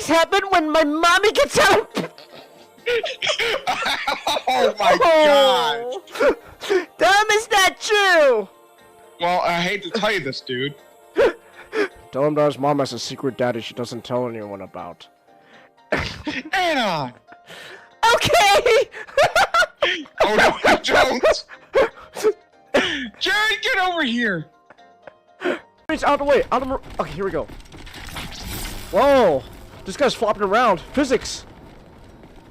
happen when my mommy gets out? Oh my god! Damn, is that true? Well, I hate to tell you this, dude. Tell him that his mom has a secret daddy she doesn't tell anyone about. Anna! Okay! Oh no, I don't! Jared, get over here! It's out of the way, out of the... Okay, here we go. Whoa! This guy's flopping around. Physics!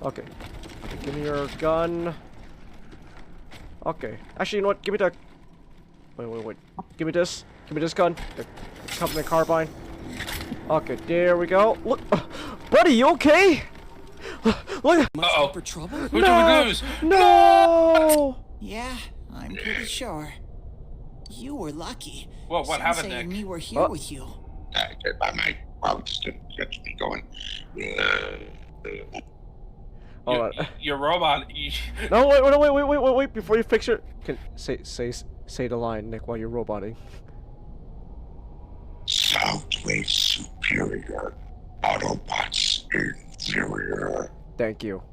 Okay. Okay, give me your gun. Okay. Actually, you know what? Give me the... Wait. Give me this. Give me this gun. The company carbine. Okay, there we go. Look... buddy, you okay? Look... Uh-oh. For trouble? Who do we lose? No! Yeah, I'm pretty sure. You were lucky. Well, what happened, Sensei and Nick? me were here with you. Well, just get me going. Alright. Your robot. No, wait, before you fix it, can say the line, Nick, while you're roboting. Soundwave superior. Autobots inferior. Thank you.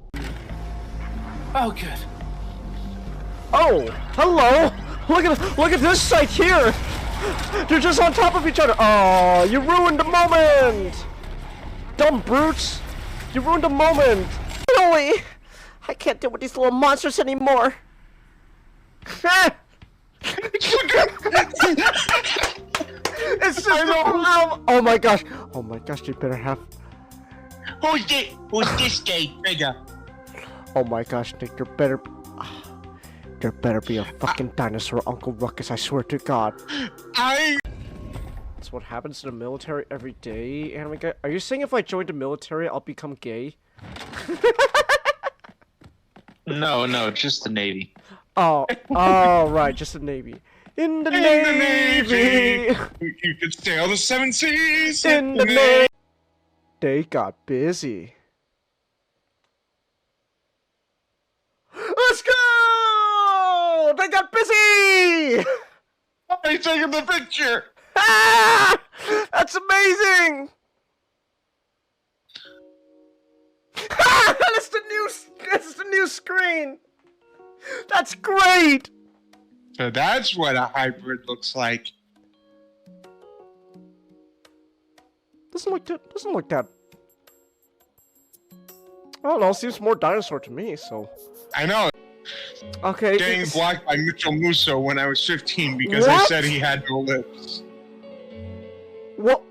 Oh, good. Oh, hello! Look at this site here! They're just on top of each other. Oh, you ruined the moment! Dumb brutes! You ruined the moment! Really? I can't deal with these little monsters anymore. It's just oh my gosh! Oh my gosh! You better have. Who's this guy, Trigger? Oh my gosh, Nick! There better be a fucking dinosaur, Uncle Ruckus! I swear to God. That's what happens to the military every day, anime guy. Are you saying if I join the military, I'll become gay? No, just the Navy. Oh, right, just the Navy. In the Navy! You could sail the 7 seas! In the Navy! They got busy. Let's go! They got busy! Are you taking the picture? Ah! That's amazing! That's the new screen! That's great! So that's what a hybrid looks like. Doesn't look that. I don't know, seems more dinosaur to me, so. I know. Okay. Getting blocked by Mitchell Musso when I was 15 because What? I said he had no lips. What?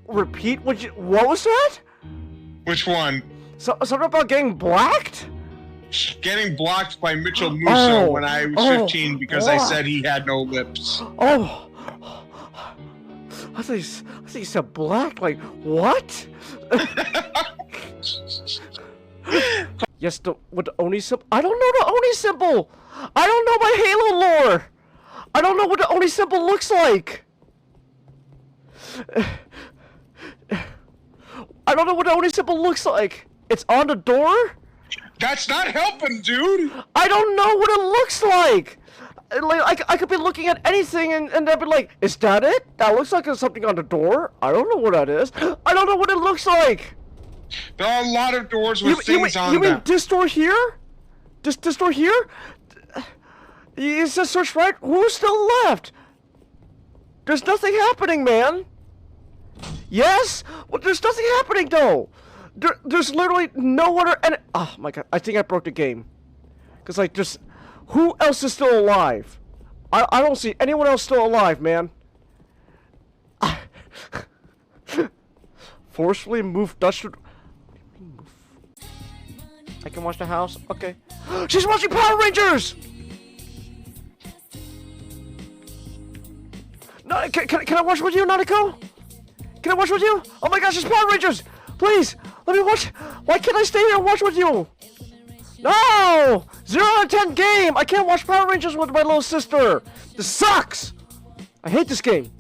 Repeat? What was that? Which one? Something about getting blacked? Getting blocked by Mitchell Musso Oh, when I was oh, 15 because I said he had no lips. Oh! I thought you said black. Like what? Yes, with the Oni symbol. I don't know the Oni symbol. I don't know my Halo lore. I don't know what the Oni symbol looks like. I don't know what the Oni symbol looks like. It's on the door? That's not helping, dude! I don't know what it looks like! Like, I could be looking at anything and I'd be like, is that it? That looks like there's something on the door. I don't know what that is. I don't know what it looks like! There are a lot of doors with things on them. You them. mean this door here? This door here? It says search right. Who's still left? There's nothing happening, man. Yes? Well, there's nothing happening, though. There's literally no other. And oh my god, I think I broke the game. Cause like, who else is still alive? I don't see anyone else still alive, man. Forcefully move Dutch. I can watch the house. Okay. She's watching Power Rangers. No, can I watch with you, Nanako? Can I watch with you? Oh my gosh, it's Power Rangers! Please, let me watch. Why can't I stay here and watch with you? No! 0 out of 10 game! I can't watch Power Rangers with my little sister! This sucks! I hate this game.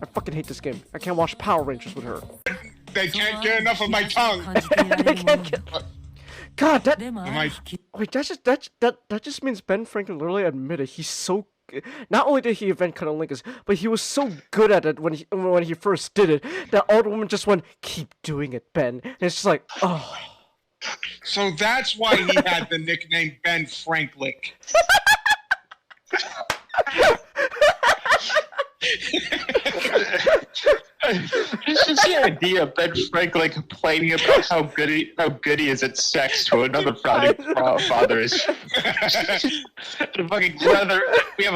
I fucking hate this game. I can't watch Power Rangers with her. They can't get enough of my tongue! They can't get... God, that... Am I... Wait, that just means Ben Franklin literally admitted he's so not only did he invent cunnilingus, but he was so good at it when he first did it that old woman just went, "Keep doing it, Ben." And it's just like, oh. So that's why he had the nickname Ben Franklick. It's just the idea of Ben Franklin complaining about how good he is at sex to another father is. The fucking leather. You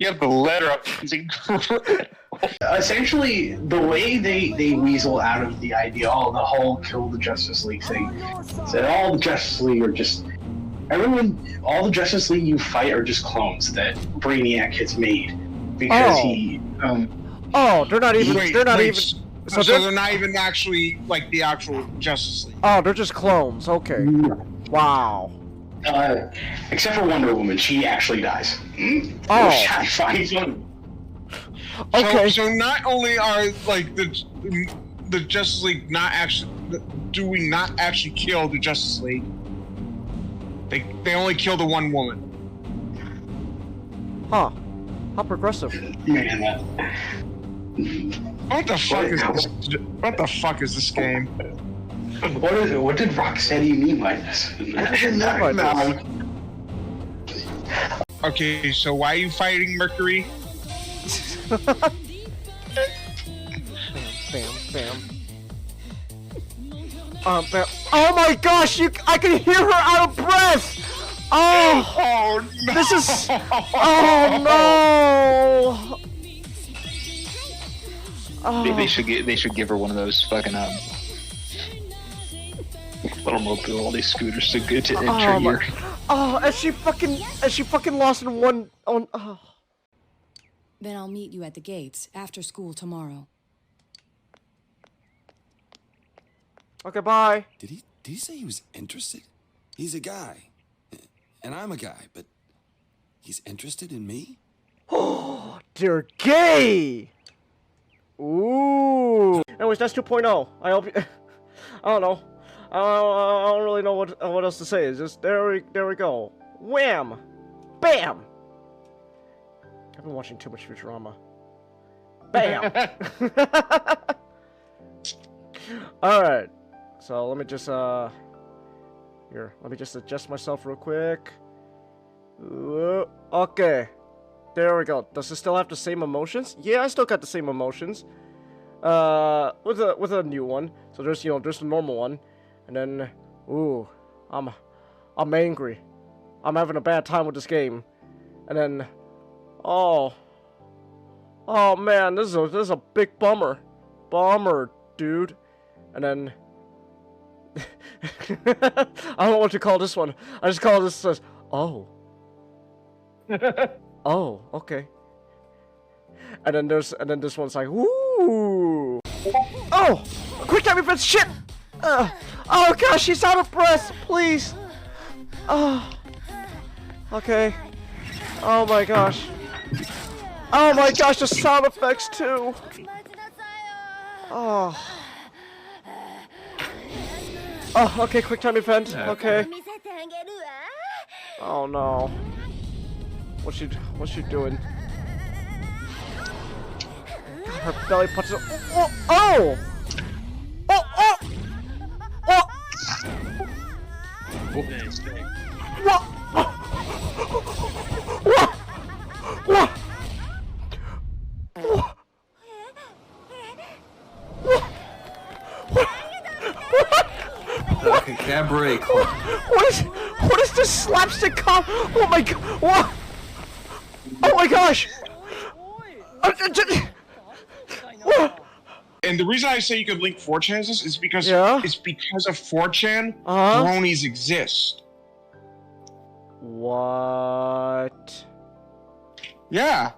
have the letter up. Essentially, the way they weasel out of the idea, the whole kill the Justice League thing, is that all the Justice League are just all the Justice League you fight are just clones that Brainiac has made because he. Oh, they're not even. So they're not even actually like the actual Justice League. Oh, they're just clones. Okay. Wow. Except for Wonder Woman, she actually dies. Oh. I find fun. Okay. So not only are like the Justice League not actually kill the Justice League, they only kill the one woman. Huh. How progressive. Man, What the fuck is this game? What did Rocksteady mean by this? Okay, so why are you fighting Mercury? Bam. Bam. Oh my gosh! I can hear her out of breath. Oh no! This is. Oh no! Oh. They should give her one of those fucking little mobility scooters to enter here. Oh, and she fucking lost in one. Oh. Then I'll meet you at the gates after school tomorrow. Okay, bye. Did he say he was interested? He's a guy. And I'm a guy, but he's interested in me? Oh, they're gay! Ooh. Anyways, that's 2.0. I hope you... I don't know. I don't really know what else to say. It's just, there we go. Wham! Bam! I've been watching too much Futurama. Bam! Alright. So, let me just, here, let me just adjust myself real quick. Okay. There we go. Does it still have the same emotions? Yeah, I still got the same emotions. With a new one. So there's there's the normal one, and then ooh, I'm angry. I'm having a bad time with this game, and then oh man, this is a big bummer, dude, and then. I don't know what to call this one. I just call this oh. Oh, okay. And then this one's like, woo! Oh! Quick time events, shit! Oh gosh, she's out of breath, please! Oh. Okay. Oh my gosh. Oh my gosh, the sound effects too! Oh. Oh, okay, quick time event, okay. Oh no. What's she doing? God, her belly punches. Oh! Oh! Oh! Oh! Oh! What? What? What? Okay, cabaret club. What is this slapstick cop? Oh my god! What? Oh my gosh! And the reason I say you could link 4chan is because it's because of 4chan, bronies exist. What? Yeah.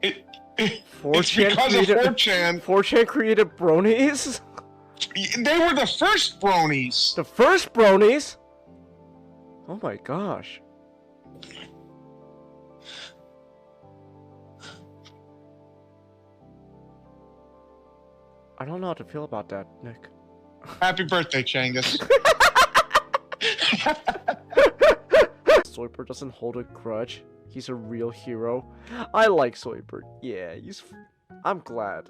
It's because of 4chan. 4chan created bronies? They were the first bronies. The first bronies? Oh my gosh. I don't know how to feel about that, Nick. Happy birthday, Changus. Soyper doesn't hold a grudge. He's a real hero. I like Soybird. Yeah, I'm glad.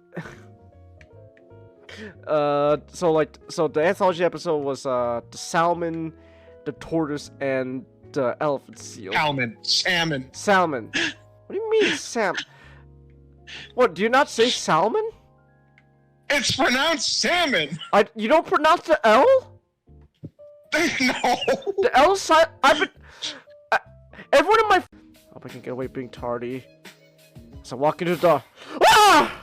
So the anthology episode was the salmon, the tortoise, and the elephant seal. Salmon. Salmon. What do you mean, Sam? What, do you not say salmon? It's pronounced salmon. You don't pronounce the L? No. The L side. Everyone in my. I hope I can get away being tardy. So I walk into the door. Ah!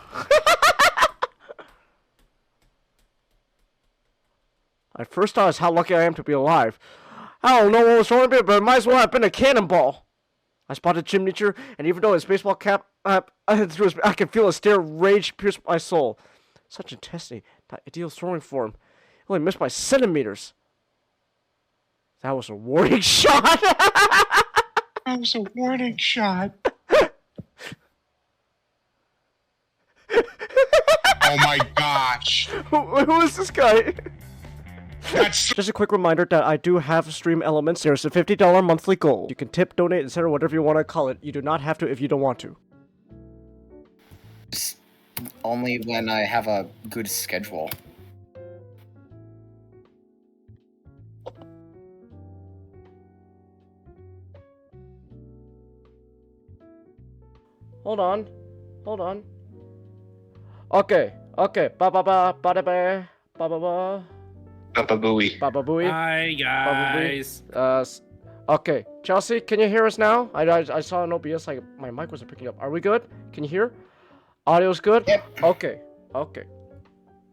I first thought is how lucky I am to be alive. I don't know what was wrong with me, but it might as well have been a cannonball. I spotted Jim Nature, and even though his baseball cap, I can feel a stare of rage pierce my soul. Such intensity, that ideal throwing form. It only missed by centimeters. That was a warning shot. That was a warning shot. Oh my gosh. Who is this guy? That's Just a quick reminder that I do have stream elements. There's a $50 monthly goal. You can tip, donate, etc., whatever you want to call it. You do not have to if you don't want to. Only when I have a good schedule. Hold on. Okay. Ba ba ba ba da ba ba ba ba Papa Booey. ba ba booey. Hi, guys. Okay. Chelsea, can you hear us now? I saw an OBS like my mic wasn't picking up. Are we good? Can you hear? Audio's good? Yep. Okay.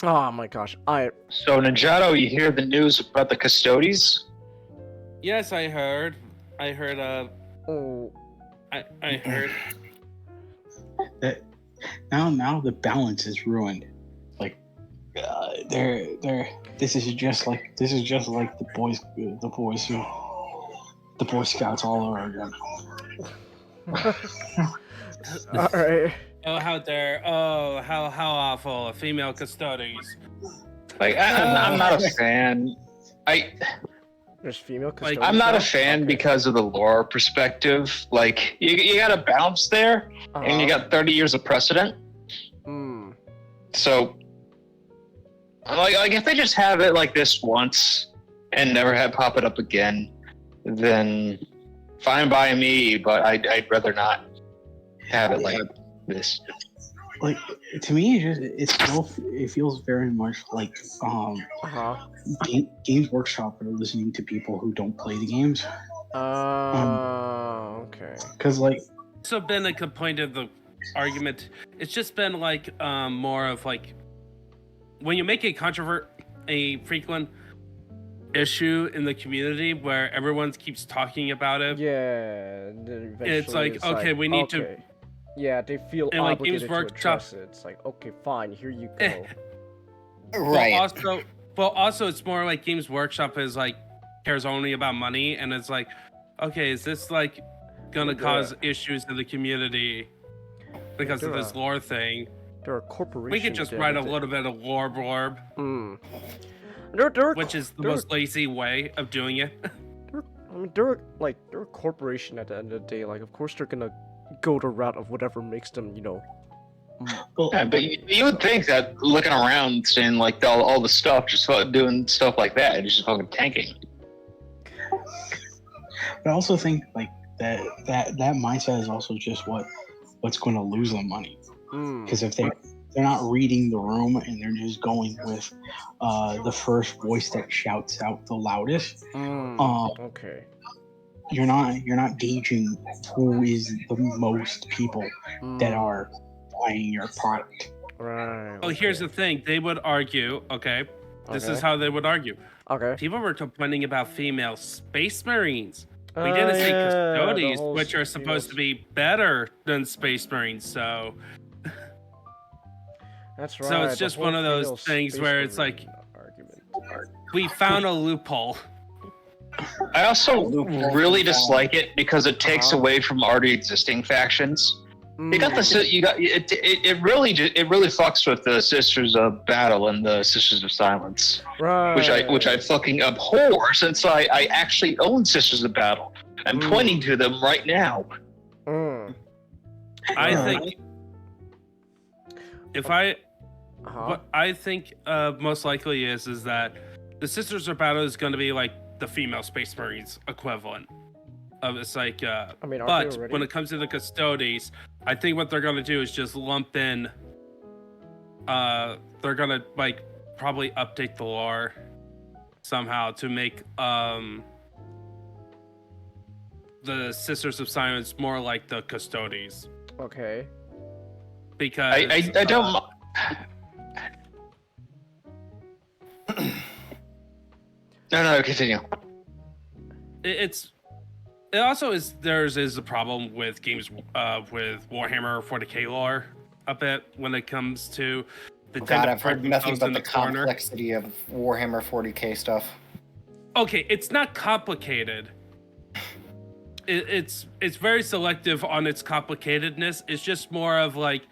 Oh my gosh. So, Ninjato, you hear the news about the Custodes? Yes, I heard. Oh. I heard. That now the balance is ruined. Like, this is just like the Boy Scouts all over again. All right. Oh, how dare! Oh, how awful! Female custodies. Like, I'm not a fan. There's female Like, custodians. I'm not a now? fan Okay. because of the lore perspective. Like, you got a balance there, and you got 30 years of precedent. Hmm. So, like if they just have it like this once and never have pop it up again, then fine by me. But I'd rather not have it like this. Like, to me, it feels very much like Games Workshop are listening to people who don't play the games. Okay. Because like, It's also been a complaint of the argument. It's just been like more of like when you make a frequent issue in the community where everyone keeps talking about it. Yeah. Then It's eventually like, okay, we need to- okay. Yeah, they feel And, like, obligated Games to Workshop- address it. It's like, okay, fine, here you go. Right. Also, it's more like Games Workshop is like cares only about money, and it's like, okay, is this like gonna Yeah. cause issues in the community because of Yeah. this lore thing? They're a corporation. We could just at the write end a of the little bit of lore blurb, Mm. which is the they're- most lazy way of doing it. they're a corporation at the end of the day. Like, of course they're gonna go the route of whatever makes them, well, Yeah, but you would think that looking around, seeing like all the stuff, just doing stuff like that, just fucking tanking. but I also think like that mindset is also just what's going to lose them money. Mm. Because if they're not reading the room and they're just going with the first voice that shouts out the loudest, Okay. you're not gauging who is the most people that are buying your product. Right. Oh, here's the thing: they would argue. Okay, this is how they would argue. Okay. People were complaining about female space marines. We didn't say yeah, the custodies, whole which are supposed to be better than space marines. So That's right. So it's the just whole one of those female things space where it's marine like- argument. we found a loophole. I also really dislike it because it takes away from already existing factions. You got it really fucks with the Sisters of Battle and the Sisters of Silence, right. which I fucking abhor since I actually own Sisters of Battle. I'm pointing to them right now. I think if I Uh-huh. what I think most likely is that the Sisters of Battle is going to be like the female Space Marines equivalent of it's like. I mean, aren't But they already? when it comes to the Custodes, I think what they're going to do is just lump in. They're going to like probably update the lore somehow to make the Sisters of Silence more like the Custodes. Okay. Because I don't. No, continue. It also is there's a problem with games with Warhammer 40k lore a bit when it comes to the God, I've heard nothing themselves but in the corner. complexity of Warhammer 40k stuff. Okay, it's not complicated. It's very selective on its complicatedness. It's just more of like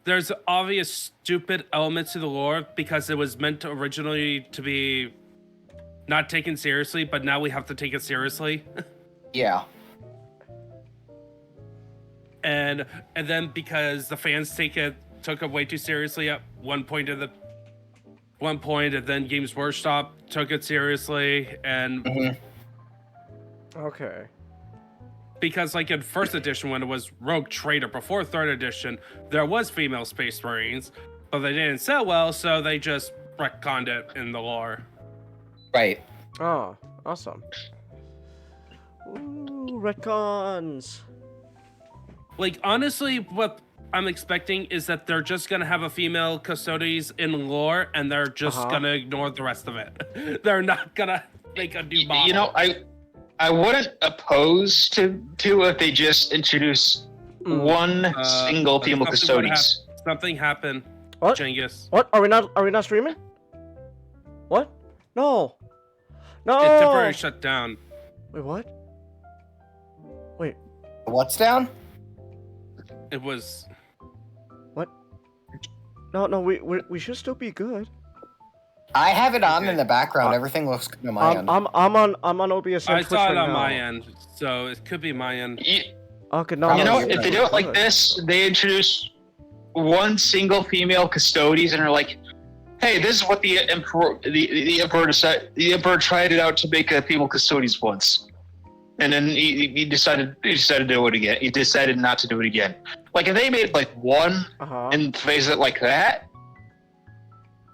there's obvious stupid elements to the lore because it was meant to originally to be not taken seriously, but now we have to take it seriously. Yeah. and then because the fans took it way too seriously at one point, and then Games Workshop took it seriously, and Okay. because like in first edition when it was Rogue Trader, before third edition there was female Space Marines, but they didn't sell well, so they just retconned it in the lore. Right. Oh, awesome. Ooh, retcons. Like honestly, what I'm expecting is that they're just gonna have a female Custodes in lore, and they're just gonna ignore the rest of it. They're not gonna make a new model. You know, I wouldn't oppose to if they just introduce one single female Custodes. Something happened. What? Genghis. What? Are we not streaming? What? No. No. It temporarily shut down. Wait, what? Wait. What's down? It was. What? No, we should still be good. I have it on in the background. Everything looks good on my end. I'm on OBS. I and Twitch saw it right on now. my end, so it could be my end. Okay, no. You know, no, if they do it like this, they introduce one single female Custodes and are like, "Hey, this is what the emperor decided. The emperor tried it out to make a female Custodes once, and then he decided to do it again. He decided not to do it again. Like if they made like one and phase it like that,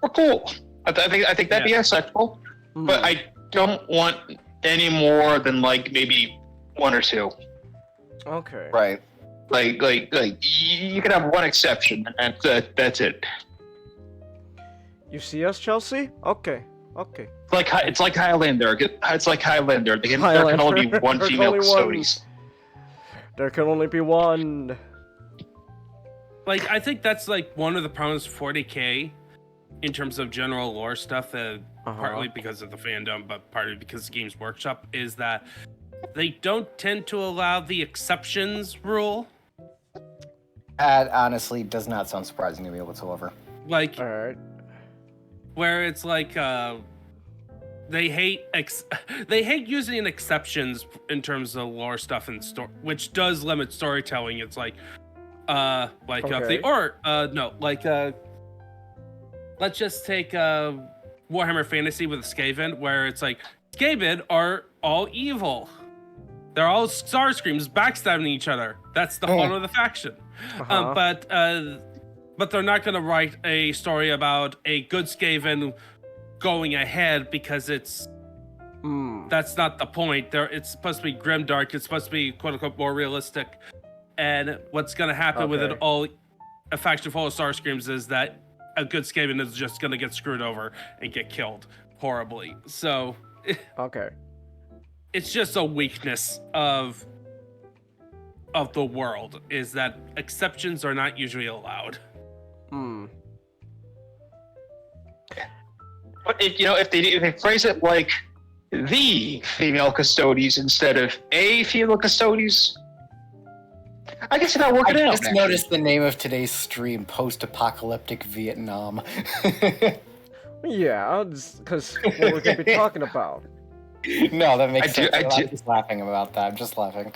we're cool. I think that'd be acceptable. But I don't want any more than like maybe one or two. Okay. Right. Like you can have one exception, and that's it. You see us, Chelsea? Okay. It's like Highlander. It's like Highlander. There can only be one There's female only one. Custodes. There can only be one. Like I think that's like one of the problems with 40k in terms of general lore stuff, partly because of the fandom, but partly because of Games Workshop, is that they don't tend to allow the exceptions rule. That honestly does not sound surprising to me whatsoever. Like, Alright. where it's like they hate using exceptions in terms of lore stuff and story, which does limit storytelling. It's like let's just take Warhammer Fantasy with Skaven, where it's like Skaven are all evil. They're all Starscreams backstabbing each other. That's the fun of the faction. But they're not going to write a story about a good Skaven going ahead because that's not the point. It's supposed to be grimdark. It's supposed to be quote unquote more realistic. And what's going to happen with it all, a faction full of Starscreams, is that a good Skaven is just going to get screwed over and get killed horribly. So Okay. it's just a weakness of the world, is that exceptions are not usually allowed. But if they phrase it like the female Custodes instead of a female Custodes, I guess they're not working I out. just noticed the name of today's stream: Post-Apocalyptic Vietnam. Yeah, because what we're gonna be talking about. No, that makes sense. I'm just laughing about that. I'm just laughing.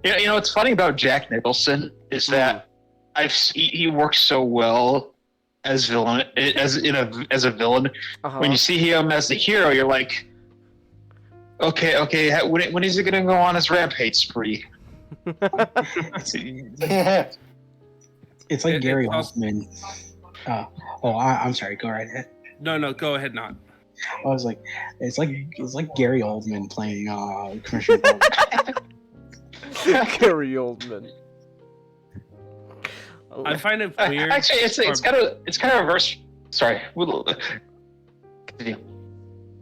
Yeah, you know what's funny about Jack Nicholson is that he works so well as villain as a villain. When you see him as the hero, you're like, okay, when is he gonna go on his rampage spree? It's like Gary Oldman. I'm sorry. Go right ahead. No, go ahead, not. I was like, it's like Gary Oldman playing Commissioner Gordon. Gary Oldman. I find it weird. Actually, it's kind of reverse. Sorry. Continue.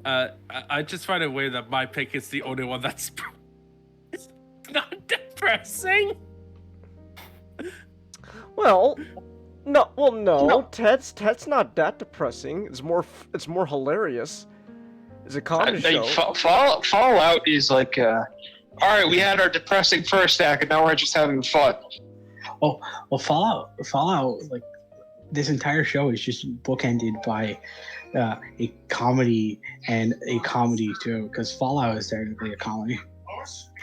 I just find it weird that my pick is the only one that's not depressing. Well, no. Ted's not that depressing. It's more hilarious. It's a comedy show. Fallout is like, all right, we had our depressing first act, and now we're just having fun. Oh, well, Fallout, like this entire show is just bookended by a comedy and a comedy too, because Fallout is technically a comedy.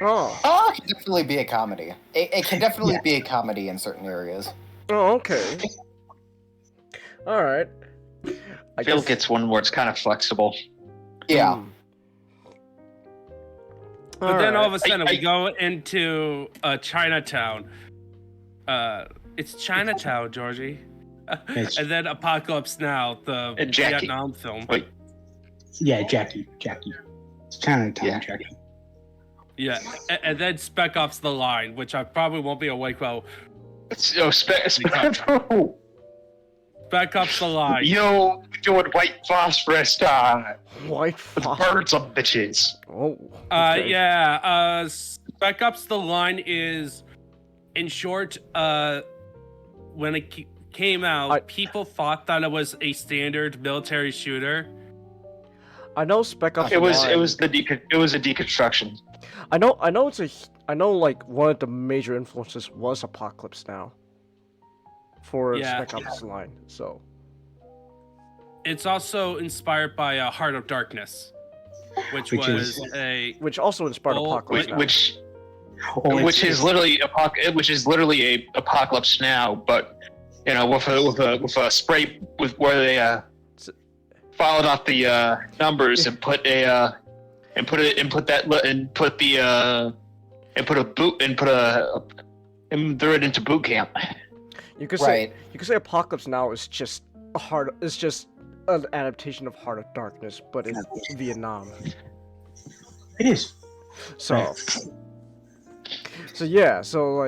Oh, it can definitely be a comedy. It can definitely be a comedy in certain areas. Oh, okay. All right. I feel like it's one where it's kind of flexible. Yeah. But then all of a sudden we go into Chinatown. It's Chinatown, Georgie. And then Apocalypse Now, the Vietnam film. Wait. Yeah, Jackie. It's Chinatown, Yeah. Jackie. Yeah, and then Spec Ops: The Line, which I probably won't be awake while. Spec Ops: The Line. Yo, doing white phosphorus time. White With phosphorus. birds of bitches. Oh. Okay. Yeah. Spec Ops: The Line is, in short, when it came out, people thought that it was a standard military shooter. I know Spec Ops. It was Line. a deconstruction. I know like one of the major influences was Apocalypse Now. For Spec Ops Line, so. It's also inspired by Heart of Darkness, which also inspired Apocalypse Now. Which is literally a Apocalypse Now, but you know, with a spray where they followed off the numbers and threw it into boot camp. You could say Apocalypse Now is just an adaptation of Heart of Darkness, but in Vietnam. It is. So yeah, To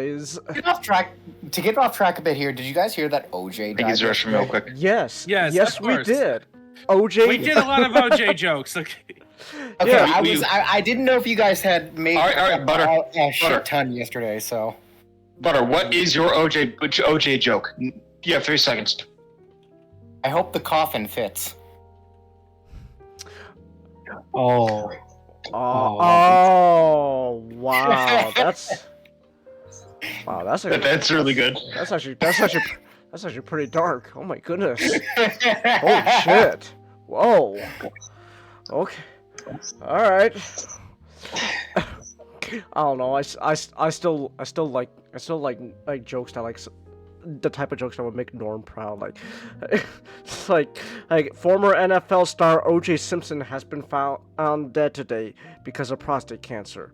get off track a bit here, did you guys hear that OJ died? He's rushing real quick. Yes, of we course. did. OJ. We did a lot of OJ jokes. Okay. Okay, Yeah, I didn't know if you guys had made All right, Butter. a shit ton yesterday, so. Butter, what is your OJ joke? You have 3 seconds. I hope the coffin fits. Oh, wow, that's really good. That's actually pretty dark. Oh my goodness. Holy shit. Whoa. Okay. All right. I don't know. I still like jokes that like the type of jokes that would make Norm proud. Like, it's like former NFL star O.J. Simpson has been found dead today because of prostate cancer.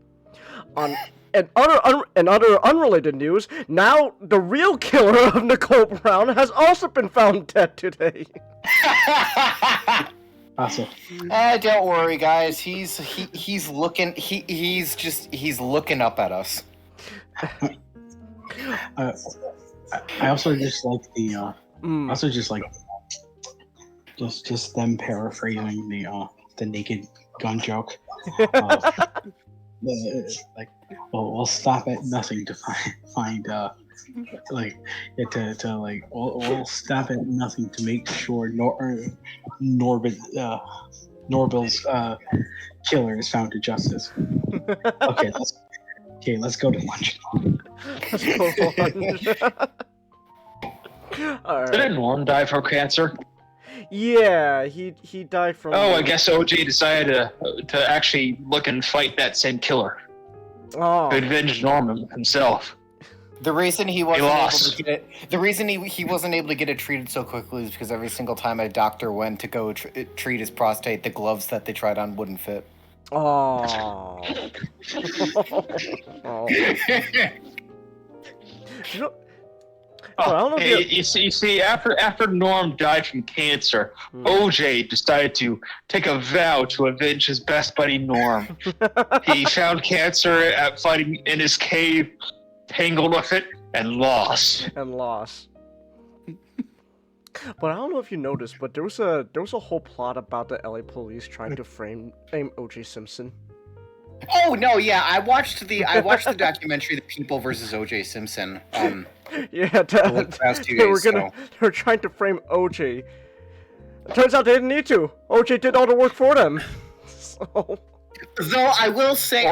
And other unrelated news, now the real killer of Nicole Brown has also been found dead today. awesome. Don't worry, guys. He's looking. He's looking up at us. I also just like just them paraphrasing the Naked Gun joke. We'll stop at nothing to find we'll stop at nothing to make sure Norbill's killer is found to justice. Let's go to lunch. All right. Didn't Norm die from cancer? Yeah, he died from. Oh, I guess OJ decided to actually look and fight that same killer. Oh. to avenge Norman himself. The reason he wasn't able lost. to get it, the reason he wasn't able to get it treated so quickly is because every single time a doctor went to go treat his prostate, the gloves that they tried on wouldn't fit. Oh. Oh. You know, I don't know if You see, after Norm died from cancer, OJ decided to take a vow to avenge his best buddy Norm. He found cancer at fighting in his cave, tangled with it, and lost. But I don't know if you noticed, but there was a whole plot about the LA police trying to frame O.J. Simpson. Oh no, yeah, I watched the documentary, The People versus O.J. Simpson. Yeah, they were trying to frame O.J. It turns out they didn't need to. O.J. did all the work for them. So. Though I will say,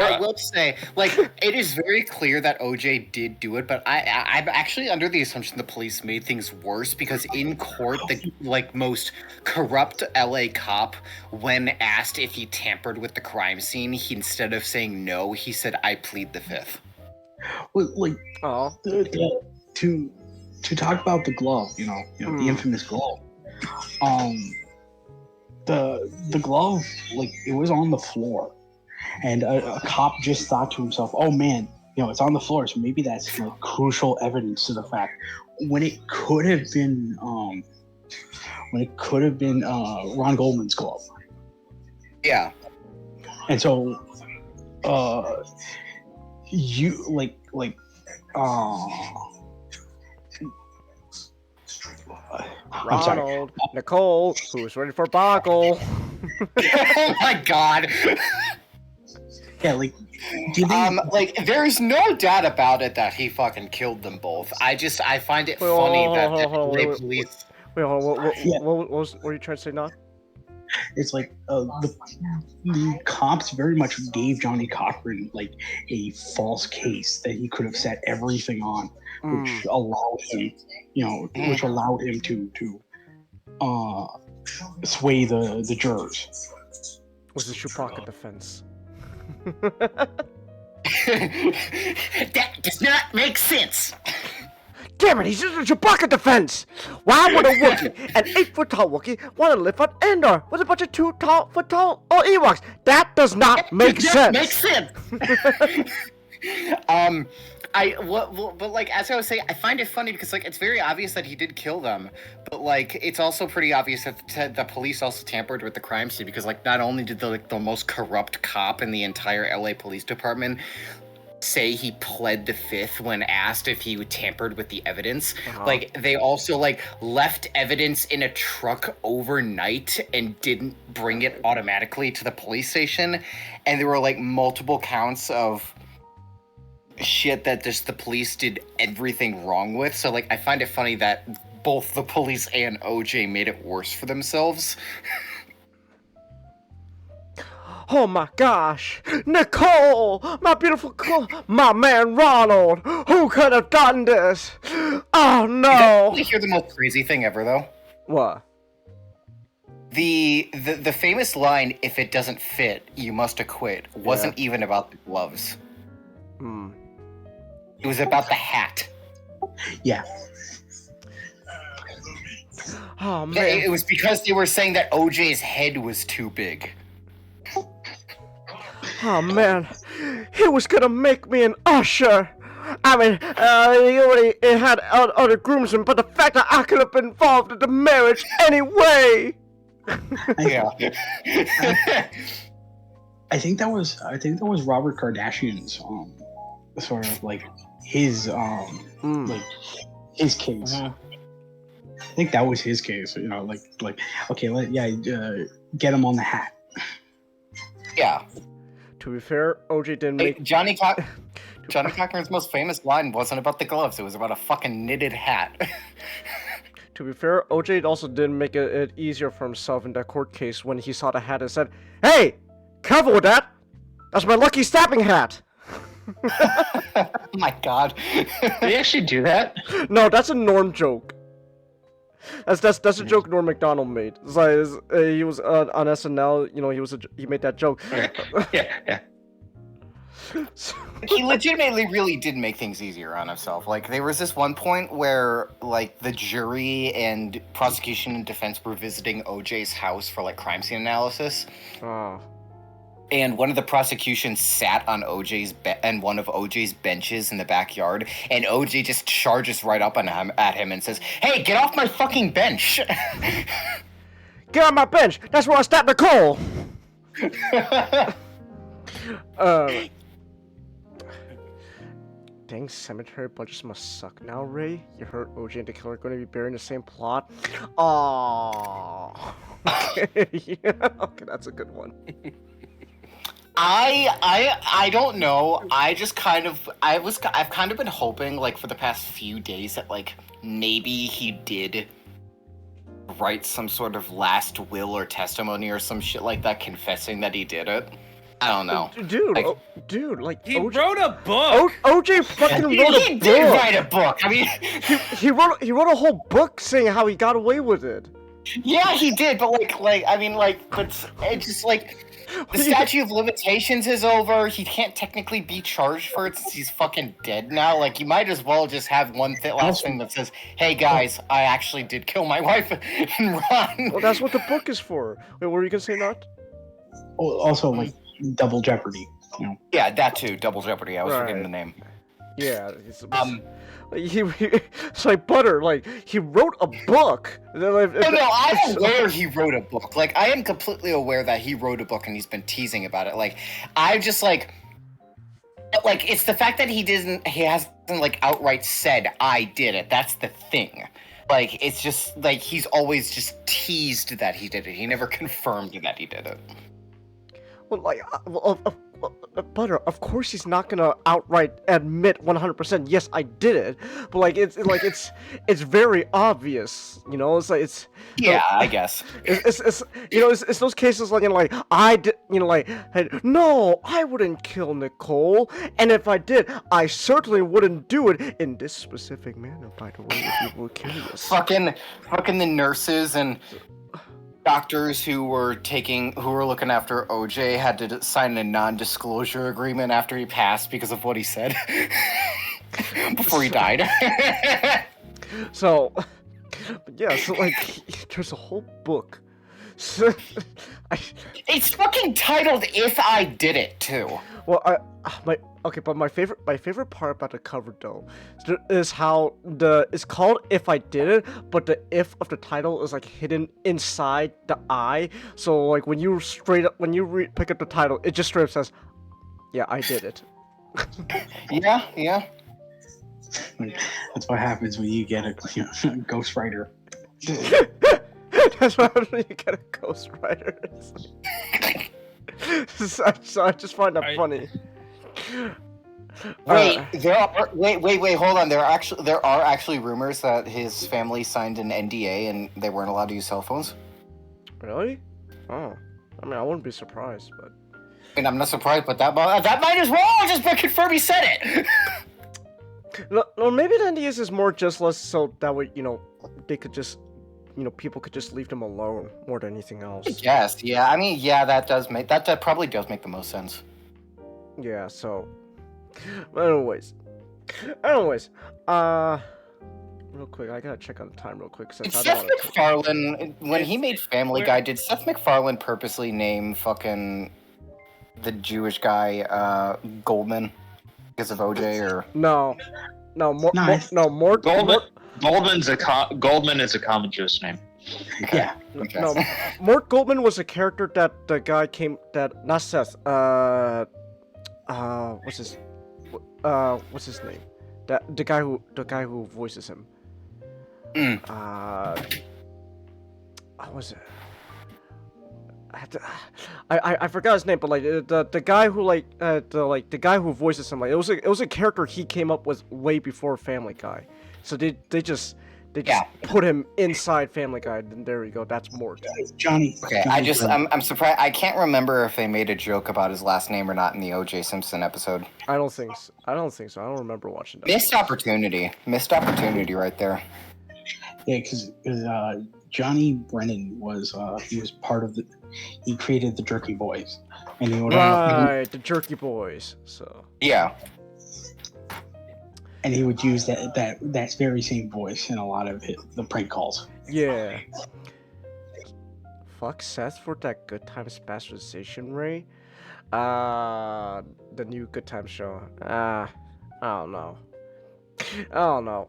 like, it is very clear that OJ did do it, but I'm actually under the assumption the police made things worse because in court, the most corrupt LA cop, when asked if he tampered with the crime scene, instead of saying no, he said, "I plead the fifth." Well, like, to talk about the glove, the infamous glove. The glove, like, it was on the floor, and a cop just thought to himself, "Oh man, it's on the floor, so maybe that's crucial evidence to the fact." When it could have been, Ron Goldman's glove. Yeah. And so, I'm sorry. Ronald, Nicole, who's ready for Boggle? Oh my god. Yeah, there's no doubt about it that he fucking killed them both. I find it funny that the LA police. Wait, what were you trying to say now? It's like the cops very much gave Johnny Cochran like a false case that he could have set everything on, which allowed him, to sway the jurors. Was the Chewbacca defense? That does not make sense. Damn it, he's just a Chewbacca defense! Why would a Wookiee, an 8-foot tall Wookiee, want to live on Endor with a bunch of 2-foot tall Ewoks? That does not make sense! Makes sense! But like, as I was saying, I find it funny because, like, it's very obvious that he did kill them, but, like, it's also pretty obvious that the police also tampered with the crime scene because, like, not only did the most corrupt cop in the entire LA police department say he pled the fifth when asked if he tampered with the evidence, like, they also, like, left evidence in a truck overnight and didn't bring it automatically to the police station, and there were, like, multiple counts of shit that just the police did everything wrong with. So, like, I find it funny that both the police and OJ made it worse for themselves. Oh my gosh! Nicole! My beautiful my man Ronald! Who could have done this? Oh no! Did you hear the most crazy thing ever, though? What? The famous line, "If it doesn't fit, you must acquit," wasn't even about the gloves. It was about the hat. Yeah. Oh man. It was because they were saying that OJ's head was too big. Oh man, he was gonna make me an usher. I mean, he already had other groomsmen, but the fact that I could have been involved in the marriage anyway. Yeah. I think that was Robert Kardashian's sort of like his like his case. I think that was his case. Like okay, get him on the hat. Yeah. To be fair, OJ didn't make Johnny Cochran's most famous line wasn't about the gloves. It was about a fucking knitted hat. To be fair, OJ also didn't make it easier for himself in that court case when he saw the hat and said, "Hey, careful with that! That's my lucky stabbing hat!" Oh my god. Did he actually do that? No, that's a Norm joke. That's a joke Norm Macdonald made. It's like, he was on SNL, he made that joke. Yeah. He legitimately really did make things easier on himself. Like, there was this one point where, like, the jury and prosecution and defense were visiting OJ's house for, like, crime scene analysis. Oh. And one of the prosecutions sat on one of OJ's benches in the backyard, and OJ just charges right up at him and says, "Hey, get off my fucking bench!" Get on my bench! That's where I stabbed Nicole! Dang, cemetery budgets must suck now, Ray. You heard OJ and the killer are going to be buried in the same plot? Aww. Okay, yeah, okay, that's a good one. I don't know. I've kind of been hoping, like, for the past few days that, like, maybe he did write some sort of last will or testimony or some shit like that, confessing that he did it. I don't know. Dude, like, He OJ wrote a book. OJ fucking wrote a book. He did write a book. I mean, he wrote a whole book saying how he got away with it. Yeah, he did, but but it's just like the statute of limitations is over. He can't technically be charged for it since he's fucking dead now. Like, you might as well just have one last thing that says, "Hey guys, I actually did kill my wife," and run. Well, that's what the book is for. Wait, what were you gonna say, Not? Also, like, double jeopardy. You know. Yeah, that too. Double jeopardy. I was forgetting the name. Yeah. It's like Butter. Like, he wrote a book. No, I'm aware he wrote a book. Like, I am completely aware that he wrote a book and he's been teasing about it. Like, I just like, it's the fact that he hasn't like outright said I did it. That's the thing. Like, it's just like he's always just teased that he did it. He never confirmed that he did it. Well, like, Butter, of course he's not gonna outright admit 100%, yes, I did it, but like, it's very obvious, you know, I guess. It's those cases like, I did, hey, no, I wouldn't kill Nicole, and if I did, I certainly wouldn't do it in this specific manner, by the way, if you were curious. Fucking the nurses and doctors who were looking after OJ had to sign a non-disclosure agreement after he passed because of what he said before he died. So like, there's a whole book. It's fucking titled "If I Did It" too. Well, but my favorite part about the cover though is how it's called "If I Did It," but the "if" of the title is like hidden inside the "I." So like when you pick up the title, it just straight up says, "Yeah, I did it." Yeah. That's what happens when you get a ghostwriter. That's what happens when you get a ghostwriter. So I just find that funny. Wait, hold on. There are actually rumors that his family signed an NDA and they weren't allowed to use cell phones. Really? Oh, I mean, I wouldn't be surprised, but. And I'm not surprised, but that might as well just confirm he said it. No, maybe the NDAs is more just less so that way, they could just, people could just leave them alone more than anything else. Yes, yeah. I mean, yeah, that probably does make the most sense. Yeah. So, anyways, real quick, I gotta check on the time real quick. Since Seth MacFarlane, when he made Family Guy, did Seth MacFarlane purposely name fucking the Jewish guy Goldman because of OJ or no? Goldman is a common Jewish name. Okay. Yeah. Okay. No, Mort Goldman was a character that the guy not Seth. What's his name? The guy who voices him. What was it? I forgot his name, but like the guy who the guy who voices him, like it was a character he came up with way before Family Guy, so they just put him inside Family Guy. And there we go. That's Mort. Johnny. Okay, I'm surprised. I can't remember if they made a joke about his last name or not in the O.J. Simpson episode. I don't think so. I don't remember watching that. Missed opportunity right there. Yeah, because Johnny Brennan was he was part of he created the Jerky Boys, and Right, the Jerky Boys. So Yeah. and he would use that very same voice in a lot of the prank calls. yeah. Fuck Seth for that Good Times bastardization, Ray. The new Good Times show. I don't know. I don't know.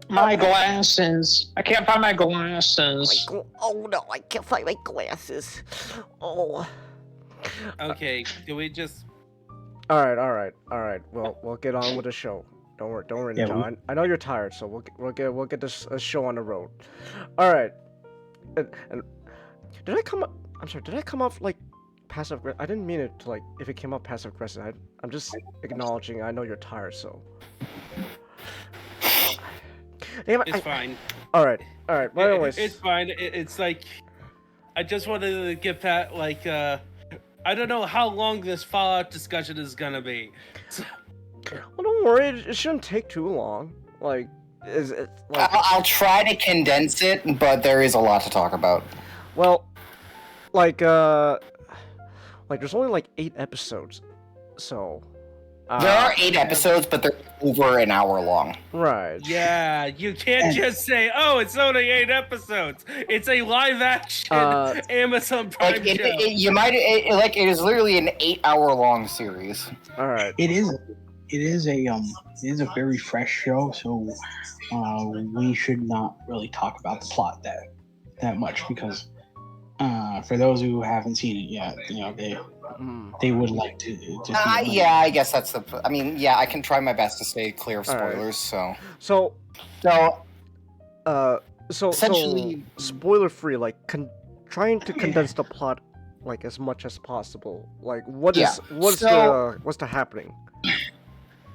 My glasses. I can't find my glasses. Oh no, I can't find my glasses. Oh. Okay, do we just? All right. We'll get on with the show. Don't worry, Yeah, John. I know you're tired, so we'll get this show on the road. All right. And did I come up? I'm sorry. Did I come off like passive? I didn't mean it to like if it came up passive aggressive. I'm just acknowledging. I know you're tired, so. Damn it, It's fine. All right. But anyways, It's fine. It's like, I just wanted to get that like I don't know how long this Fallout discussion is gonna be. well, don't worry. It shouldn't take too long. Like, is it like? I'll try to condense it, but there is a lot to talk about. Well, like there's only like 8 episodes, so. There are 8 episodes, but they're over an hour long. Right. Yeah, you can't just say, "Oh, it's only 8 episodes." It's a live action Amazon Prime Like show. it is literally an 8-hour long series. All right. It is a very fresh show, so we should not really talk about the plot that much because for those who haven't seen it yet, they would like to see it. Yeah, I guess that's the. I mean, yeah, I can try my best to stay clear of spoilers. Right. So essentially, spoiler free. Like trying to condense the plot like as much as possible. Like what's the happening?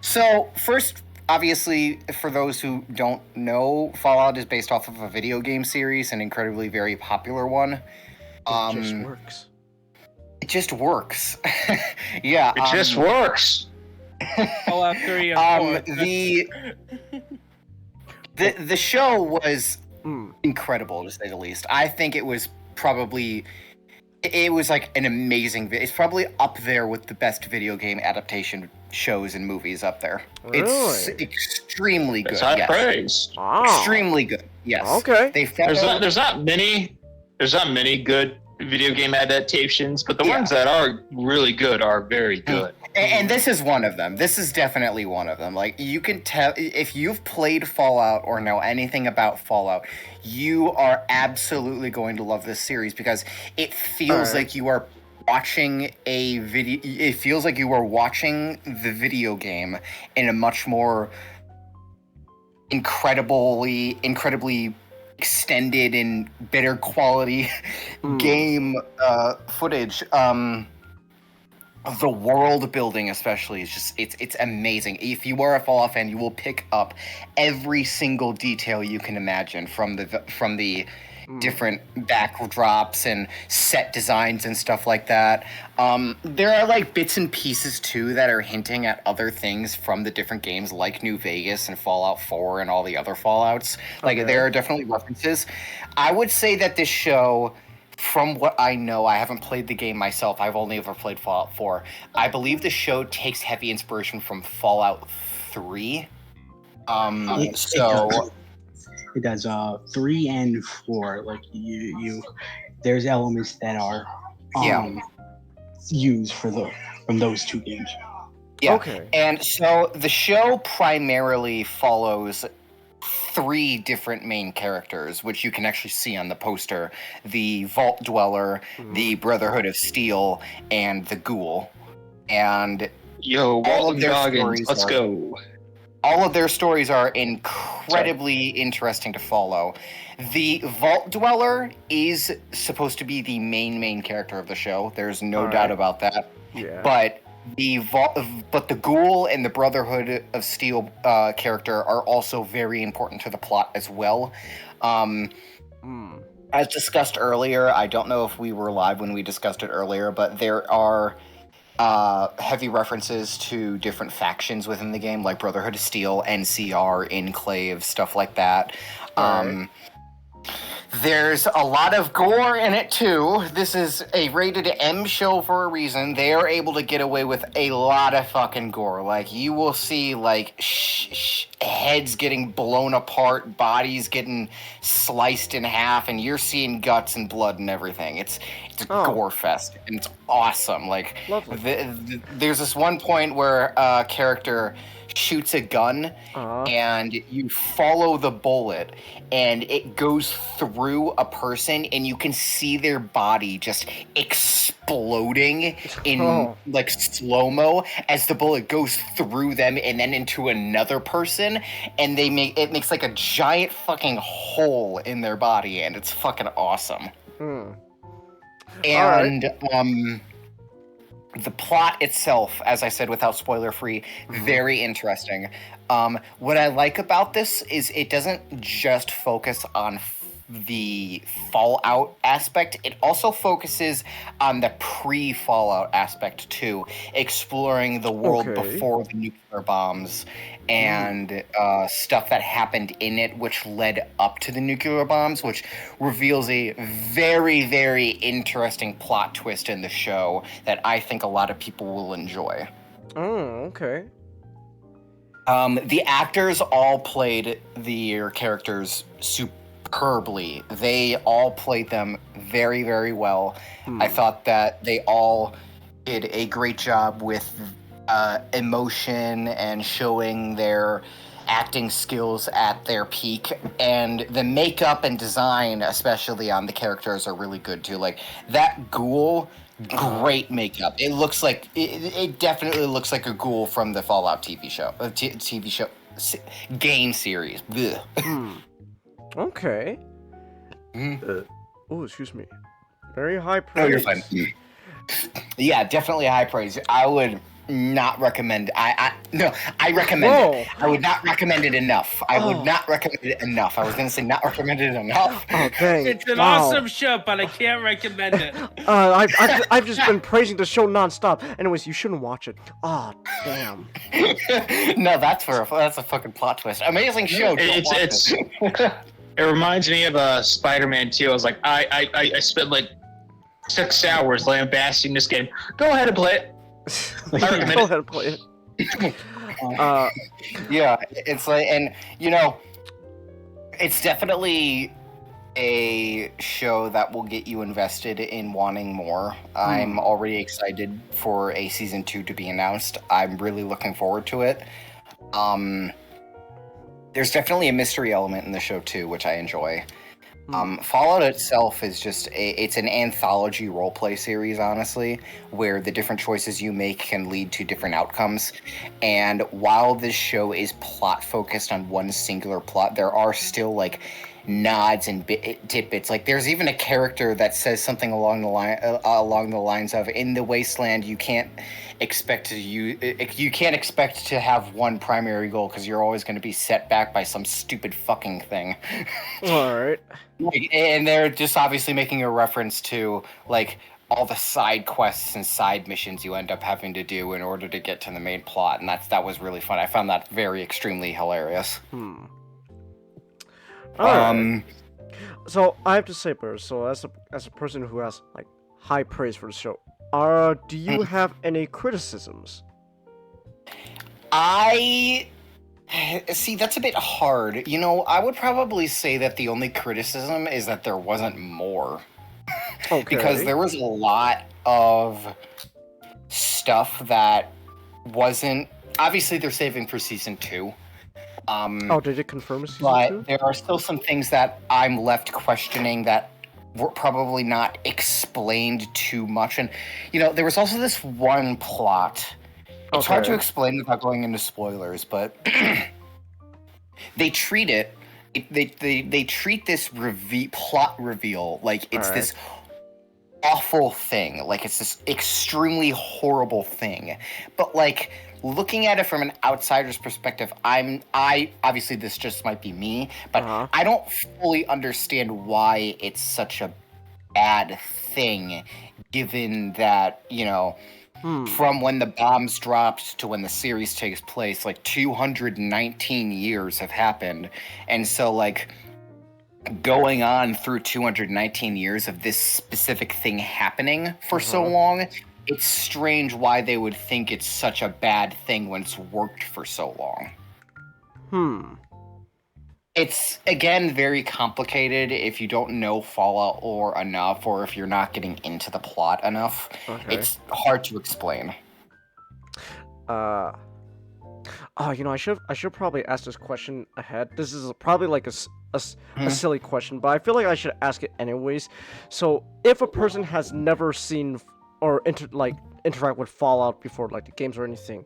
So first, obviously, for those who don't know, Fallout is based off of a video game series, an incredibly very popular one. It just works. It just works. Yeah. It just works. Fallout 3 and 4. The show was incredible, to say the least. I think it was probably. It was like an amazing. It's probably up there with the best video game adaptation shows and movies up there. Really? It's extremely good. It's high Yes. praise. Extremely good. Yes. Okay. There's not many good video game adaptations, but the ones that are really good are very good. And this is one of them. This is definitely one of them. Like, you can tell if you've played Fallout or know anything about Fallout, you are absolutely going to love this series because it feels like you are watching a video. It feels like you are watching the video game in a much more incredibly extended and better quality game footage. The world building, especially, is just it's amazing. If you are a Fallout fan, you will pick up every single detail you can imagine from the different backdrops and set designs and stuff like that. There are like bits and pieces too that are hinting at other things from the different games, like New Vegas and Fallout 4 and all the other Fallouts. Like there are definitely references. I would say that this show, from what I know, I haven't played the game myself. I've only ever played Fallout 4. I believe the show takes heavy inspiration from Fallout 3. It does 3 and 4. Like you there's elements that are used from those 2 games. Yeah. Okay. And so the show primarily follows 3 different main characters, which you can actually see on the poster: the Vault Dweller, the Brotherhood of Steel, and the Ghoul. And Walton Goggins, let's go. All of their stories are incredibly interesting to follow. The Vault Dweller is supposed to be the main character of the show. There's no doubt about that. Yeah. But the Ghoul and the Brotherhood of Steel character are also very important to the plot as well. As discussed earlier, I don't know if we were live when we discussed it earlier, but there are heavy references to different factions within the game, like Brotherhood of Steel, NCR, Enclave, stuff like that. There's a lot of gore in it too. This is a rated M show for a reason. They are able to get away with a lot of fucking gore. Like you will see like heads getting blown apart, bodies getting sliced in half, and you're seeing guts and blood and everything. It's a gore fest, and it's awesome. Like there's this one point where a character shoots a gun and you follow the bullet and it goes through a person and you can see their body just exploding in like slow-mo as the bullet goes through them and then into another person, and it makes like a giant fucking hole in their body, and it's fucking awesome. And the plot itself, as I said, without spoiler free, very interesting. What I like about this is it doesn't just focus on the Fallout aspect, it also focuses on the pre-Fallout aspect too, exploring the world before the nuclear bombs and stuff that happened in it which led up to the nuclear bombs, which reveals a very, very interesting plot twist in the show that I think a lot of people will enjoy. The actors all played their characters superbly. They all played them very, very well. I thought that they all did a great job with emotion and showing their acting skills at their peak, and the makeup and design, especially on the characters, are really good too. Like that ghoul, great makeup. It looks like it definitely looks like a ghoul from the Fallout TV show, game series. Okay. Oh, excuse me. Very high praise. Oh, you're fine. Yeah, definitely high praise. I would not recommend. I recommend it. I would not recommend it enough. I would not recommend it enough. I was gonna say not recommended enough. Okay. It's an awesome show, but I can't recommend it. I've just been praising the show nonstop. Anyways, you shouldn't watch it. Oh, damn. No, that's a fucking plot twist. Amazing show. It reminds me of Spider-Man 2. I was like, I spent like 6 hours lambasting this game. Go ahead and play it. Go ahead and play it. Yeah, it's like, and you know, it's definitely a show that will get you invested in wanting more. I'm already excited for a season 2 to be announced. I'm really looking forward to it. There's definitely a mystery element in the show too, which I enjoy. Fallout itself is it's an anthology roleplay series, honestly, where the different choices you make can lead to different outcomes. And while this show is plot focused on one singular plot, there are still like nods and tidbits. Like there's even a character that says something along the lines of, "In the wasteland, you can't expect to have one primary goal because you're always going to be set back by some stupid fucking thing." All right. And they're just obviously making a reference to like all the side quests and side missions you end up having to do in order to get to the main plot, and that was really fun. I found that extremely hilarious. Alright. So I have to say, Bruce, so as a person who has like high praise for the show, do you have any criticisms? See, that's a bit hard. You know, I would probably say that the only criticism is that there wasn't more. Okay. Because there was a lot of stuff that wasn't... Obviously, they're saving for Season 2. Did it confirm Season 2? But there are still some things that I'm left questioning that were probably not explained too much. And, you know, there was also this one plot... It's hard to explain without going into spoilers, but they treat it. They treat this plot reveal like it's this awful thing, like it's this extremely horrible thing. But like looking at it from an outsider's perspective, I obviously this just might be me, but I don't fully understand why it's such a bad thing, given that, you know. From when the bombs dropped to when the series takes place, like 219 years have happened. And so, like, going on through 219 years of this specific thing happening for so long, it's strange why they would think it's such a bad thing when it's worked for so long. It's, again, very complicated if you don't know Fallout lore enough, or if you're not getting into the plot enough. Okay. It's hard to explain. Oh, I should probably ask this question ahead. This is probably like a silly question, but I feel like I should ask it anyways. So, if a person has never seen or interact with Fallout before, like the games or anything,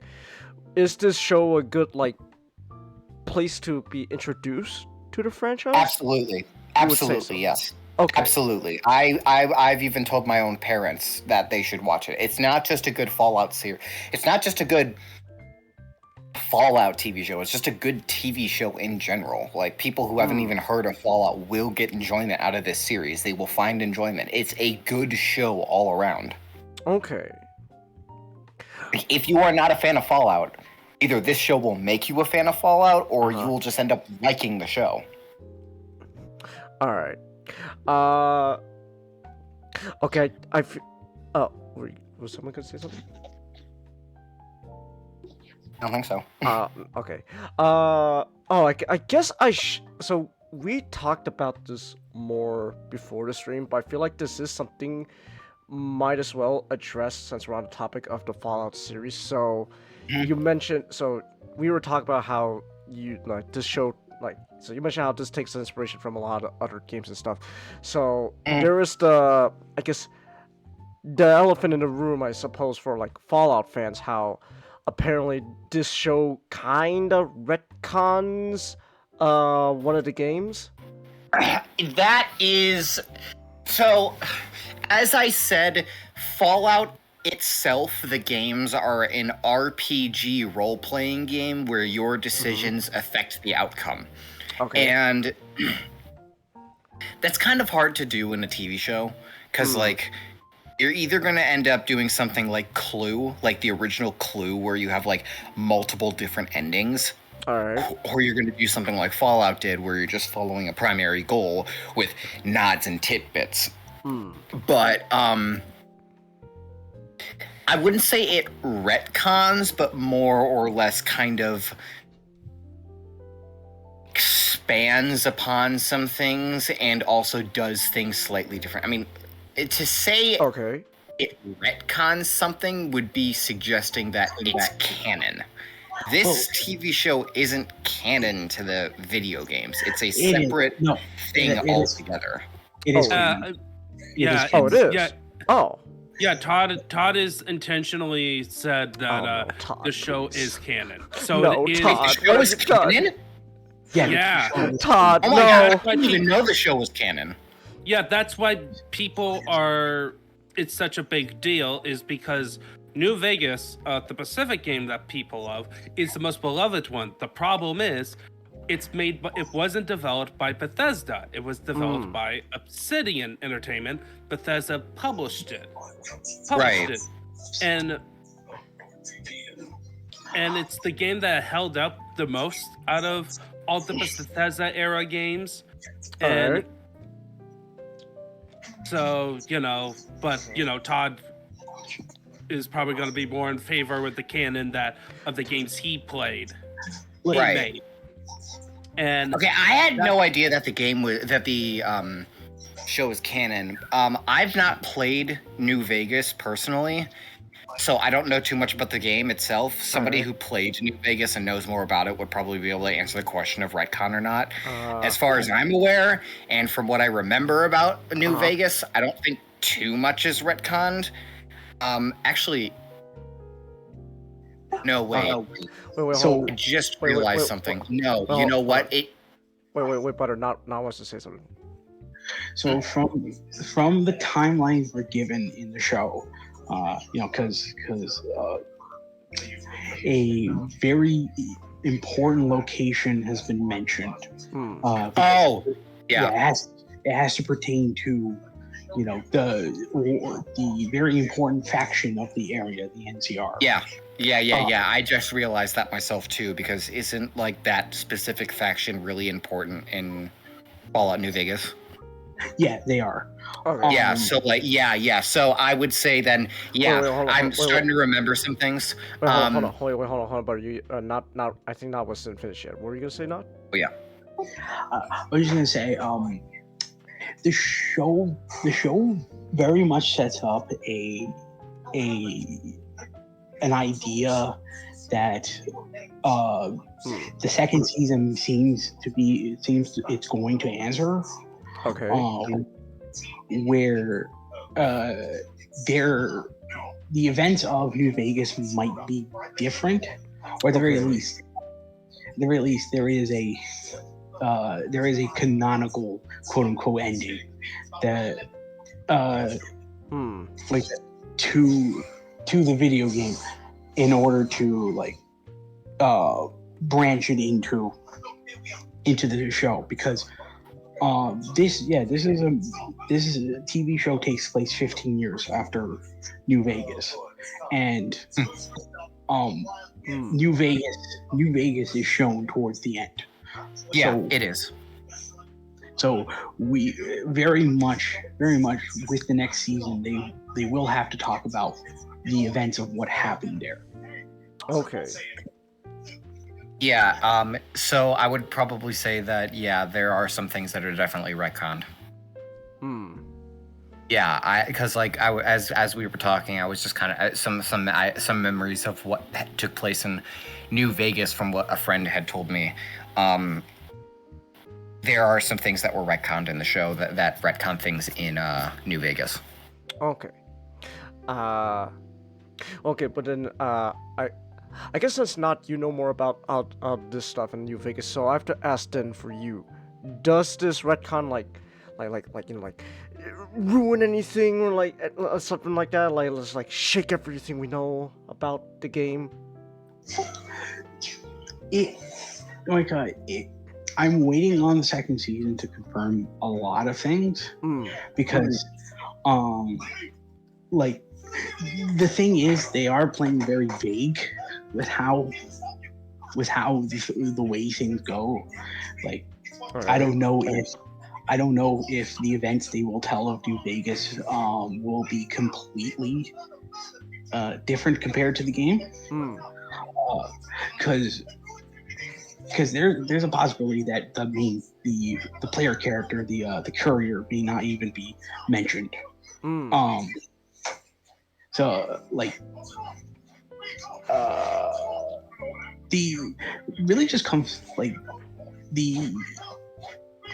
is this show a good place to be introduced to the franchise? Absolutely, so. yes. Okay. Absolutely. I've even told my own parents that they should watch it. It's not just a good Fallout series. It's not just a good Fallout TV show. It's just a good TV show in general. Like, people who haven't even heard of Fallout will get enjoyment out of this series. They will find enjoyment. It's a good show all around. Okay. If you are not a fan of Fallout, either this show will make you a fan of Fallout, or you will just end up liking the show. All right. Okay. Was someone gonna say something? I don't think so. Okay. I guess so we talked about this more before the stream, but I feel like this is something might as well address since we're on the topic of the Fallout series. So you mentioned, we were talking about how this show, so you mentioned how this takes inspiration from a lot of other games and stuff. So there is the elephant in the room, I suppose, for Fallout fans, how apparently this show kinda retcons one of the games. That is... So, as I said, Fallout itself, the games are an RPG role-playing game where your decisions affect the outcome. Okay. And that's kind of hard to do in a TV show, because, you're either going to end up doing something like Clue, like the original Clue, where you have, multiple different endings. Alright. Or you're going to do something like Fallout did, where you're just following a primary goal with nods and tidbits. But, I wouldn't say it retcons, but more or less kind of expands upon some things and also does things slightly different. I mean, to say it retcons something would be suggesting that it's canon. This TV show isn't canon to the video games. It's a separate thing altogether. It is. Yeah. It is. Yeah. Oh. Yeah, Todd is intentionally said that the show is canon. So No, it is. Todd. The show is canon? Yeah. Todd, Oh my no. god, I didn't even know the show was canon. Yeah, that's why it's such a big deal, is because New Vegas, the Pacific game that people love, is the most beloved one. The problem is, it wasn't developed by Bethesda. It was developed by Obsidian Entertainment. Bethesda published it. And it's the game that held up the most out of all the Bethesda era games. And so, Todd is probably going to be more in favor with the canon of the games he played. Right. And okay, I had no idea that the show was canon. I've not played New Vegas personally, so I don't know too much about the game itself. Somebody who played New Vegas and knows more about it would probably be able to answer the question of retcon or not. As far as I'm aware, and from what I remember about New Vegas, I don't think too much is retconned. Actually, no, wait. So I just realized something. No, you know what? Wait, Butter, now wants to say something. So from the timelines we're given in the show, because a very important location has been mentioned. It has to pertain to, the very important faction of the area, the NCR. Yeah. I just realized that myself too, because isn't that specific faction really important in Fallout New Vegas. Yeah, they are. Okay. Yeah, so like, yeah. So I would say then, yeah, Wait, hold on, I'm wait, starting to remember some things. Wait, hold on. But you, not. I think that wasn't finished yet. What were you gonna say, not? Oh yeah. I was just gonna say, the show very much sets up an idea that the second season seems it's going to answer. Okay. Where the events of New Vegas might be different, or at the very least, there is a canonical quote unquote ending that like to the video game in order to like branch it into the show, because this is a TV show takes place 15 years after New Vegas, and New Vegas is shown towards the end. Yeah, So- it is. So we very much with the next season they will have to talk about the events of what happened there. Okay. Yeah, so I would probably say that, yeah, there are some things that are definitely retconned. Yeah, because like as we were talking, I was just kind of some memories of what took place in New Vegas from what a friend had told me. There are some things that were retconned in the show that retcon things in New Vegas. Okay. Okay, but then I guess that's not, you know more about this stuff in New Vegas, so I have to ask then for you. Does this retcon like you know, like ruin anything, or like something like that? Like let's like shake everything we know about the game? I'm waiting on the second season to confirm a lot of things, because like the thing is, they are playing very vague with how the way things go. Like Right. I don't know if the events they will tell of New Vegas will be completely different compared to the game, because there's a possibility that the player character, the courier, may not even be mentioned. So like the really just comes like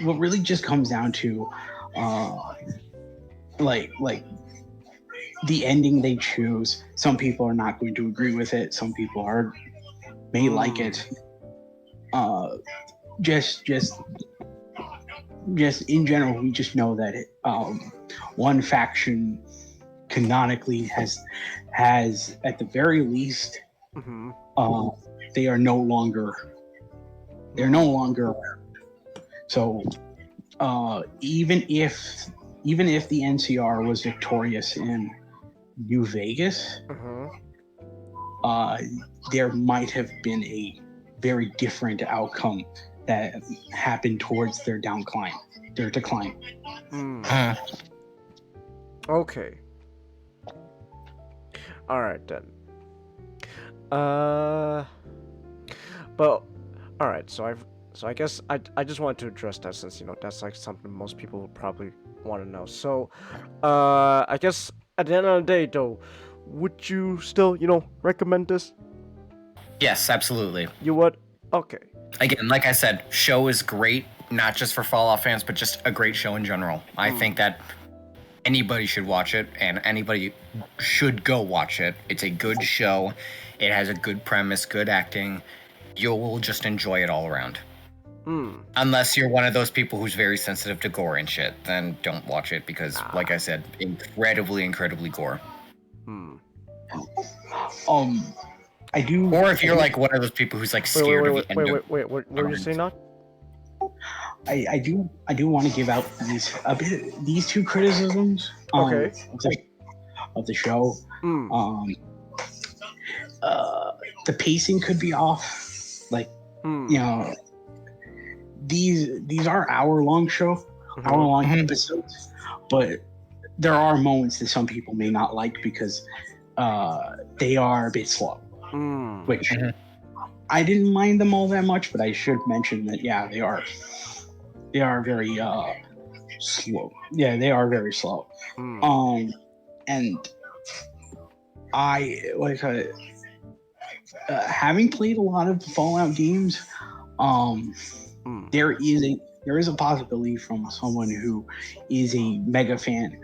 what really just comes down to like the ending they choose. Some people are not going to agree with it. Some people may like it. Just in general, we just know that one faction canonically has at the very least they are no longer around. So even if the NCR was victorious in New Vegas, there might have been a very different outcome that happened towards their decline. Okay. All right then. But all right. So I guess I just wanted to address that, since you know that's like something most people would probably want to know. So I guess at the end of the day, though, would you still recommend this? Yes, absolutely. You would? Okay. Again, like I said, show is great, not just for Fallout fans, but just a great show in general. I think that anybody should watch it, and anybody should go watch it. It's a good show. It has a good premise, good acting. You'll just enjoy it all around. Unless you're one of those people who's very sensitive to gore and shit, then don't watch it, because, like I said, incredibly gore. I do. Or if you're like one of those people who's like scared of the end of. Wait, what were you saying, not? I do want to give out these two criticisms of the show. The pacing could be off. Like these are hour-long episodes, but there are moments that some people may not like because they are a bit slow. Which I didn't mind them all that much, but I should mention that they are very slow. Yeah, they are very slow. And I like having played a lot of Fallout games. There is a possibility from someone who is a mega fan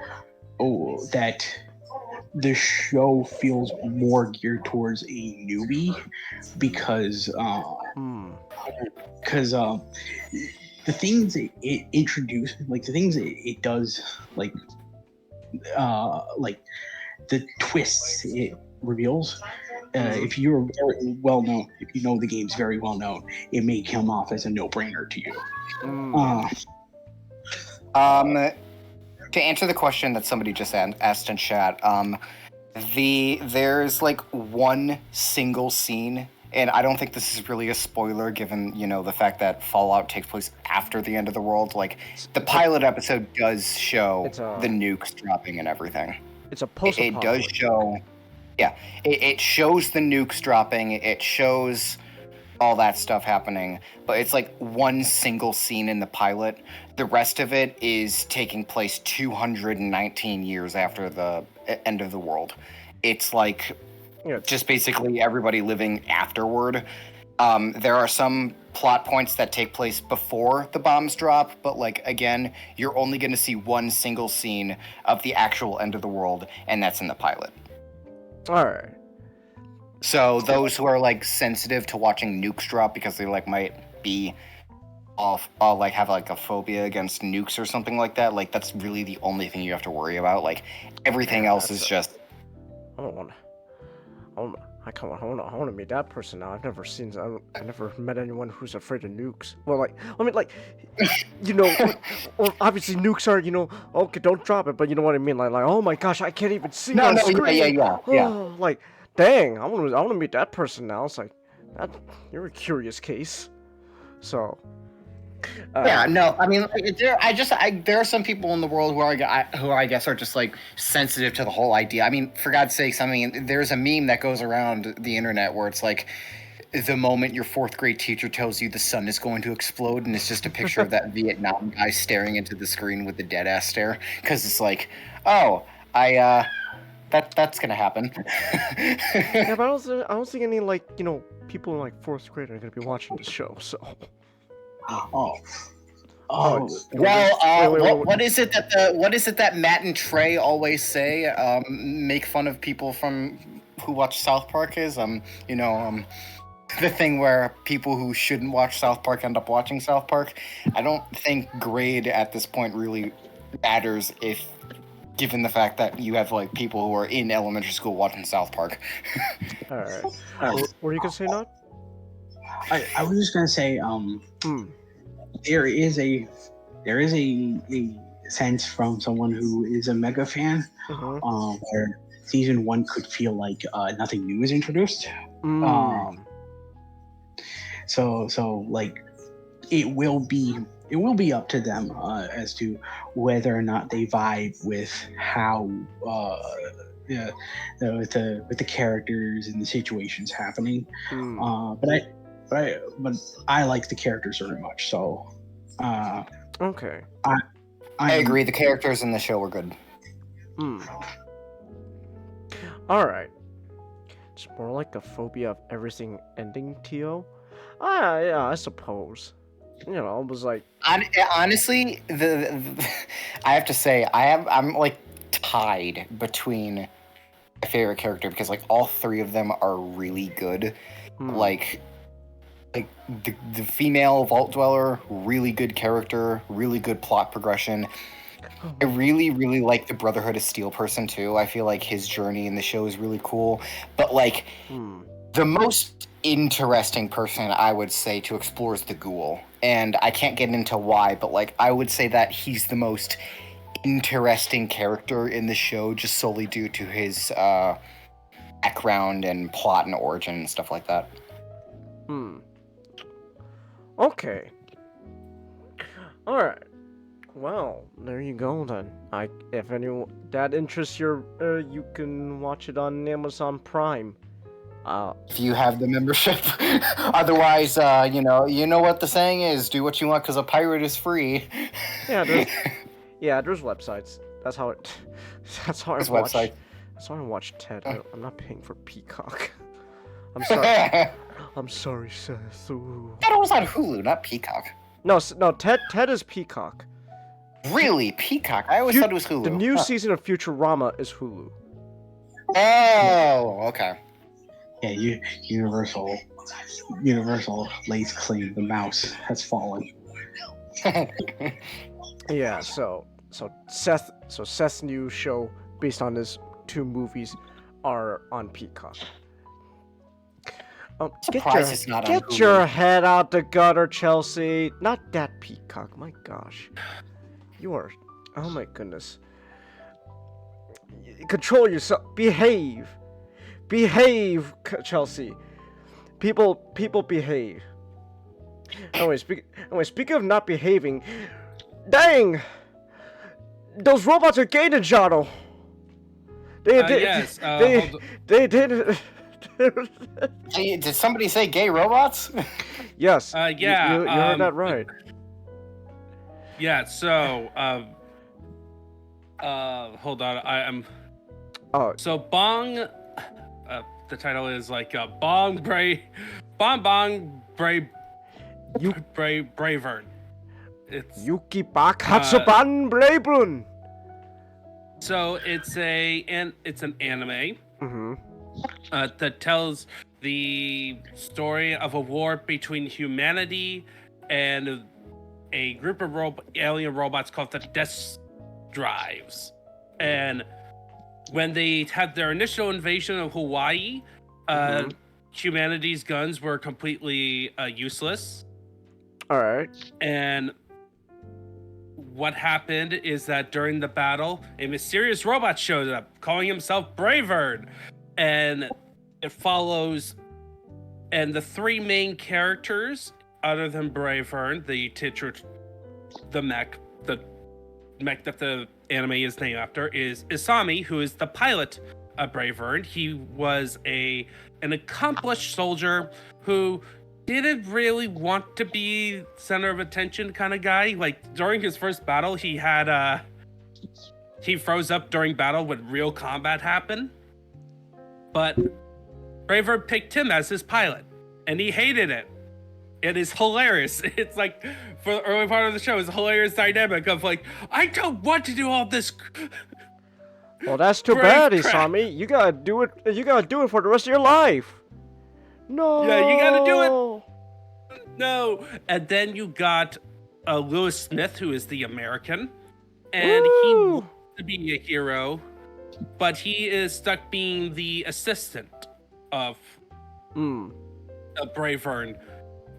that the show feels more geared towards a newbie because the things it introduces, like the things it does, like the twists it reveals. If you're very well known, if you know the game's very well known, it may come off as a no-brainer to you. To answer the question that somebody just asked in chat, there's like one single scene, and I don't think this is really a spoiler given, the fact that Fallout takes place after the end of the world. Like, the pilot episode does show the nukes dropping and everything. It's a post-apocalyptic. It does show... Yeah, it shows the nukes dropping, it shows all that stuff happening, but it's like one single scene in the pilot. The rest of it is taking place 219 years after the end of the world. It's like just basically everybody living afterward. There are some plot points that take place before the bombs drop, but like, again, you're only going to see one single scene of the actual end of the world, and that's in the pilot. Alright. So those who are like sensitive to watching nukes drop because they like might be like have like a phobia against nukes or something like that, like that's really the only thing you have to worry about. Like everything else is just... I want to meet that person now. I've never met anyone who's afraid of nukes. Well, like, I mean, like, or obviously nukes are, okay, don't drop it, but you know what I mean? Like, oh my gosh, I can't even see on screen. Yeah. Oh, like, dang, I want to meet that person now. It's like, you're a curious case. So. I mean, there are some people in the world who I guess are just like sensitive to the whole idea. I mean, for God's sakes, I mean, there's a meme that goes around the internet where it's like the moment your fourth grade teacher tells you the sun is going to explode, and it's just a picture of that Vietnam guy staring into the screen with the dead ass stare, because it's like, that's gonna happen. Yeah, but I don't think any people in like fourth grade are gonna be watching this show, so. What is it that Matt and Trey always say? Make fun of people who watch South Park is the thing where people who shouldn't watch South Park end up watching South Park. I don't think grade at this point really matters given the fact that you have like people who are in elementary school watching South Park. All right. What were you gonna say, Not? I was just gonna say, there is a sense from someone who is a mega fan, where season 1 could feel like nothing new is introduced. So like it will be up to them as to whether or not they vibe with how with the characters and the situations happening. But I like the characters very much, so okay. I agree. The characters in the show were good. All right. It's more like a phobia of everything ending, T.O. Yeah, I suppose. It was like... Honestly, I have to say, I'm like tied between my favorite character, because like all three of them are really good. Like the female Vault Dweller, really good character, really good plot progression. I really, really like the Brotherhood of Steel person too. I feel like his journey in the show is really cool. But like the most interesting person I would say to explore is the Ghoul. And I can't get into why, but like I would say that he's the most interesting character in the show just solely due to his background and plot and origin and stuff like that. Okay. All right. Well, there you go then. If anyone that interests your, you can watch it on Amazon Prime. If you have the membership. Otherwise, you know what the saying is: do what you want because a pirate is free. Yeah, there's websites. That's how it. That's how I There's watch. website. That's how I watch Ted. I'm not paying for Peacock. I'm sorry. I'm sorry, Seth. Ooh. That was on Hulu, not Peacock. No, no. Ted is Peacock. Really, Peacock? I always thought it was Hulu. The new season of Futurama is Hulu. Oh, okay. Yeah, Universal lays claim the mouse has fallen. Yeah, so Seth's new show based on his 2 movies are on Peacock. Surprised it's not on get Hulu. your head out the gutter, Chelsea. Not that Peacock. My gosh, you are. Oh my goodness. Control yourself. Behave, Chelsea. People behave. Anyway, speaking of not behaving, dang, those robots are gay, Ninjato. Yes. They did. Hey, did somebody say gay robots? Yes. Yeah. You heard that right. Yeah. So, hold on. I'm. Oh. So Bong. The title is like Bong Bray, Bravern. It's Yuki Bak Hatsuban Bravern. So it's an anime that tells the story of a war between humanity and a group of alien robots called the Death Drives. And when they had their initial invasion of Hawaii, humanity's guns were completely useless. All right. And what happened is that during the battle, a mysterious robot showed up, calling himself Bravern. And it follows, and the 3 main characters, other than Bravern, the mech that the anime is named after, is Isami, who is the pilot of Bravern. He was an accomplished soldier who didn't really want to be center of attention kind of guy. Like during his first battle, he froze up during battle when real combat happened. But Bravern picked him as his pilot, and he hated it. It is hilarious. It's like, for the early part of the show, it's a hilarious dynamic of like, I don't want to do all this. Well, that's too bad, Isami. You gotta do it. You gotta do it for the rest of your life. No. Yeah, you gotta do it. No. And then you got Lewis Smith, who is the American, and he wants to be a hero, but he is stuck being the assistant of Bravern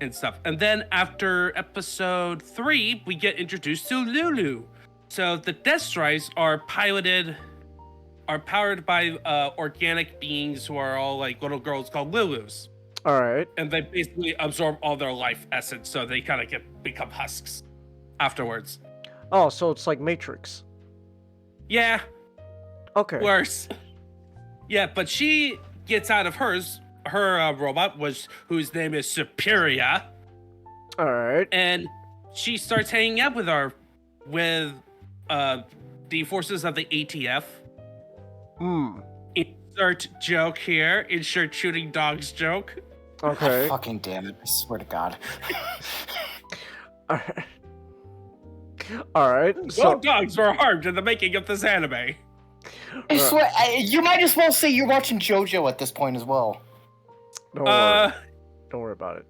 and stuff. And then after episode 3, we get introduced to Lulu. So the Death Drives are powered by organic beings who are all like little girls called Lulus. All right. And they basically absorb all their life essence, so they kind of become husks afterwards. Oh, so it's like Matrix. Yeah. Okay. Worse. Yeah, but she gets out of her robot, whose name is Superior. All right. And she starts hanging out with the forces of the ATF. Insert joke here. Insert shooting dogs joke. Okay. Fucking damn it! I swear to God. All right. No dogs were harmed in the making of this anime. I swear, you might as well say you're watching JoJo at this point as well. Don't worry about it.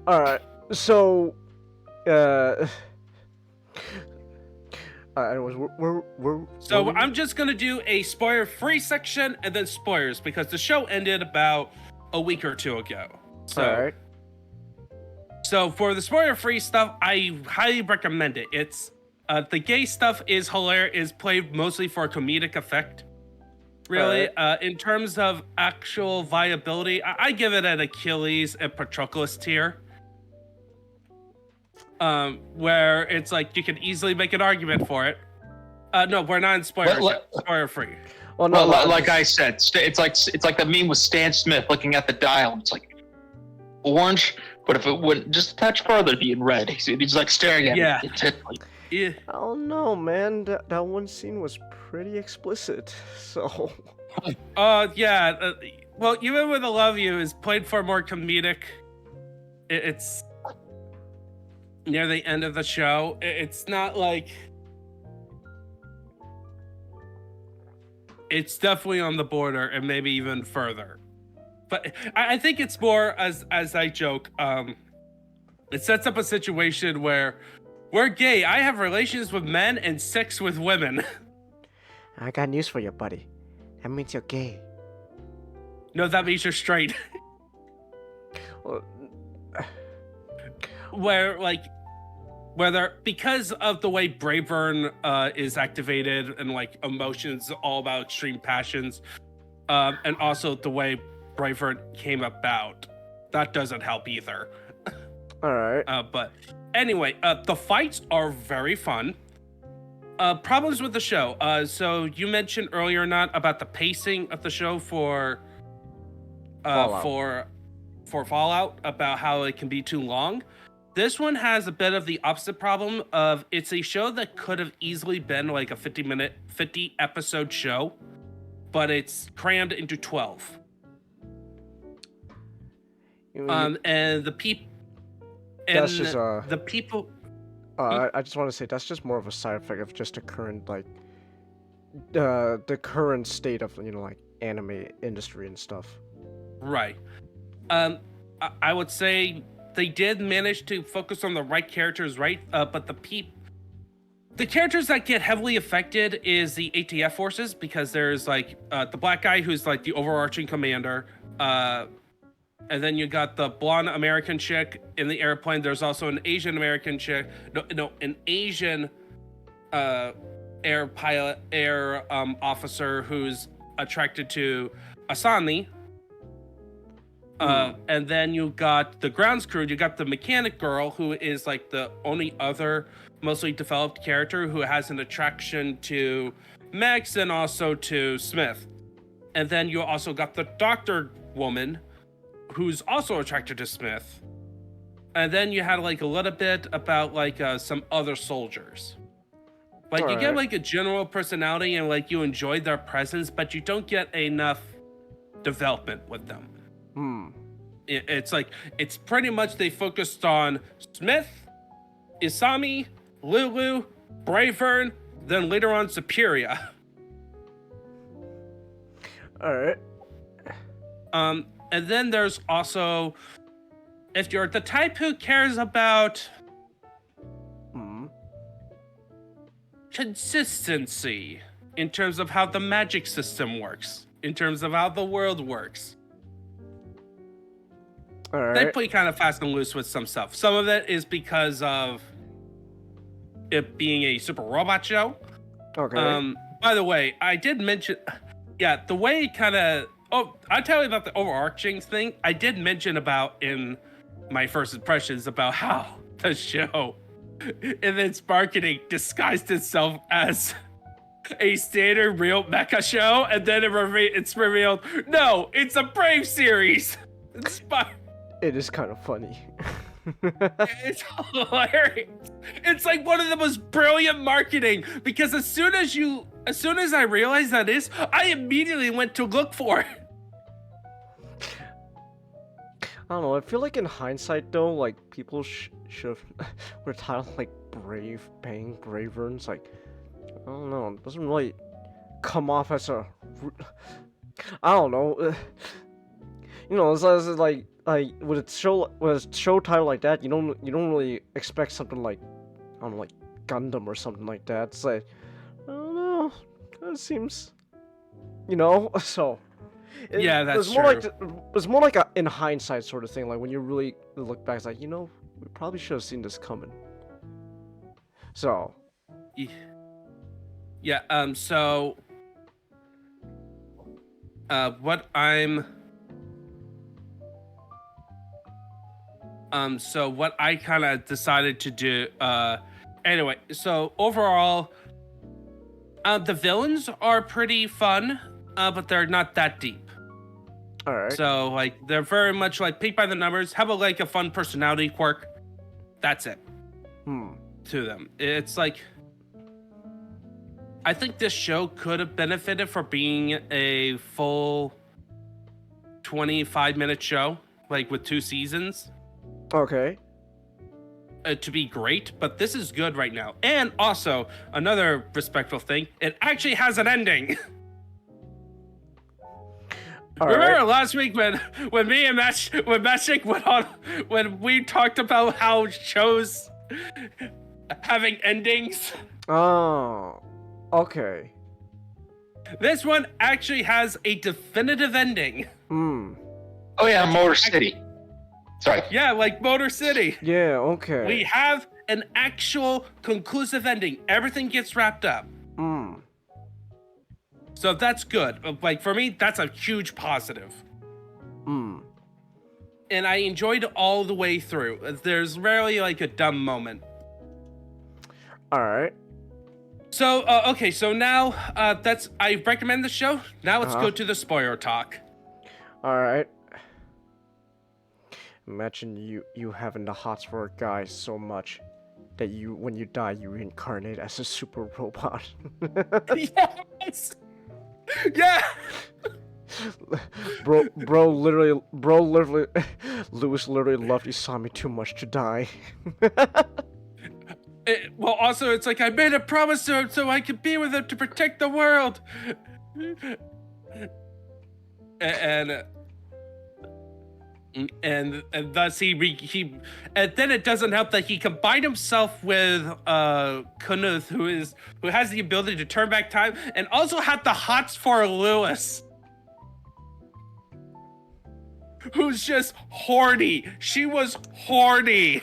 All right. So, So I'm just gonna do a spoiler-free section and then spoilers because the show ended about a week or 2 ago. So, all right. So for the spoiler-free stuff, I highly recommend it. It's the gay stuff is hilarious, is played mostly for comedic effect. Really, in terms of actual viability, I give it an Achilles and Patroclus tier. where it's like you can easily make an argument for it. No, we're not in spoiler free. Well, no, like I said, it's like the meme with Stan Smith looking at the dial. It's like orange, but if it went just a touch further, it'd be in red. He's like staring at Yeah. it. Yeah. I don't know, man. That one scene was pretty explicit. So. Yeah. Well, Even With I Love You is played for more comedic. It's near the end of the show. It's not like. It's definitely on the border and maybe even further. But I think it's more as I joke. It sets up a situation where we're gay. I have relations with men and sex with women. I got news for you, buddy. That means you're gay. No, that means you're straight. Well, whether because of the way Braeburn is activated and like emotions all about extreme passions, and also the way Braeburn came about, that doesn't help either. all right. But anyway, the fights are very fun. Problems with the show. So you mentioned earlier, not about the pacing of the show for Fallout, about how it can be too long. This one has a bit of the opposite problem of it's a show that could have easily been like a 50 episode show, but it's crammed into 12. And the people. That's just the people. I just want to say that's just more of a side effect of just the current the current state of like anime industry and stuff. Right. I would say they did manage to focus on the right characters, right? But the characters that get heavily affected is the ATF forces, because there's like the black guy who's like the overarching commander, and then you got the blonde American chick in the airplane. There's also an Asian American chick, an Asian air pilot, officer who's attracted to Asani. And then you got the grounds crew. You got the mechanic girl, who is like the only other mostly developed character who has an attraction to Max and also to Smith. And then you also got the doctor woman, who's also attracted to Smith. And then you had like a little bit about like some other soldiers. Like you get like a general personality and like you enjoy their presence, but you don't get enough development with them. It's like, it's pretty much they focused on Smith, Isami, Lulu, Braeburn, then later on Superior. Alright. And then there's also, if you're the type who cares about consistency in terms of how the magic system works, in terms of how the world works. They play kind of fast and loose with some stuff. Some of it is because of it being a super robot show. Okay. By the way, I did mention, the way kind of, I'll tell you about the overarching thing. I did mention about in my first impressions about how the show in its marketing disguised itself as a standard real mecha show, and then it's revealed, no, it's a Brave series. It is kind of funny. It's hilarious. It's like one of the most brilliant marketing, because as soon as I realized that I immediately went to look for it. I don't know, I feel like in hindsight though, like people should have were titled like Braeburn. It's like, I don't know, it doesn't really come off as a, I don't know. It's like with a show title like that, you don't really expect something like, I don't know, like Gundam or something like that. It's like, I don't know, that seems, so. That's true. It's more like a in hindsight sort of thing. Like when you really look back, it's like, we probably should have seen this coming. So. Yeah. So. So what I kind of decided to do, anyway, so overall, the villains are pretty fun, but they're not that deep. All right. So like they're very much like pick by the numbers, have a fun personality quirk. That's it. To them. It's like I think this show could have benefited for being a full 25-minute show, like with 2 seasons. Okay. To be great, but this is good right now. And also, another respectful thing, it actually has an ending. Remember last week when me and Matchik went on, when we talked about how shows having endings? Oh, okay. This one actually has a definitive ending. Oh yeah, Motor City. Sorry. Yeah, like Motor City. Yeah, okay. We have an actual conclusive ending. Everything gets wrapped up. So that's good. Like for me, that's a huge positive. And I enjoyed it all the way through. There's rarely like a dumb moment. All right. So okay, so now I recommend the show. Now let's go to the spoiler talk. All right. Imagine you having the hots for a guy so much that when you die you reincarnate as a super robot. Yes. Yeah. bro, literally, Lewis literally loved Isami too much to die. Well, also, it's like I made a promise to him so I could be with him to protect the world. And thus he and then it doesn't help that he combined himself with Knuth, who has the ability to turn back time and also had the hots for Lewis, who's just horny. She was horny.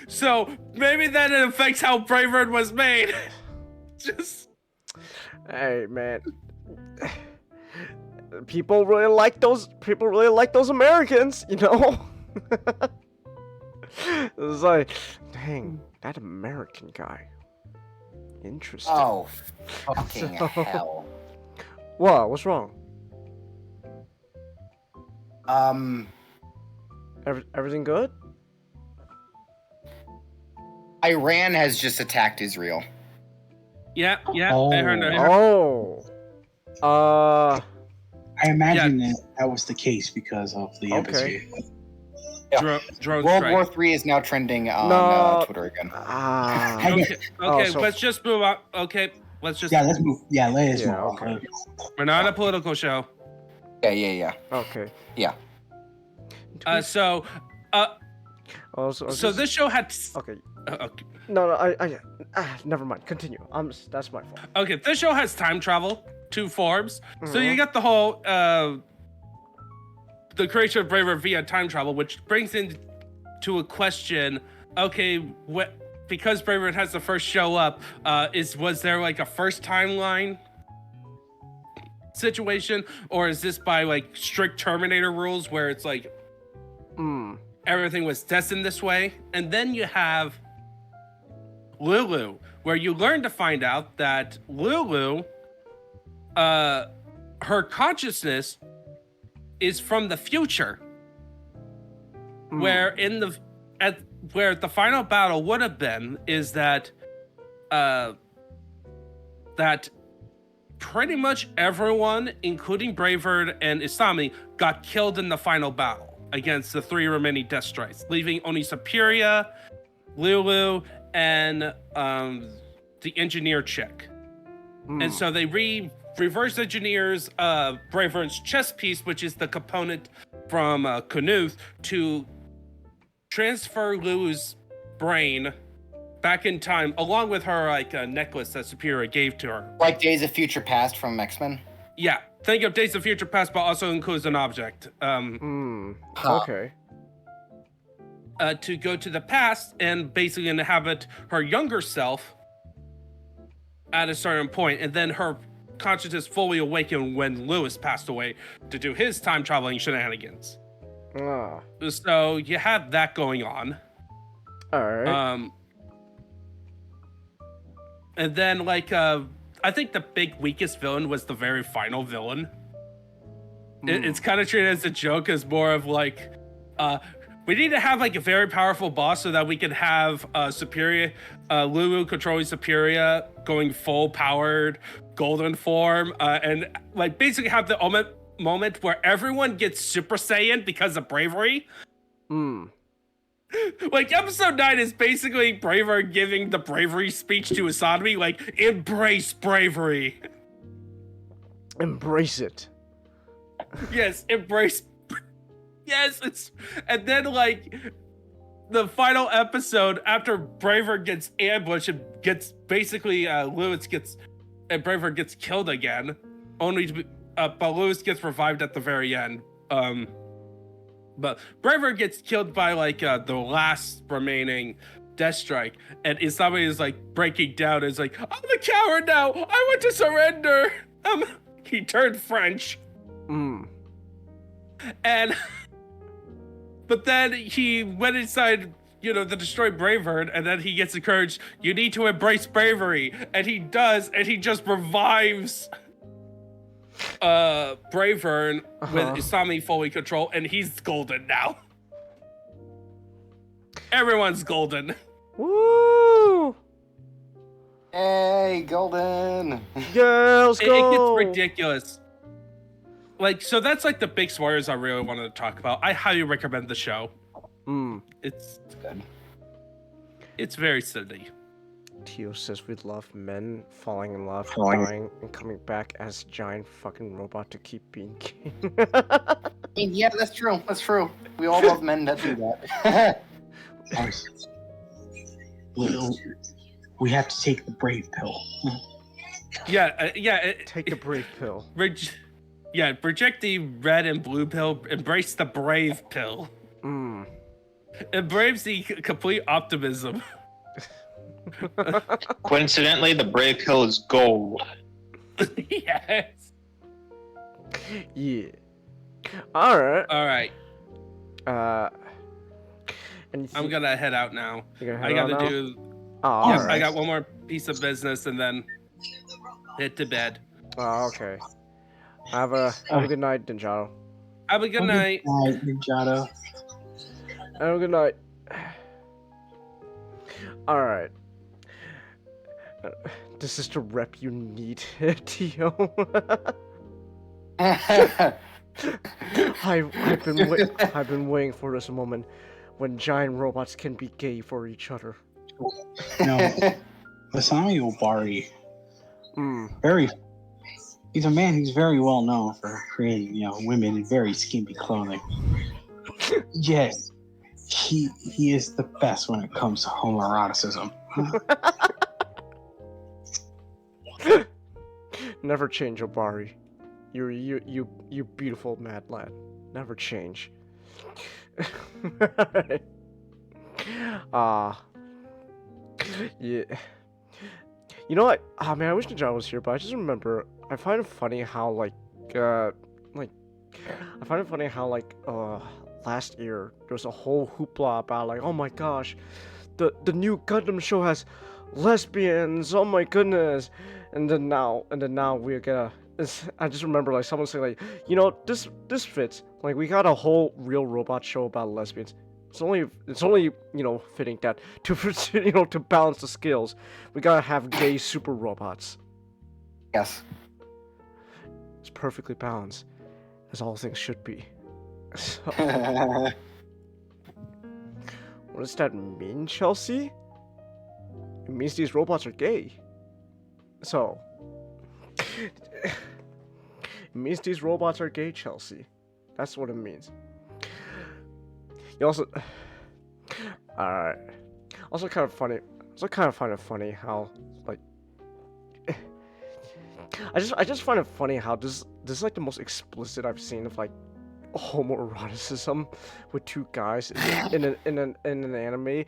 So maybe that affects how Braveheart was made. Just hey man, people really like those Americans, you know. It's like, dang, that American guy, interesting. Oh, fucking hell. What? What's wrong? Everything good? Iran has just attacked Israel. yeah. Oh. I heard. Oh. I imagine that was the case because of the embassy. Yeah. Drone World strike. War III is now trending on Twitter again. Okay, let's just move on. Okay, let's just. Yeah, let's move. Yeah, let's move. Okay. We're not a political show. Yeah. Okay. Yeah. So this show had. Okay. Okay. No, I never mind. Continue. That's my fault. Okay, this show has time travel, 2 forms. So you got the whole the creation of Braveheart via time travel, which brings into a question. Okay, because Braveheart has to first show up, was there like a first timeline situation, or is this by like strict Terminator rules where it's like everything was destined this way? And then you have Lulu, where you learn to find out that Lulu, her consciousness is from the future, where where the final battle would have been is that that pretty much everyone, including Braveheart and Isami, got killed in the final battle against the 3 remaining Death Strikes, leaving only Superior, Lulu, and the engineer chick. And so they reverse engineers Braveheart's chess piece, which is the component from Knuth, to transfer Lulu's brain back in time, along with her like necklace that Superior gave to her. Like Days of Future Past from X-Men? Yeah, think of Days of Future Past, but also includes an object. Okay. To go to the past and basically inhabit her younger self at a certain point, and then her consciousness fully awakened when Lewis passed away to do his time traveling shenanigans. Ah. So you have that going on. Alright. And then like I think the big weakest villain was the very final villain. It's kind of treated as a joke, as more of like we need to have like a very powerful boss so that we can have Superior Lulu controlling Superior going full powered golden form and like basically have the moment where everyone gets Super Saiyan because of bravery. Like episode 9 is basically Braver giving the bravery speech to Asami, like, embrace bravery. Embrace it. Yes, embrace. Yes, it's. And then, like, the final episode, after Braver gets ambushed and gets basically, Lewis gets. And Braver gets killed again. Only to be. But Lewis gets revived at the very end. But Braver gets killed by, like, the last remaining Death Strike. And Isami is, like, breaking down. Is like, I'm a coward now. I want to surrender. He turned French. And... But then he went inside, you know, the destroyed Bravern, and then he gets encouraged, you need to embrace bravery. And he does, and he just revives... Bravern with Isami fully control, and he's golden now. Everyone's golden. Woo! Hey, golden. Girls, go! It gets ridiculous. Like, so that's like the big spoilers I really wanted to talk about. I highly recommend the show. It's good. It's very silly. Tio says we love men falling in love, dying, and coming back as giant fucking robot to keep being king. Yeah, that's true. That's true. We all love men that do that. We have to take the brave pill. Take the brave pill. Reject the red and blue pill. Embrace the brave pill. Embrace the complete optimism. Coincidentally, the brave pill is gold. Yes. Yeah. Alright. And I'm gonna head out now. I gotta do. Oh, Yep, right. I got one more piece of business and then hit to bed. Oh, okay. Have a good night, Ninjato. Have a good night. Good night, Ninjato. Have a good night. Alright. This is the rep you need, Tio. I've been waiting for this moment when giant robots can be gay for each other. No, Asami Obari. He's a man who's very well known for creating, women in very skimpy clothing. Yes, he is the best when it comes to homoeroticism. Never change, Obari. You beautiful mad lad. Never change. Yeah. You know what? Ah, man, I wish Ninja was here, but I just remember. I find it funny how last year there was a whole hoopla about like, oh my gosh, the new Gundam show has lesbians. Oh my goodness. And then now we're gonna. I just remember like someone saying like, this fits. Like we got a whole real robot show about lesbians. It's only fitting that to balance the skills, we gotta have gay super robots. Yes. It's perfectly balanced, as all things should be. So, what does that mean, Chelsea? It means these robots are gay. So, it means these robots are gay, Chelsea. That's what it means. You also, also kind of funny. Also kind of find it funny how like, I just find it funny how this is like the most explicit I've seen of like homoeroticism with two guys in an anime. I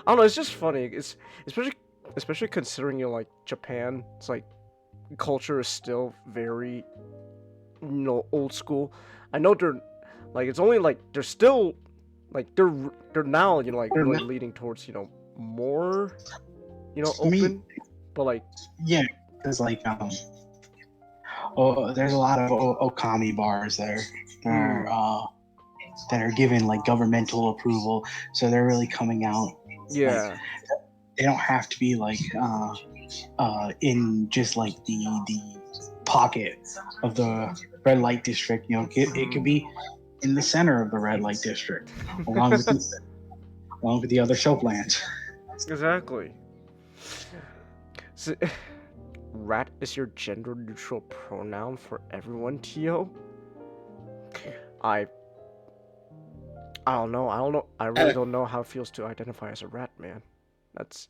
don't know. It's just funny. It's especially considering like Japan. It's like culture is still very old school. I know Like it's only like they're still like they're now like really leading towards more open, but like yeah, because like there's a lot of okami bars there that are given like governmental approval, so they're really coming out. Yeah. Like, they don't have to be like in just like the pocket of the red light district. It could be in the center of the red light district, along with the other soap lands. Exactly. So, rat is your gender neutral pronoun for everyone, Tio? I don't know. I really don't know how it feels to identify as a rat, man. That's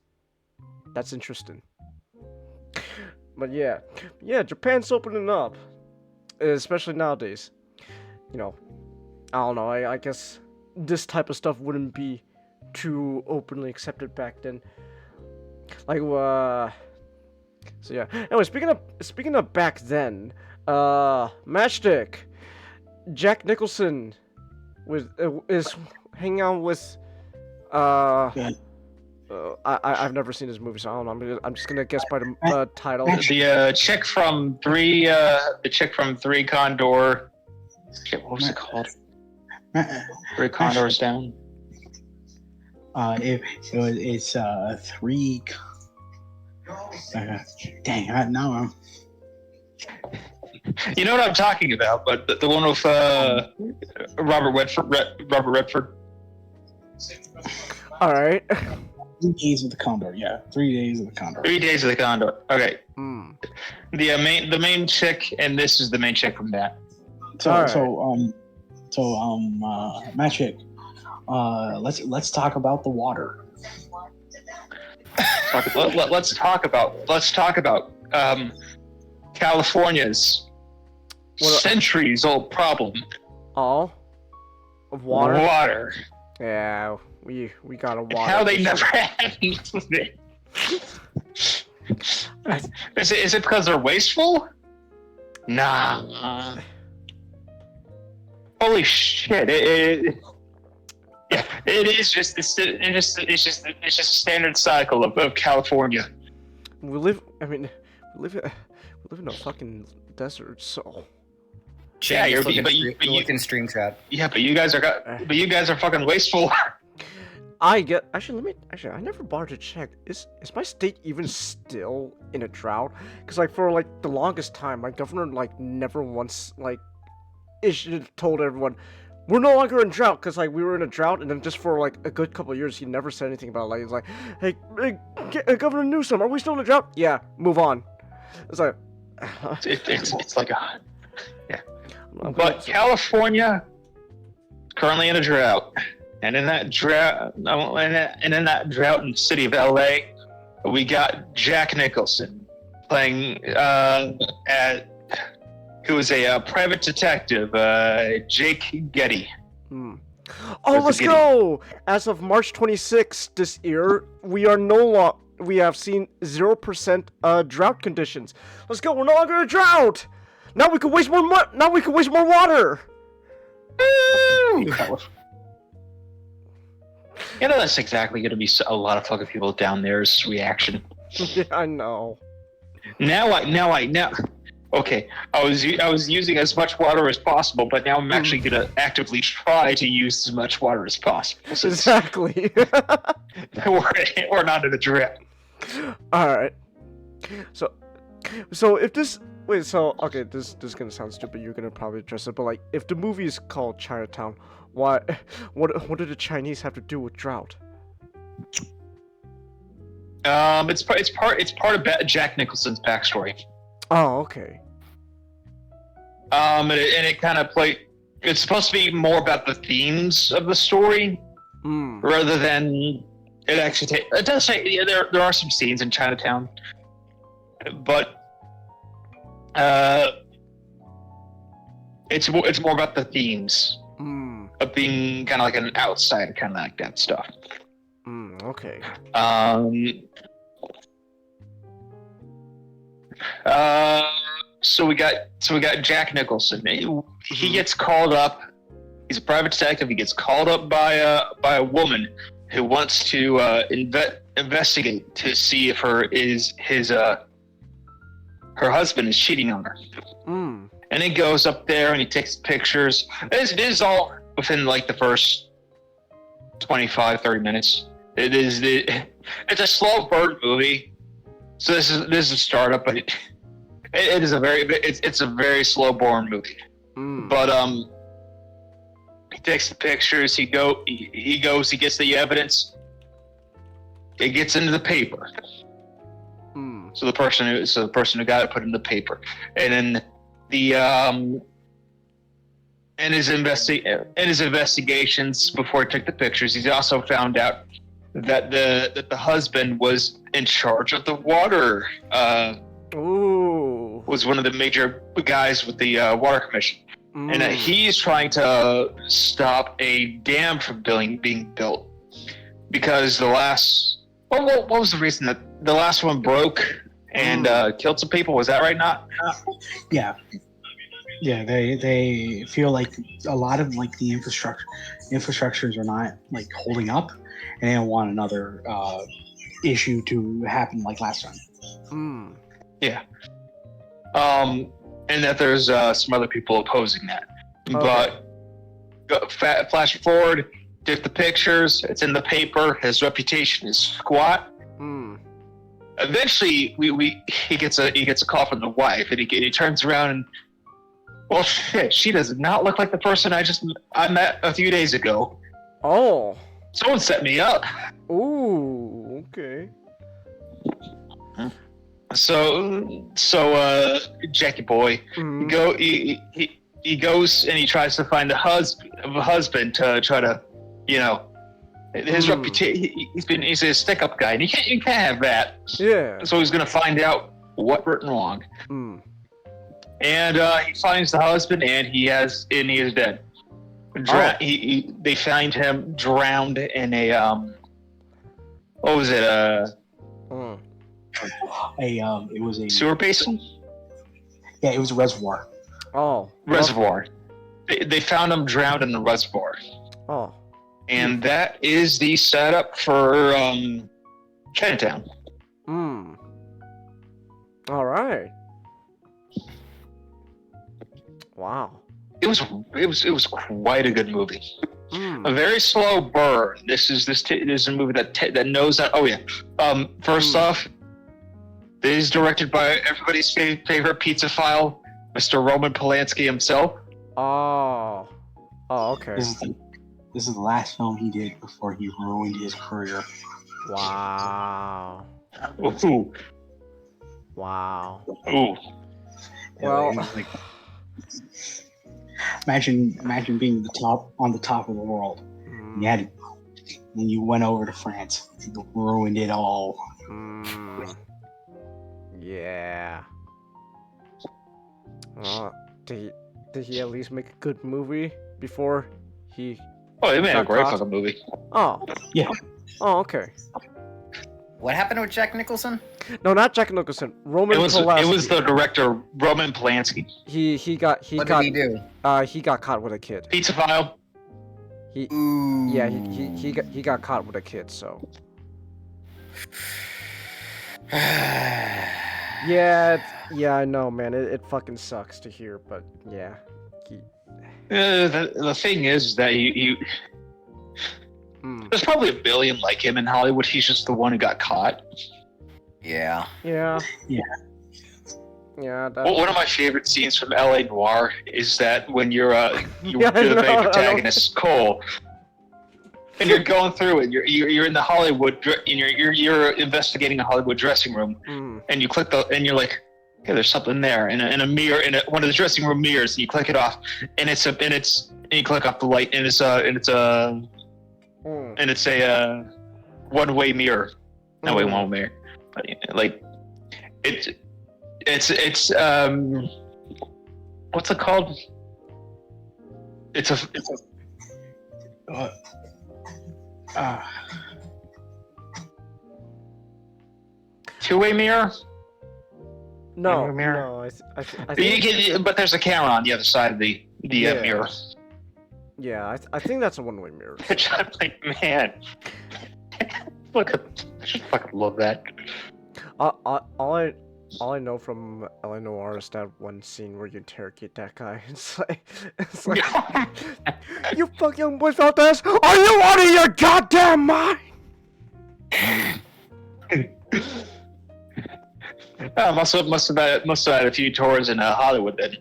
interesting. But yeah, Japan's opening up, especially nowadays. I don't know. I guess this type of stuff wouldn't be too openly accepted back then. Like, so yeah. Anyway, speaking of back then, Matchstick, Jack Nicholson is hanging out with I've never seen this movie, so I don't know. I'm just gonna guess by the title. The chick from Three Condor. Shit, what was it called? Three Condors Down. It's three. Dang, now I'm. You know what I'm talking about, but the one with Robert Redford. All right. 3 Days of the Condor, yeah. 3 Days of the Condor. 3 Days of the Condor. Okay. Mm. The main chick, and this is the main chick from that. Magic. Let's talk about the water. Let's talk about California's centuries-old problem. All of water. Water. Yeah, we got a water. How they never handled it. Is it because they're wasteful? Nah. Holy shit! It is just it's just a standard cycle of California. We live in a fucking desert, so. Yeah, you're in stream chat. Yeah, but you guys are fucking wasteful. I never bothered to check. Is my state even still in a drought? Because like for like the longest time, my governor like never once like told everyone we're no longer in drought, because like we were in a drought, and then just for like a good couple of years he never said anything about it. Like he's like, hey, Governor Newsom, are we still in a drought? Yeah, move on. It's like it's like a yeah. But California currently in a drought. And in that drought, in the city of LA, we got Jack Nicholson playing who is a private detective, Jake Getty. Oh, let's go! As of March 26th this year, we have seen 0% drought conditions. Let's go! We're no longer in a drought. Now we can waste more water. Woo! That's exactly going to be a lot of fucking people down there's reaction. Yeah, I know. Now. Okay, I was using as much water as possible, but now I'm actually going to actively try to use as much water as possible. Exactly. We're not in a drought. All right. So if this okay, this is gonna sound stupid. You're gonna probably address it, but like, if the movie is called Chinatown, what do the Chinese have to do with drought? It's part of Jack Nicholson's backstory. Oh, okay. And it kind of it's supposed to be more about the themes of the story, rather than it actually it does say there are some scenes in Chinatown, but it's more about the themes of being kind of like an outsider, kind of like that stuff. Okay. So we got Jack Nicholson. He gets called up He's a private detective. He gets called up by a woman who wants to investigate to see if her husband is cheating on her. Mm. And he goes up there and he takes pictures. It is all within like the first 25, 30 minutes. It's a slow burn movie. So this is a startup, but it is a very slow burn movie. Mm. But he takes the pictures. He gets the evidence. It gets into the paper. Mm. So the person who got it put it in the paper, and then in his investigations before he took the pictures, he's also found out that the husband was in charge of the water. Ooh. Was one of the major guys with the water commission, and that he's trying to stop a dam from being built because what was the reason that the last one broke and killed some people? Was that right? Not. Yeah. Yeah, they feel like a lot of like the infrastructures are not like holding up, and they don't want another issue to happen like last time. Mm. Yeah. And that there's some other people opposing that. Okay. But flash forward, take the pictures. It's in the paper. His reputation is squat. Mm. Eventually, he gets a call from the wife, and he turns around and, well, shit, she does not look like the person I met a few days ago. Oh. Someone set me up. Ooh. Okay. So, Jackie boy, Mm. he goes and he tries to find a husband to try to, his reputation. He's a stick-up guy, and you can't have that. Yeah. So he's gonna find out what went wrong. Mm. And he finds the husband, and he is dead. They find him drowned in a what was it? It was a Sewer basin. Yeah, it was a reservoir. Oh. Reservoir. They found him drowned in the reservoir. Oh. And that is the setup for Chinatown. Hmm. All right. Wow. It was quite a good movie. Mm. A very slow burn. This is a movie that knows that. Oh yeah. First off, this is directed by everybody's favorite pizza file, Mr. Roman Polanski himself. Oh. Oh, okay. This is the last film he did before he ruined his career. Wow. Ooh. Wow. Ooh. Well, imagine being on the top of the world. Mm. When you went over to France, you ruined it all. Mm. Yeah. Did he at least make a good movie before he? Oh, he made a great caught? fucking movie. Oh. Yeah. Oh, okay. What happened with Jack Nicholson? No, not Jack Nicholson. Roman Polanski. It was the director Roman Polanski. What did he do? He got caught with a kid. Pizza file. Ooh. Yeah, he got caught with a kid, so. Yeah, I know, man. It fucking sucks to hear, but yeah. The thing is that there's probably a billion like him in Hollywood. He's just the one who got caught. Yeah. Yeah. Yeah. Yeah. One of my favorite scenes from LA Noire is that when you're the main protagonist, Cole, and you're going through it. You're in the Hollywood, and you're investigating a Hollywood dressing room, and you click and you're like, hey, there's something there in a mirror one of the dressing room mirrors, and you click it off, and you click off the light, and it's a one-way mirror. No way, one-way mirror. But, like it's what's it called? It's a two-way mirror. No, mirror? no. I think But there's a camera on the other side of the mirror. Yeah, I think that's a one-way mirror. Which I'm like, man, look, I just fucking love that. All I know from L.A. Noire is that one scene where you interrogate that guy. It's like, you fuck young boys out there. Are you out of your goddamn mind? Must have had a few tours in Hollywood then.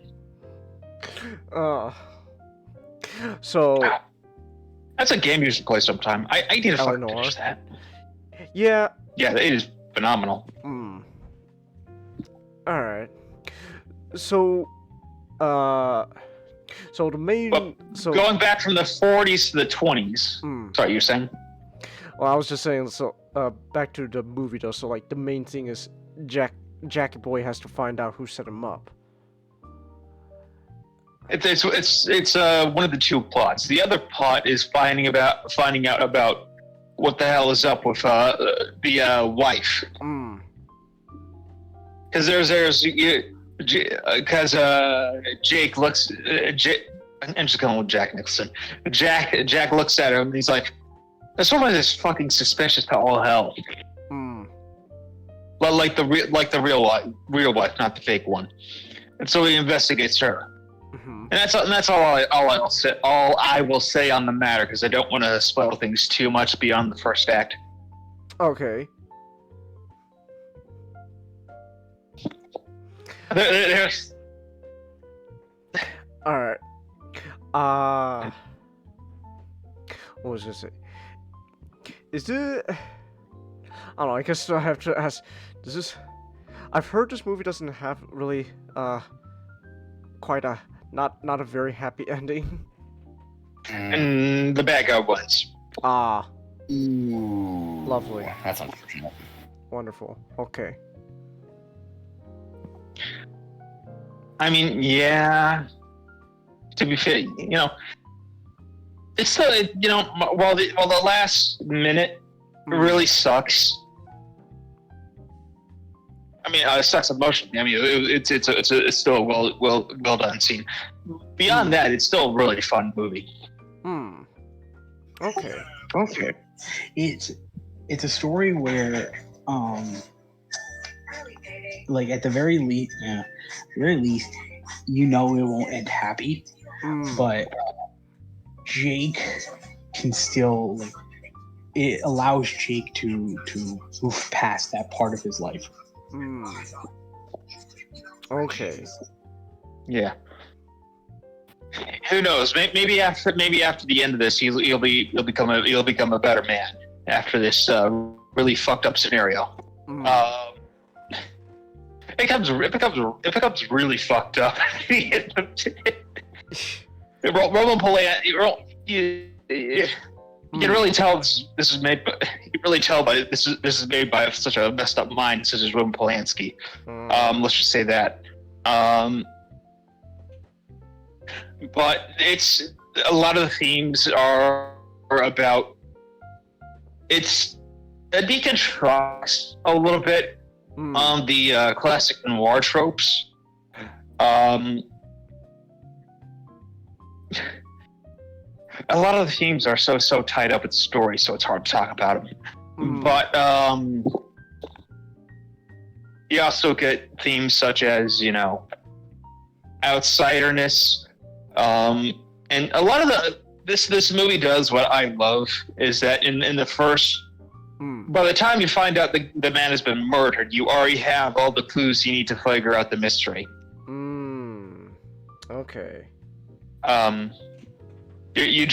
So That's a game you should play sometime. I need to fucking Eleanor. finish that. yeah. Yeah, it is phenomenal. All right. So, so the main. Well, so going back from the 40s to the 20s. Sorry, you were saying? Well, I was just saying. So, back to the movie though. So, like, the main thing is Jackie Boy has to find out who set him up. It's one of the two plots. The other plot is finding out about what the hell is up with the wife. Because Jake looks. I'm just going with Jack Nicholson. Jack looks at him and he's like, "This woman is fucking suspicious to all hell." Well, like the real wife, not the fake one. And so he investigates her. And that's all I will say on the matter, because I don't want to spoil things too much beyond the first act. Okay. There's... All right. What was I gonna say? Is it? I don't know. I guess I have to ask. Does this? I've heard this movie doesn't have really quite a not a very happy ending. And the bad guy wins. Lovely. That's unfortunate. Wonderful. Okay. I mean, yeah. To be fair, it's still, while the last minute really sucks. I mean, it sucks emotionally. I mean, it's still a well done scene. Beyond that, it's still a really fun movie. Okay. It's a story where like at the very least, it won't end happy, but Jake can still it allows Jake to move past that part of his life. Okay. Yeah. Who knows? Maybe after the end of this, he'll become a better man after this really fucked up scenario. It becomes really fucked up. Roman Polanski. You can really tell this is made. You can really tell by this is made by such a messed up mind such as Roman Polanski. Let's just say that. But it's a lot of the themes are about. It's a deconstructs a little bit on the classic noir tropes. A lot of the themes are so tied up with the story, so it's hard to talk about them. But you also get themes such as outsiderness, and a lot of this movie does what I love is that in the first. By the time you find out the man has been murdered, you already have all the clues you need to figure out the mystery. Okay. You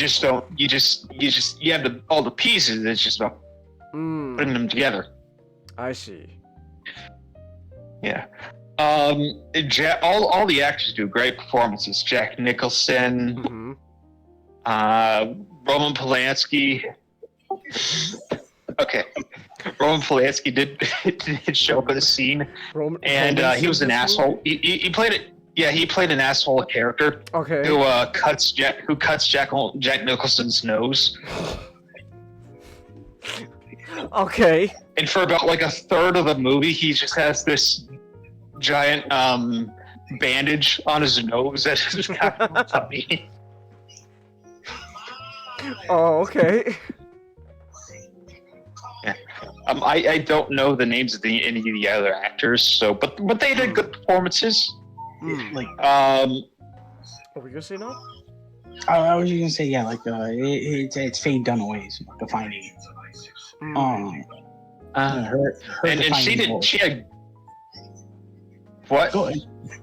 have all the pieces. It's just about putting them together. I see. Yeah. All the actors do great performances. Jack Nicholson, Roman Polanski. Okay, Roman Polanski did show up in a scene, and he was an asshole. He played it. Yeah, he played an asshole character. Okay. Who cuts Jack Nicholson's nose. Okay. And for about a third of the movie, he just has this giant bandage on his nose that's just kind of funny. Oh, okay. I don't know the names of any of the other actors, so but they did good performances. Like, Are we gonna say no? I was just gonna say, yeah, like, it's Faye Dunaway's defining. Her and she defining did. role. She had what?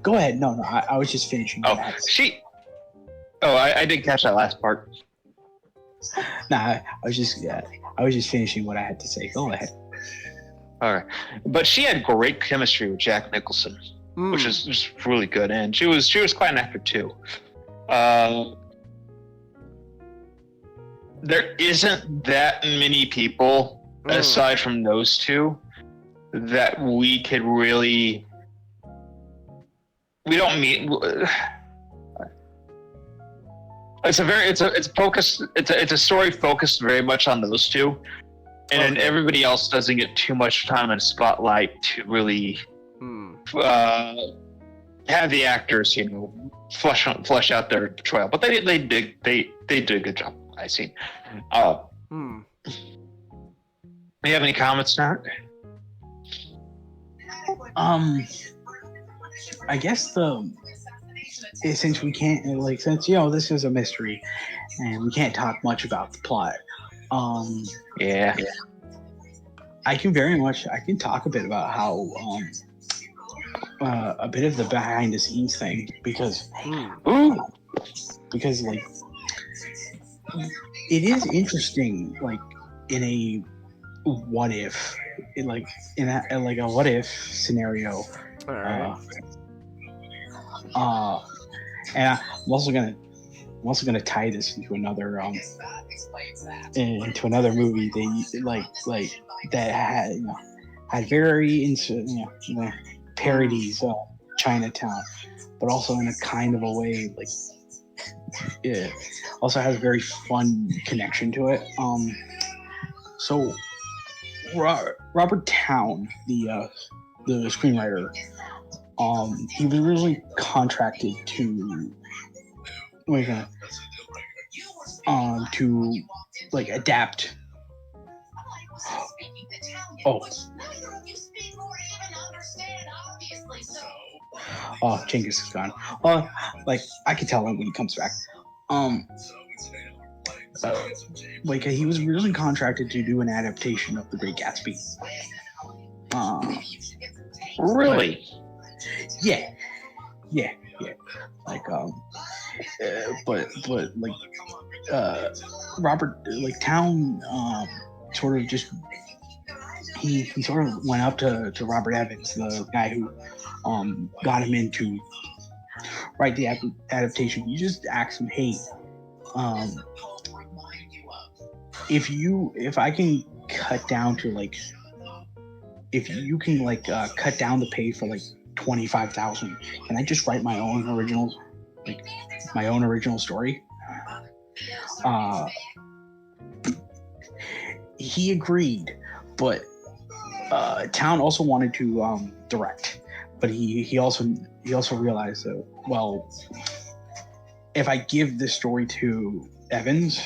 Go ahead. No, I was just finishing. Oh, I didn't catch that last part. Nah, I was just finishing what I had to say. Go ahead. All right, but she had great chemistry with Jack Nicholson, which is just really good, and she was quite an actor too. There isn't that many people aside from those two that we could really. We don't meet. It's a story focused very much on those two, and everybody else doesn't get too much time in the spotlight to really have the actors, flesh out their portrayal. But they did a good job, I see. Do you have any comments, Matt? I guess since we can't, since this is a mystery and we can't talk much about the plot, yeah, I can talk a bit about how a bit of the behind the scenes thing, because like it is interesting, like in a what if, in a what if scenario. All right. And I'm also gonna tie this into another movie that had very parodies of Chinatown, but also in a kind of a way also has a very fun connection to it. So Robert Towne, the screenwriter, he was originally contracted to adapt. Genghis is gone. I can tell him when he comes back. He was originally contracted to do an adaptation of The Great Gatsby. Really? Yeah. Robert Towne sort of just he sort of went up to Robert Evans, the guy who got him in to write the adaptation. You just asked him, hey, if I can cut down to if you can cut down the pay for $25,000, can I just write my own original story? He agreed, but Towne also wanted to direct, but he also realized that, well, if I give this story to Evans,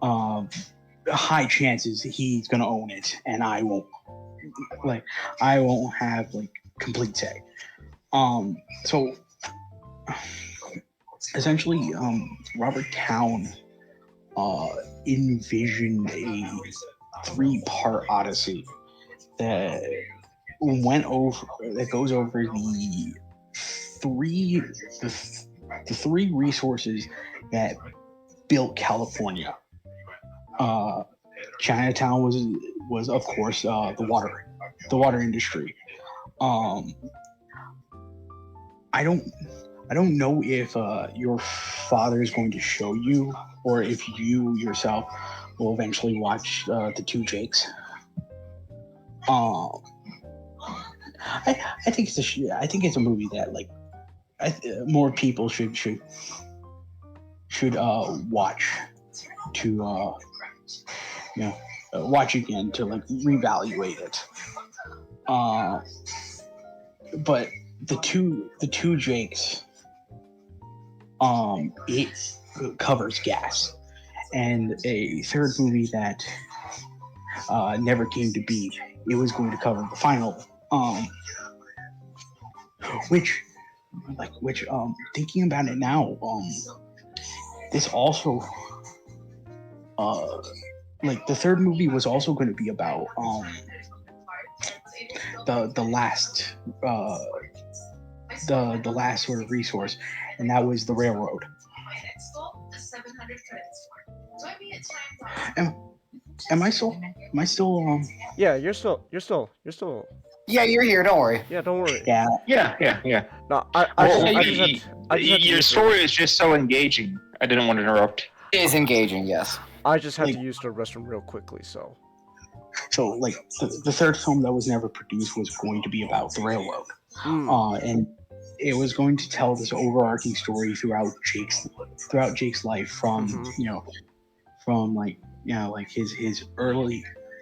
high chances he's gonna own it, and I won't have complete say. So essentially, Robert Towne envisioned a 3-part odyssey that goes over the three resources that built California. Chinatown was of course the water industry. I don't know if your father is going to show you, or if you yourself will eventually watch The Two Jakes. I think it's a movie that more people should watch to watch again to reevaluate it. But the two Jakes, it covers gas, and a third movie that never came to be. It was going to cover the final, which thinking about it now, this also, the third movie was also going to be about the last the last sort of resource, and that was the railroad. Am I still? Yeah, you're still. Yeah, you're here. Don't worry. Yeah, don't worry. Yeah. No, Your story is just so engaging. I didn't want to interrupt. It is engaging, yes. I just had to use the restroom real quickly, so. So, like, the third film that was never produced was going to be about the railroad, and it was going to tell this overarching story throughout Jake's life, from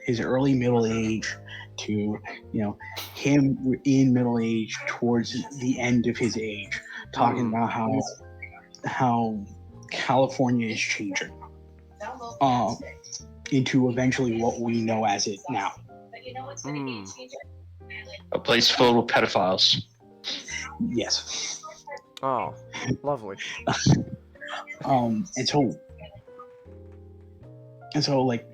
his early middle age to him in middle age towards the end of his age, talking about how California is changing into eventually what we know as it now. A place filled with pedophiles. Yes. Oh, lovely. And so like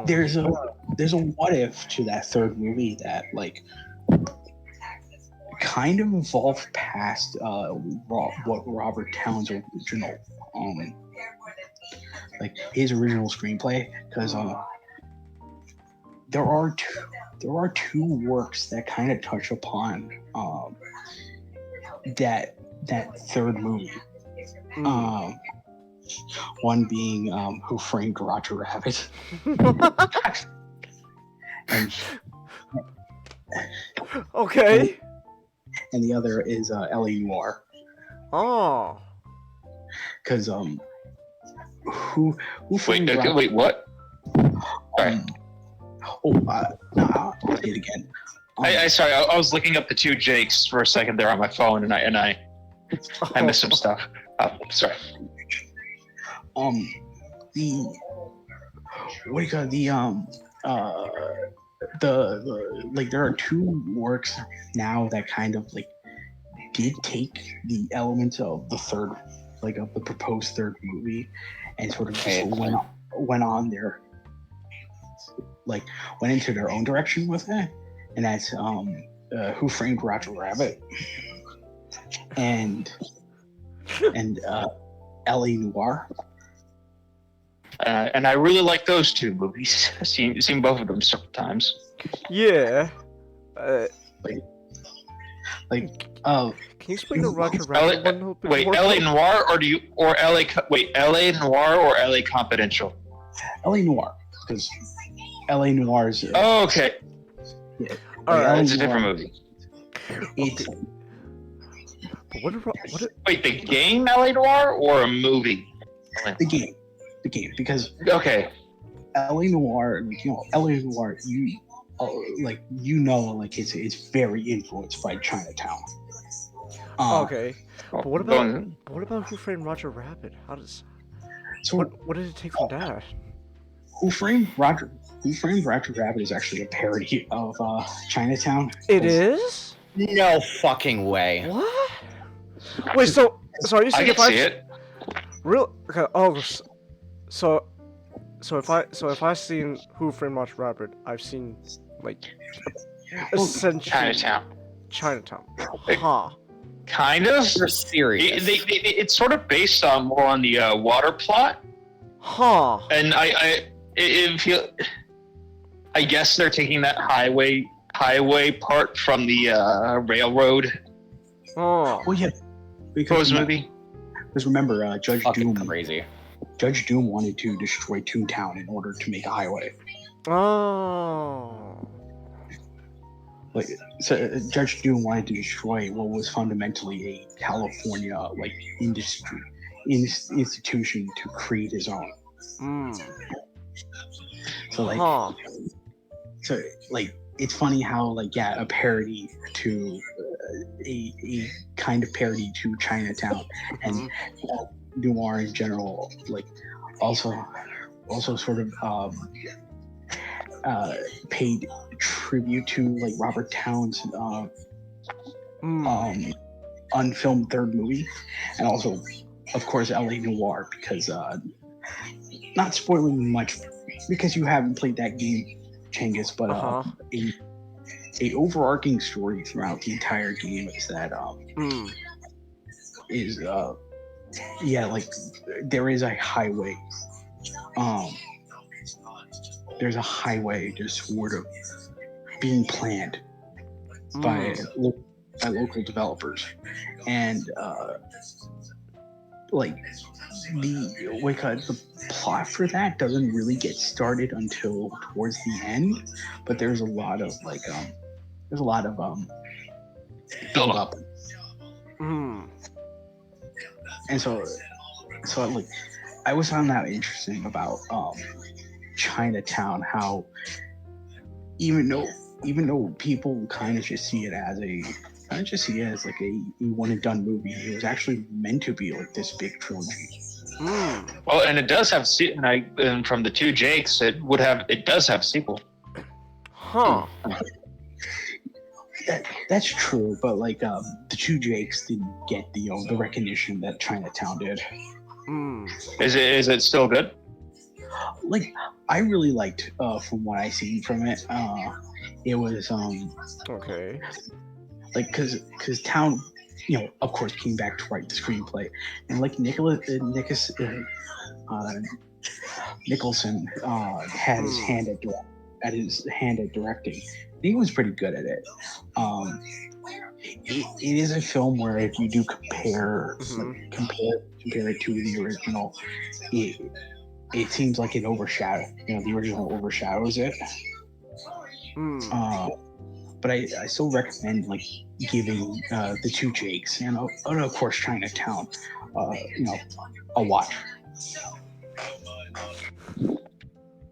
there's a what if to that third movie that like kind of evolved past what Robert Towns' original his original screenplay, because there are two works that kind of touch upon that third movie. One being Who Framed Roger Rabbit. and, Okay. And the other is L.A. Noire. Oh. Because who framed Roger... Wait, what? Sorry. I'll say it again. Sorry, I was looking up the two Jakes for a second there on my phone, and I missed some stuff. Sorry. There are two works now that kind of like did take the elements of the third, like of the proposed third movie, and sort of just went on their, like, went into their own direction with it, and that's Who Framed Roger Rabbit and L.A. Noire. And I really like those two movies. I've seen both of them several times. Yeah. Can you explain the Roger Rabbit one a little bit more? L.A. Noire L.A. Noire or L.A. Confidential? L.A. Noire, because L.A. Noire is... Oh, okay. Yeah. Alright, it's a different movie. It's... Wait, the game L.A. Noire or a movie? The game, because... Okay. L.A. Noire, L.A. Noire, it's very influenced by Chinatown. Okay. But what about Who Framed Roger Rabbit? What did it take from that? Who Framed Roger Rabbit is actually a parody of Chinatown. It is? No fucking way. What? Wait, so are you saying I can see it? Real? Okay. Oh, so if I've seen Who Framed Roger Rabbit, I've seen essentially Chinatown. Huh. Kind of. You're serious. It's sort of based on more on the water plot. Huh. And I guess they're taking that highway part from the railroad. Oh. Well, yeah. Because movie. Because remember, Judge fucking Doom. Crazy. Judge Doom wanted to destroy Toontown in order to make a highway. Oh. Judge Doom wanted to destroy what was fundamentally a California institution to create his own. So it's funny how a parody to a kind of parody to Chinatown, and noir in general, like also sort of paid tribute to like Robert Towns' unfilmed third movie, and also, of course, LA Noir, because not spoiling much because you haven't played that game, Changus, but a overarching story throughout the entire game is that like there is a highway. There's a highway just sort of being planned by local developers, and the plot for that doesn't really get started until towards the end, but there's a lot of build up. And so like I always found that interesting about Chinatown, how even though people kind of just see it as like a one and done movie, it was actually meant to be like this big trilogy. Well, and it does have and from the two Jakes, it does have a sequel. That's true, but like the two Jakes didn't get the recognition that Chinatown did. Is it still good? Like I really liked from what I seen from it. It was okay. Like because Town, of course, came back to write the screenplay, and like Nicholson had his hand at directing. He was pretty good at it. It is a film where if you do compare it to the original, it seems like it the original overshadows it. But I still recommend like giving the two Jakes and of course Chinatown a watch.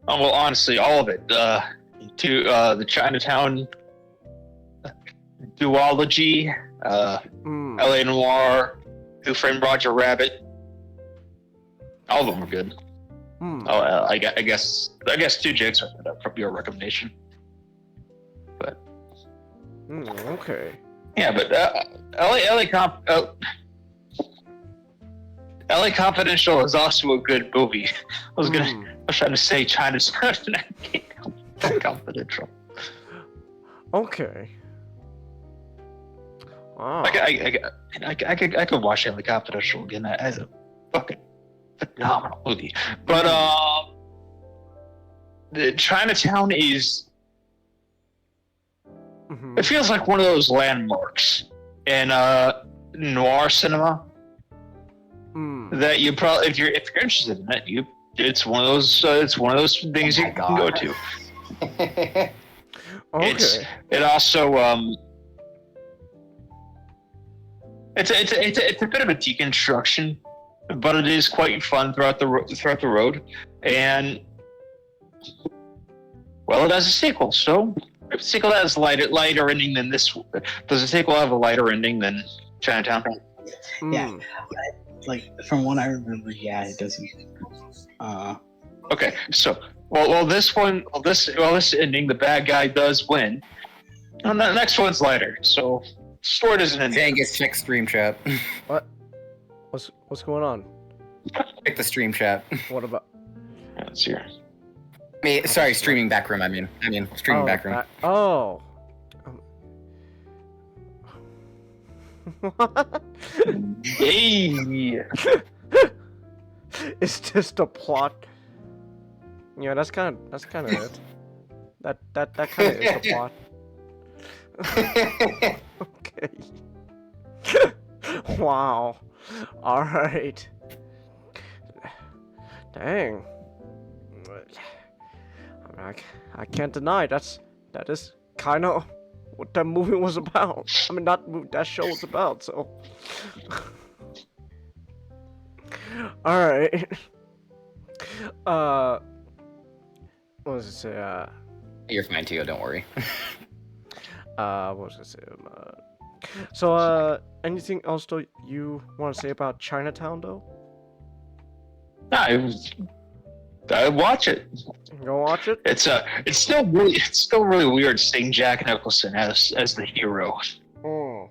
Oh, well, honestly, all of it. The Chinatown duology, LA Noir, Who Framed Roger Rabbit. All of them are good. I guess two Jakes are from your recommendation. But okay. Yeah, but LA Confidential is also a good movie. I was trying to say China's Confidential. Okay. Wow. I could watch LA Confidential again as a fucking phenomenal movie. But the Chinatown is. It feels like one of those landmarks in noir cinema that you probably, if you're interested in it, it's one of those things you can go to. Okay. It also it's a bit of a deconstruction, but it is quite fun throughout the road, and well, it has a sequel, so. If the sequel has lighter ending than this, does the sequel have a lighter ending than Chinatown? Yeah, like from what I remember, yeah, it doesn't. Okay, so this ending, the bad guy does win, and the next one's lighter. So story doesn't end. Angus, check stream chat. What? What's going on? Check the stream chat. What about? Yeah, let's hear. Sorry, streaming back room. I mean, streaming back room. Hey. It's just a plot. Yeah, that's kind of it. That kind of is the plot. Okay. Wow. All right. Dang. I can't deny that is kind of what that movie was about. I mean, that show was about. So, all right. What was it say? You're fine too. Don't worry. What was it say? So, anything else you want to say about Chinatown, though? I watch it. Go watch it. It's still really weird seeing Jack Nicholson as the hero. Oh.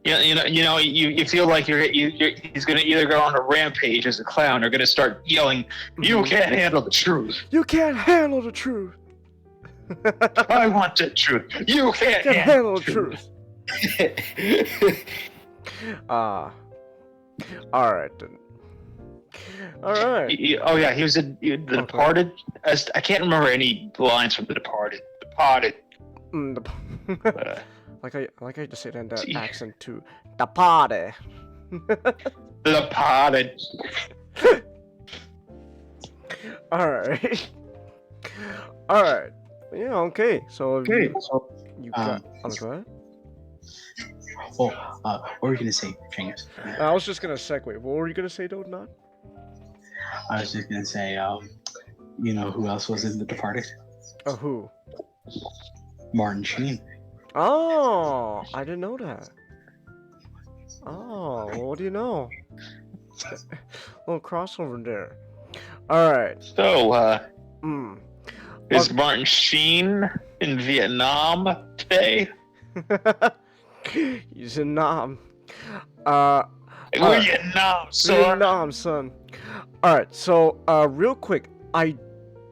Yeah, you feel like he's gonna either go on a rampage as a clown or gonna start yelling, "You can't handle the truth. You can't handle the truth. I want the truth. You can't handle the truth." All right then. All right. Oh yeah, he was in The Departed. I can't remember any lines from The Departed. Departed. Like I just said in that accent too. The party. The Departed. All right. All right. Yeah. Okay. So you got. Go ahead. Well, what were you gonna say, Genghis? I was just gonna segue. What were you gonna say, though, not? I was just gonna say, you know who else was in The Departed? Who? Martin Sheen. Oh, I didn't know that. Oh, well, what do you know? Little crossover there. All right. So, is Martin Sheen in Vietnam today? He's in Nam. Vietnam, son. Vietnam, son. All right. So, real quick, I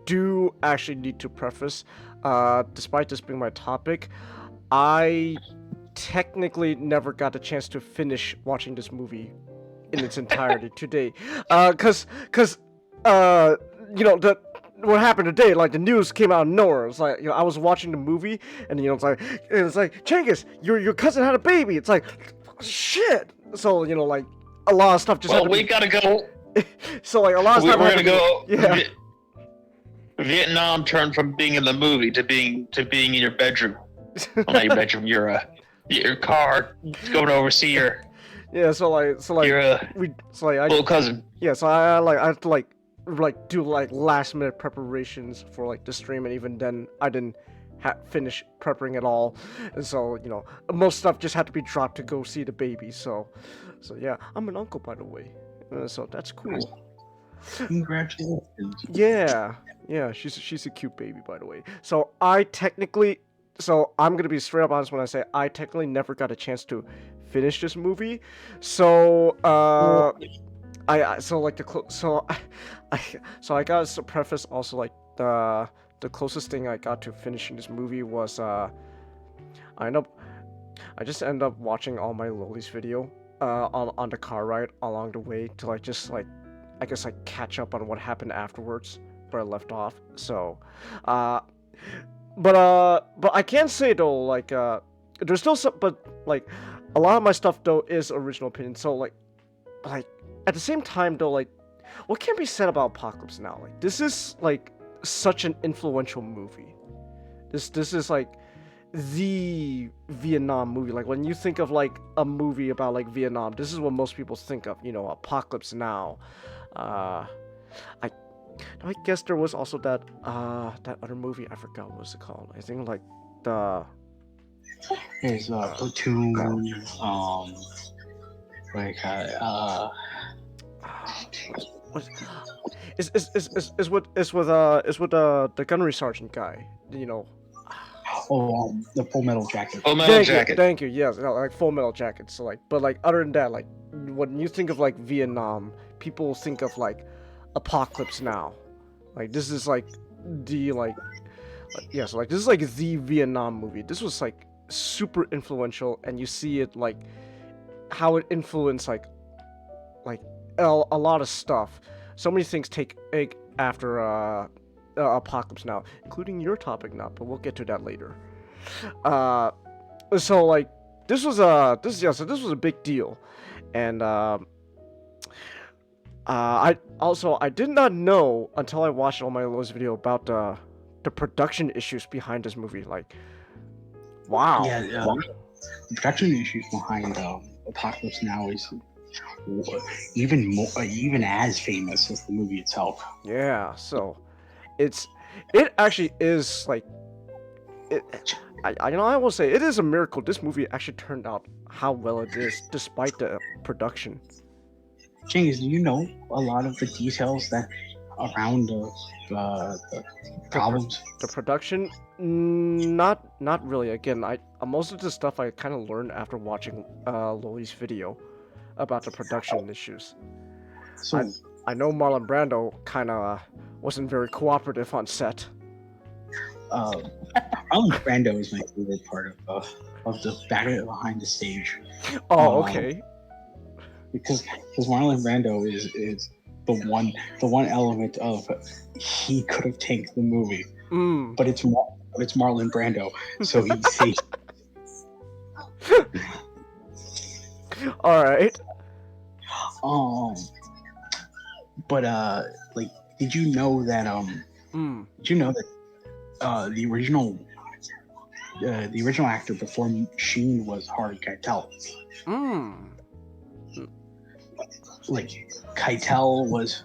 do actually need to preface, despite this being my topic, I technically never got a chance to finish watching this movie in its entirety today, cause you know what happened today, like the news came out of nowhere. It's like, I was watching the movie, and it's like Cengiz, your cousin had a baby. It's like, shit. So like a lot of stuff just. Well, we gotta go. So like a lot of stuff. We're gonna go. Yeah. Vietnam turned from being in the movie to being in your bedroom. Well, not your bedroom, your car, going over see your your little cousin. Yeah, so I have to do last minute preparations for like the stream, and even then I didn't finish prepping at all, and so most stuff just had to be dropped to go see the baby. So yeah, I'm an uncle, by the way, so that's cool. Congratulations. Yeah, she's a cute baby, by the way. So I'm gonna be straight up honest when I say I technically never got a chance to finish this movie. So I got to preface also, like, the closest thing I got to finishing this movie was I just ended up watching all my Loli's video on the car ride along the way to I guess catch up on what happened afterwards where I left off. So but I can say though, like, there's still some, but like a lot of my stuff though is original opinion. So like at the same time though, like, what can be said about Apocalypse Now? Like, this is like such an influential movie. This is like the Vietnam movie. Like, when you think of like a movie about like Vietnam, this is what most people think of. Apocalypse Now. I guess there was also that other movie, I forgot what was it called. I think like there's Platoon, it's with the gunnery sergeant guy, the Full Metal Jacket. Full Metal Jacket. Thank you. Yes, like Full Metal Jacket. So like, but like other than that, like when you think of like Vietnam, people think of like Apocalypse Now. Like, this is like the this is like the Vietnam movie. This was like super influential, and you see it like how it influenced like a lot of stuff. So many things take after Apocalypse Now, including your topic now, but we'll get to that later. So like this was a big deal, and I did not know until I watched all my Lowe's video about the production issues behind this movie. Like, wow. Yeah, the production issues behind Apocalypse Now is even as famous as the movie itself. Yeah, so it actually is like I will say it is a miracle this movie actually turned out how well it is despite the production. James, do you know a lot of the details that around the problems? The production, not really. Again, most of the stuff I kind of learned after watching Loli's video about the production issues. So I know Marlon Brando kind of wasn't very cooperative on set. Marlon Brando is my favorite part of the back behind the stage. Oh, okay. Because Marlon Brando is the one element of he could have tanked the movie, but it's Marlon Brando, so he saves. All right. But like, did you know that the original actor before Sheen was Harvey Keitel? Like, Keitel was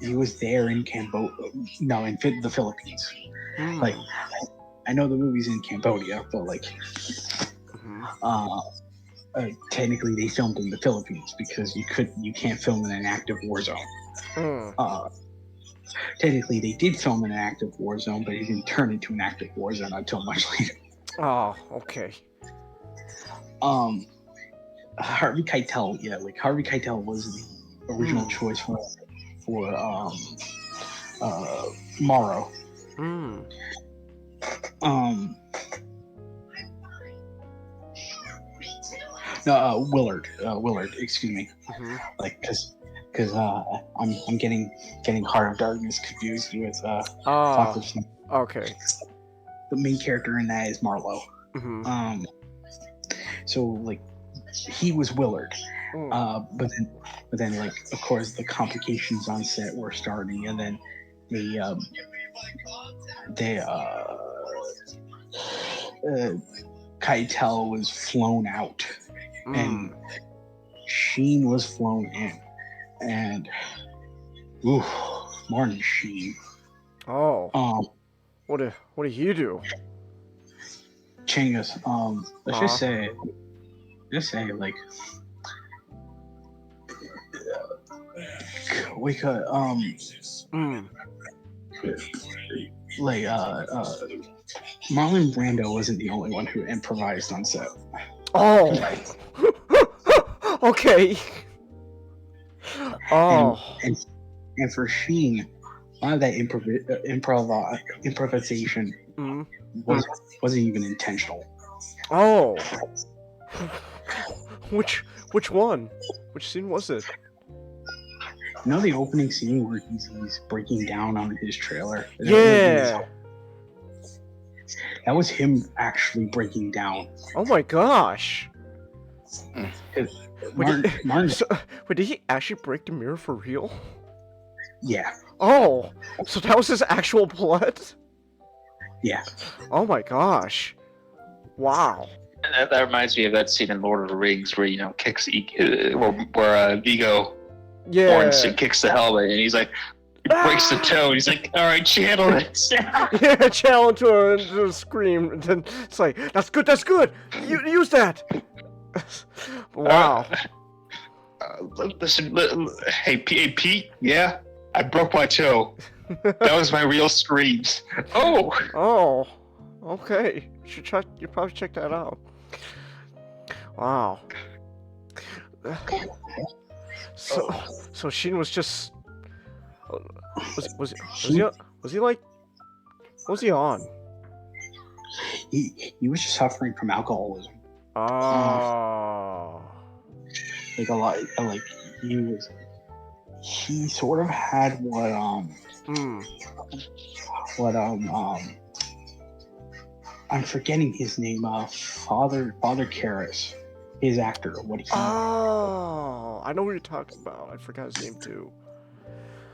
he was there in Cambodia, no, in the Philippines. Like, I know the movie's in Cambodia, but like, technically they filmed in the Philippines because you can't film in an active war zone. Technically they did film in an active war zone, but it didn't turn into an active war zone until much later. Oh, okay. Harvey Keitel, Harvey Keitel was the original choice for Morrow. Willard, excuse me. Like, because I'm getting Heart of Darkness confused with Apocalypse. Okay. The main character in that is Marlowe. So like, he was Willard. But then like, of course, the complications on set were starting, and then Keitel was flown out, and Sheen was flown in, and Martin Sheen. Oh. What did he do? Chingus, let's just say like, we could like Marlon Brando wasn't the only one who improvised on set. Oh. Okay. Oh. And for Sheen, a lot of that improvisation wasn't even intentional. Oh. Which one? Which scene was it? You know the opening scene where he's breaking down on his trailer? Yeah. That was him actually breaking down. Oh my gosh. Martin. Did he actually break the mirror for real? Yeah. Oh, so that was his actual blood? Yeah. Oh my gosh. Wow. And that reminds me of that scene in Lord of the Rings where, kicks where Viggo Mortensen kicks the helmet, and he's like, breaks the toe, and he's like, all right, channel it. Yeah, channel to a scream, and then it's like, that's good, use that. Wow. Listen, hey, Pete, yeah, I broke my toe. That was my real screams. Oh, okay. You probably check that out. Wow. So Sheen was just was he like, what was he on? He was just suffering from alcoholism. Oh. Like, a lot, like, he sort of had what I'm forgetting his name, Father Karras, his actor, what he... Oh, I know what you're talking about. I forgot his name too.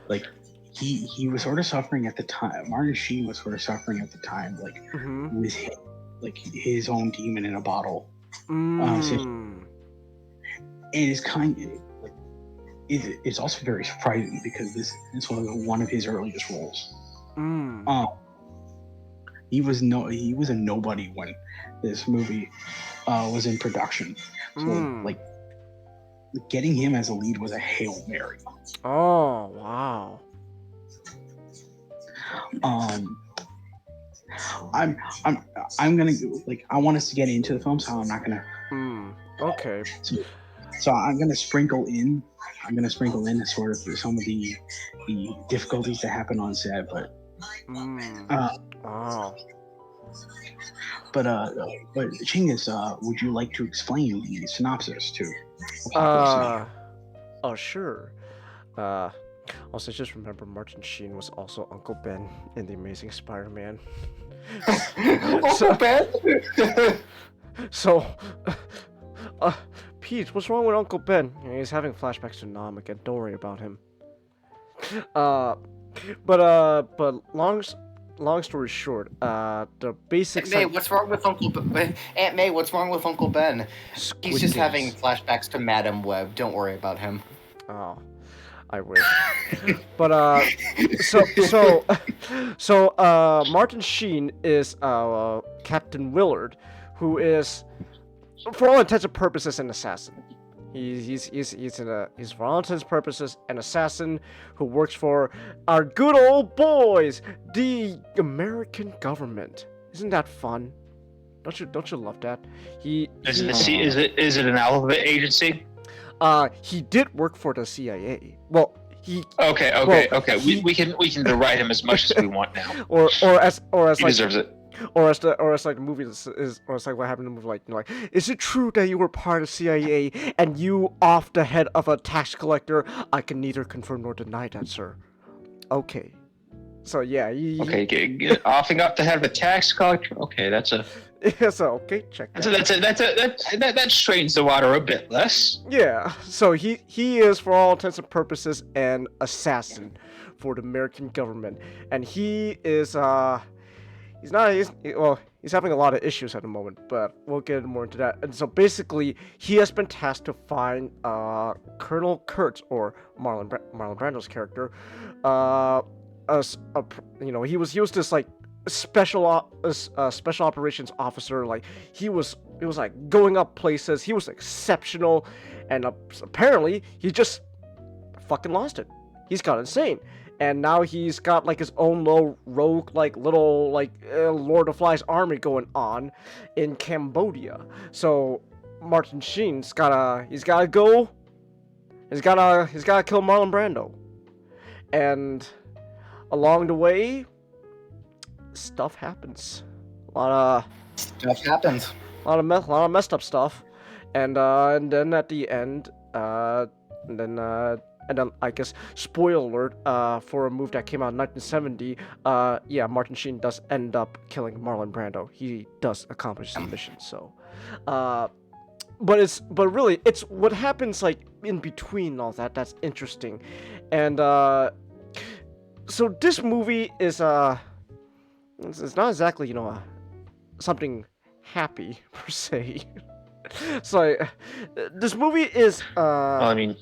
Like, he was sort of suffering at the time. Martin Sheen was sort of suffering at the time, like, with his own demon in a bottle. And it's kind of like, it's also very surprising because this was one of his earliest roles. he was a nobody when this movie was in production. So like getting him as a lead was a Hail Mary. Oh, wow. I'm gonna like I want us to get into the film, so I'm not gonna. Okay. So I'm gonna sprinkle in sort of some of the difficulties that happen on set, but Wow. But Chinggis, would you like to explain the synopsis to? Oh, sure. Also, just remember Martin Sheen was also Uncle Ben in The Amazing Spider-Man. Uncle Ben? So, Pete, what's wrong with Uncle Ben? He's having flashbacks to Nam again. Don't worry about him. But long story short, the basics. Aunt May, what's wrong with Uncle Ben? Aunt May, what's wrong with Uncle Ben? He's just having flashbacks to Madam Web. Don't worry about him. Oh, I wish. But so Martin Sheen is Captain Willard, who is, for all intents and purposes, an assassin. He's for all intents and purposes an assassin who works for our good old boys, the American government. Isn't that fun? Don't you love that? Is it an alphabet agency? He did work for the CIA. Well, he. Okay. We can deride him as much as we want now. Or as he like, deserves it. Or as like the movie is, or it's like what happened in the movie, like, is it true that you were part of CIA and you off the head of a tax collector? I can neither confirm nor deny that, sir. Okay. So yeah. Offing up the head of a tax collector. Okay, that's a. Yeah, so okay, check that. That strains the water a bit less. Yeah. So he is, for all intents and purposes, an assassin for the American government, and he is He's having a lot of issues at the moment, but we'll get more into that. And so basically, he has been tasked to find Colonel Kurtz, or Marlon Brando's character. He was this like special operations officer. Like he was like going up places. He was exceptional, and apparently he just fucking lost it. He's got insane. And now he's got like his own little rogue, like little like Lord of Flies army going on in Cambodia. So Martin Sheen's gotta kill Marlon Brando. And along the way, stuff happens. A lot of messed up stuff. And then at the end, and then, I guess, spoiler alert, for a movie that came out in 1970, Martin Sheen does end up killing Marlon Brando. He does accomplish his mission, so. But really, it's what happens, like, in between all that that's interesting. And, so this movie is, it's not exactly, something happy, per se. So, this movie is, well, I mean...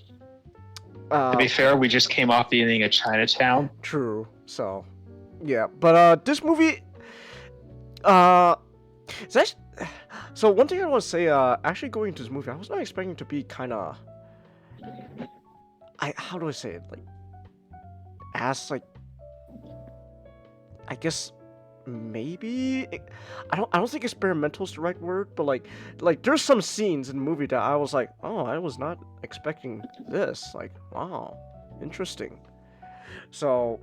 to be fair, we just came off the ending of Chinatown. True. So, yeah. But this movie, it's actually, so one thing I want to say, actually going into this movie, I was not expecting to be kind of, how do I say it, like, like, I guess maybe I don't think experimental is the right word, but like there's some scenes in the movie that I was like, oh, I was not expecting this. Like, wow, interesting. So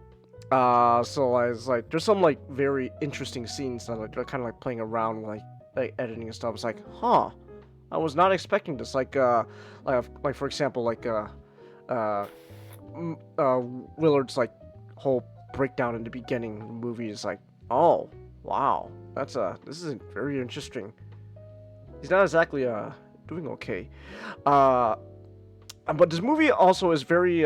I was like, there's some like very interesting scenes that like they're kind of like playing around like editing and stuff. It's like, huh, I was not expecting this. Like for example, like Willard's like whole breakdown in the beginning of the movie is like, oh, wow. This is very interesting. He's not exactly doing okay. But this movie also is very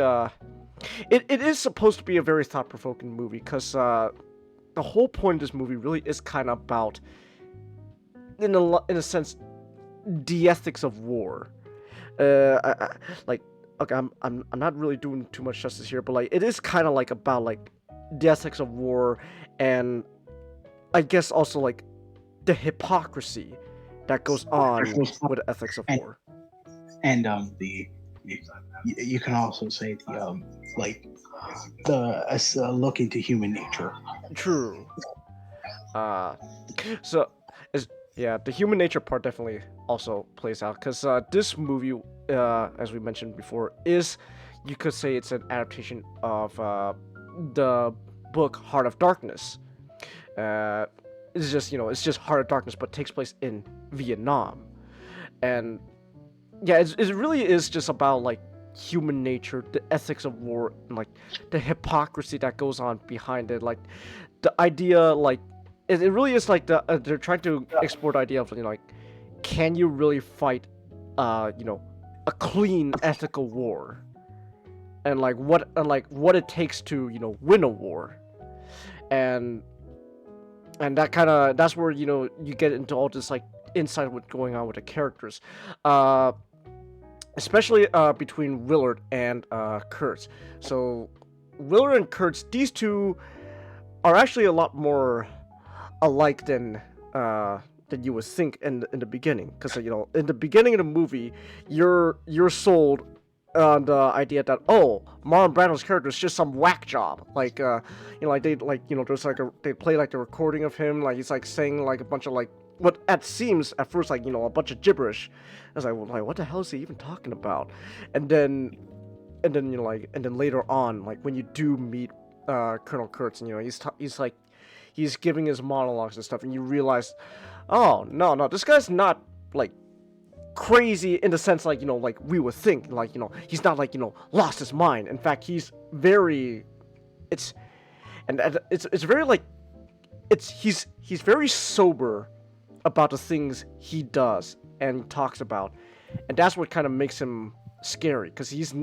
it is supposed to be a very thought-provoking movie, because the whole point of this movie really is kind of about, in a sense, the ethics of war. Okay, I'm not really doing too much justice here, but like it is kind of like about like the ethics of war, and I guess also like the hypocrisy that goes on with the ethics of war. And you can also say the like the look into human nature. True. So is yeah, the human nature part definitely also plays out because this movie, as we mentioned before, is, you could say, it's an adaptation of the book Heart of Darkness. It's just, it's just Heart of Darkness, but takes place in Vietnam, and yeah, it really is just about like human nature, the ethics of war, and like the hypocrisy that goes on behind it, like the idea, like it really is like they're trying to explore the idea of, like, can you really fight, a clean ethical war, and like what it takes to win a war, and that's where you get into all this like insight of what's going on with the characters, especially between Willard and Kurtz. So Willard and Kurtz, these two are actually a lot more alike than you would think in the beginning, because in the beginning of the movie you're sold on the idea that, oh, Marlon Brando's character is just some whack job, like there's like they play like the recording of him, like he's like saying like a bunch of like what it seems at first like a bunch of gibberish. I was like, well, like, what the hell is he even talking about? And then later on, like when you do meet Colonel Kurtz, and he's giving his monologues and stuff, and you realize, oh no, this guy's not like crazy in the sense like like we would think, like he's not like lost his mind. In fact, he's very very like he's very sober about the things he does and talks about, and that's what kind of makes him scary, because he's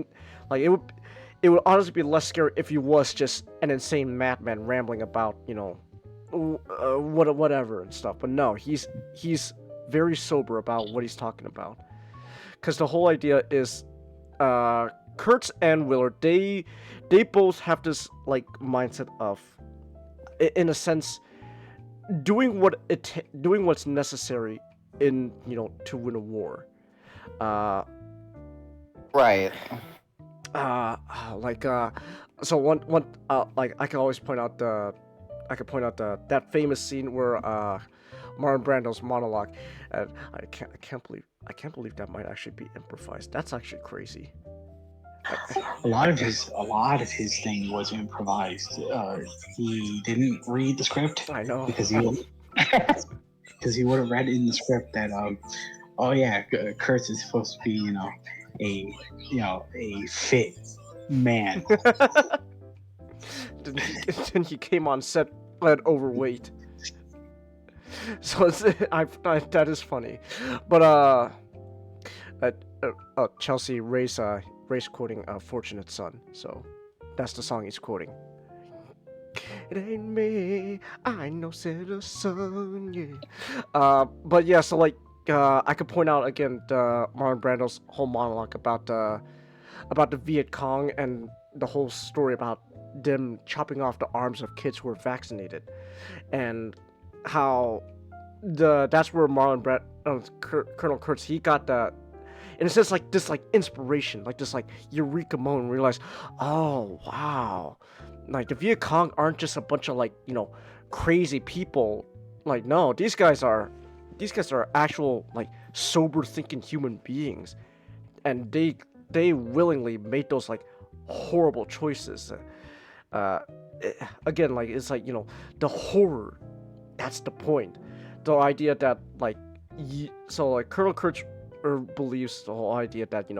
like, it would honestly be less scary if he was just an insane madman rambling about whatever and stuff. But no, he's very sober about what he's talking about, because the whole idea is Kurtz and Willard, they both have this like mindset of, in a sense, doing what's necessary in to win a war. Right. So one like I can always point out that famous scene where Marlon Brando's monologue, and I can't believe that might actually be improvised. That's actually crazy. A lot of his thing was improvised. He didn't read the script. I know, because he would have read in the script that oh yeah, Kurtz is supposed to be a fit man. Then he came on set overweight. So that is funny, but Chelsea Ray's quoting "Fortunate Son," so that's the song he's quoting. It ain't me, I know citizen, yeah. But yeah, so like I could point out again Marlon Brando's whole monologue about the Viet Cong and the whole story about them chopping off the arms of kids who were vaccinated, and how that's where Colonel Kurtz, he got the, in a sense, like this like inspiration, like this like eureka moment, realize, oh wow, like the Viet Cong aren't just a bunch of like crazy people. Like, no, these guys are actual like sober thinking human beings, and they willingly made those like horrible choices. Again, like it's like the horror. That's the point. The idea that like Colonel Kurtz believes the whole idea that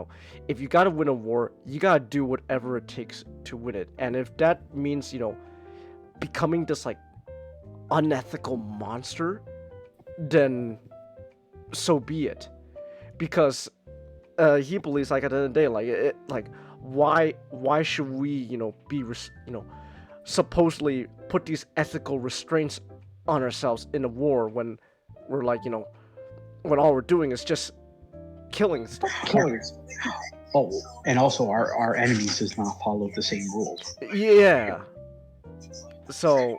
if you gotta win a war, you gotta do whatever it takes to win it, and if that means becoming this like unethical monster, then so be it. Because he believes, like, at the end of the day, why should we be supposedly put these ethical restraints on ourselves in a war when we're like when all we're doing is just killing. Oh, and also our enemies does not follow the same rules. Yeah. So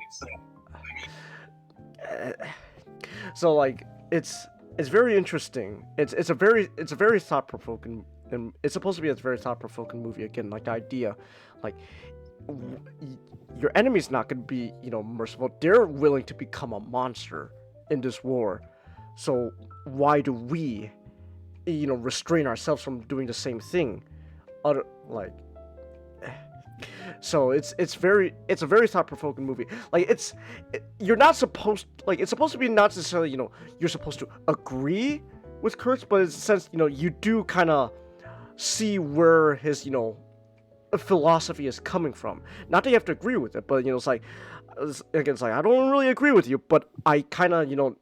so like it's very interesting. It's a very thought provoking, and it's supposed to be a very thought provoking movie. Again, like the idea, like your enemy's not going to be merciful. They're willing to become a monster in this war. So why do we restrain ourselves from doing the same thing? So it's a very thought provoking movie. Like you're not supposed it's supposed to be not necessarily you're supposed to agree with Kurtz, but in a sense you do kind of see where his philosophy is coming from. Not that you have to agree with it, but it's like I don't really agree with you, but I kind of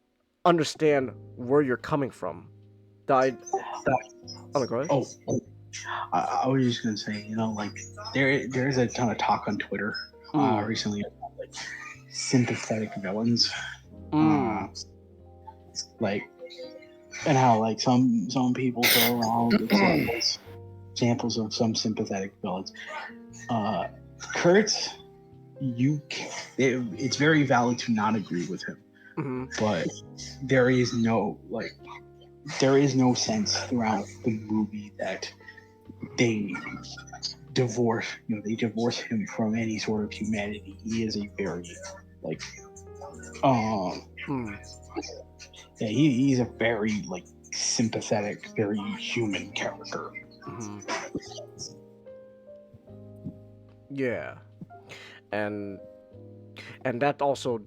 understand where you're coming from. Oh, go ahead. I was just gonna say, like there's a ton of talk on Twitter recently about like sympathetic villains, like, and how like some people throw around examples of some sympathetic villains. Kurtz, it's very valid to not agree with him, but there is no sense throughout the movie that they divorce him from any sort of humanity. He is a very he's a very sympathetic, very human character. Yeah, and that also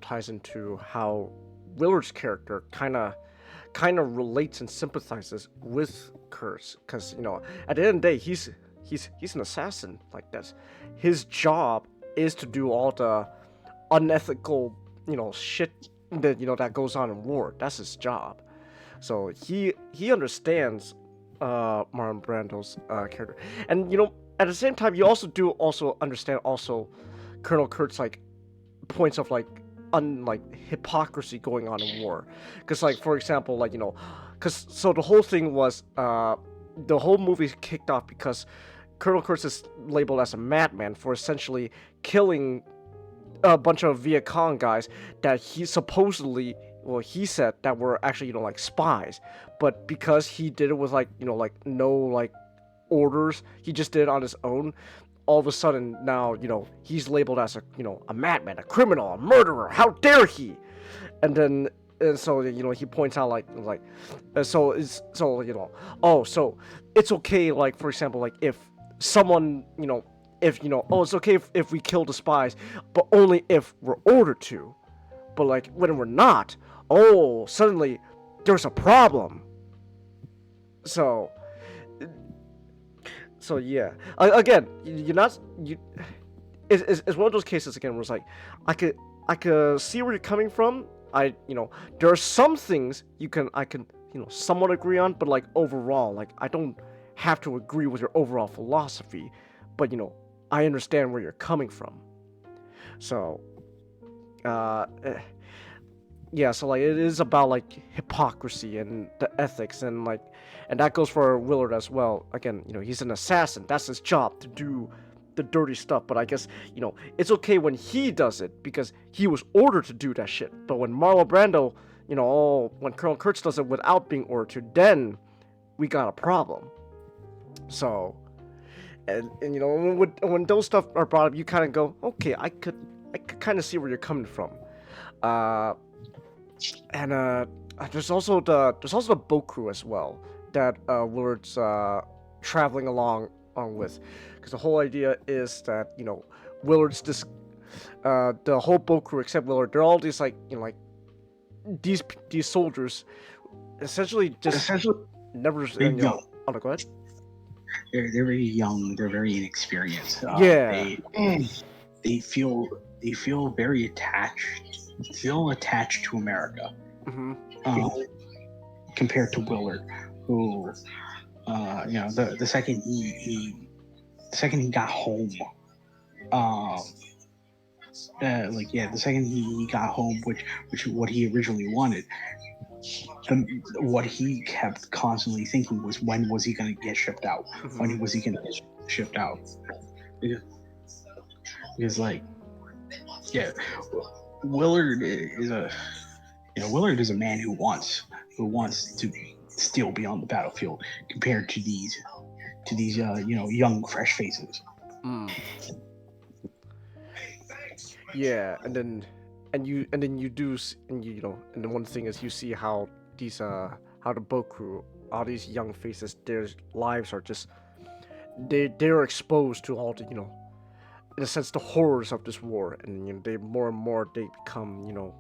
ties into how Willard's character kind of relates and sympathizes with Kurtz, because at the end of the day he's an assassin. Like, that's his job, is to do all the unethical shit that that goes on in war. That's his job. So he understands Marlon Brando's character, and at the same time you also understand Colonel Kurtz points of hypocrisy going on in war, because for example because the whole thing was the whole movie kicked off because Colonel Kurtz is labeled as a madman for essentially killing a bunch of Viet Cong guys that he supposedly, he said that were actually spies, but because he did it with no orders, he just did it on his own. All of a sudden now he's labeled as a madman, a criminal, a murderer. How dare he? And so he points out so it's okay, for example, if someone it's okay if we kill the spies, but only if we're ordered to. But when we're not, suddenly there's a problem. So yeah, again, it's one of those cases again where it's I could see where you're coming from. There are some things I can somewhat agree on, but overall, I don't have to agree with your overall philosophy, but I understand where you're coming from. So yeah, so it is about hypocrisy and the ethics, and that goes for Willard as well. Again, he's an assassin. That's his job, to do the dirty stuff. But I guess it's okay when he does it because he was ordered to do that shit. But when Marlon Brando, when Colonel Kurtz does it without being ordered to, then we got a problem. So, and when those stuff are brought up, you kind of go, okay, I could kind of see where you're coming from. And there's also the boat crew as well that Willard's traveling along with, because the whole idea is that Willard's the whole boat crew except Willard, they're all these these soldiers essentially never young. Oh, go ahead. They're very young. They're very inexperienced. They feel very attached. Feel attached to America. Compared to Willard, who the second he got home, the second he got home, which what he originally wanted, what he kept constantly thinking was, when was he going to get shipped out? When was he going to get shipped out? Because Willard is a Willard is a man who wants to still be on the battlefield compared to these young fresh faces. Mm. Yeah, and then and the one thing is you see how how the boat crew, all these young faces, their lives are just they're exposed to all the in a sense the horrors of this war, and they more and more they become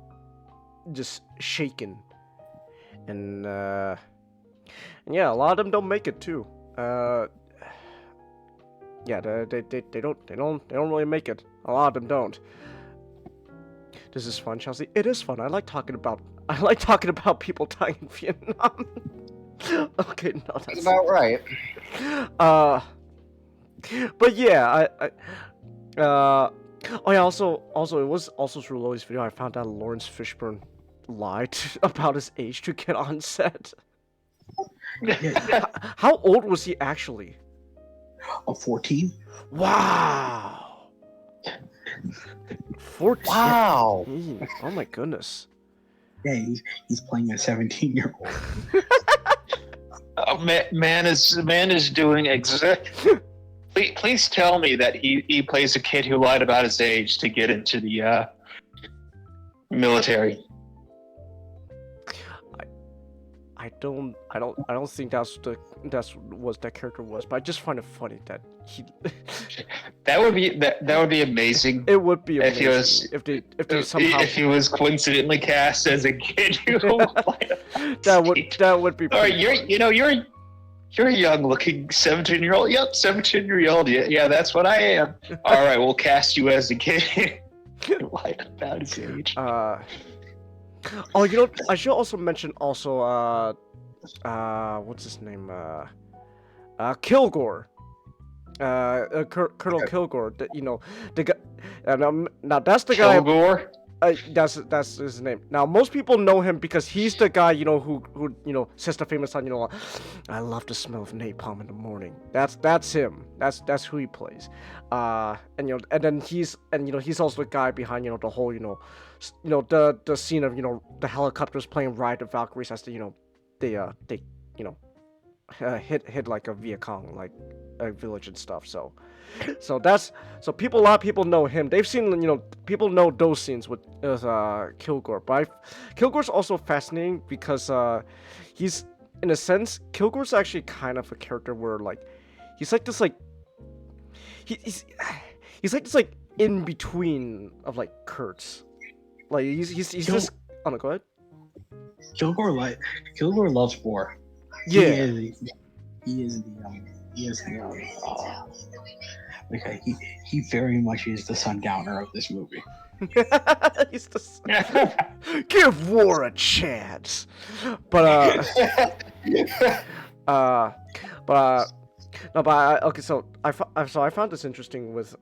just shaken, and yeah, a lot of them don't make it too. Yeah, they don't really make it. A lot of them don't. This is fun, Chelsea. It is fun. I like talking about people dying in Vietnam. Okay, no, That's about right. But yeah, oh yeah. Also, it was also through Lois' video I found out Lawrence Fishburne lied about his age to get on set. How old was he actually? 14. Wow. 14. Wow. Oh my goodness. Yeah, he's playing a 17-year-old. Oh, man is doing exactly. Please tell me that he plays a kid who lied about his age to get into the military. I don't think that's what that character was, but I just find it funny that he. That would be amazing. It would be amazing if he was coincidentally cast as a kid who that would be. All right, you're a young-looking 17-year-old. Yep, 17-year-old. Yeah, that's what I am. All right, we'll cast you as a kid. Lied about his age. Oh, I should also mention what's his name? Kilgore. Colonel Kilgore. The guy. Now that's the guy. Kilgore? That's his name. Now most people know him because he's the guy who says the famous line. I love the smell of napalm in the morning. That's him. That's who he plays. And then he's also the guy behind the whole the scene of the helicopters playing Ride the Valkyries as they hit like a Viet Cong like a village and stuff. So a lot of people know him. They've seen people know those scenes with Kilgore. But Kilgore's also fascinating because he's in a sense Kilgore's actually kind of a character where he's like this he's like this in between of Kurtz. He's just. Oh no, go ahead. Kilgore loves war. Yeah. He very much is the sundowner of this movie. He's the give war a chance. But okay. So I found this interesting with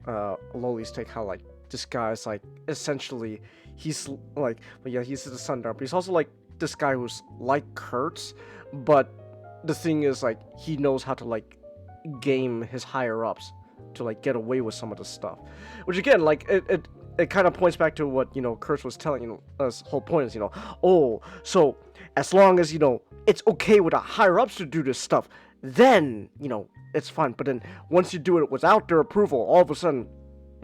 Loli's take how this guy's essentially he's he's the sundowner, but he's also this guy who's like Kurtz, but the thing is he knows how to game his higher ups to get away with some of the stuff, which again it kind of points back to what Kurtz was telling his whole point is so as long as it's okay with the higher ups to do this stuff, then it's fine, but then once you do it without their approval, all of a sudden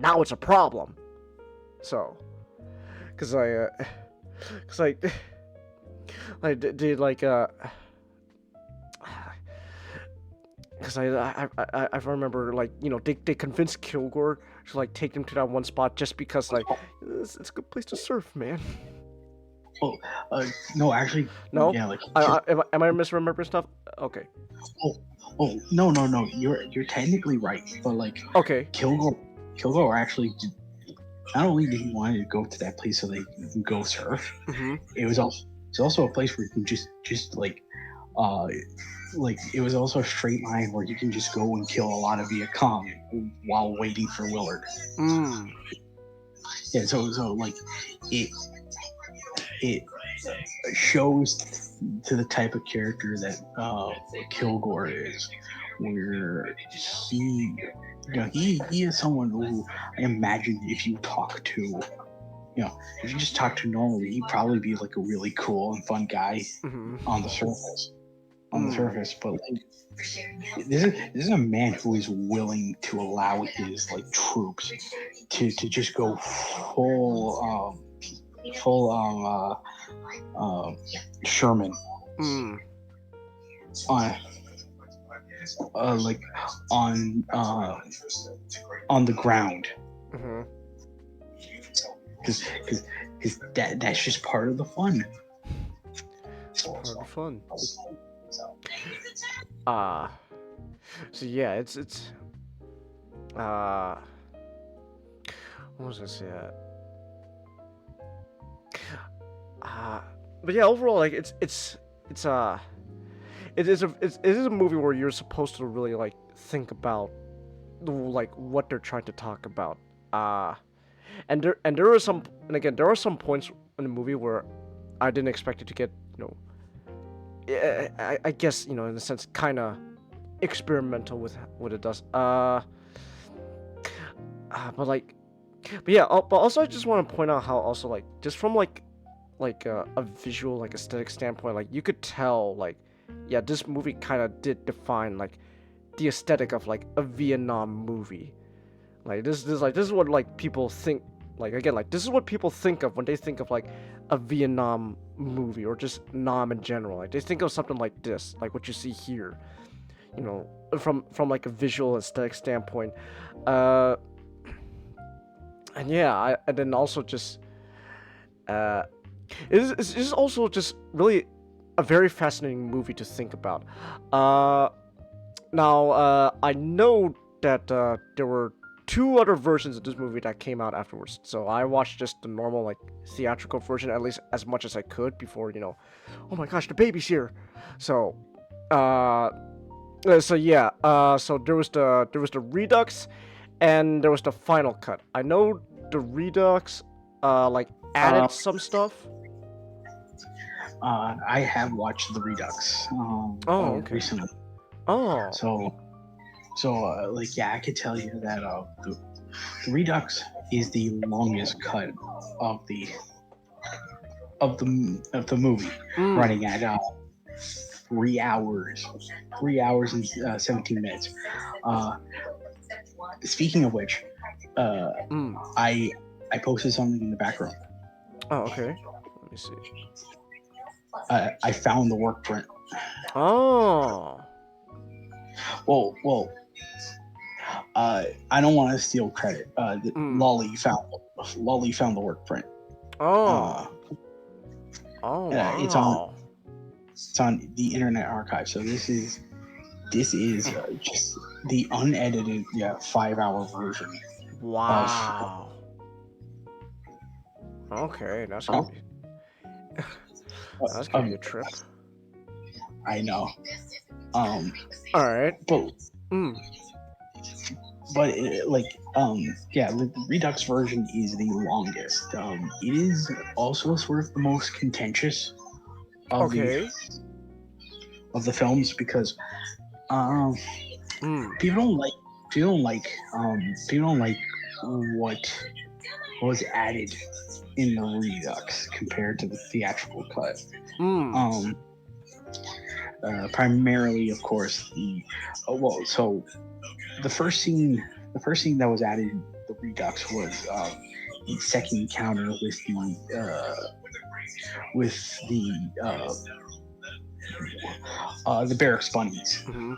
now it's a problem. So because I remember they convinced Kilgore to take them to that one spot just because it's a good place to surf, man. Oh, no, actually, no. Yeah, am I misremembering stuff? Okay. Oh, no. You're technically right, but okay. Kilgore actually not only did he want to go to that place so they can go surf, mm-hmm. It's also a place where you can just it was also a straight line where you can just go and kill a lot of Viet Cong while waiting for Willard. Mm. Yeah, so it shows to the type of character that Kilgore is, where he is someone who I imagine if you talk to if you just talk to him normally, he'd probably be like a really cool and fun guy Mhm. on the surface. But like, this is a man who is willing to allow his like troops to just go full Sherman Mm. on on the ground, Mhm. because that's just part of the fun. Part of the fun. So yeah, it's what was I say? But yeah, overall, like it is a movie where you're supposed to really like think about like what they're trying to talk about. And there are some, and again, there are some points in the movie where I didn't expect it to get, I guess, in a sense, kind of experimental with what it does. But yeah. But also, I just want to point out how also like just from like a visual like aesthetic standpoint, like you could tell like, yeah, this movie kind of did define like the aesthetic of like a Vietnam movie. Like this is what like people think. Like again, like this is what people think of when they think of like a Vietnam movie or just Nam in general. Like they think of something like this, like what you see here. From like a visual aesthetic standpoint. And yeah, and then also just it's just also just really a very fascinating movie to think about. Now I know that there were 2 other versions of this movie that came out afterwards. So I watched just the normal like theatrical version, at least as much as I could before, oh my gosh, the baby's here. So so yeah, so there was the Redux and there was the final cut. I know the Redux like added some stuff. I have watched the Redux Okay. recently. Oh. So like yeah, I could tell you that the Redux is the longest cut of the movie, running at 3 hours and 17 minutes. Speaking of which, I posted something in the background. Oh, okay. Let me see. I found the work print. Oh. Well. I don't want to steal credit. Lolly found the work print. Oh. Wow. It's on the Internet Archive. So this is just the unedited 5-hour version. Wow. Okay, that's gonna be be a trip. I know. All right. But the Redux version is the longest. It is also sort of the most contentious of the films because people don't like what was added in the Redux compared to the theatrical cut. Primarily, of course, the first scene that was added in the Redux was the second encounter with the barracks bunnies. Mm-hmm.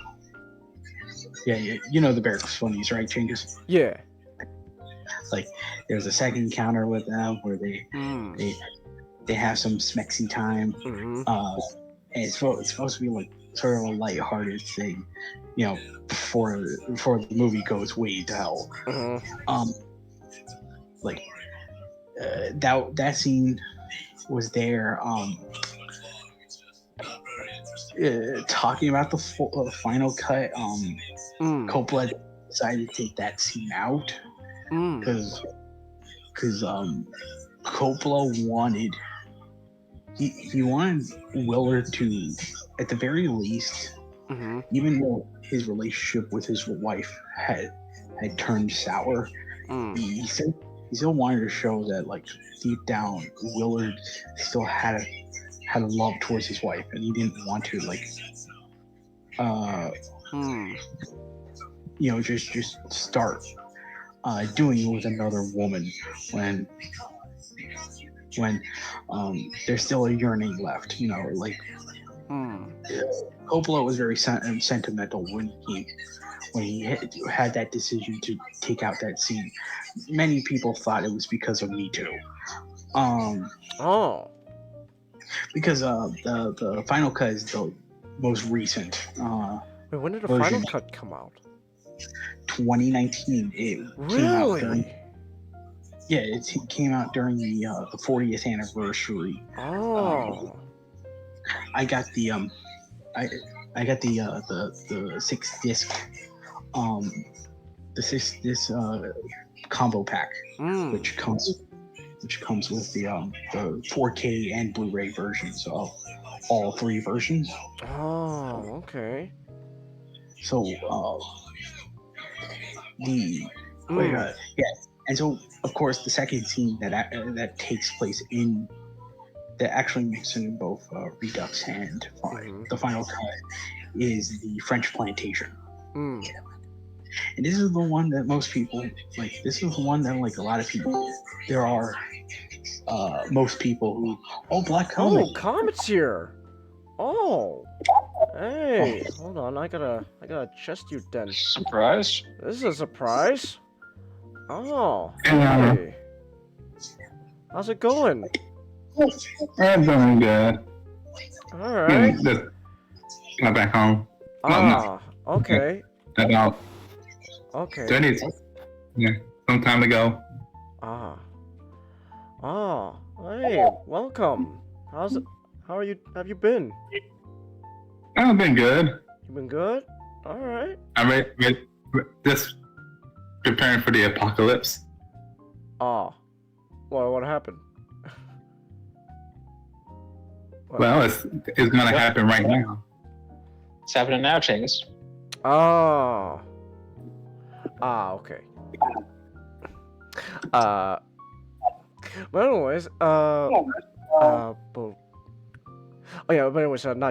Yeah, you know the barracks bunnies, right, Changes? Yeah. Like, there's a second encounter with them where they have some smexy time. Mm-hmm. And it's supposed to be like sort of a lighthearted thing, before the movie goes way to hell. Mm-hmm. That scene was there. Talking about the final cut, Coppola decided to take that scene out because Coppola wanted he wanted Willard to, at the very least, even though his relationship with his wife had turned sour, he he still wanted to show that like deep down Willard still had a love towards his wife, and he didn't want to like just start doing it with another woman when there's still a yearning left, like Coppola was very sentimental when he had that decision to take out that scene. Many people thought it was because of Me Too. Because the final cut is the most recent Wait, when did the version. final cut come out? 2019. It Really? came out during the 40th anniversary. I got the I got the 6-disc combo pack, which comes with the 4K and Blu-ray versions of all 3 versions. Oh, okay. So and so of course the second scene that takes place that actually makes it in both Redux and the final cut is the French plantation. And this is the one that most people like. This is the one that like a lot of people. There are most people who Black Comet. Oh, Comet's here. Oh. Hey, hold on. I gotta chest you then. Surprise? This is a surprise. Oh. Hey. How's it going? I'm doing good. All right. Just got back home. Okay. About Okay. 30, some time ago. Hey, welcome. How are you? Have you been? I've been good. You been good? All right. I'm ready, just preparing for the apocalypse. What happened? Well, it's gonna happen right now. It's happening now, Chase. Okay. But anyways, Nat,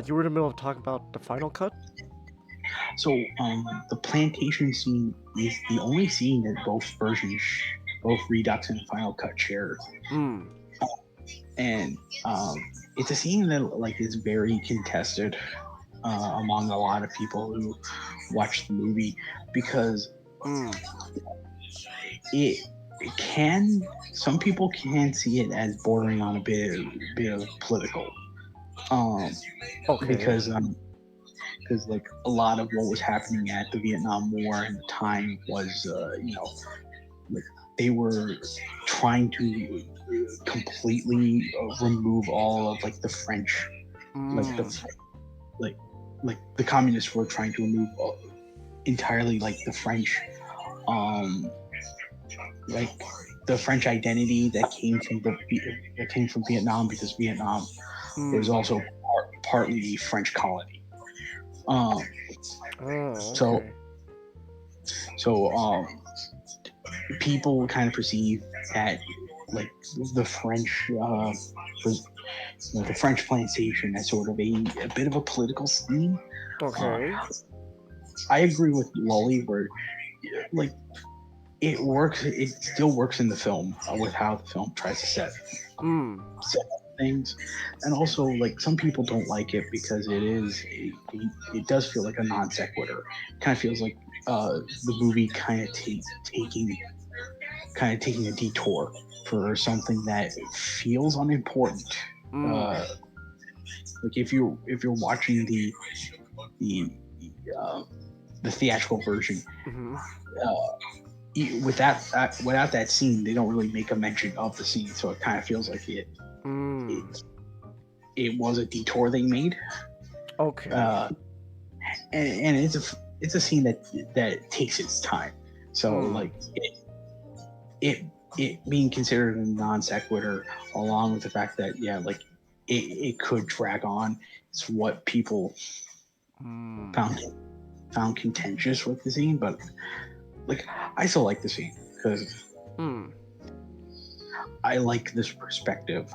you were in the middle of talking about the final cut? So, the plantation scene is the only scene that both versions, both Redux and Final Cut share. And it's a scene that like is very contested among a lot of people who watch the movie because some people can see it as bordering on a bit of political. Because like a lot of what was happening at the Vietnam War and the time was like they were trying to completely remove all of like the French, like the communists were trying to remove entirely like the French, like the French identity that came from Vietnam, because Vietnam was also partly a French colony. So people kind of perceive that like the French, the French plantation as sort of a bit of a political scene. I agree with Lolly where like it works. It still works in the film with how the film tries to set things, and also like some people don't like it because it does feel like a non sequitur. It kind of feels like the movie kind of taking a detour for something that feels unimportant. Like if you're watching the theatrical version, without that scene, they don't really make a mention of the scene, so it kind of feels like it was a detour they made. And it's a scene that takes its time. So like it being considered a non sequitur, along with the fact that like it could drag on, it's what people found contentious with the scene. But like I still like the scene because I like this perspective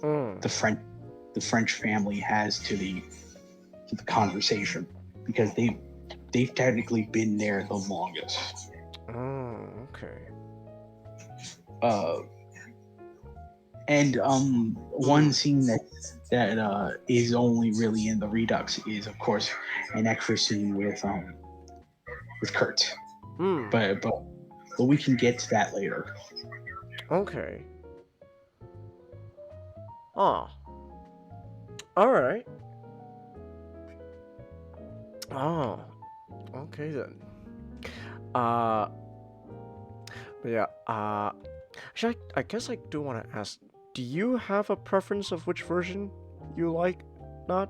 the French family has to the conversation, because they've technically been there the longest. Oh, okay. And one scene that is only really in the Redux is, of course, an extra scene with Kurt. But we can get to that later. Okay. Ah. All right. Oh. Okay then. But yeah. Actually, I guess I do want to ask. Do you have a preference of which version you like? Not.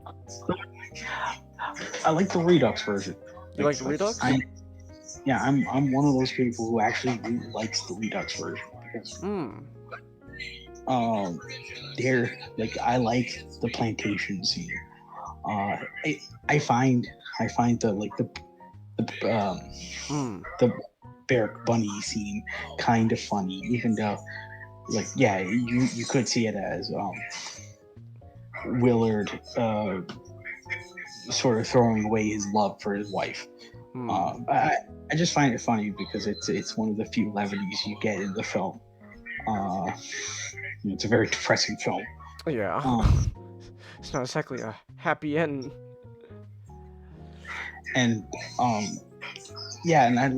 I like the Redux version. You like the Redux? I'm one of those people who actually really likes the Redux version, because they're like, I like the plantation scene. I find the Barrack Bunny scene kind of funny, even though, like, yeah, you could see it as Willard sort of throwing away his love for his wife. I just find it funny because it's one of the few levities you get in the film. It's a very depressing film. Yeah. It's not exactly a happy end. And yeah, and I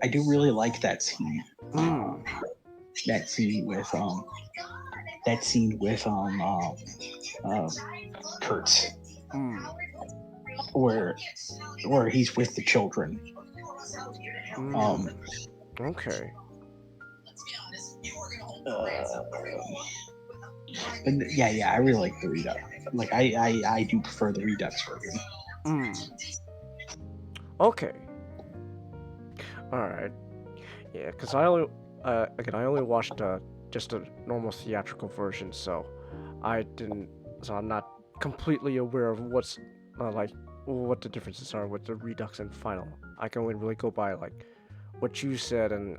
do really like that scene. That scene with Kurtz, where he's with the children. Okay. But yeah, I really like the Redux. Like, I do prefer the Redux version. Okay. All right. Yeah, because I only watched just a normal theatrical version, so I'm not completely aware of what's like what the differences are with the Redux and Final. I can only really go by like what you said and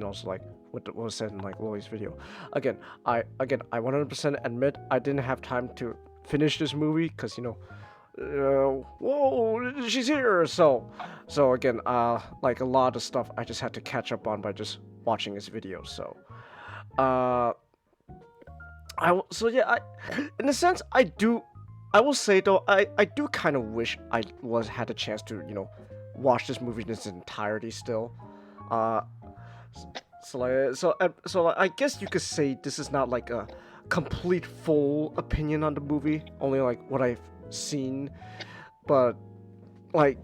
also like what was said in like Lily's video. Again, I 100% admit I didn't have time to finish this movie because whoa, she's here. So again, like a lot of stuff I just had to catch up on by just watching his video. So, in a sense, I will say though, I do kind of wish I had a chance to watch this movie in its entirety still. So I guess you could say this is not like a complete full opinion on the movie, only like what I've seen, but like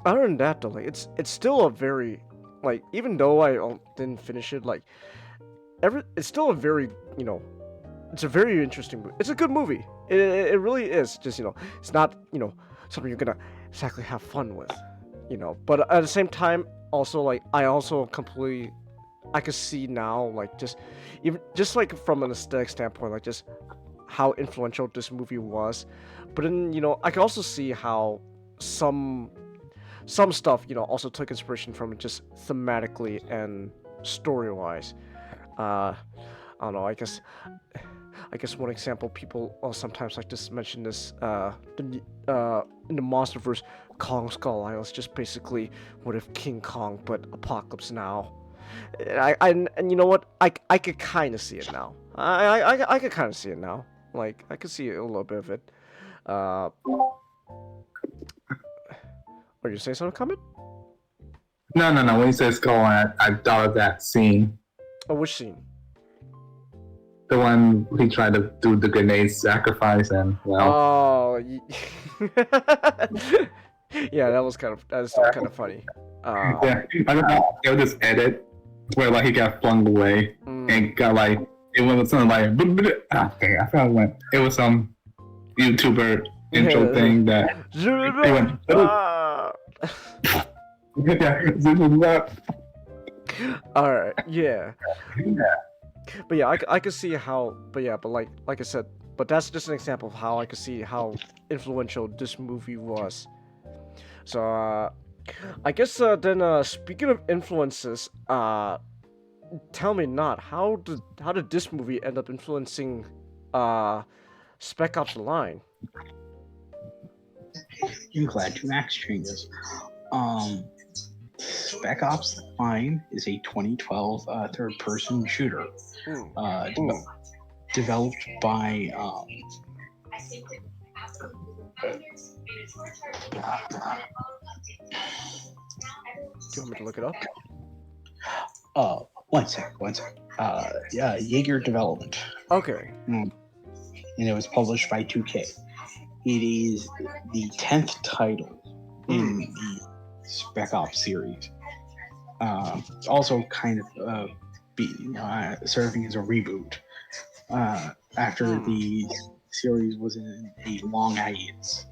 other than that though, like it's still a very, like, even though I didn't finish it, like it's still a very, it's a very interesting movie. It's a good movie. It really is. Just it's not something you're gonna exactly have fun with, but at the same time also, like, I could see now, like, just like from an aesthetic standpoint, like just how influential this movie was. But then I can also see how some stuff also took inspiration from it, just thematically and story wise. I don't know, I guess one example people sometimes like to mention this, in the MonsterVerse, Kong Skull Island is just basically what if King Kong but Apocalypse Now. And you know what, I could kind of see it now. I could kind of see it now. Like, I could see a little bit of it. Are you saying something, comment? No. When you said Skull, I thought of that scene. Oh, which scene? The one he tried to do the grenade sacrifice and, well... Oh, yeah, that is still kind of funny. Yeah, I don't know. It was this edit where, like, he got flung away and got, like, it was something like, I forgot what it was, some YouTuber intro thing that he went, Alright, yeah. But yeah, I could see how, but like I said, but that's just an example of how I could see how influential this movie was. So, I guess then, speaking of influences, tell me not. How did this movie end up influencing Spec Ops: The Line? I'm glad you asked, Changes. Spec Ops: The Line is a 2012 third-person shooter developed by Do you want me to look it up? One sec. Jaeger Development. Okay. And it was published by 2K. It is the 10th title in the Spec Ops series. Also kind of serving as a reboot after the series was in a long hiatus.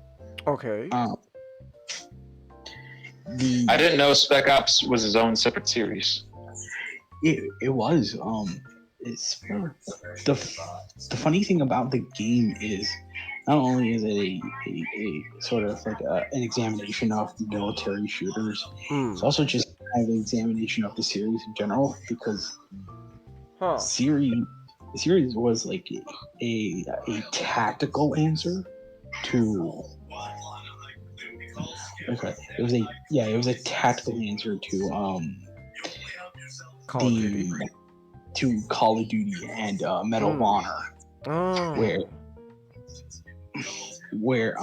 Okay. I didn't know Spec Ops was his own separate series. It was. It's the funny thing about the game is not only is it a sort of like an examination of military shooters, it's also just kind of an examination of the series in general, because the series was like a tactical answer to. Okay, it was a tactical answer to Call of Duty and Medal of Honor, where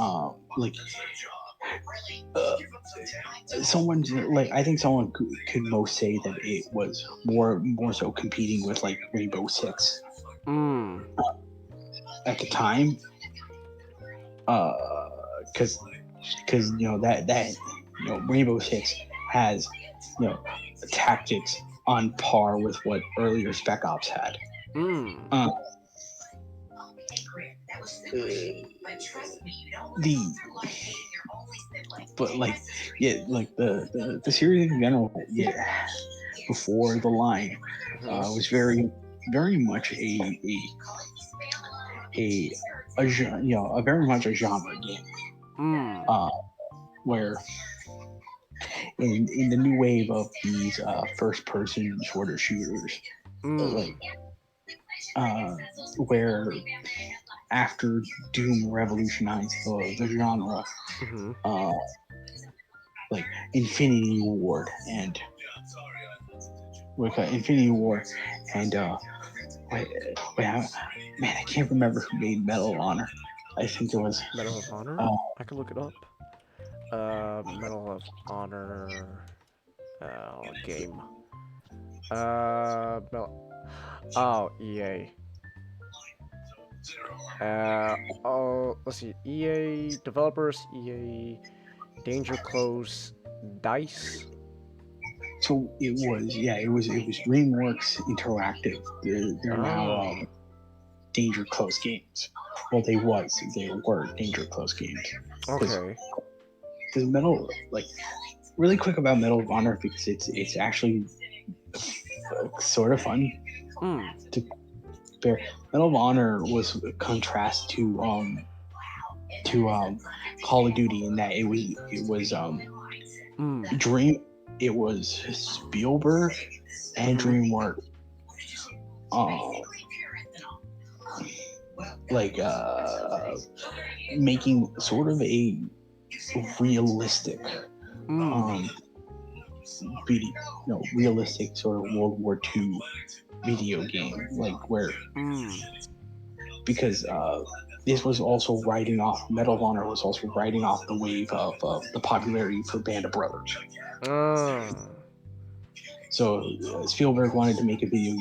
someone like I think someone could most say that it was more so competing with like Rainbow Six at the time, because that Rainbow Six has tactics on par with what earlier Spec Ops had. The series in general, before the line, was very much a very much a genre game, where in the new wave of these first person sort of shooters, where after Doom revolutionized the genre, like Infinity Ward and I can't remember who made Medal of Honor. I think it was Medal of Honor. I can look it up. Medal of Honor game. EA. Let's see. EA developers. EA Danger Close DICE. So it was DreamWorks Interactive. They're now Danger Close Games. Well, they were Danger Close Games. Okay. Because really quick about Medal of Honor, because it's actually sort of fun to compare. Medal of Honor was a contrast to Call of Duty in that it was Spielberg and DreamWorks making sort of a realistic realistic sort of World War II video game, because this was also Medal of Honor was also riding off the wave of the popularity for Band of Brothers. So Spielberg wanted to make a video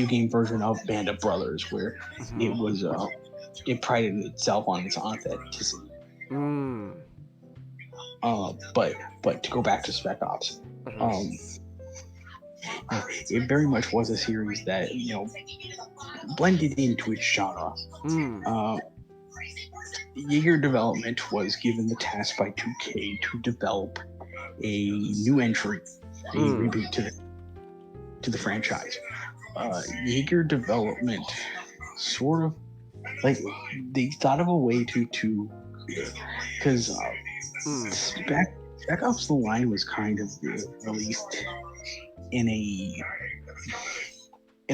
game version of Band of Brothers, where it was it prided itself on its authenticity. But to go back to Spec Ops, it very much was a series that blended into its genre. Jaeger Development was given the task by 2K to develop a new entry, a reboot to the franchise. Jaeger Development sort of they thought of a way to because Spec Ops: The Line was kind of released in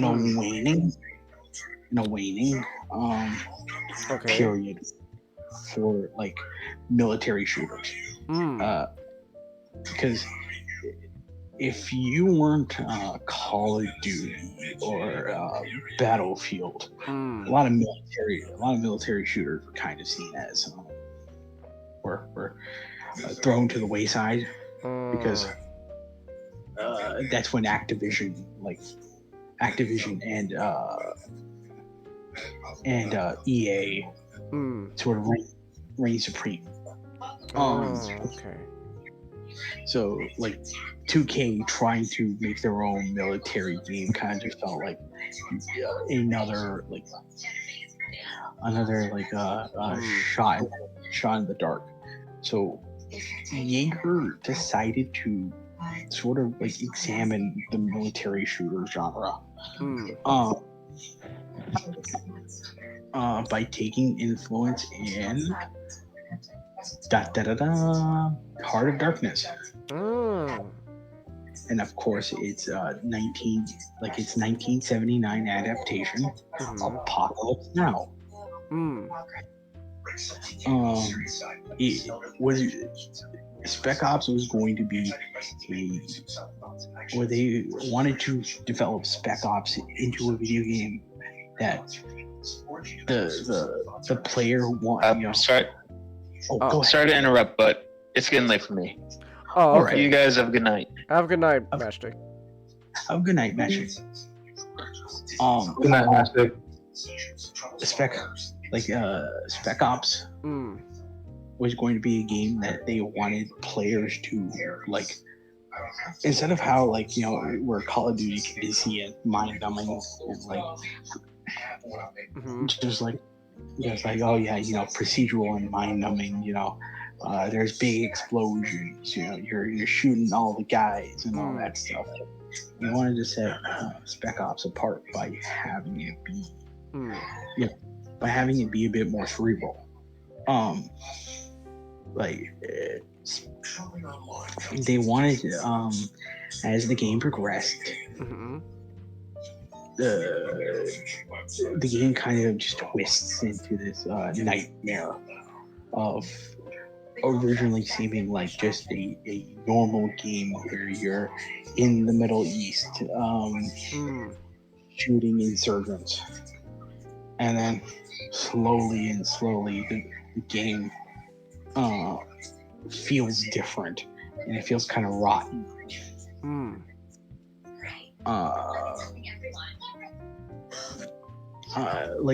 a waning Okay. period for like military shooters. Because if you weren't Call of Duty or Battlefield, a lot of military shooters were kind of seen as were thrown to the wayside because that's when Activision and EA sort of reign supreme. Okay. So like 2K trying to make their own military game kind of just felt like another shot in the dark. So Jaeger decided to sort of like examine the military shooter genre by taking influence in Heart of Darkness. And of course it's 1979 adaptation of Apocalypse Now. It was Spec Ops was going to be where they wanted to develop Spec Ops into a video game that the player Sorry to interrupt, but it's getting late for me. Oh, okay. You guys have a good night. Have a good night, Matchstick. Have a good night, Matchstick. Good night, Matchstick. Spec Ops was going to be a game that they wanted players to like, instead of how where Call of Duty can be seen mind numbing and just like oh yeah, procedural and mind numbing, there's big explosions, you're shooting all the guys and all that stuff. You wanted to set Spec Ops apart by having it be a bit more cerebral. They wanted as the game progressed, the game kind of just twists into this nightmare of originally seeming like just a normal game where you're in the Middle East shooting insurgents, and then slowly the game feels different and it feels kind of rotten.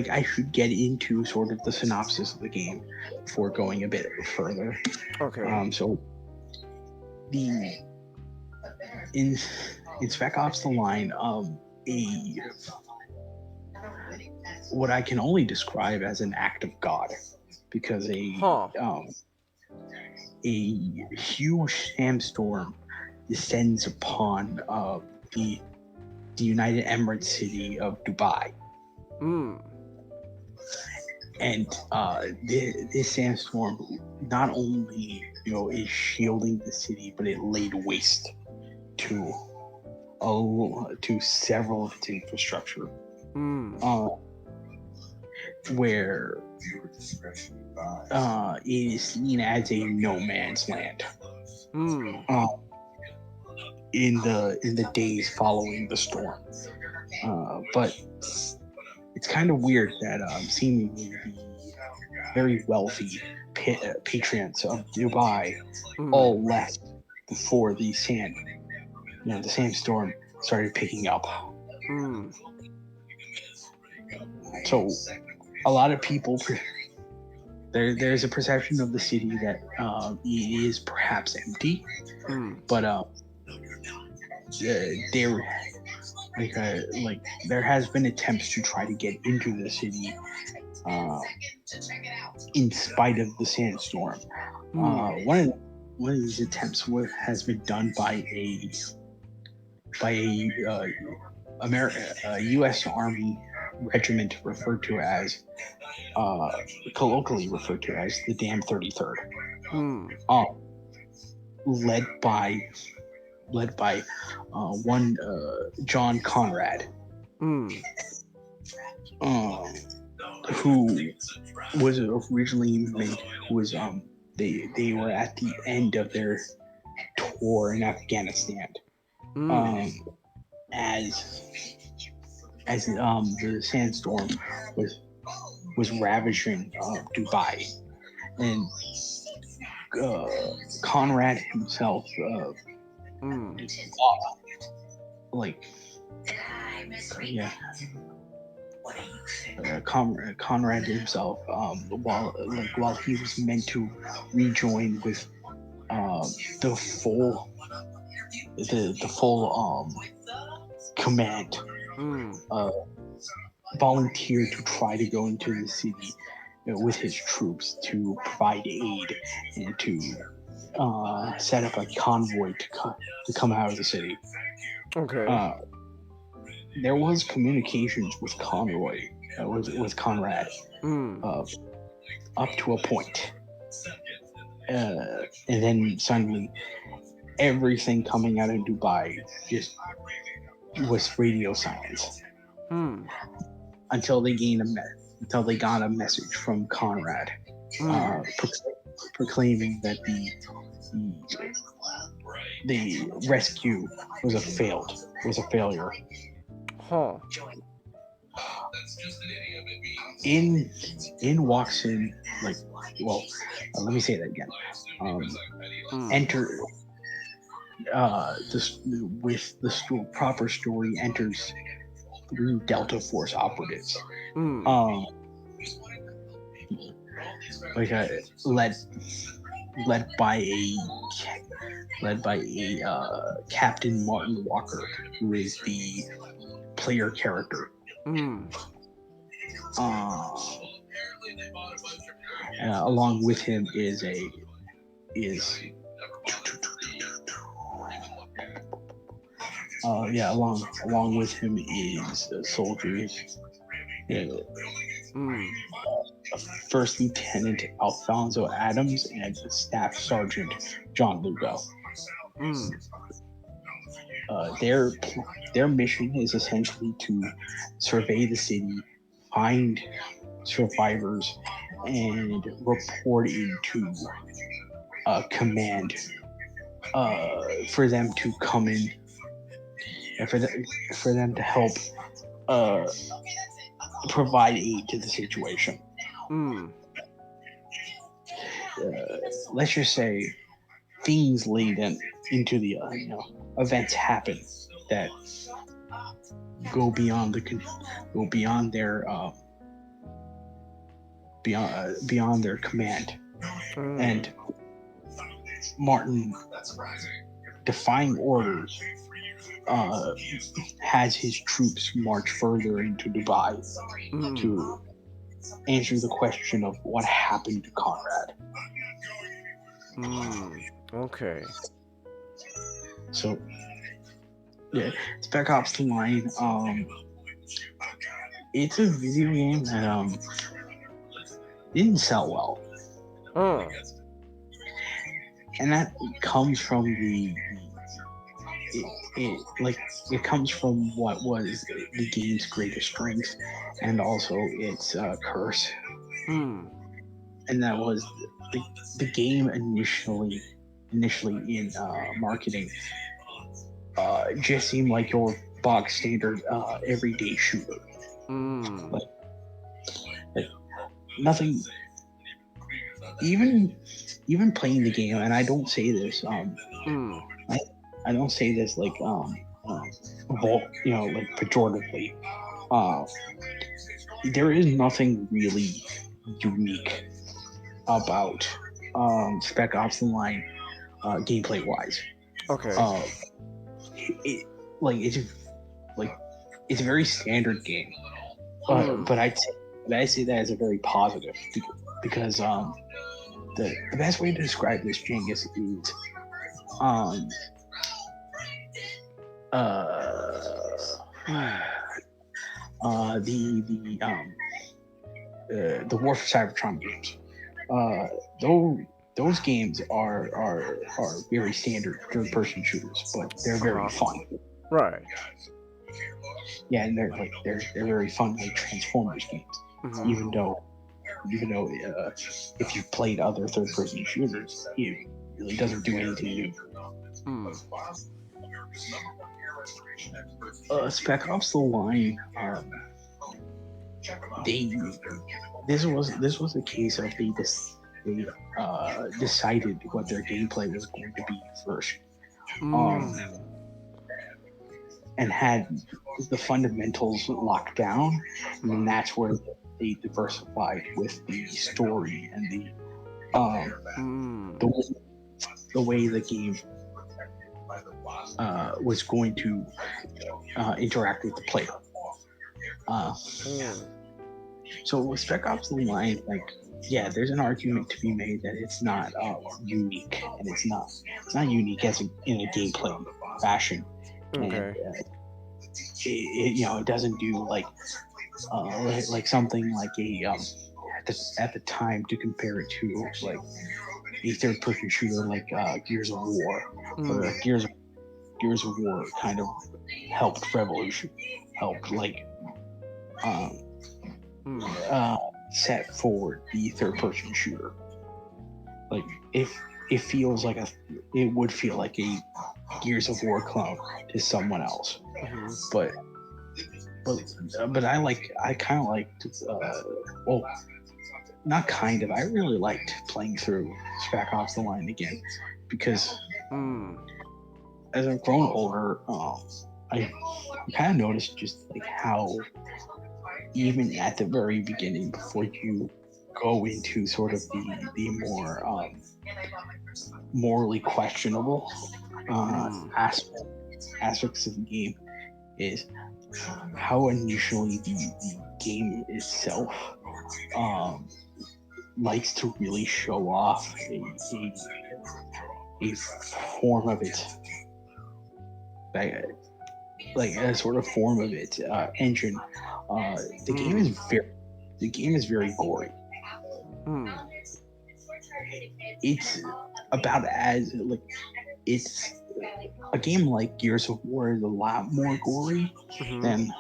I should get into sort of the synopsis of the game before going a bit further. Okay. So in Spec Ops: The Line, what I can only describe as an act of God, because a huge sandstorm descends upon the United Emirates city of Dubai. And this sandstorm not only is shielding the city, but it laid waste to several of its infrastructure, where it is seen as a no man's land. In the days following the storm, but it's kind of weird that seemingly the very wealthy patrons of Dubai all left before the sandstorm started picking up. So a lot of people, there's a perception of the city that it is perhaps empty, but there has been attempts to try to get into the city in spite of the sandstorm. One of these attempts has been done by a U.S. Army regiment colloquially referred to as the Damn 33rd, led by led by one John Conrad, who was originally made, they were at the end of their tour in Afghanistan, as the sandstorm was ravaging Dubai, and Conrad himself, Conrad himself, while he was meant to rejoin with the full command, volunteered to try to go into the city with his troops to provide aid and to set up a convoy to come out of the city. Okay. There was communications with Conrad, up to a point, and then suddenly everything coming out of Dubai just was radio silence. Until they got a message from Conrad, proclaiming that the rescue was a failure. Huh. In walks in, let me say that again. Enter with the proper story enters 3 Delta Force operatives. Led by a Captain Martin Walker, who is the player character. Along with him along with him is soldiers. First Lieutenant Alfonso Adams and Staff Sergeant John Lugo. Their mission is essentially to survey the city, find survivors, and report into command for them to come in and for them to help provide aid to the situation. Let's just say things lead into the events happen that go beyond their command, and Martin, defying orders, has his troops march further into Dubai to answer the question of what happened to Conrad. Okay. So, yeah, Spec Ops: The Line. It's a video game that didn't sell well, and that comes from it comes from what was the game's greatest strength, and also its curse. And that was the game initially in marketing just seemed like your box standard everyday shooter. Like nothing. Even playing the game, and I don't say this. I don't say this like pejoratively. There is nothing really unique about Spec Ops: The Line gameplay wise. Okay. It's a very standard game, but I say that as a very positive because the best way to describe this, Genghis, is the War for Cybertron games. those games are very standard third-person shooters, but they're very fun. Right. Yeah, and they're very fun, like Transformers games. Mhm. Even though if you've played other third-person shooters, it really doesn't do anything new. Spec Ops: The Line. This was a case of they decided what their gameplay was going to be first, and had the fundamentals locked down, and then that's where they diversified with the story and the way the game was going to interact with the player. So with Spec Ops: The Line, like, yeah, there's an argument to be made that it's not unique, and it's not unique in a gameplay fashion. Okay. And, it doesn't do like something like at the time, to compare it to like a third-person shooter like Gears of War, or Gears of War kind of helped like set forward the third-person shooter. Like, if it feels like it would feel like a Gears of War clone to someone else, but I kind of liked, not kind of, I really liked playing through Spec Ops: The Line again, because as I've grown older, I kind of noticed just like how, even at the very beginning, before you go into sort of the more morally questionable aspects of the game, is how initially the game itself likes to really show off a form of it, like a sort of form of its engine. The game is very gory. It's about as like it's a game like Gears of War is a lot more gory than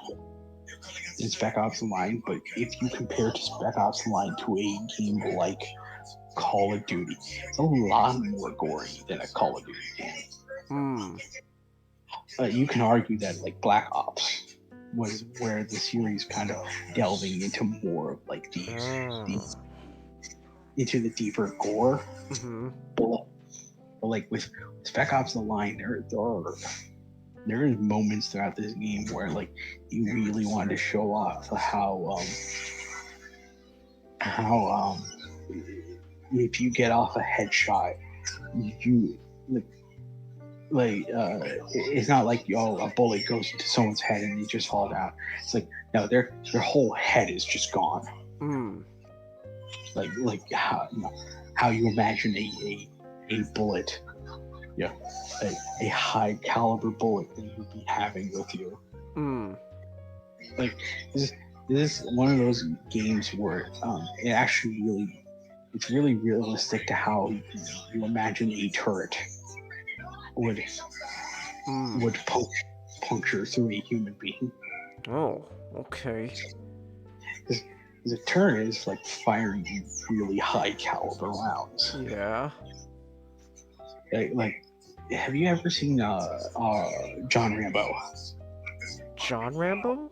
Spec Ops: The Line, but if you compare to Spec Ops: The Line to a game like Call of Duty, it's a lot more gory than a Call of Duty game. You can argue that like Black Ops was where the series kind of delving into more of like into the deeper gore. But like with Spec Ops: The Line, there is moments throughout this game where like you really wanted to show off how if you get off a headshot, you it's not like a bullet goes into someone's head and they just fall down. It's like, no, their whole head is just gone. Like how you imagine a bullet, a high caliber bullet that you'd be having with you. Like this is one of those games where it's really realistic to how you imagine a turret would puncture through a human being. Oh, okay. Because a turret is like firing really high caliber rounds. Yeah. Like have you ever seen John Rambo? John Rambo?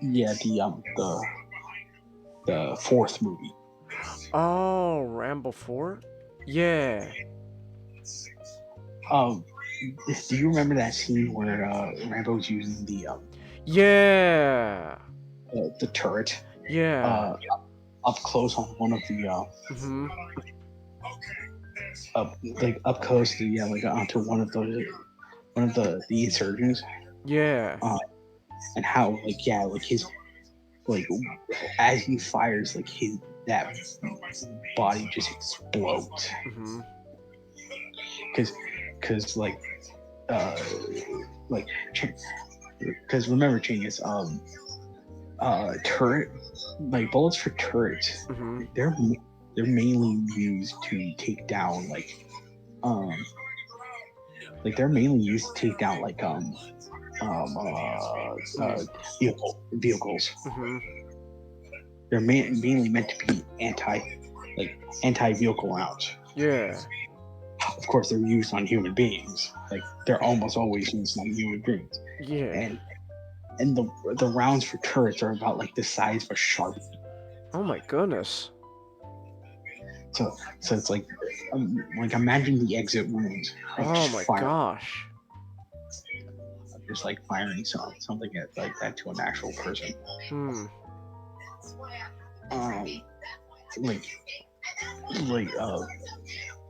Yeah, the fourth movie. Oh, Rambo 4? Yeah. Do you remember that scene where Rambo's using the turret? Yeah. Up close on one of the up close to onto one of the insurgents. Yeah. And how his as he fires, that body just explodes. Because remember, Genius, turret, bullets for turrets, they're mainly used to take down they're mainly used to take down vehicles. Mm-hmm. They're mainly meant to be anti-vehicle rounds. Yeah. Of course, they're used on human beings. Like they're almost always used on human beings. Yeah. And the rounds for turrets are about like the size of a Sharpie. Oh my goodness. So it's like imagine the exit wounds. Oh my gosh. Just like firing something like that to an actual person. Hmm.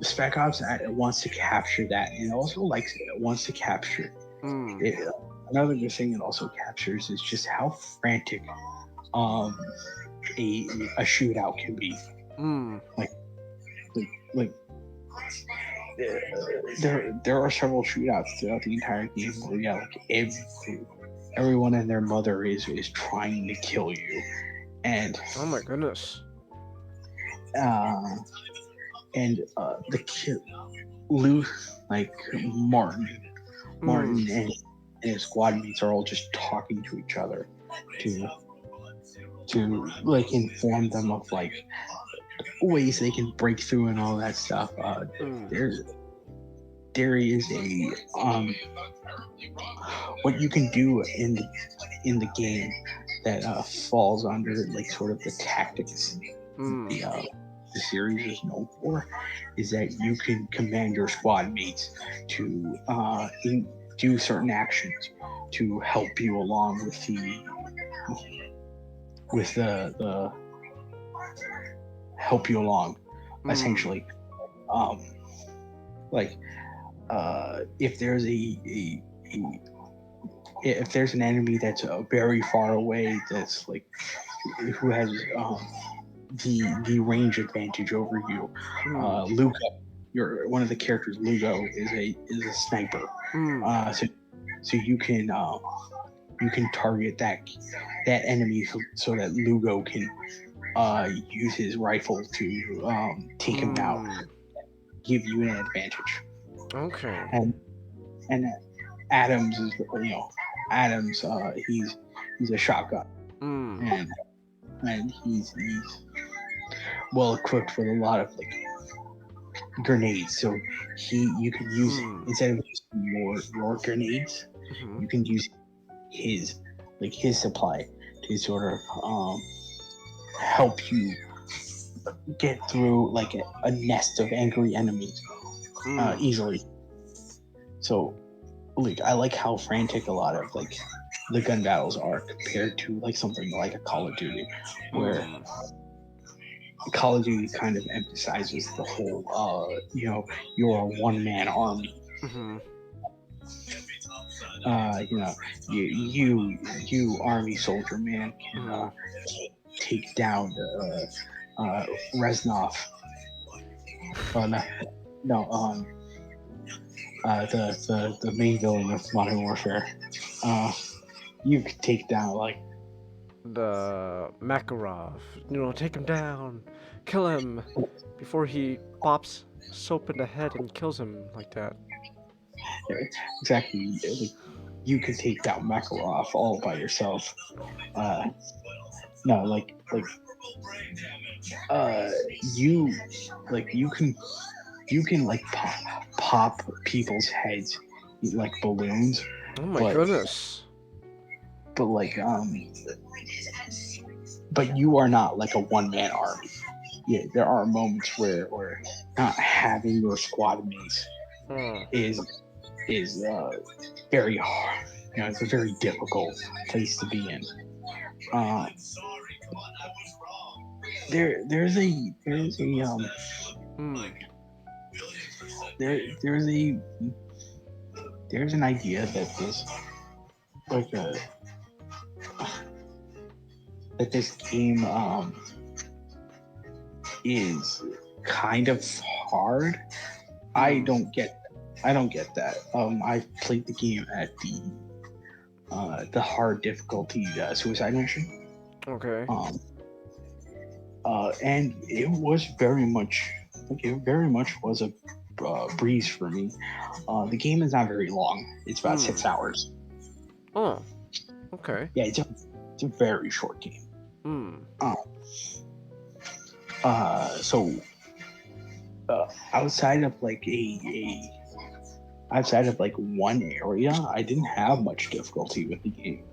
Spec Ops wants to capture that, and also wants to capture. It, another good thing it also captures is just how frantic a shootout can be. There are several shootouts throughout the entire game where everyone and their mother is trying to kill you, and oh my goodness. The kid Martin and his squad mates are all just talking to each other to inform them of ways they can break through and all that stuff. There is a what you can do in the game that falls under sort of the tactics the series is known for, is that you can command your squad mates to do certain actions to help you along with the help you along essentially. If there's if there's an enemy that's very far away, that's who has the range advantage over you, Luca, one of the characters, Lugo, is a sniper. So you can target that enemy so that Lugo can use his rifle to take him out, give you an advantage. Okay. And Adams is he's a shotgun, and he's well equipped with a lot of grenades. So you can use instead of using your grenades, you can use his supply to sort of help you get through a nest of angry enemies easily. So I like how frantic a lot of the gun battles are compared to something like a Call of Duty, where Call of Duty kind of emphasizes the whole you're a one-man army. You army soldier man can take down Reznov. The main villain of Modern Warfare. You could take down the Makarov. Take him down, kill him before he pops soap in the head and kills him like that. Exactly. You could take down Makarov all by yourself. You can pop people's heads like balloons. Oh my goodness. But you are not a one-man army. Yeah, there are moments where not having your squad mates is very hard. It's a very difficult place to be in. There's an idea that this game is kind of hard. I don't get that. I played the game at the hard difficulty suicide mission. Okay. And it was very much was a breeze for me. The game is not very long. It's about 6 hours. Oh, okay. Yeah, it's a very short game. So outside of like outside of like one area, I didn't have much difficulty with the game.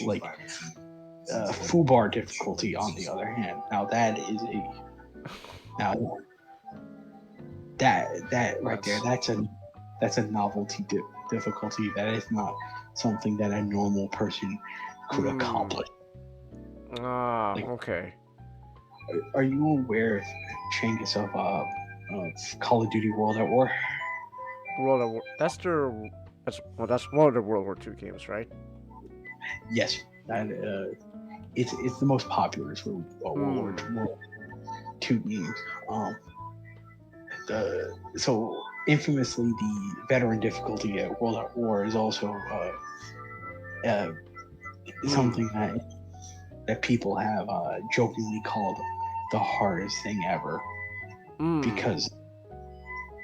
Like foobar difficulty, on the other hand, now that is that right there, that's a novelty difficulty. That is not something that a normal person could accomplish. Okay. Are you aware of changes of Call of Duty World at War? World of War. That's one of the World War II games, right? Yes, that it's the most popular for World War II games. So infamously, the veteran difficulty at World at War is also something that people have jokingly called the hardest thing ever, because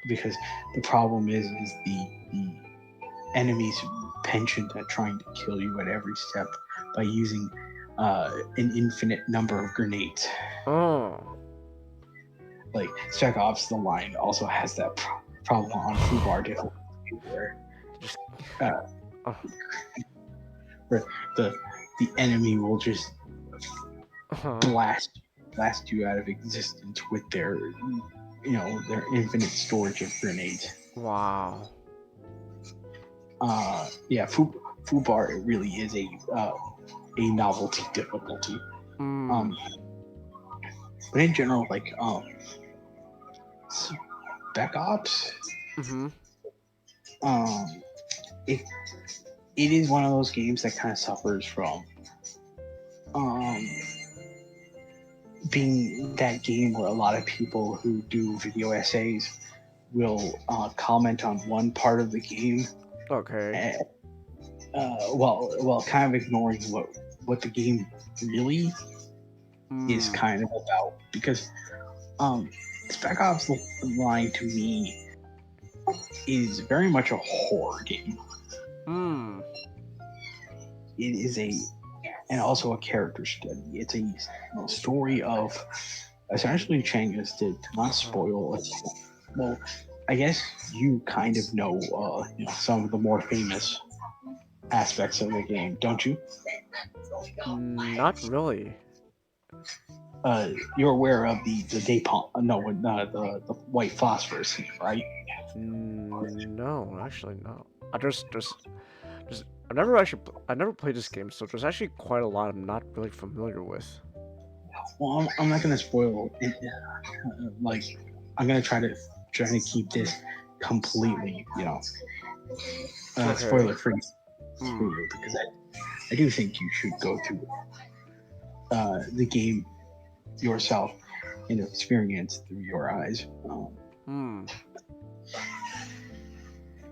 the problem is the enemy's penchant at trying to kill you at every step by using an infinite number of grenades. Like Spec Ops: The Line also has that problem on foobar difficulty, where the enemy will just blast you out of existence with their infinite storage of grenades. Wow. Yeah, foobar really is a novelty difficulty. But in general, like Spec Ops, it is one of those games that kind of suffers from being that game where a lot of people who do video essays will comment on one part of the game. Okay. Well, kind of ignoring what the game really is kind of about, because Spec Ops: The Line to me is very much a horror game. It is and also a character study. It's a story of essentially Changas to not spoil it. Well, I guess you kind of know some of the more famous aspects of the game, don't you? Not really. You're aware of the the white phosphorus scene, right? No, actually no. I never played this game, so there's actually quite a lot I'm not really familiar with. Well, I'm not gonna spoil it. Like, I'm gonna try to keep this completely, spoiler free for you, because I do think you should go through the game yourself and experience through your eyes.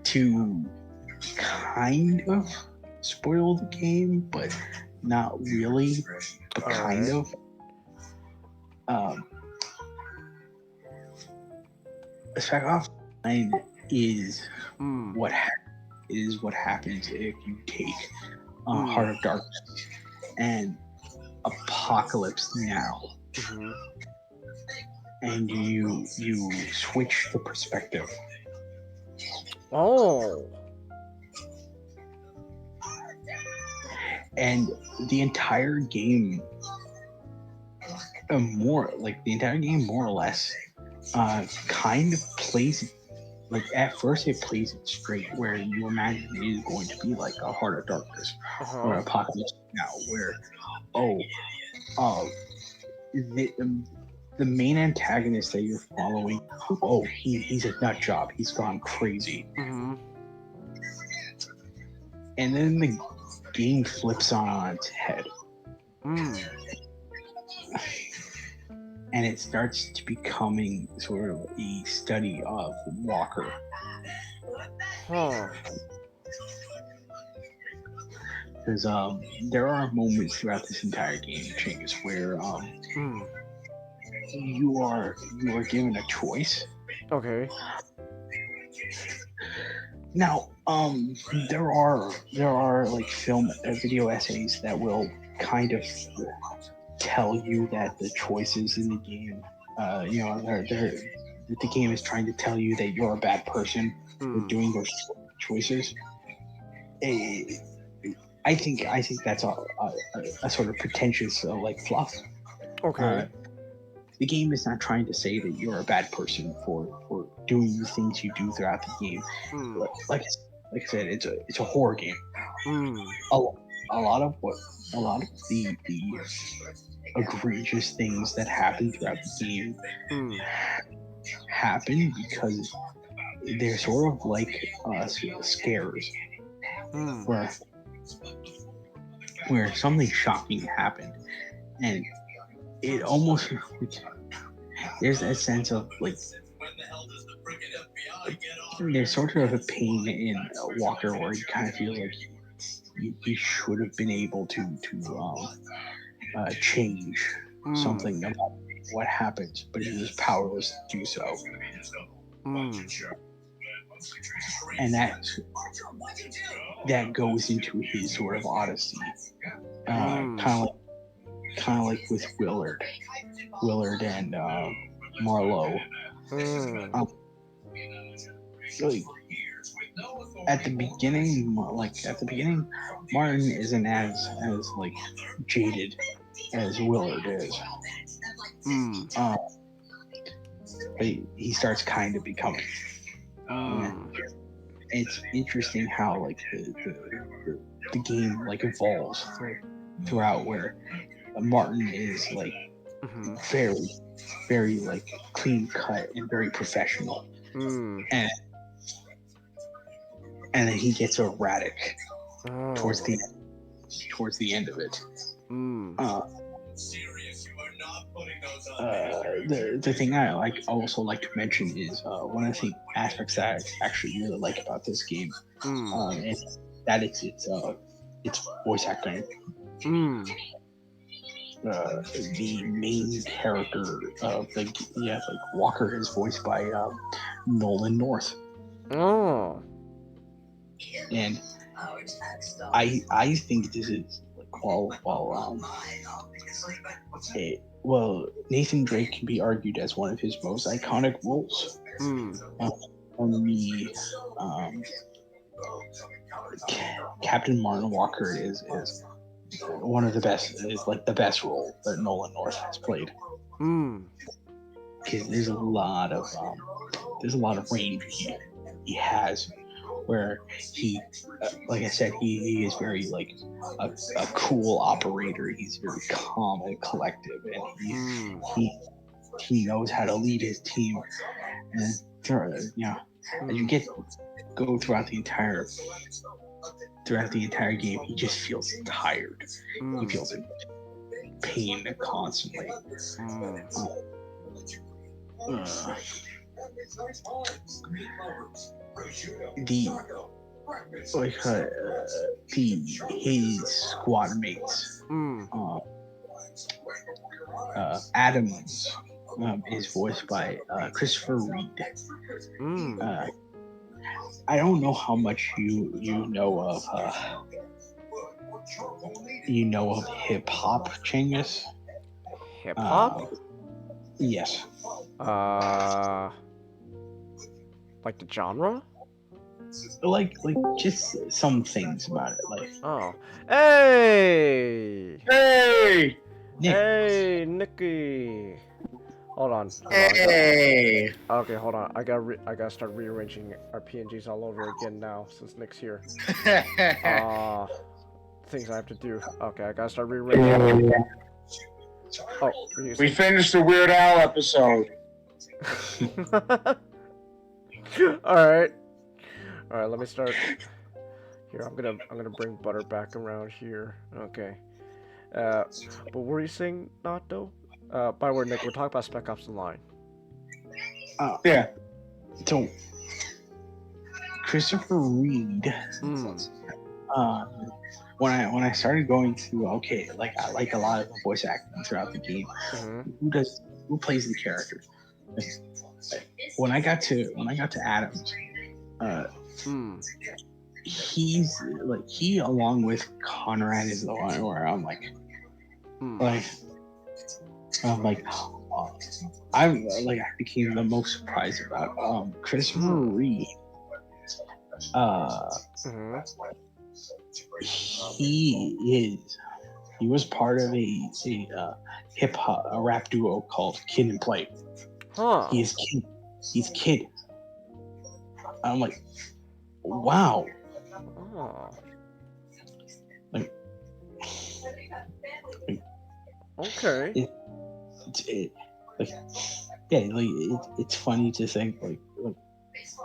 To kind of spoil the game, but not really, but kind of. Spec Ops 9 is what happens if you take Heart of Darkness and Apocalypse Now, and you switch the perspective. And the entire game, more or less, kind of plays, like, at first it plays it straight, where you imagine it is going to be like a Heart of Darkness or Apocalypse Now, where the main antagonist that you're following, he's a nut job, he's gone crazy, and then the game flips on its head. And it starts to becoming sort of a study of Walker. because there are moments throughout this entire game, Chingus, where you are given a choice. Okay. Now, there are like video essays that will kind of tell you that the choices in the game, that the game is trying to tell you that you're a bad person for doing those choices. I think that's a sort of pretentious like fluff. Okay. The game is not trying to say that you're a bad person for doing the things you do throughout the game. Like I said, it's a horror game. A lot of the egregious things that happen throughout the game happen because they're sort of like scares, where something shocking happened, and it almost there's that sense of like there's sort of a pain in Walker where you kind of feel like he should have been able to change something about what happened, but he was powerless to do so. And that goes into his sort of odyssey, kind of like with Willard and Marlowe. Like, at the beginning, Martin isn't as like jaded as Willard is. But he starts kind of becoming. It's interesting how like the game like evolves throughout, where Martin is like very like clean cut and very professional, and then he gets erratic towards the end of it. The thing I also like to mention is one of the aspects that I actually really like about this game, and that it's voice acting. The main character of Walker is voiced by Nolan North. And I think this is like well, Nathan Drake can be argued as one of his most iconic roles. Captain Martin Walker is one of the best. Is like the best role that Nolan North has played. Because there's a lot of range he has, where he, like I said, he is very like a cool operator. He's very calm and collective, and he knows how to lead his team. And as you go throughout the entire game, he just feels tired. He feels in pain constantly. His squad mates, Adams is voiced by Christopher Reed. I don't know how much you know of hip hop, Chingus. Hip hop? Yes. Like the genre? Like just some things about it. Like, hey, Nick. Hey, Nicky. Hold on. Hey. Okay, hold on. I gotta start rearranging our PNGs all over again now since Nick's here. Things I have to do. Okay, I gotta start rearranging. Oh, we finished the Weird Al episode. All right. Let me start. Here, I'm gonna bring Butter back around here. Okay. But what were you saying, Nato? By the way, Nick, we're talking about Spec Ops Online. Yeah. So, Christopher Reed when I started going through, okay, like I like a lot of the voice acting throughout the game. Who plays the characters? When I got to Adam, he's like he along with Conrad is the one where I'm like I became the most surprised about Christopher Reeve. He was part of a hip hop rap duo called Kid and Play. Huh. He's Kid. I'm like, wow. Oh. Like Okay. It's funny to think like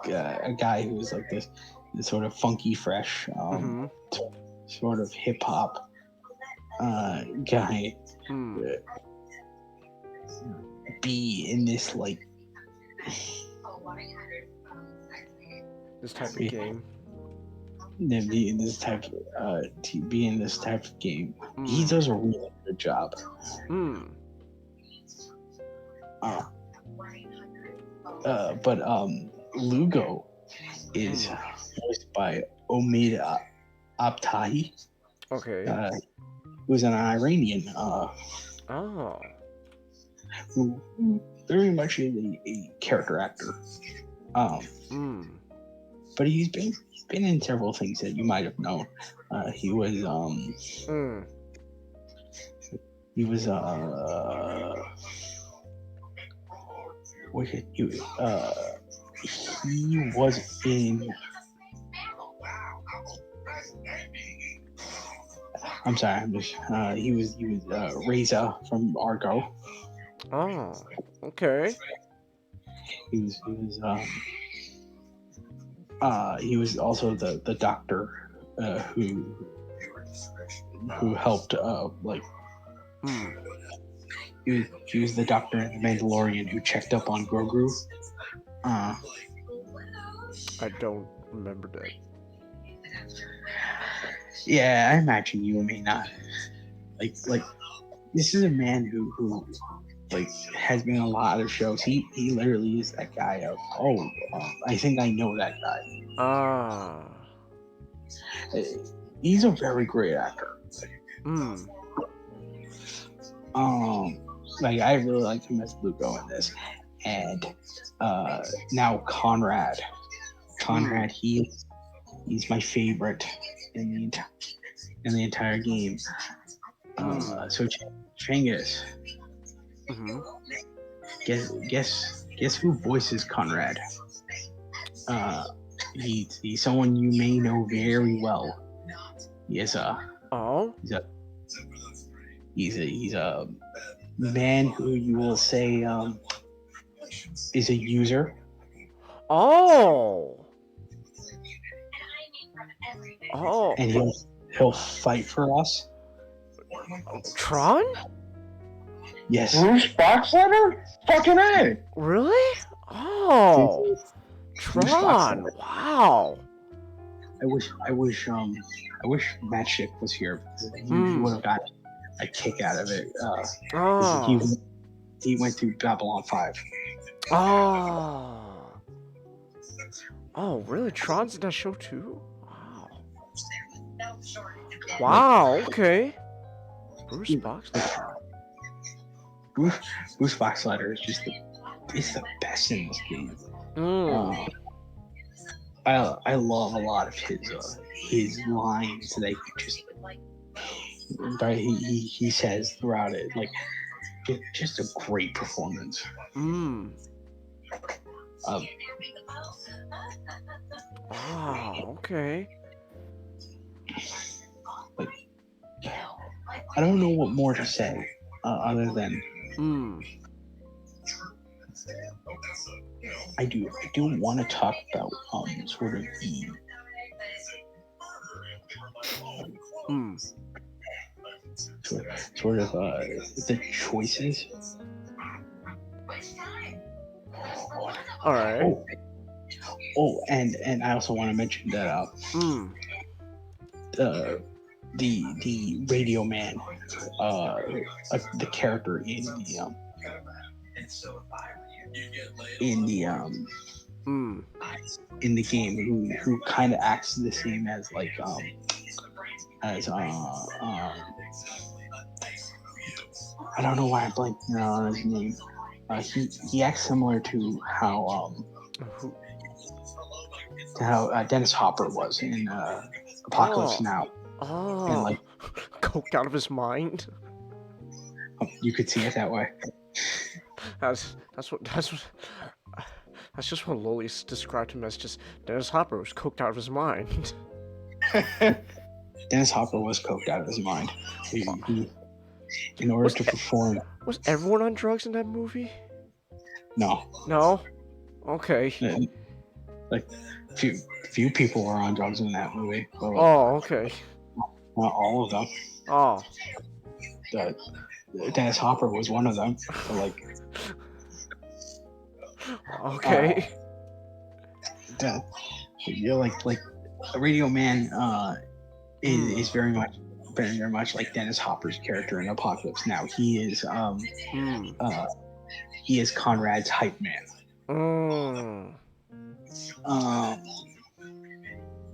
a guy who's like this sort of funky, fresh, sort of hip hop guy be in this like this type of game. Be in this type of game. He does a really good job. But Lugo is voiced by Omid Abtahi. Okay. Who's an Iranian. Who very much is a character actor. But he's been in several things that you might have known. He was in. I'm sorry. He was Reza from Argo. Oh, okay. He was also the doctor who helped he was the doctor in The Mandalorian who checked up on Grogu. I don't remember that. Yeah, I imagine you may not. Like this is a man who like has been in a lot of shows. He literally is that guy of I think I know that guy. He's a very great actor. Like I really like him as Lugo in this, and now Conrad, he's my favorite in the entire game. So Changus, guess who voices Conrad? He's someone you may know very well. He's a man who you will say is a user. And he'll fight for us. Tron? Yes. Bruce Boxletter? Fucking A! Really? Oh, Tron! Wow. I wish Matchstick was here because he would have got a kick out of it. He went through Babylon 5. Oh, really? Tron's in that show too? Wow. Okay. Bruce Boxletter. Bruce Boxletter is just the best in this game. I love a lot of his lines that he says throughout it. Like just a great performance. Wow. Okay. I don't know what more to say other than I do want to talk about sort of the choices. All right. And I also want to mention that the radio man, the character in the in the game who kind of acts the same as like as I don't know why I'm blanking on his name. He acts similar to how Dennis Hopper was in Apocalypse Now. Oh, And like coked out of his mind. You could see it that way. That's just what Loli described him as. Just Dennis Hopper was coked out of his mind. Dennis Hopper was coked out of his mind. In order to perform. Was everyone on drugs in that movie? No. No? Okay. Like, few people were on drugs in that movie. But, oh, okay. Not all of them. Oh. Dennis Hopper was one of them. So, like. Okay. You're like Radio Man is very much like Dennis Hopper's character in Apocalypse Now. He is Conrad's hype man.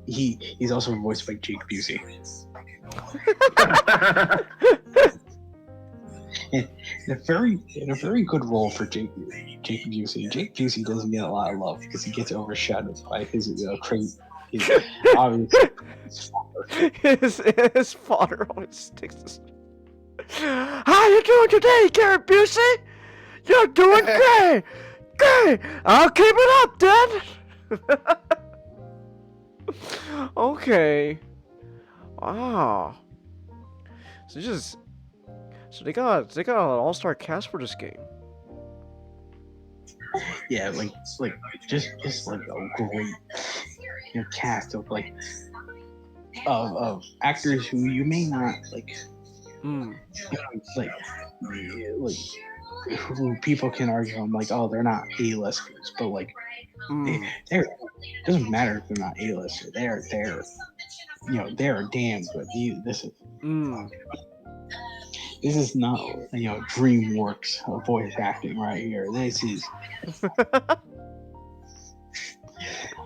He's also voiced by Jake Busey. in a very good role for Jake Busey. Jake Busey doesn't get a lot of love because he gets overshadowed by his his father always sticks this. How you doing today, Garrett Busey? You're doing great! Great! I'll keep it up, Dad! Okay. Wow. So they got an all-star cast for this game. Yeah, just like a great cast of of actors who you may not who people can argue on oh, they're not A-listers, but they're it doesn't matter if they're not A-listers. They're damn good. This is not DreamWorks voice acting right here. This is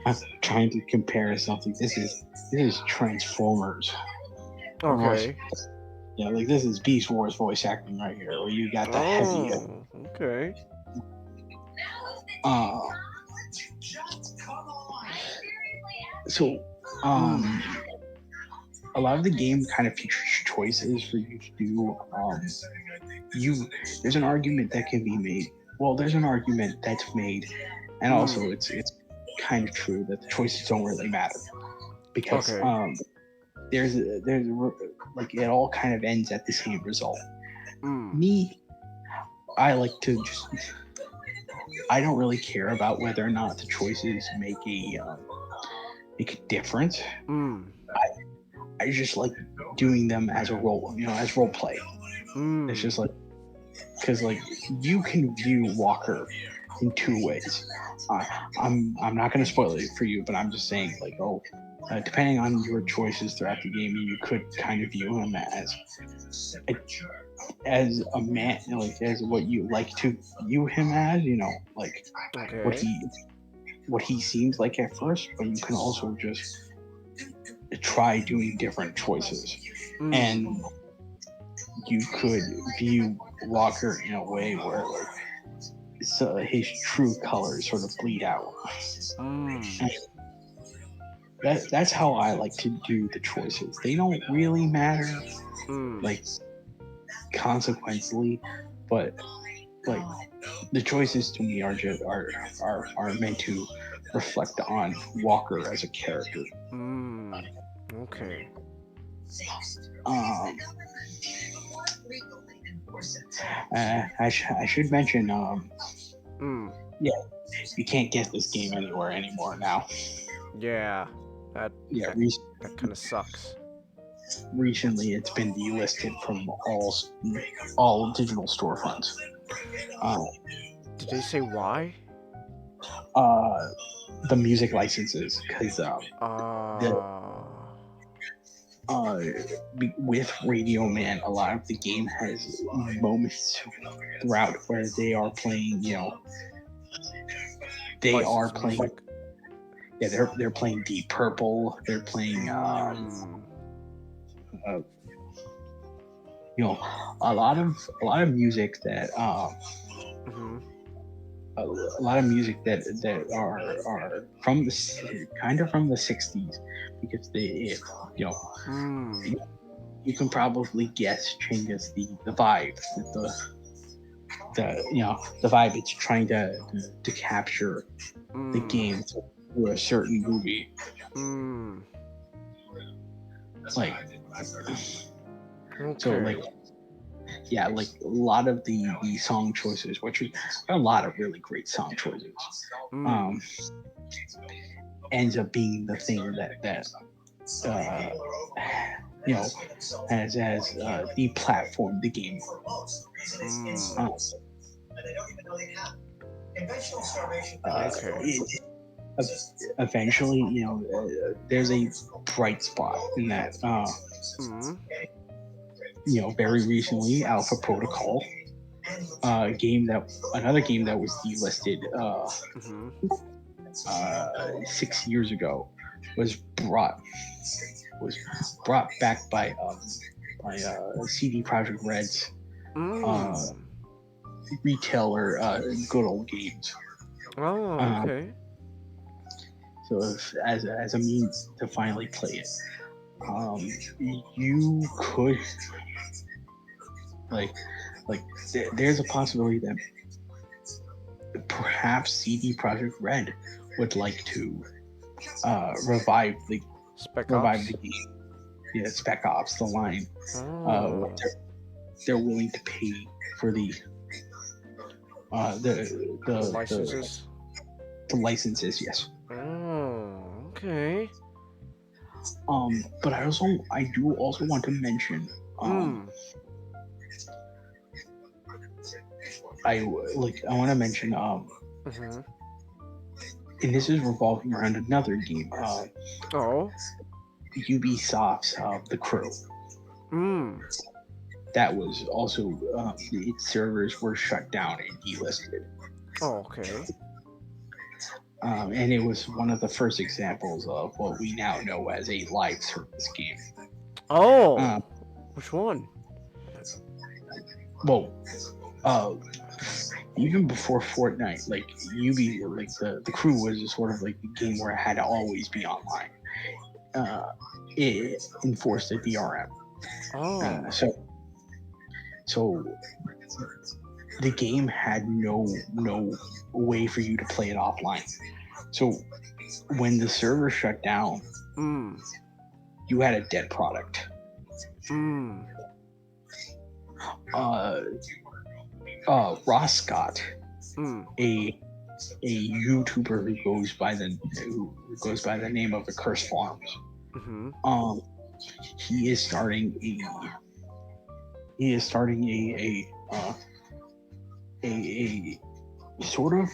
I'm trying to compare something. This is Transformers. Okay. Yeah, this is Beast Wars voice acting right here, where you got the heavy. Okay. So, a lot of the game kind of features choices for you to do. There's an argument that can be made. Well, there's an argument that's made, and also it's kind of true that the choices don't really matter because there's it all kind of ends at the same result. I like to I don't really care about whether or not the choices make a difference. I just like doing them as a role, as role play. It's just because you can view Walker in two ways. I'm not going to spoil it for you, but I'm just saying depending on your choices throughout the game, you could kind of view him as a man, as what you like to view him as, what he seems like at first, but you can also just try doing different choices, and you could view Walker in a way where his true colors sort of bleed out. That's how I like to do the choices. They don't really matter, consequently, but the choices to me are meant to reflect on Walker as a character. Okay. I should mention, yeah, you can't get this game anywhere anymore now. Yeah, that kind of sucks. Recently, it's been delisted from all digital storefronts. Did they say why? The music licenses, because with Radio Man, a lot of the game has moments throughout where they are playing, they are Licensed playing. music. Yeah, they're playing Deep Purple. They're playing, a lot of music that a lot of music that are from the kind of from the 60s, because you can probably guess, changes the vibe, the vibe it's trying to capture the game through a certain movie. Like, so like, yeah, like a lot of the song choices, which are a lot of really great song choices, ends up being the thing that has deplatformed the game. Eventually, there's a bright spot in that. Very recently, Alpha Protocol, another game that was delisted 6 years ago, was brought back by CD Projekt Red's retailer, Good Old Games. Oh, okay. So as a means to finally play it, you could there's a possibility that perhaps CD Projekt Red would like to revive the game. Yeah, Spec Ops, the line. They're willing to pay for the licenses. The licenses, yes. Oh, okay. But I do also want to mention, I want to mention, and this is revolving around another game. Ubisoft's The Crew. That was also its servers were shut down and delisted. Oh, okay. And it was one of the first examples of what we now know as a live service game. Oh, which one? Well, even before Fortnite, the Crew was sort of like the game where it had to always be online. It enforced a DRM. So the game had no way for you to play it offline. So when the server shut down, you had a dead product. Ross Scott, a YouTuber who goes by the name of the Curse Farms, he is starting a sort of,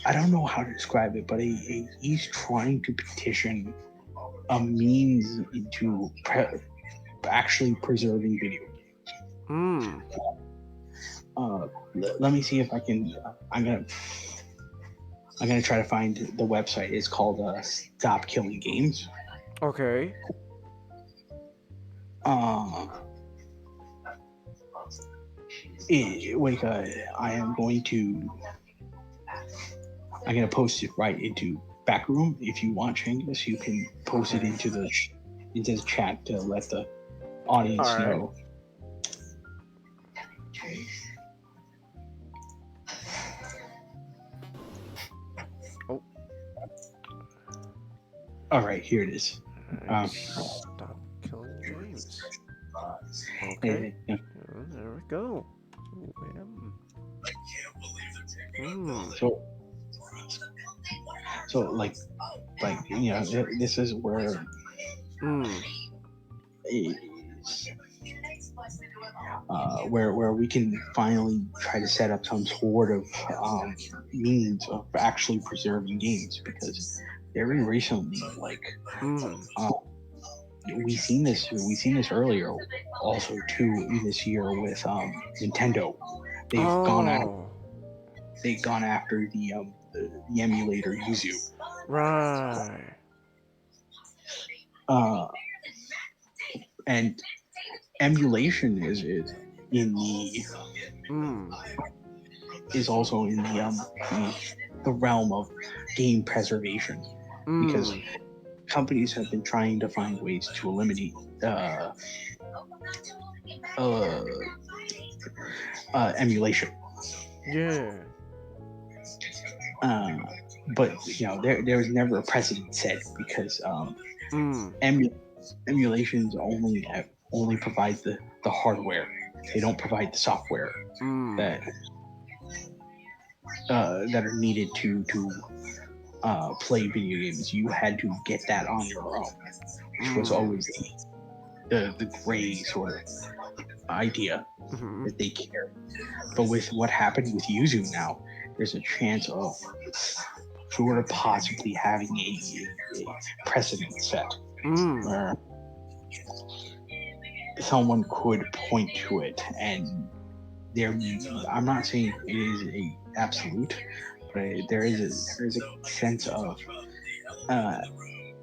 I don't know how to describe it, but he's trying to petition a means into actually preserving video games. Let me see if I can. I'm gonna try to find the website. It's called Stop Killing Games. Okay. I'm gonna post it right into Backroom. If you want changes, you can post it into the chat to let the audience know. All right, here it is. Stop Killing Games. Okay. There we go. So this is where where we can finally try to set up some sort of means of actually preserving games, because very recently, we seen this earlier, also too this year with Nintendo. They've gone after the emulator Yuzu. Right. And emulation is in the is also in the realm of game preservation, because companies have been trying to find ways to eliminate emulation. Yeah. But there was never a precedent set, because emulations only provide the hardware. They don't provide the software that are needed to play video games. You had to get that on your own, which was always the gray sort of idea that they care. But with what happened with Yuzu now, there's a chance of sort of possibly having a precedent set where someone could point to it, and I'm not saying it is a absolute, but there is a sense of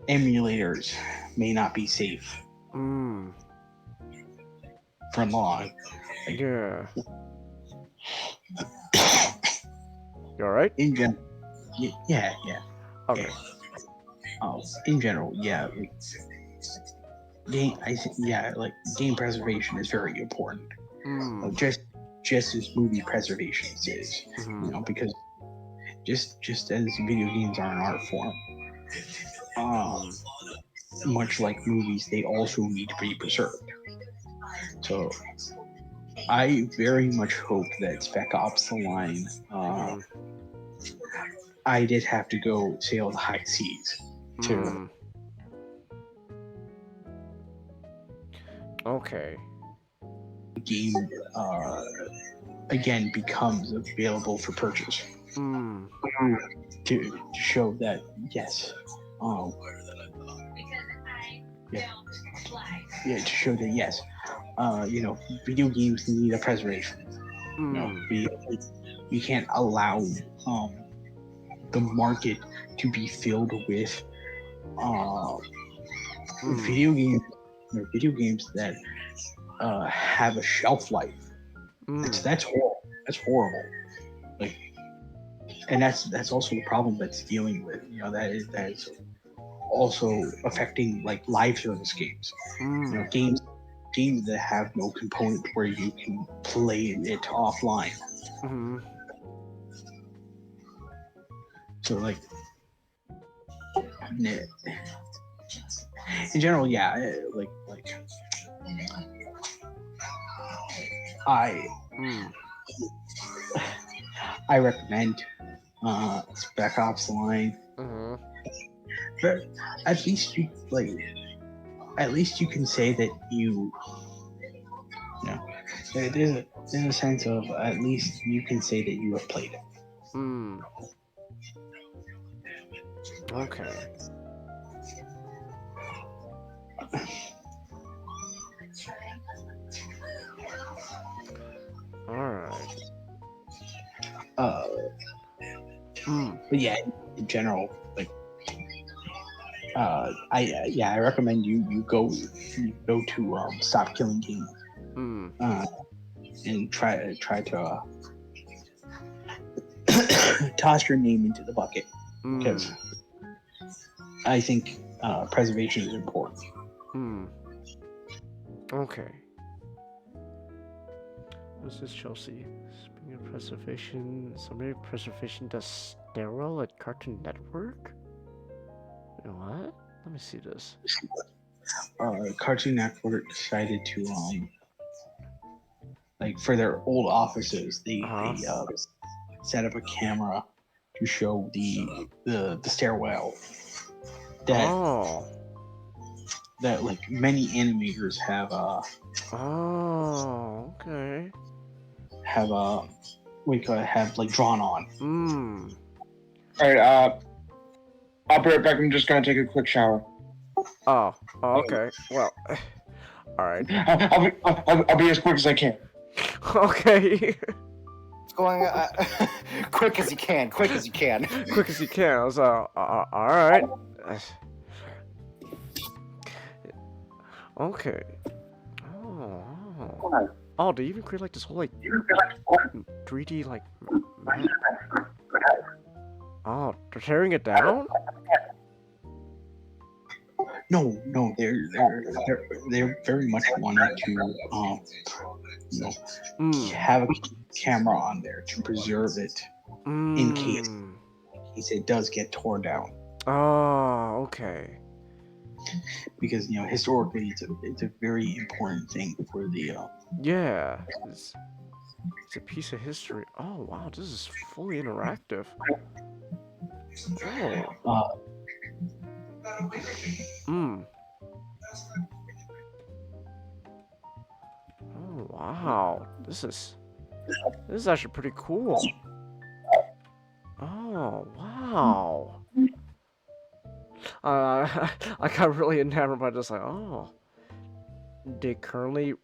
emulators may not be safe for long. Yeah. You alright? In general, yeah. Okay. In general, yeah. Game preservation is very important. Just as movie preservation is, because just as video games are an art form, much like movies, they also need to be preserved. So I very much hope that Spec Ops: The Line, I did have to go sail the high seas to. Okay. The game again becomes available for purchase to show that yes, to show that yes, video games need a preservation. We can't allow the market to be filled with video games that have a shelf life. That's horrible. That's horrible. Like, and that's also the problem that's dealing with. That is also affecting like live service games. Games that have no component where you can play it offline. So like, in general, yeah, like I recommend Spec Ops: The Line. But at least you can say that there's a sense of at least you can say that you have played it. Okay. Alright. But yeah, in general, like, I recommend you go to Stop Killing Games, and try to toss your name into the bucket, because I think preservation is important. Okay. What's this, Chelsea? Speaking of preservation, somebody preservation does sterile at Cartoon Network? You know what? Let me see this. Cartoon Network decided to for their old offices, they set up a camera to show the stairwell that like many animators have okay. have have like drawn on. All right, I'll be right back. I'm just gonna take a quick shower. Oh, okay. Well, all right. I'll be as quick as I can. Okay. It's going quick as you can. Quick as you can. Quick as you can. I was all right. Okay. Oh, they even create like this whole like 3D like map. Oh, they're tearing it down? No, they're very much wanting to have a camera on there to preserve it in case it does get torn down. Oh, okay. Because historically it's a very important thing for the yeah, it's a piece of history. Oh wow, this is fully interactive. Oh. Oh wow, this is actually pretty cool. Oh wow. I got really enamored by this. Like, oh, they currently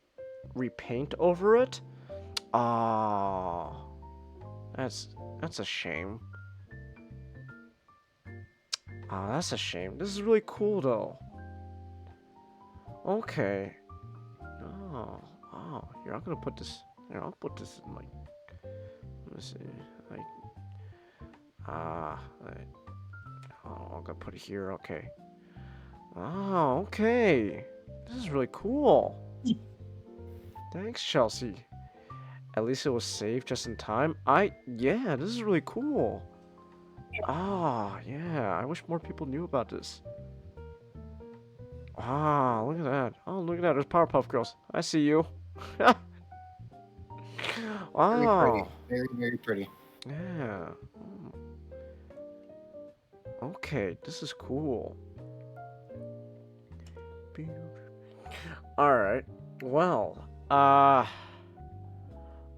repaint over it. Oh, that's a shame. Oh, that's a shame. This is really cool though. Okay. Oh, here, I'm gonna put this. Here, I'll put this in like. Let me see. Like. Oh, I'm gonna put it here. Okay. Oh, okay. This is really cool. Thanks, Chelsea. At least it was saved just in time. Yeah, this is really cool. Ah, yeah. I wish more people knew about this. Ah, look at that. Oh, look at that. There's Powerpuff Girls. I see you. Wow. Very, very pretty. Yeah. Okay, this is cool. Alright. Well,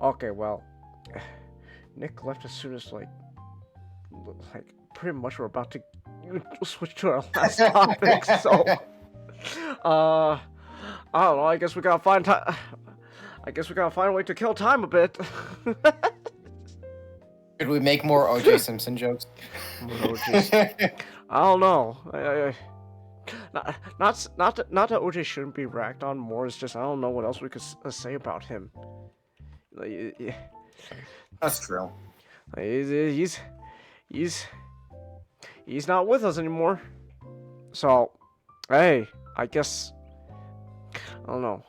okay, well, Nick left as soon as, like pretty much we're about to switch to our last topic, so, I don't know, I guess we gotta find time. I guess we gotta find a way to kill time a bit. Should we make more O.J. Simpson jokes? I don't know. Not that OJ shouldn't be racked on more. It's just I don't know what else we could say about him. That's true. He's not with us anymore. So, hey, I guess I don't know.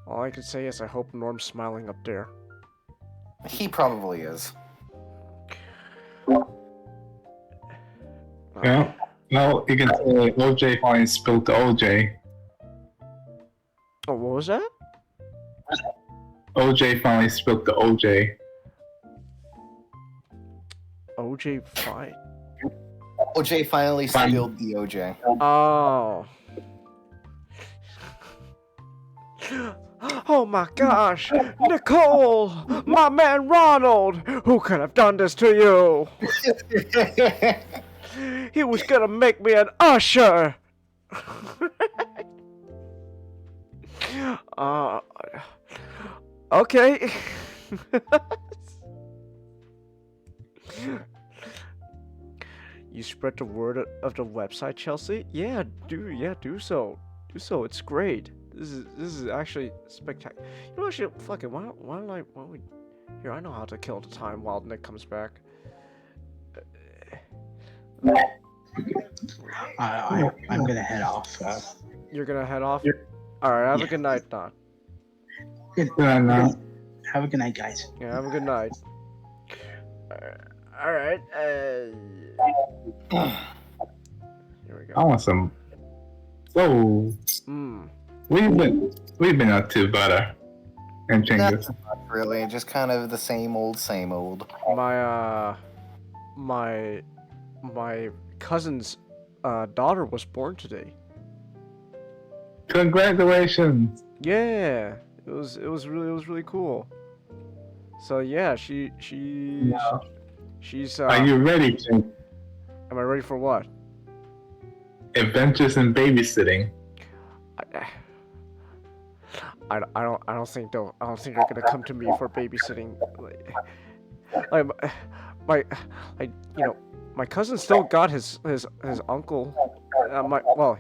All I can say is I hope Norm's smiling up there. He probably is. Yeah. No, you can say OJ finally spilled the OJ. Oh, what was that? OJ finally spilled the OJ. OJ fine. OJ finally spilled the OJ. Oh. Oh my gosh! Nicole! My man Ronald! Who could have done this to you? He was gonna make me an usher! Okay. You spread the word of the website, Chelsea? Yeah, do so. Do so. It's great. This is actually spectacular. You know what? Fuck it. Why don't we? Here, I know how to kill the time while Nick comes back. I'm gonna head off. You're gonna head off. All right. Have a good night, Don. Have a good night, guys. Yeah. Have a good night. All right. Here we go. I want some. So, we've been up to butter and changes. Not really, just kind of the same old, same old. My cousin's daughter was born today. Congratulations! Yeah, it was really cool. So yeah, she's. Are you ready, Jim? Am I ready for what? Adventures in Babysitting. I don't think they're gonna come to me for babysitting. My cousin still got his uncle,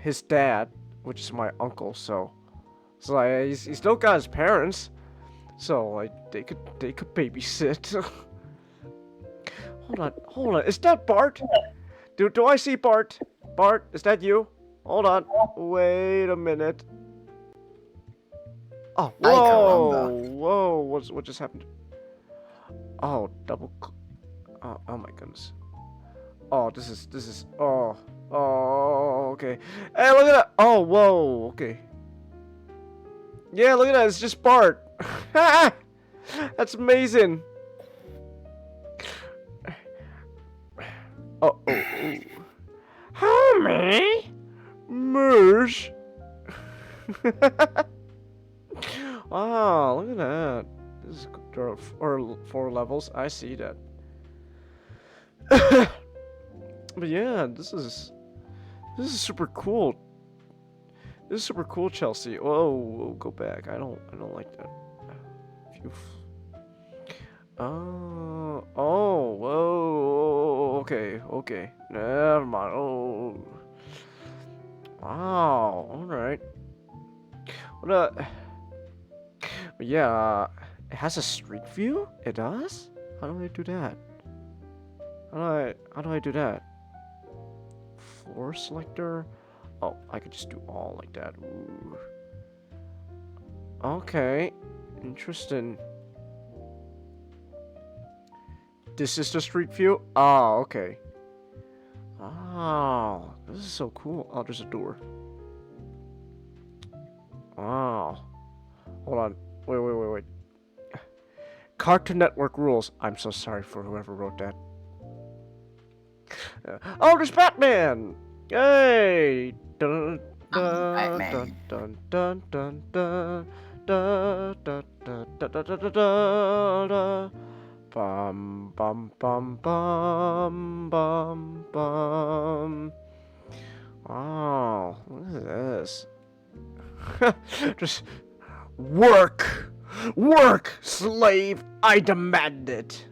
his dad, which is my uncle. So he still got his parents. So like they could babysit. Hold on. Is that Bart? Do I see Bart? Bart, is that you? Hold on. Wait a minute. Oh, whoa! What just happened? Oh, oh my goodness. Oh, this is. Oh, okay. Hey, look at that. Oh, whoa. Okay. Yeah, look at that. It's just Bart. That's amazing. Oh. How many? Merge. Wow, look at that. This is or 4 levels. I see that. But yeah, this is super cool. This is super cool, Chelsea. Whoa, go back. I don't like that. Phew. Oh, whoa, okay. Never mind. Oh, wow. All right. What But yeah, it has a street view. It does. How do I do that? How do I do that? Floor selector. Oh, I could just do all like that. Ooh. Okay, interesting. This is the street view? Oh, okay. Oh, this is so cool. Oh, there's a door. Wow. Hold on. Wait. Cartoon Network rules. I'm so sorry for whoever wrote that. Oh, there's Batman! Yay! Dun, dun, Batman. dun, dun, dun, dun, dun, dun, dun, dun, dun, dun, dun, dun, dun. Bum bum bum bum bum bum. Wow, look at this. Just work, slave. I demand it.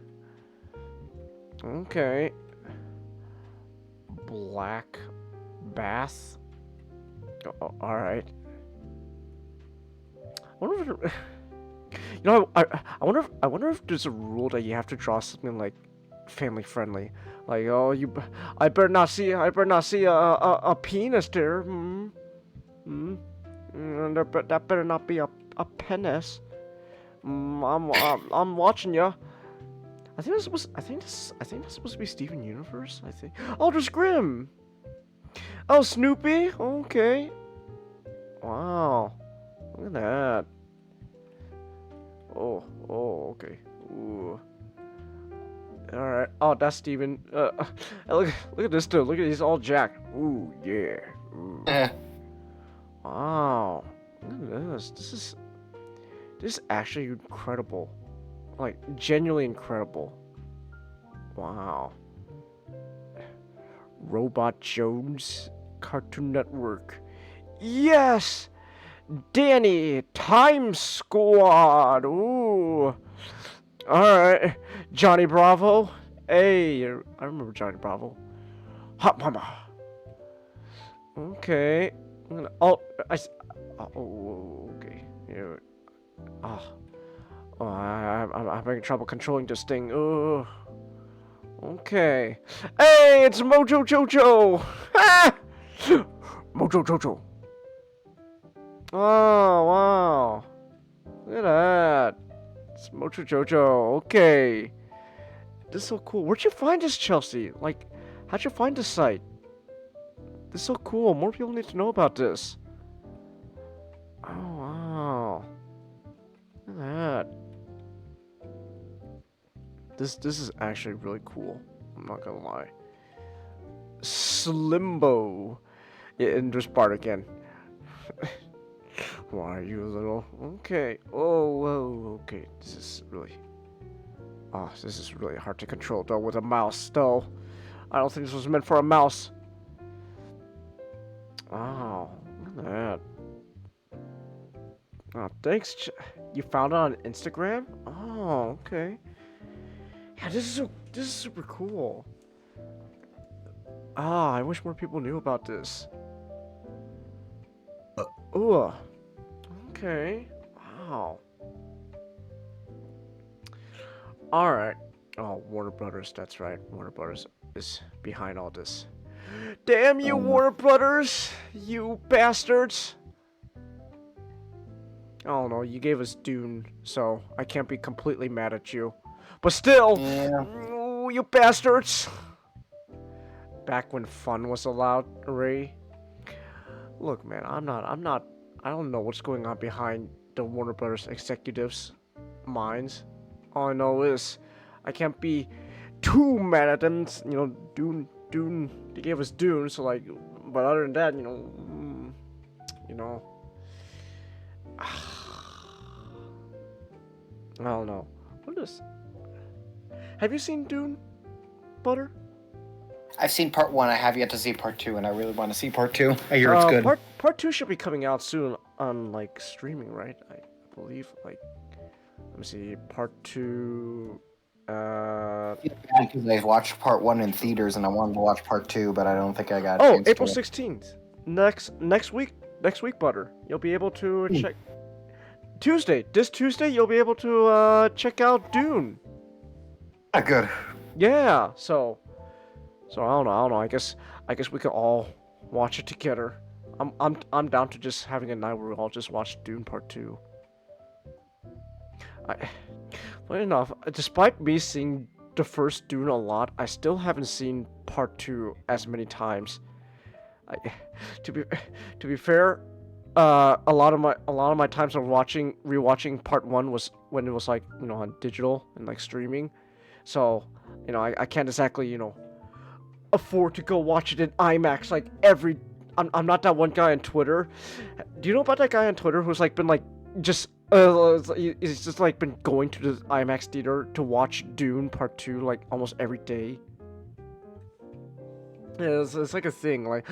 Okay. Black bath. Oh, all right. I wonder if I wonder if there's a rule that you have to draw something like family friendly. Like, oh, I better not see a penis there. That better not be a penis. I'm watching ya. I think that's supposed to be Steven Universe. I think. Oh, there's Grimm. Oh, Snoopy. Okay. Wow. Look at that. Oh, okay. Ooh. All right. Oh, that's Steven. Look at this dude. Look at he's all jacked. Ooh, yeah. Ooh. Wow. Look at this. This is actually incredible. Like, genuinely incredible. Wow. Robot Jones, Cartoon Network. Yes! Danny, Time Squad. Ooh. Alright. Johnny Bravo. Hey, I remember Johnny Bravo. Hot Mama. Okay. Okay. Here. I'm having trouble controlling this thing. Ugh. Okay. Hey, it's Mojo Jojo. Mojo Jojo. Oh, wow. Look at that. It's Mojo Jojo. Okay. This is so cool. Where'd you find this, Chelsea? Like, how'd you find this site? This is so cool. More people need to know about this. Oh, wow. Look at that. This is actually really cool. I'm not gonna lie. Slimbo. Yeah, and there's Bart again. Why are you a little? Okay. Oh, whoa. Okay. This is really hard to control though with a mouse though. I don't think this was meant for a mouse. Oh, look at that. Oh, thanks. You found it on Instagram? Oh, okay. Yeah, this is super cool. Ah, I wish more people knew about this. Ooh. Okay. Wow. All right. Oh, Warner Brothers. That's right. Warner Brothers is behind all this. Damn you, Warner Brothers! You bastards! I don't know. You gave us Dune, so I can't be completely mad at you. But still, you bastards! Back when fun was allowed, Ray. Look, man, I don't know what's going on behind the Warner Brothers executives' minds. All I know is, I can't be too mad at them. You know, Dune, they gave us Dune, so like, but other than that, you know, I don't know. What is? Have you seen Dune, Butter? I've seen part 1. I have yet to see part 2, and I really want to see part 2. I hear it's good. Part 2 should be coming out soon on like streaming, right? I believe. Like, let me see. Part 2. Because I watched part 1 in theaters, and I wanted to watch part 2, but I don't think I got. Oh, April 16th. Next week, Butter. You'll be able to check. This Tuesday, you'll be able to check out Dune. Good. Yeah. So I don't know. I guess we could all watch it together. I'm down to just having a night where we all just watch Dune Part 2. Funny enough, despite me seeing the first Dune a lot, I still haven't seen Part 2 as many times. To be fair, a lot of my times of rewatching Part 1 was when it was like, you know, on digital and like streaming. So, you know, I can't exactly, you know, afford to go watch it in IMAX like every. I'm not that one guy on Twitter. Do you know about that guy on Twitter who's like been like just he's just like been going to the IMAX theater to watch Dune Part 2 like almost every day? Yeah, it's like a thing, like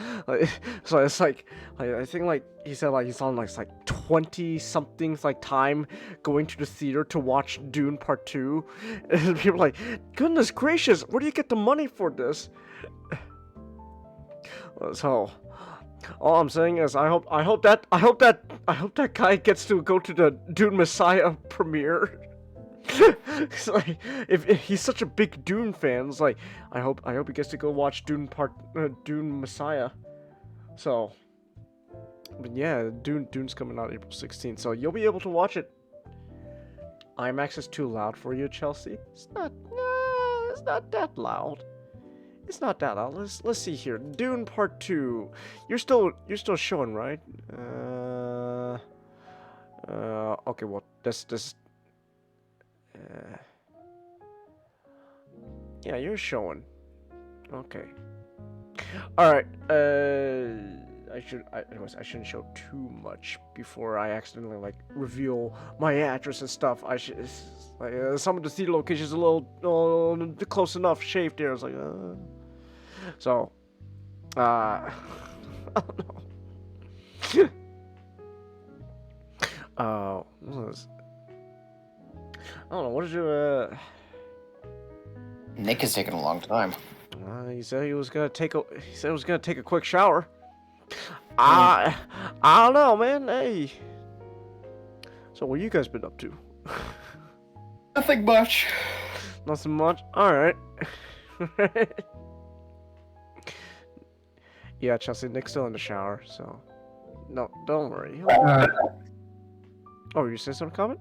so it's like I think like he said like he's on like 20 something like time going to the theater to watch Dune Part 2, and people are like, goodness gracious, where do you get the money for this? So all I'm saying is I hope that guy gets to go to the Dune Messiah premiere. It's like, if he's such a big Dune fan, it's like I hope he gets to go watch Dune Messiah. So, but yeah, Dune's coming out April 16th, so you'll be able to watch it. IMAX is too loud for you, Chelsea. It's not that loud. It's not that loud. Let's see here. Dune Part 2. You're still showing, right? Okay. Well, this. Yeah, you're showing. Okay. All right. I shouldn't show too much before I accidentally like reveal my address and stuff. I should like some of the theater locations a little close enough shaved there. I was like, so I don't know. What was this? I don't know. What did you? Nick is taking a long time. He said he was gonna take a quick shower. I don't know, man. Hey. So what you guys been up to? Nothing much. Nothing much. All right. Yeah, Chelsea. Nick's still in the shower, so no, don't worry. Oh, you say some comment?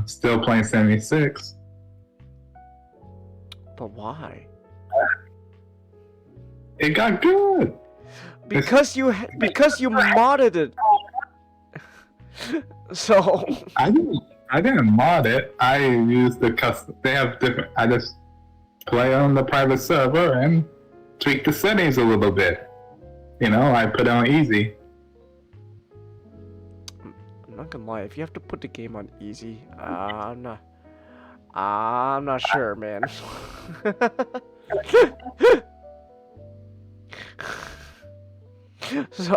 Still playing 76. But why? It got good. Because you modded it. So I didn't mod it. I used the custom. They have different. I just play on the private server and tweak the settings a little bit. You know, I put it on easy. I'm not gonna lie. If you have to put the game on easy, I'm not sure, man. So,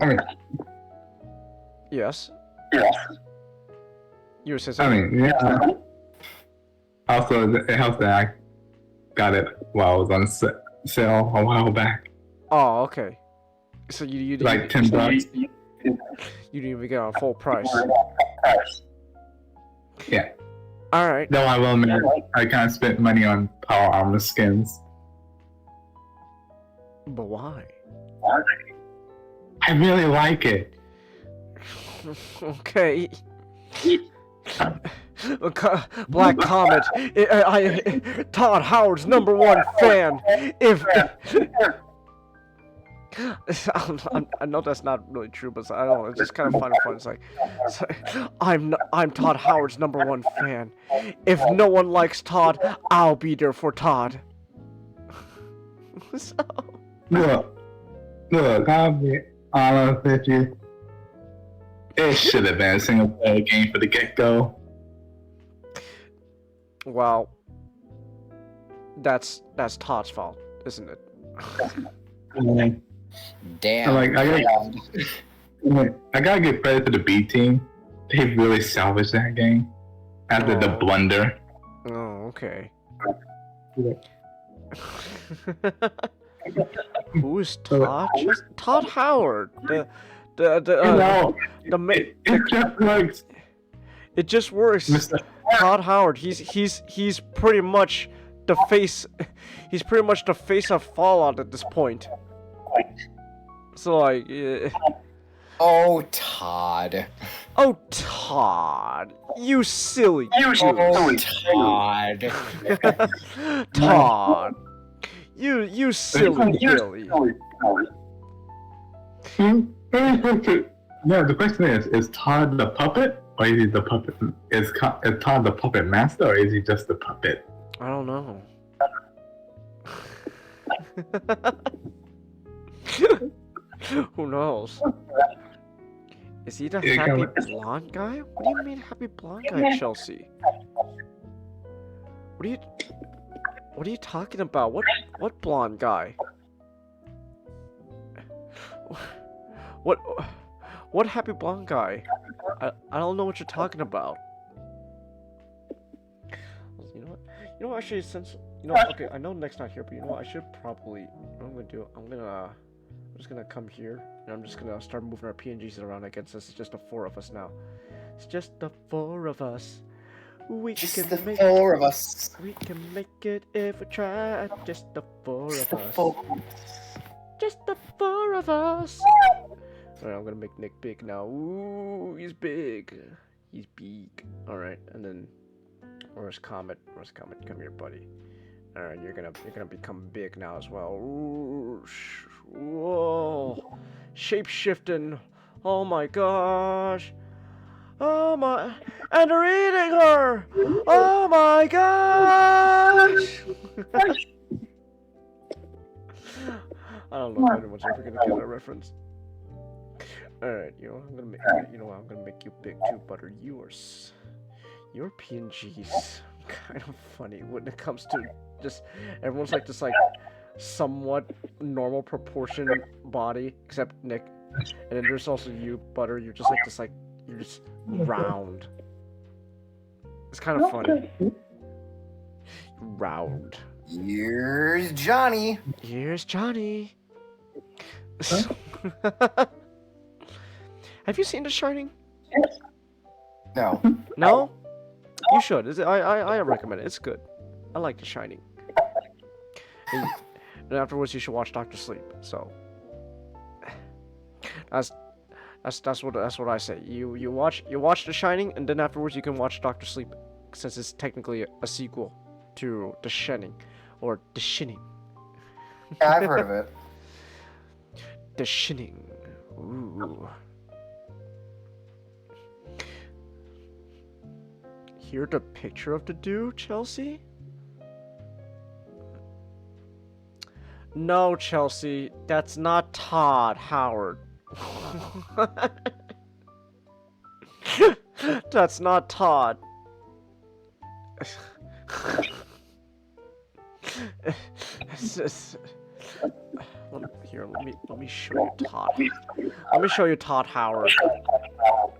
I mean, yes. You were saying I something? mean, yeah. Also, it helps that I got it while it was on sale a while back. Oh, okay. So you Like $10. you didn't even get it on full price. Yeah. All right. Though I will admit, I kind of spent money on power armor skins. But why? I really like it. Okay. Black Comet, Todd Howard's #1 fan. If I know that's not really true, but I don't know. It's just kind of fun. It's like I'm Todd Howard's #1 fan. If no one likes Todd, I'll be there for Todd. So. Look, I'll be honest with you. It should have been a single player game for the get-go. Well, that's Todd's fault, isn't it? Damn. Like, I gotta give credit to the B team. They really salvaged that game after the blunder. Oh, okay. Yeah. Who is Todd? Just Todd Howard. It just works. Todd Howard. He's pretty much the face. He's pretty much the face of Fallout at this point. So like. Oh, Todd. Oh, Todd. You silly. Oh, Todd. Todd. You silly Billy. No, the question is Todd the puppet? Or is he the puppet? Is Todd the puppet master, or is he just the puppet? I don't know. Who knows? Is he the happy blonde guy? What do you mean happy blonde guy, Chelsea? What are you talking about? What blonde guy? What happy blonde guy? I don't know what you're talking about. You know what? You know what, actually, since okay, I know Nick's not here, but you know what, I should probably what I'm gonna do, I'm just gonna come here and I'm just gonna start moving our PNGs around again, since it's just the 4 of us now. It's just the 4 of us. We can make it if we try. Just the 4 of us. Just the 4 of us. Alright, I'm gonna make Nick big now. Ooh, he's big. He's big. Alright, and then where's Comet? Where's Comet? Come here, buddy. Alright, you're gonna become big now as well. Ooh, whoa. Shape shifting. Oh my gosh. Oh my, and they're eating her! Oh my gosh! I don't know if anyone's ever gonna get that reference. Alright, I'm gonna make I'm gonna make you big too, Butter. Your PNGs kind of funny when it comes to just everyone's like this somewhat normal proportion body, except Nick. And then there's also you, Butter. You're just like this you're just round. It's kind of funny. Round. Here's Johnny. Here's Johnny. Have you seen The Shining? No. No? You should. I recommend it. It's good. I like The Shining. And afterwards, you should watch Dr. Sleep. So that's what I say. You watch The Shining, and then afterwards you can watch Dr. Sleep, since it's technically a sequel to The Shining, or The Shining. Yeah, I've heard of it. The Shining. Ooh. Here's the picture of the dude, Chelsea? No, Chelsea, that's not Todd Howard. That's not Todd. Let me show you Todd. Let me show you Todd Howard.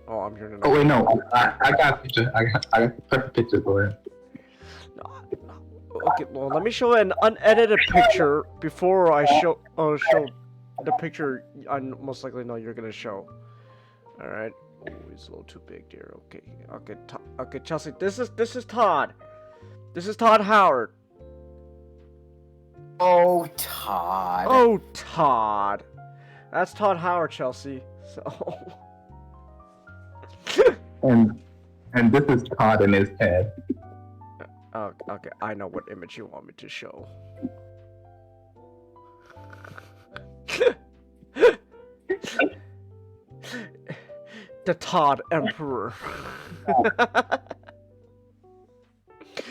Oh, I'm here to. Oh wait, no, I got a picture. I got a perfect picture for it. Okay, well, let me show an unedited picture before I show the picture I most likely know you're gonna show. All right. Oh, it's a little too big, dear. Okay, okay, Chelsea. This is Todd. This is Todd Howard. Oh, Todd. Oh, Todd. That's Todd Howard, Chelsea. So. And this is Todd in his head. Okay, I know what image you want me to show. The Todd Emperor.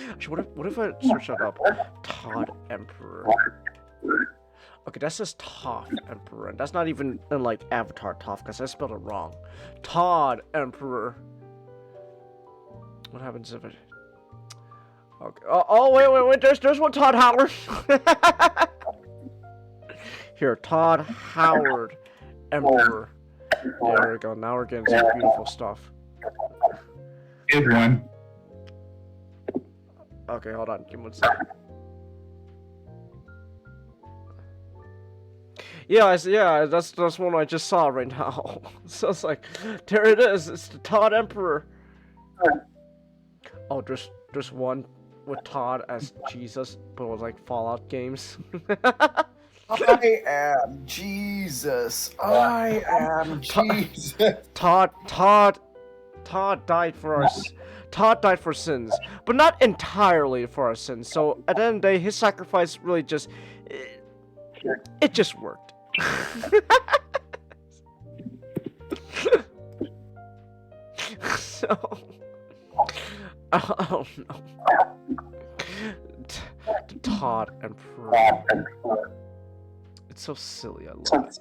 Actually, what if I search that up? Todd Emperor. Okay, that says Toph Emperor, and that's not even in like Avatar Toph, because I spelled it wrong. Todd Emperor. What happens if it? Okay. Oh wait. There's one Todd Howard. Here, Todd Howard Emperor. There we go. Now we're getting some beautiful stuff. Here's one. Okay, hold on. Give me one second. Yeah, that's one I just saw right now. So it's like, there it is. It's the Todd Emperor. Oh, there's one with Todd as Jesus, but it was like Fallout games. I am Jesus. I am Jesus. Todd died for us. Todd died for sins, but not entirely for our sins. So at the end of the day, his sacrifice really just it just worked. So I don't know. Todd Emperor. It's so silly. I love it.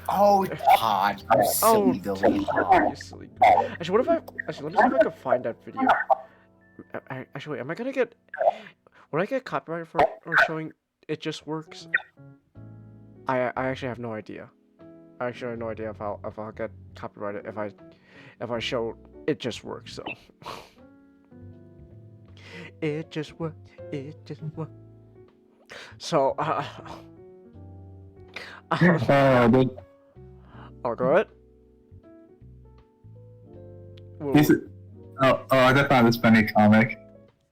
Oh, Todd, you silly Billy. Todd, you silly. Actually, let me see if I can find that video. Actually, am I gonna get? Would I get copyrighted for showing It Just Works? I actually have no idea. I actually have no idea if I'll get copyrighted if I show It Just Works. So. It just worked. It just worked. So. Oh, go ahead. I just found this funny comic.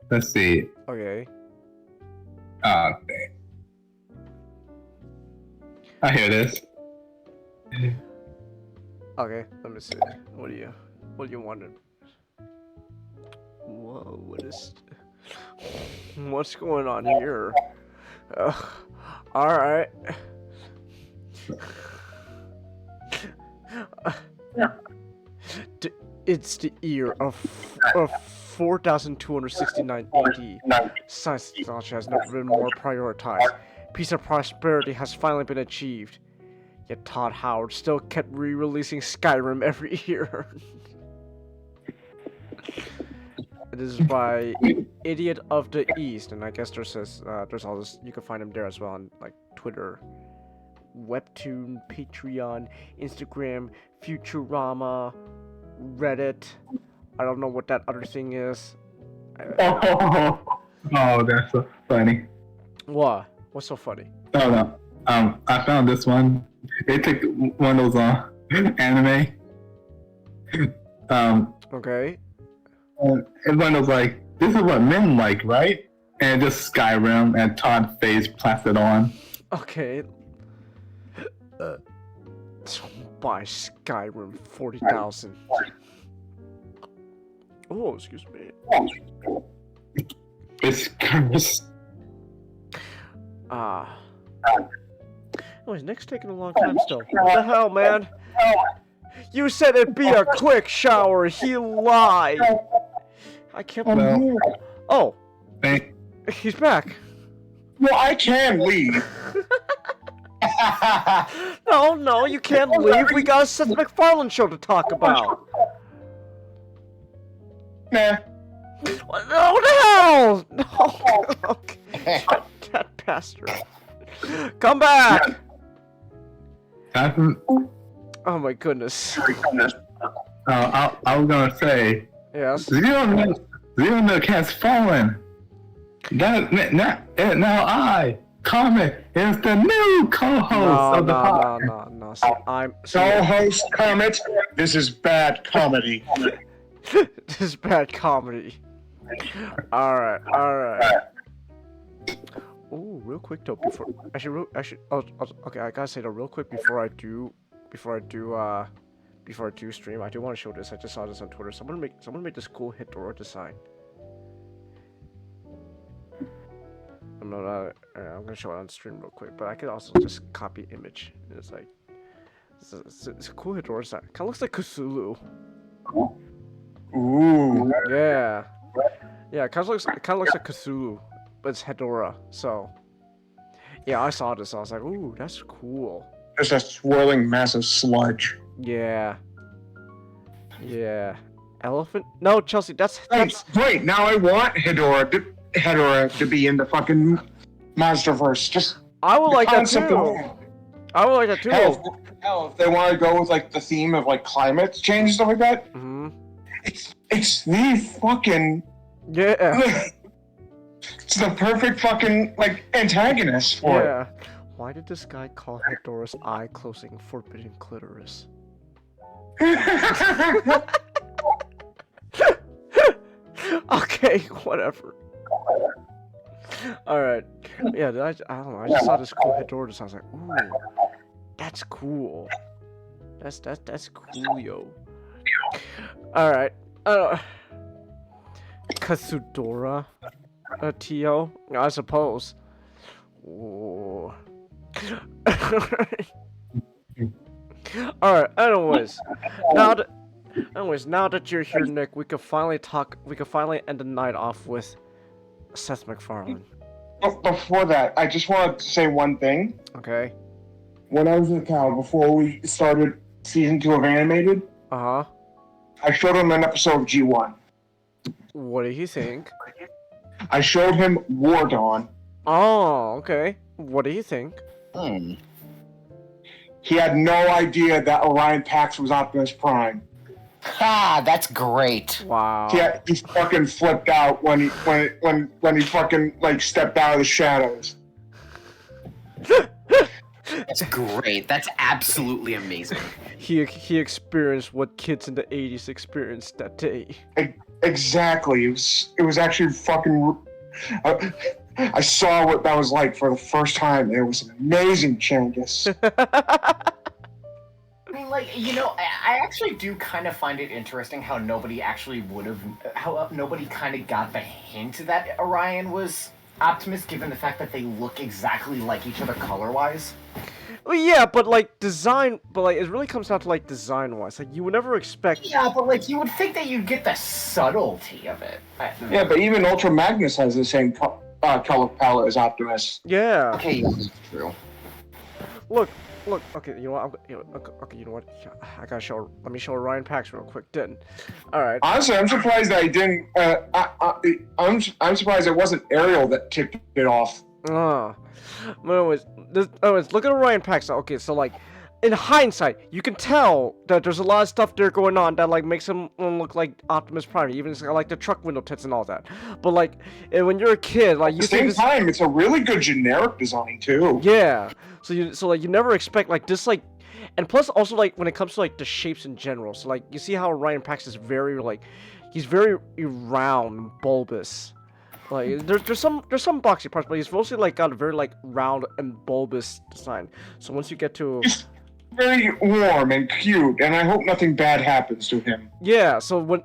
Let's see. Okay. Okay. I hear this. Okay, let me see. What do you wonder? Whoa, what's going on here? All right. It's the year of 4,269 AD. Science and technology has never been more prioritized. Peace and prosperity has finally been achieved. Yet Todd Howard still kept re-releasing Skyrim every year. It is by Idiot of the East, and I guess there's all this. You can find him there as well on like Twitter, Webtoon, Patreon, Instagram, Futurama, Reddit. I don't know what that other thing is. Oh, that's so funny. What? What's so funny? Oh no. I found this one. It took one of those anime. Okay. And one was like, this is what men like, right? And just Skyrim and Todd face plastered on. Okay. Buy Skyrim 40,000. Oh, excuse me. It's cursed. Oh, his neck's taking a long time still. What the hell, man? You said it'd be a quick shower. He lied. I can't believe. Oh. He's back. Well, I can leave. No, you can't leave. We got a Seth MacFarlane show to talk about. Nah. What the hell? No. Okay. That bastard. Come back! Oh my goodness. I was gonna say, Yes. Zero has fallen. Now I, Comet, is the new co-host of the podcast. No. See, Co-host Comet, this is bad comedy. This is bad comedy. Alright. Ooh, real quick though, okay, I gotta say though, real quick before I do stream, I do want to show this. I just saw this on Twitter. Someone made this cool Hidora design. I'm gonna show it on stream real quick, but I could also just copy image. It's like it's a cool Hidora design. Kind of looks like Cthulhu. Ooh. Yeah. Yeah, it kind of looks like Cthulhu, but it's Hedora. So, yeah, I saw this. I was like, ooh, that's cool. Just a swirling mass of sludge. Yeah. Elephant? No, Chelsea. That's. Wait. Now I want Hedora to be in the fucking Monsterverse. Just. I would like that too. I would like that too. Hell, if they want to go with like the theme of like climate change and stuff like that. Mm-hmm. It's the fucking. Yeah. It's the perfect fucking like antagonist for it. Why did this guy call Hedora's eye closing forbidden clitoris? Okay, whatever. Alright. Yeah, I don't know. I just saw this cool Hedora design. I was like, ooh, that's cool. That's cool, yo. Alright. Katsudora? Tio? I suppose. Ooh. Alright, anyways. Now that you're here, Nick, we can finally end the night off with Seth MacFarlane. Before that, I just wanted to say one thing. Okay. When I was in Cal, before we started season 2 of Animated, I showed him an episode of G1. What did he think? I showed him War Dawn. Oh, okay. What do you think? He had no idea that Orion Pax was Optimus Prime. Ha! That's great. Wow. Yeah, he fucking flipped out when he fucking like stepped out of the shadows. That's great. That's absolutely amazing. He experienced what kids in the 80s experienced that day. Exactly. It was actually fucking. I saw what that was like for the first time. It was amazing, Changus. I mean, like, you know, I actually do kind of find it interesting how nobody actually nobody kind of got the hint that Orion was Optimus, given the fact that they look exactly like each other color-wise. Well, yeah, but like it really comes down to like design-wise. Like you would never expect. Yeah, but like you would think that you'd get the subtlety of it. Yeah, but even Ultra Magnus has the same color palette as Optimus. Yeah. Okay, that's true. Look. Okay, you know what? You know what? I gotta show. Let me show Orion Pax real quick. Then, all right. Honestly, I'm surprised that I didn't. I'm surprised it wasn't Ariel that tipped it off. But anyways, look at Orion Pax. Okay, so like, in hindsight, you can tell that there's a lot of stuff there going on that like makes him look like Optimus Prime. Even like the truck window tits and all that. But like, when you're a kid, like you. At the same time, it's a really good generic design too. Yeah. So you never expect like this like, and plus also like when it comes to like the shapes in general. So like you see how Orion Pax is very like, he's very round, bulbous. Like there's some boxy parts, but he's mostly like got a very like round and bulbous design. So once you get to he's very warm and cute, and I hope nothing bad happens to him. Yeah, so when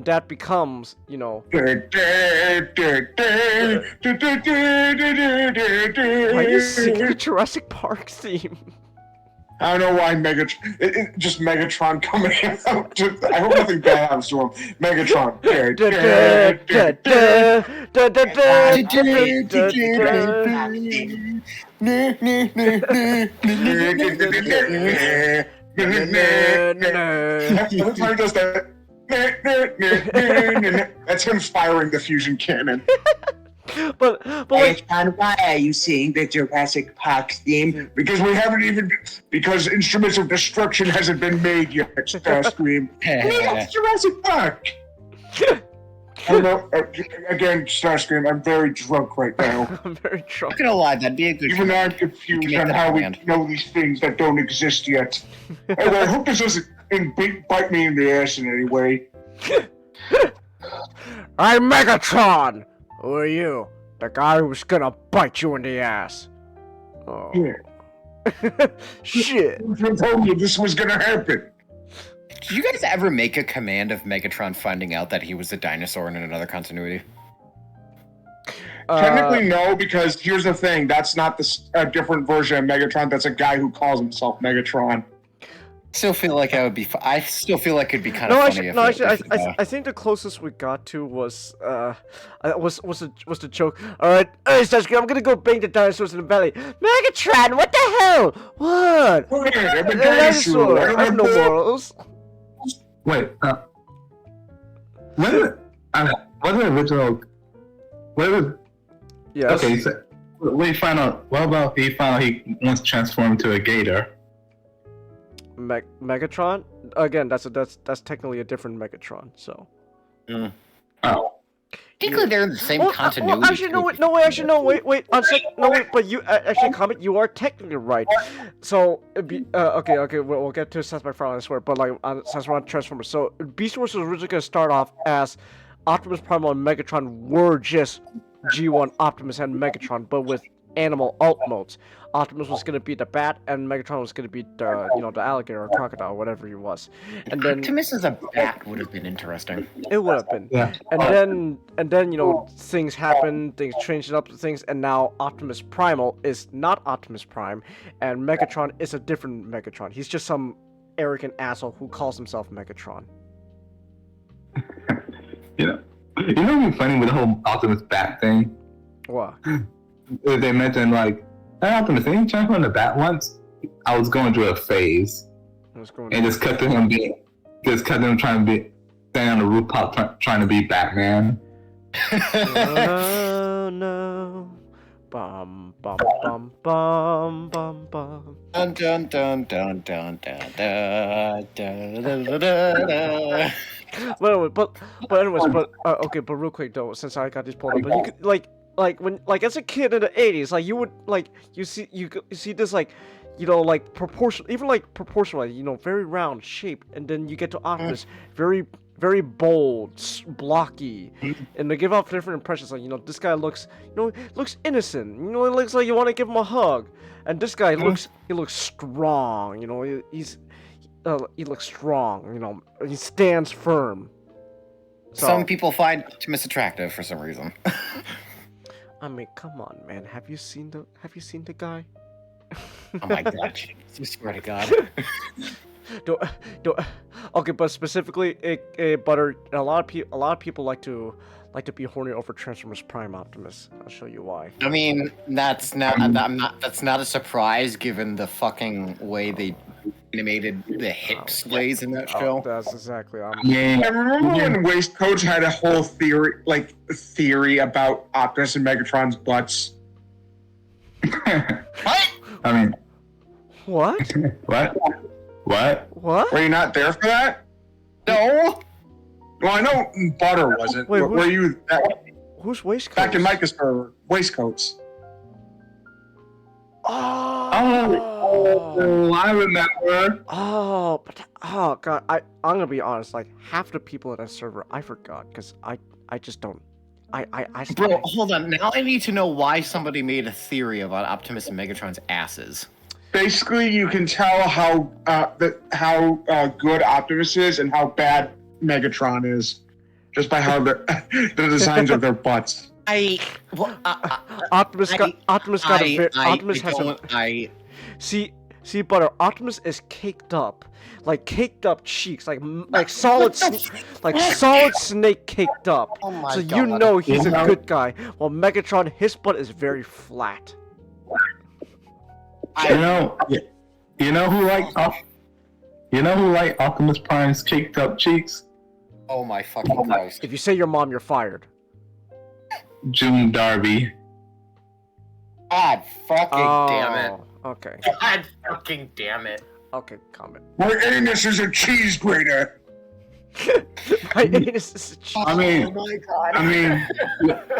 that becomes, you know, why are you singing the Jurassic Park theme? I don't know why just Megatron coming out. I hope nothing bad happens to him. Megatron. Every time he does that, that's him firing the fusion cannon. but like, And why are you seeing the Jurassic Park theme? Because we haven't even because Instruments of Destruction hasn't been made yet, Starscream. That's Jurassic Park. I don't know. Again, Starscream, I'm very drunk right now. I'm very drunk. Not gonna lie, that'd be a good. Even I'm confused on how we know these things that don't exist yet. Anyway, I hope this doesn't bite me in the ass in any way. I'm Megatron! Who are you? The guy who's gonna bite you in the ass. Oh. Yeah. Shit. Who told you this was gonna happen? Did you guys ever make a command of Megatron finding out that he was a dinosaur in another continuity? Technically, no, because here's the thing. That's not a different version of Megatron. That's a guy who calls himself Megatron. Still feel like I would be. I still feel like it'd be kind of funny. I think the closest we got to was the joke. All right, hey Starscream, I'm gonna go bang the dinosaurs in the belly. Megatron, what the hell? What? I'm a dinosaur. I have no morals. Wait, what the original? What was? Yes. Okay, so we found out. What about he found out he wants to transform into a gator? Megatron? Again, that's technically a different Megatron. So. Oh. Technically, they're in the same continuity. Well, actually, wait. But you actually, Comet, you are technically right. So, okay, we'll get to Seth MacFarlane, I swear. But like, since we're on Transformers, so Beast Wars was originally gonna start off as Optimus Primal and Megatron were just G1 Optimus and Megatron, but with animal alt modes. Optimus was gonna be the bat, and Megatron was gonna be the the alligator or crocodile, whatever he was. And then Optimus as a bat would have been interesting. it would have been. Yeah. And then things happen, things changed up things, and now Optimus Primal is not Optimus Prime, and Megatron is a different Megatron. He's just some arrogant asshole who calls himself Megatron. You know what's funny with the whole Optimus bat thing? What? They mentioned like, hey Optimus, didn't you transform into bat once? I was going through a phase. And just cut to him trying to be standing on the rooftop trying to be Batman. Oh no. Bum bum bum bum bum bum. Dun dun dun dun dun dun dun dun dun dun. But real quick though, since I got this pulled up, but you could when as a kid in the 80s, like you would you see this proportionally, very round shape, and then you get to Optimus, very very bold, blocky, and they give off different impressions. Like this guy looks innocent. It looks like you want to give him a hug, and this guy looks strong. He looks strong. He stands firm. So, some people find Optimus attractive for some reason. I mean, come on, man. Have you seen the guy? Oh my god! I swear to God. Okay, but specifically, Butter. A lot of people like to be horny over Transformers Prime Optimus. I'll show you why. I mean, that's not a surprise given the fucking way they animated the hip sways in that show. That's exactly. I remember when Waistcoats had a whole theory about Optimus and Megatron's butts. What? I mean, what? What? Were you not there for that? No. Well, I know Butter wasn't. Wait, were you? Who's Waistcoats? Back in Micah's server, Waistcoats. Oh, I remember. Oh, but god, I'm gonna be honest. Like half the people in that server, I forgot because I just don't. Bro, hold on. Now I need to know why somebody made a theory about Optimus and Megatron's asses. Basically, you can tell how good Optimus is and how bad Megatron is, just by how the designs of their butts. Optimus See, Butter. Optimus is caked up, cheeks, like solid snake caked up. Oh my so God. He's a good guy. While Megatron, his butt is very flat. You know who like Optimus Prime's caked up cheeks? Oh my fucking Christ! If you say your mom, you're fired. June Darby. God fucking damn it. Okay. God fucking damn it. Okay, comment. My anus is a cheese grater. My anus is a cheese. I mean, Oh my god.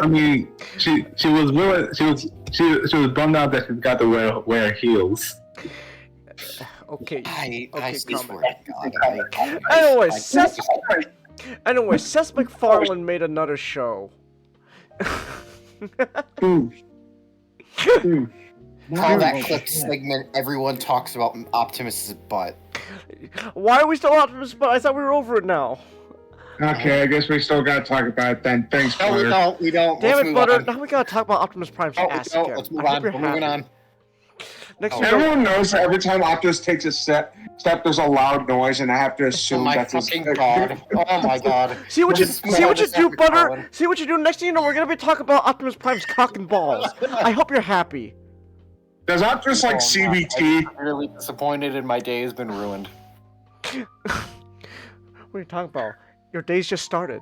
I mean, she was willing. She was bummed out that she's got to wear heels. Okay. I swear comment. to God. Anyway, Seth MacFarlane made another show. Call that clip segment everyone talks about Optimus's butt. Why are we still Optimus? But I thought we were over it now. Okay, I guess we still gotta talk about it then. Thanks, No, Butter. we don't. Damn Let's it, move Butter! on. Now we gotta talk about Optimus Prime's ass No, again. let's move I hope on. you're We're moving happy. on. Next thing you know, Everyone knows that every time Optimus takes a step, there's a loud noise, and I have to Oh assume my that's his. fucking god. Oh my god. see what you Just do, Seth Butter. MacFarlane. See what you do. Next thing you know, we're gonna be talking about Optimus Prime's cock and balls. I hope you're happy. Does Optimus like Oh, no. CBT? I'm really disappointed and my day has been ruined. What are you talking about? Your day's just started.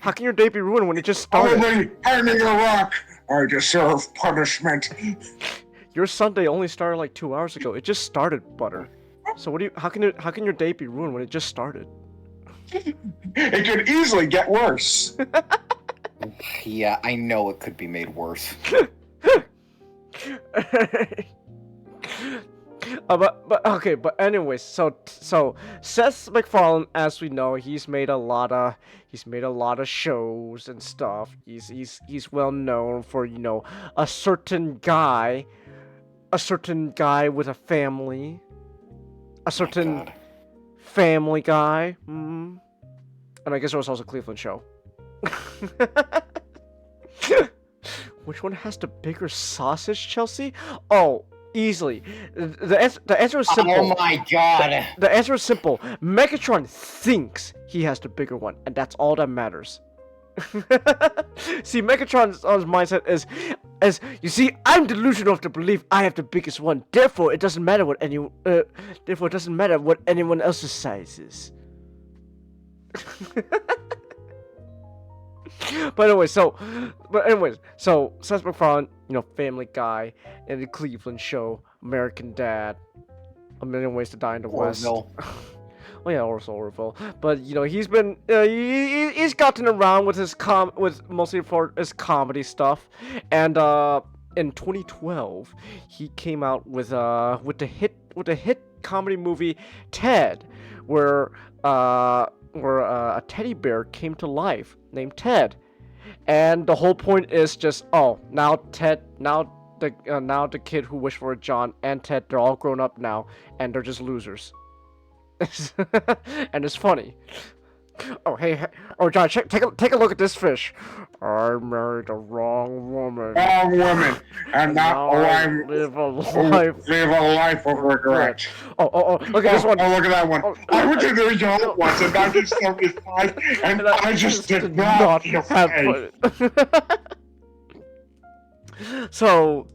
How can your day be ruined when it just started? Only hand me a rock. I deserve punishment. Your Sunday only started like 2 hours ago. It just started, Butter. So what do you? How can your day be ruined when it just started? It could easily get worse. Yeah, I know it could be made worse. But anyways, so Seth MacFarlane, as we know, he's made a lot of shows and stuff. He's well known for, you know, a certain guy with a family, a certain Family Guy, and I guess there was also a Cleveland show. Which one has the bigger sausage, Chelsea? Oh, easily. The answer is simple. Oh my god. The answer is simple. Megatron thinks he has the bigger one, and that's all that matters. See, Megatron's mindset is, you see, I'm delusional to believe I have the biggest one. Therefore, it doesn't matter what anyone else's size is. But anyways, so Seth MacFarlane, you know, Family Guy, and the Cleveland show, American Dad, A Million Ways to Die in the West. Orville. Oh yeah, also Orville. But you know, he's been he's gotten around with mostly for his comedy stuff, and in 2012 he came out with the hit comedy movie Ted, where a teddy bear came to life named Ted, and the whole point is just now the kid who wished for a John and Ted, they're all grown up now and they're just losers. And it's funny. Oh hey, John, take a look at this fish. I married the wrong woman. Wrong woman, and now I live a life of regret. Oh, look at this one. Oh, look at that one. I went to New York once in 1975, and I just did not feel safe. So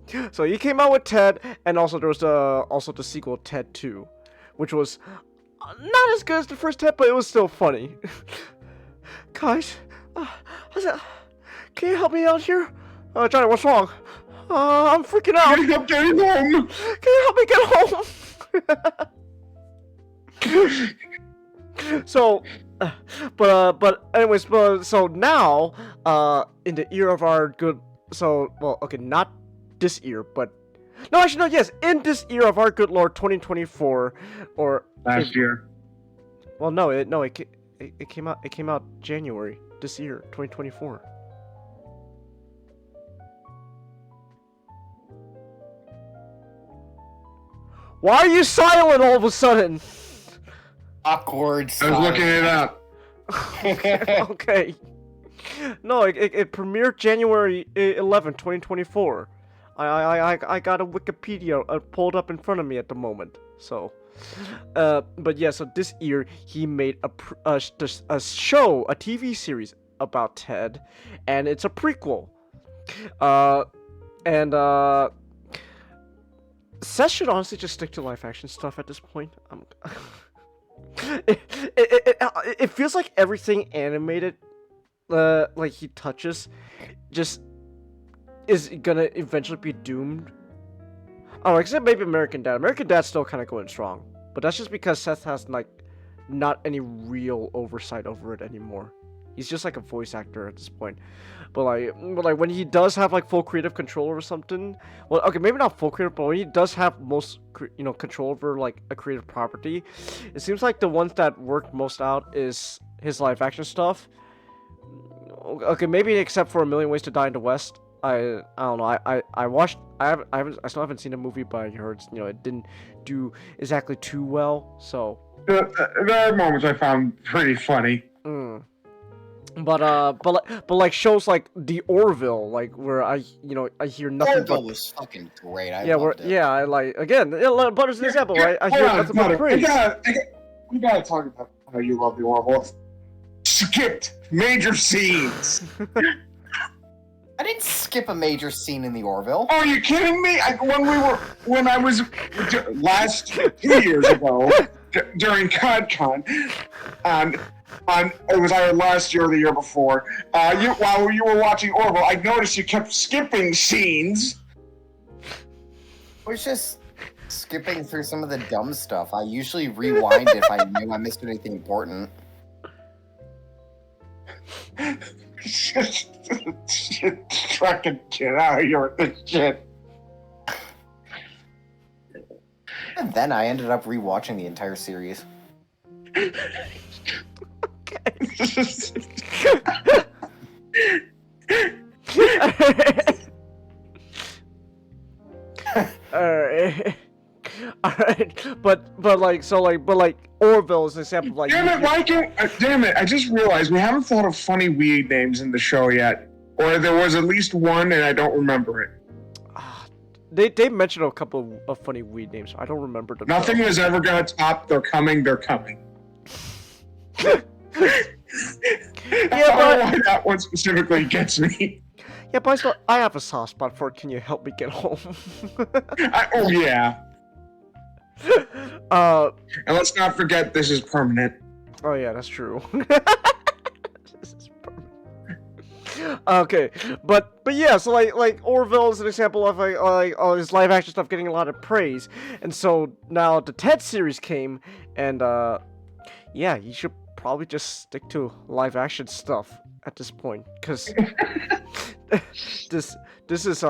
he came out with Ted, and also there was the sequel Ted 2, which was not as good as the first Ted, but it was still funny. Guys, can you help me out here? Johnny, what's wrong? I'm freaking out. Getting home. Can you help me get home? So, but anyways, so now, in the year of our good, not this year, but no, actually, no, yes, in this year of our good Lord, 2024, or last year. Well, it came out January this year, 2024. Why are you silent all of a sudden? Awkward. I was looking it up. Okay. No, it premiered January 11, 2024. I got a Wikipedia pulled up in front of me at the moment. So, but yeah, so this year he made a show, a TV series about Ted, and it's a prequel. Seth should honestly just stick to live action stuff at this point. It feels like everything animated, like he touches, just is gonna eventually be doomed. Oh, except maybe American Dad. American Dad's still kind of going strong, but that's just because Seth has like not any real oversight over it anymore. He's just like a voice actor at this point. But like when he does have like full creative control over something, well, okay, maybe not full creative, but when he does have most control over like a creative property, it seems like the ones that work most out is his live action stuff. Okay, maybe except for A Million Ways to Die in the West. I don't know. I watched. I still haven't seen the movie, but I heard it didn't do exactly too well. So there are moments I found pretty funny. But like shows like The Orville, like where I hear nothing. Orville was fucking great. I yeah, loved it. I like again. But as an example, right? I hear nothing but praise. We gotta talk about how you love The Orville. Skipped major scenes. I didn't skip a major scene in The Orville. Are you kidding me? When I was last 2 years ago during CodCon, it was either last year or the year before. While you were watching Orville, I noticed you kept skipping scenes. I was just skipping through some of the dumb stuff. I usually rewind if I knew I missed anything important. Fucking get out of here with this shit. And then I ended up rewatching the entire series. Alright, but like Orville is an example of like. Damn it! I just realized we haven't thought of funny weed names in the show yet, or there was at least one and I don't remember it. They mentioned a couple of funny weed names. I don't remember them. Nothing is ever gonna top. They're coming. They're coming. Yeah, I don't know why that one specifically gets me. Yeah, but I have a soft spot for it. Can you help me get home? Oh yeah. And let's not forget this is permanent. Oh yeah, that's true. This is permanent. Okay, but yeah, so like Orville is an example of like all his live action stuff getting a lot of praise, and so now the Ted series came, and yeah, you should probably just stick to live action stuff at this point, because this is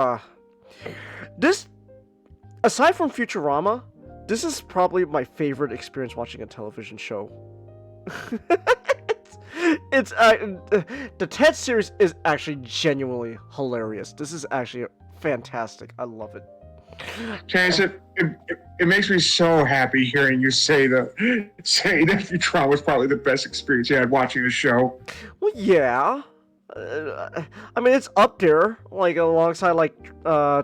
this aside from Futurama, this is probably my favorite experience watching a television show. it's the Ted series is actually genuinely hilarious. This is actually fantastic. I love it. Chance, it makes me so happy hearing you say that Futurama was probably the best experience you had watching the show. Well, yeah. I mean, it's up there, like alongside like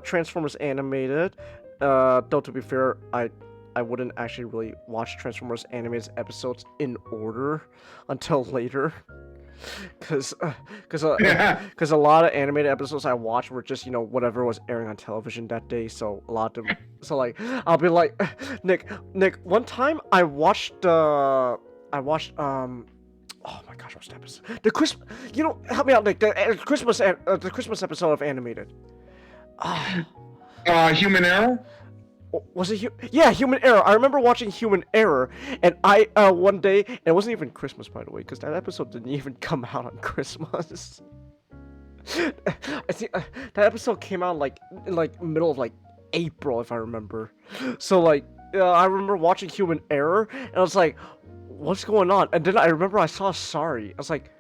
Transformers Animated. Though to be fair, I wouldn't actually really watch Transformers Animated episodes in order until later. Cause a lot of animated episodes I watched were just whatever was airing on television that day. So a lot of them, like I'll be like, Nick. One time I watched oh my gosh, what's the episode? The Christmas, help me out, Nick. The Christmas episode of Animated. Human Error. Was it Human Error? I remember watching Human Error, and I one day, and it wasn't even Christmas, by the way, because that episode didn't even come out on Christmas. I think that episode came out in middle of April, if I remember. So I remember watching Human Error, and I was like, "What's going on?" And then I remember I saw Sorry. I was like,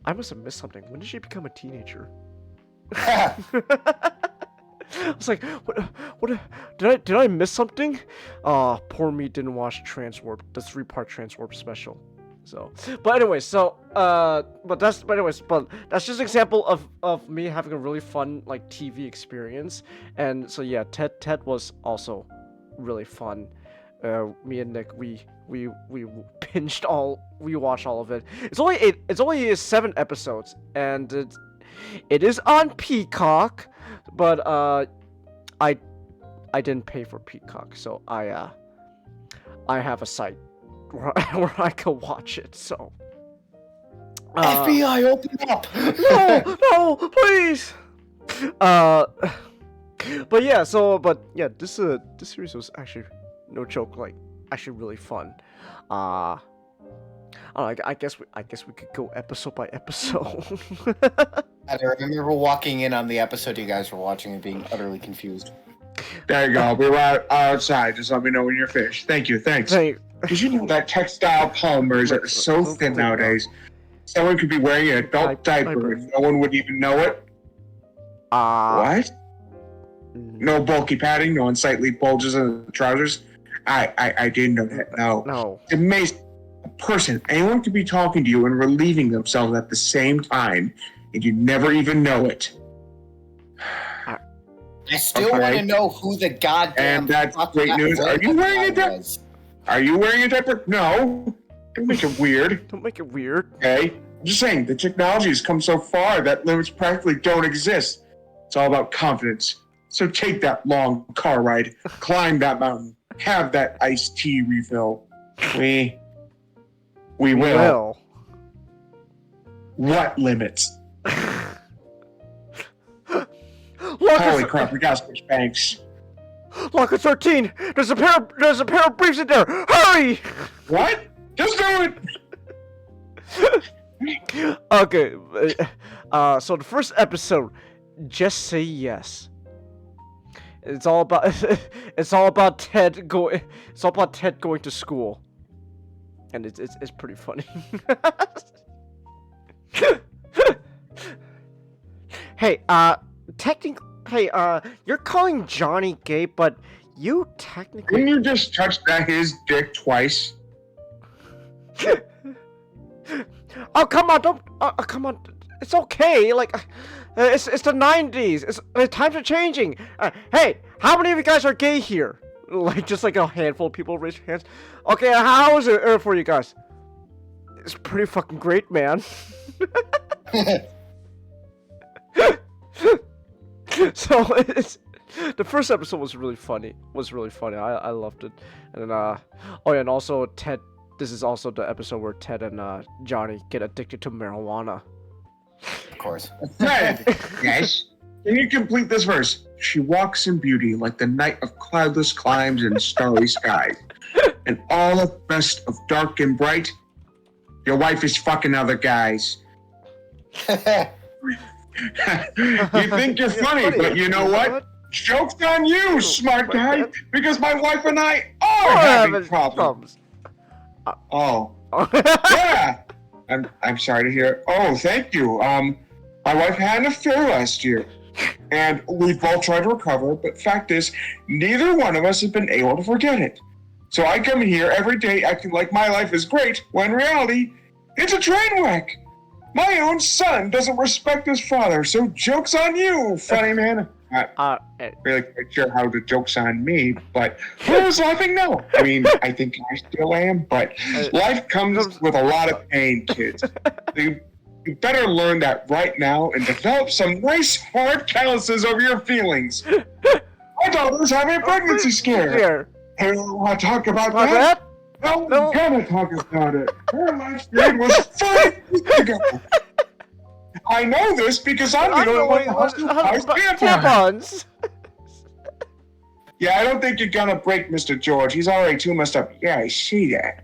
"I must have missed something. When did she become a teenager?" I was like, what did I miss something? Poor me didn't watch Transwarp, the 3-part Transwarp special. So, but anyways, but that's just an example of me having a really fun TV experience. And so yeah, Ted was also really fun. Me and Nick, we watched all of it. It's only 7 episodes, and it is on Peacock. But I didn't pay for Peacock, so I I have a site where I can watch it. So. FBI, open up! No, please. But yeah, this series was actually no joke, like actually really fun. I guess we could go episode by episode. I remember walking in on the episode you guys were watching and being utterly confused. There you go. I'll be right outside. Just let me know when you're finished. Thank you. Thanks. Did you know that textile polymers are so thin nowadays? Someone could be wearing an adult diaper and no one would even know it. What? No bulky padding, no unsightly bulges in the trousers. I didn't know that. No. It's amazing. A person, anyone could be talking to you and relieving themselves at the same time, and you never even know it. I still want to know who the goddamn. And that's great news. Are you wearing a diaper? Are you wearing a diaper? No. Don't make it weird. Don't make it weird. Okay? I'm just saying, the technology has come so far that limits practically don't exist. It's all about confidence. So take that long car ride, climb that mountain, have that iced tea refill. We will. What limits? Holy crap, we gotta switch banks. Locker 13! There's a pair of briefs in there! Hurry! What? Just do it! Okay, so the first episode, just say yes. It's all about Ted going to school, and it's pretty funny. Hey, you're calling Johnny gay, but you technically... Didn't you just touch his dick twice? Oh, come on, come on. It's okay, like, it's the 90s. Times are changing. Hey, how many of you guys are gay here? Like, just like a handful of people raise their hands. Okay, how is it for you guys? It's pretty fucking great, man. So the first episode was really funny. I loved it. And then and also Ted. This is also the episode where Ted and Johnny get addicted to marijuana. Of course. Ted. Yes. Can you complete this verse? She walks in beauty like the night of cloudless climes and starry skies, and all the best of dark and bright. Your wife is fucking other guys. You think you're funny, but you know what? Joke's on you, smart guy, because my wife and I are having problems. Oh. Yeah. I'm sorry to hear. Oh, thank you. My wife had an affair last year, and we've both tried to recover, but fact is, neither one of us has been able to forget it. So I come here every day acting like my life is great, when in reality, it's a train wreck. My own son doesn't respect his father, so joke's on you, funny man. Not really quite sure how the joke's on me, but who was laughing? No. I mean, I think I still am, but life comes with a lot of pain, kids. You better learn that right now and develop some nice hard calluses over your feelings. My daughter's having a pregnancy scare. Hey, want to talk about that? No, we're gonna talk about it. Her last name was 5 weeks ago. I know this because I'm the only one in the house who buys tampons. Yeah, I don't think you're gonna break Mr. George. He's already too messed up. Yeah, I see that.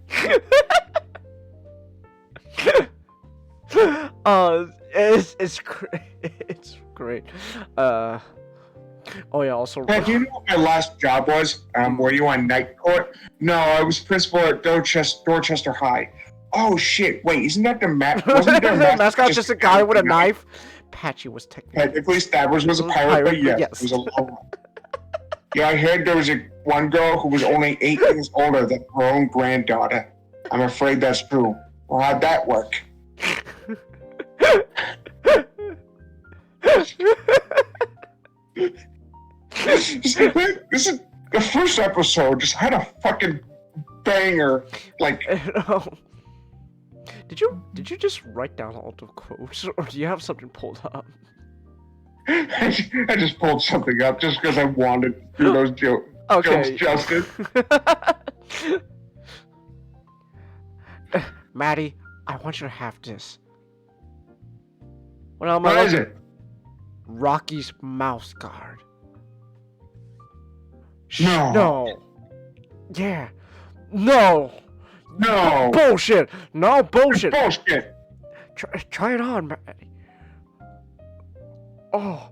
It's great. It's great. Oh yeah. Also, hey, do you know what my last job was? Were you on night court? No, I was principal at Dorchester High. Oh shit! Wait, isn't that the wasn't there the mascot just a guy with a knife? Patchy was technically Stabbers was a pirate, but yes, it was a long one. Yeah, I heard there was one girl who was only 8 years older than her own granddaughter. I'm afraid that's true. Well, how'd that work? This is the first episode. Just had a fucking banger. Like, did you just write down all the quotes, or do you have something pulled up? I just pulled something up just because I wanted to do those jokes justice. Maddie, I want you to have this. What is it? Rocky's mouse guard. No. No. Yeah. No. No. Bullshit. No bullshit. Bullshit. Try it on, Maddie. Oh.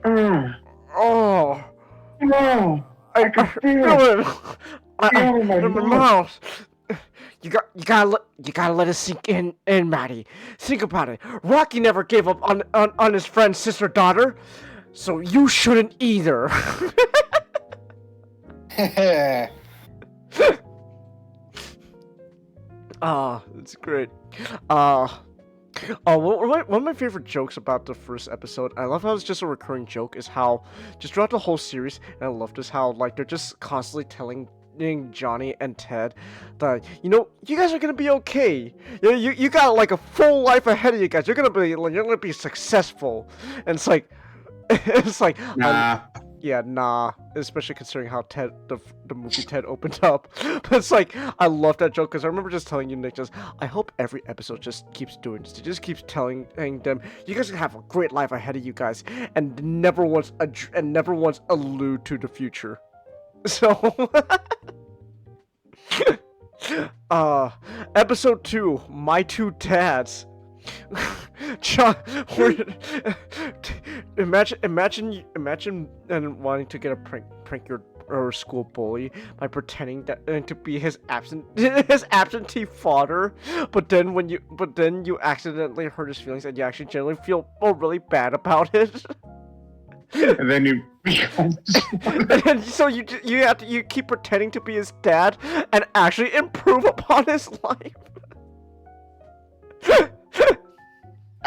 Oh. No. I can feel it. my My mouth. You gotta let it sink in, Maddie. Think about it. Rocky never gave up on his friend's sister daughter, so you shouldn't either. It's great. One of my favorite jokes about the first episode, I love how it's just a recurring joke, is how just throughout the whole series, and I love this, how like they're just constantly telling Johnny and Ted that, you know, you guys are gonna be okay. You got like a full life ahead of you guys. You're gonna be successful. And it's like Nah. yeah, nah. Especially considering how Ted, the movie Ted opened up. But it's like, I love that joke, because I remember just telling you, Nick, I hope every episode just keeps doing this. It just keeps telling them, you guys can have a great life ahead of you guys, and never once allude to the future. So, episode 2, My Two Dads. Imagine and wanting to get a prank your school bully by pretending that to be his absentee father, but then you accidentally hurt his feelings and you actually generally feel really bad about it. And then you become. And so you keep pretending to be his dad and actually improve upon his life.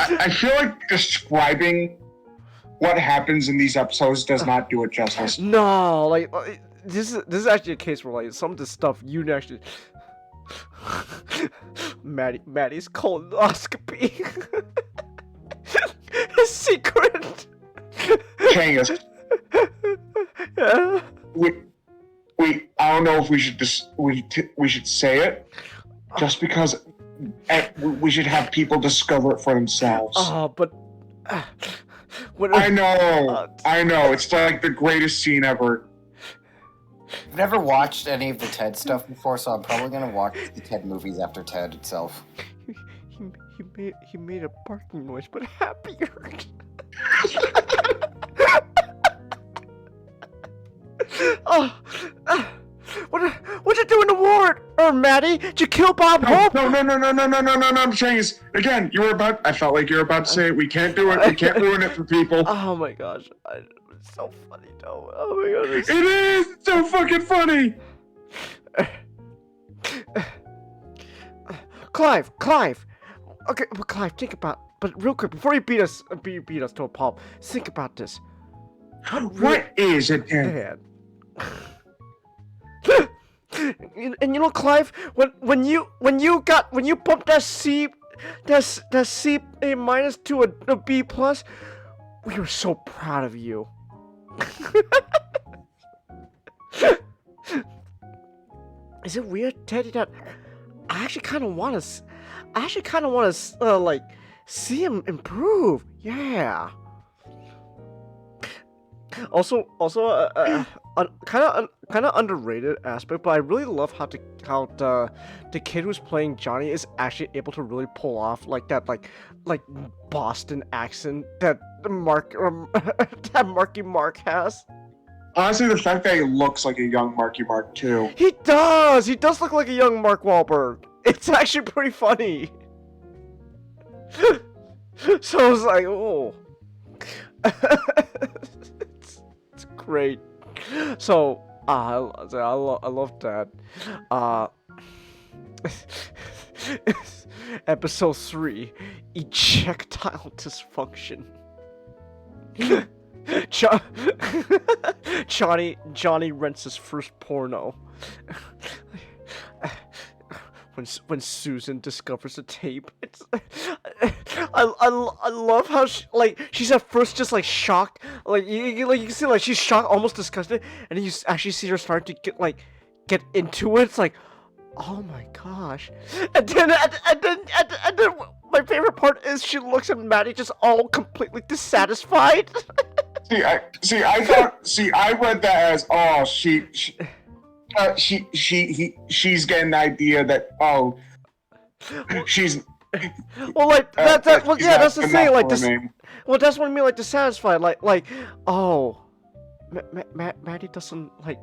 I feel like describing what happens in these episodes does not do it justice. No, like this is actually a case where like some of the stuff you actually Maddie's colonoscopy. His secret. Changus. Yeah. We I don't know if we should we should say it, just because we should have people discover it for themselves. But I know. It's like the greatest scene ever. I've never watched any of the Ted stuff before, so I'm probably gonna watch the Ted movies after Ted itself. He made a barking noise, but happier. What'd you do in the ward, Maddie? Did you kill Bob Hope? No, Changus. Again, I felt like you were about to say it. We can't do it. We can't ruin it for people. Oh my gosh. It's so funny, though. Oh my goodness. It is! It's so fucking funny! Clive! Okay, but Clive, think about... But real quick, before you beat us to a pulp, think about this. What is it, Dad? And you know, Clive, when you bumped that C A minus to a B plus, we were so proud of you. Is it weird, Teddy, that I actually kind of want to like see him improve? Yeah. Also, kind of underrated aspect, but I really love how the kid who's playing Johnny is actually able to really pull off like that like Boston accent that Marky Mark has. Honestly, the fact that he looks like a young Marky Mark too. He does look like a young Mark Wahlberg. It's actually pretty funny. So I was like, oh. It's great. So, I love that. Episode 3, Ejectile Dysfunction. Johnny rents his first porno. When Susan discovers the tape, it's I love how she's at first just like shocked, like you can see like she's shocked, almost disgusted, and then you actually see her start to get into it. It's like, Oh my gosh. And then my favorite part is she looks at Maddie just all completely dissatisfied. I read that as, oh, she's getting the idea that, oh, she's. Well, like that's the thing. Like this. Name. Well, that's what I mean. Like dissatisfied. Like, oh, Maddie doesn't like.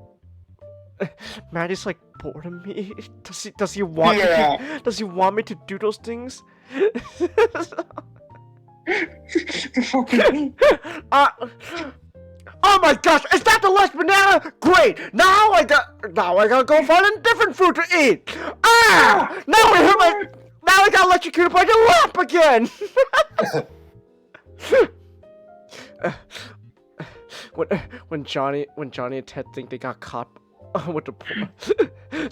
Maddie's like bored of me. Does he want me to do those things? Oh my gosh! Is that the last banana? Great! Now I gotta go find a different food to eat. Now I got electrocuted by the lamp again. when Johnny and Ted think they got caught with the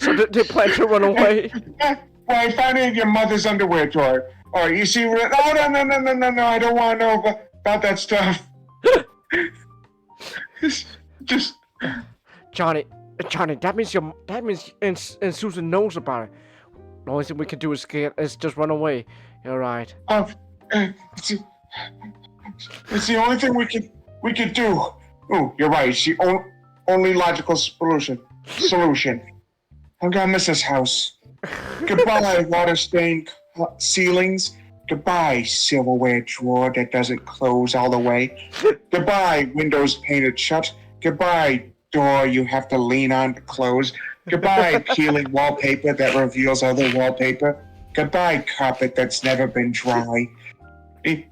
so they plan to run away. Well, I found it in your mother's underwear drawer. Or you see, no, I don't want to know about that stuff. Just Johnny, that means and Susan knows about it. The only thing we can do is just run away. You're right. It's the only thing we could do. Oh, you're right. It's the only logical solution. I'm gonna miss this house. Goodbye, water-stained ceilings. Goodbye, silverware drawer that doesn't close all the way. Goodbye, windows painted shut. Goodbye, door you have to lean on to close. Goodbye, peeling wallpaper that reveals other wallpaper. Goodbye, carpet that's never been dry.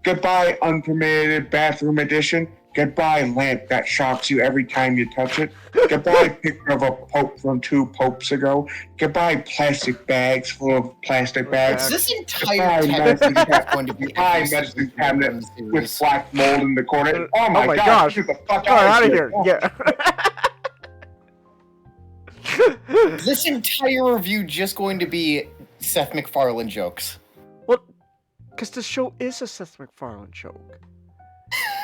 Goodbye, unpermitted bathroom edition. Goodbye, lamp that shocks you every time you touch it. Goodbye, picture of a pope from 2 popes ago. Goodbye, plastic bags full of plastic bags. This entire medicine cabinet with black mold in the corner. Oh my gosh. Get the fuck out of here. Yeah. This entire review just going to be Seth MacFarlane jokes. Well, because the show is a Seth MacFarlane joke.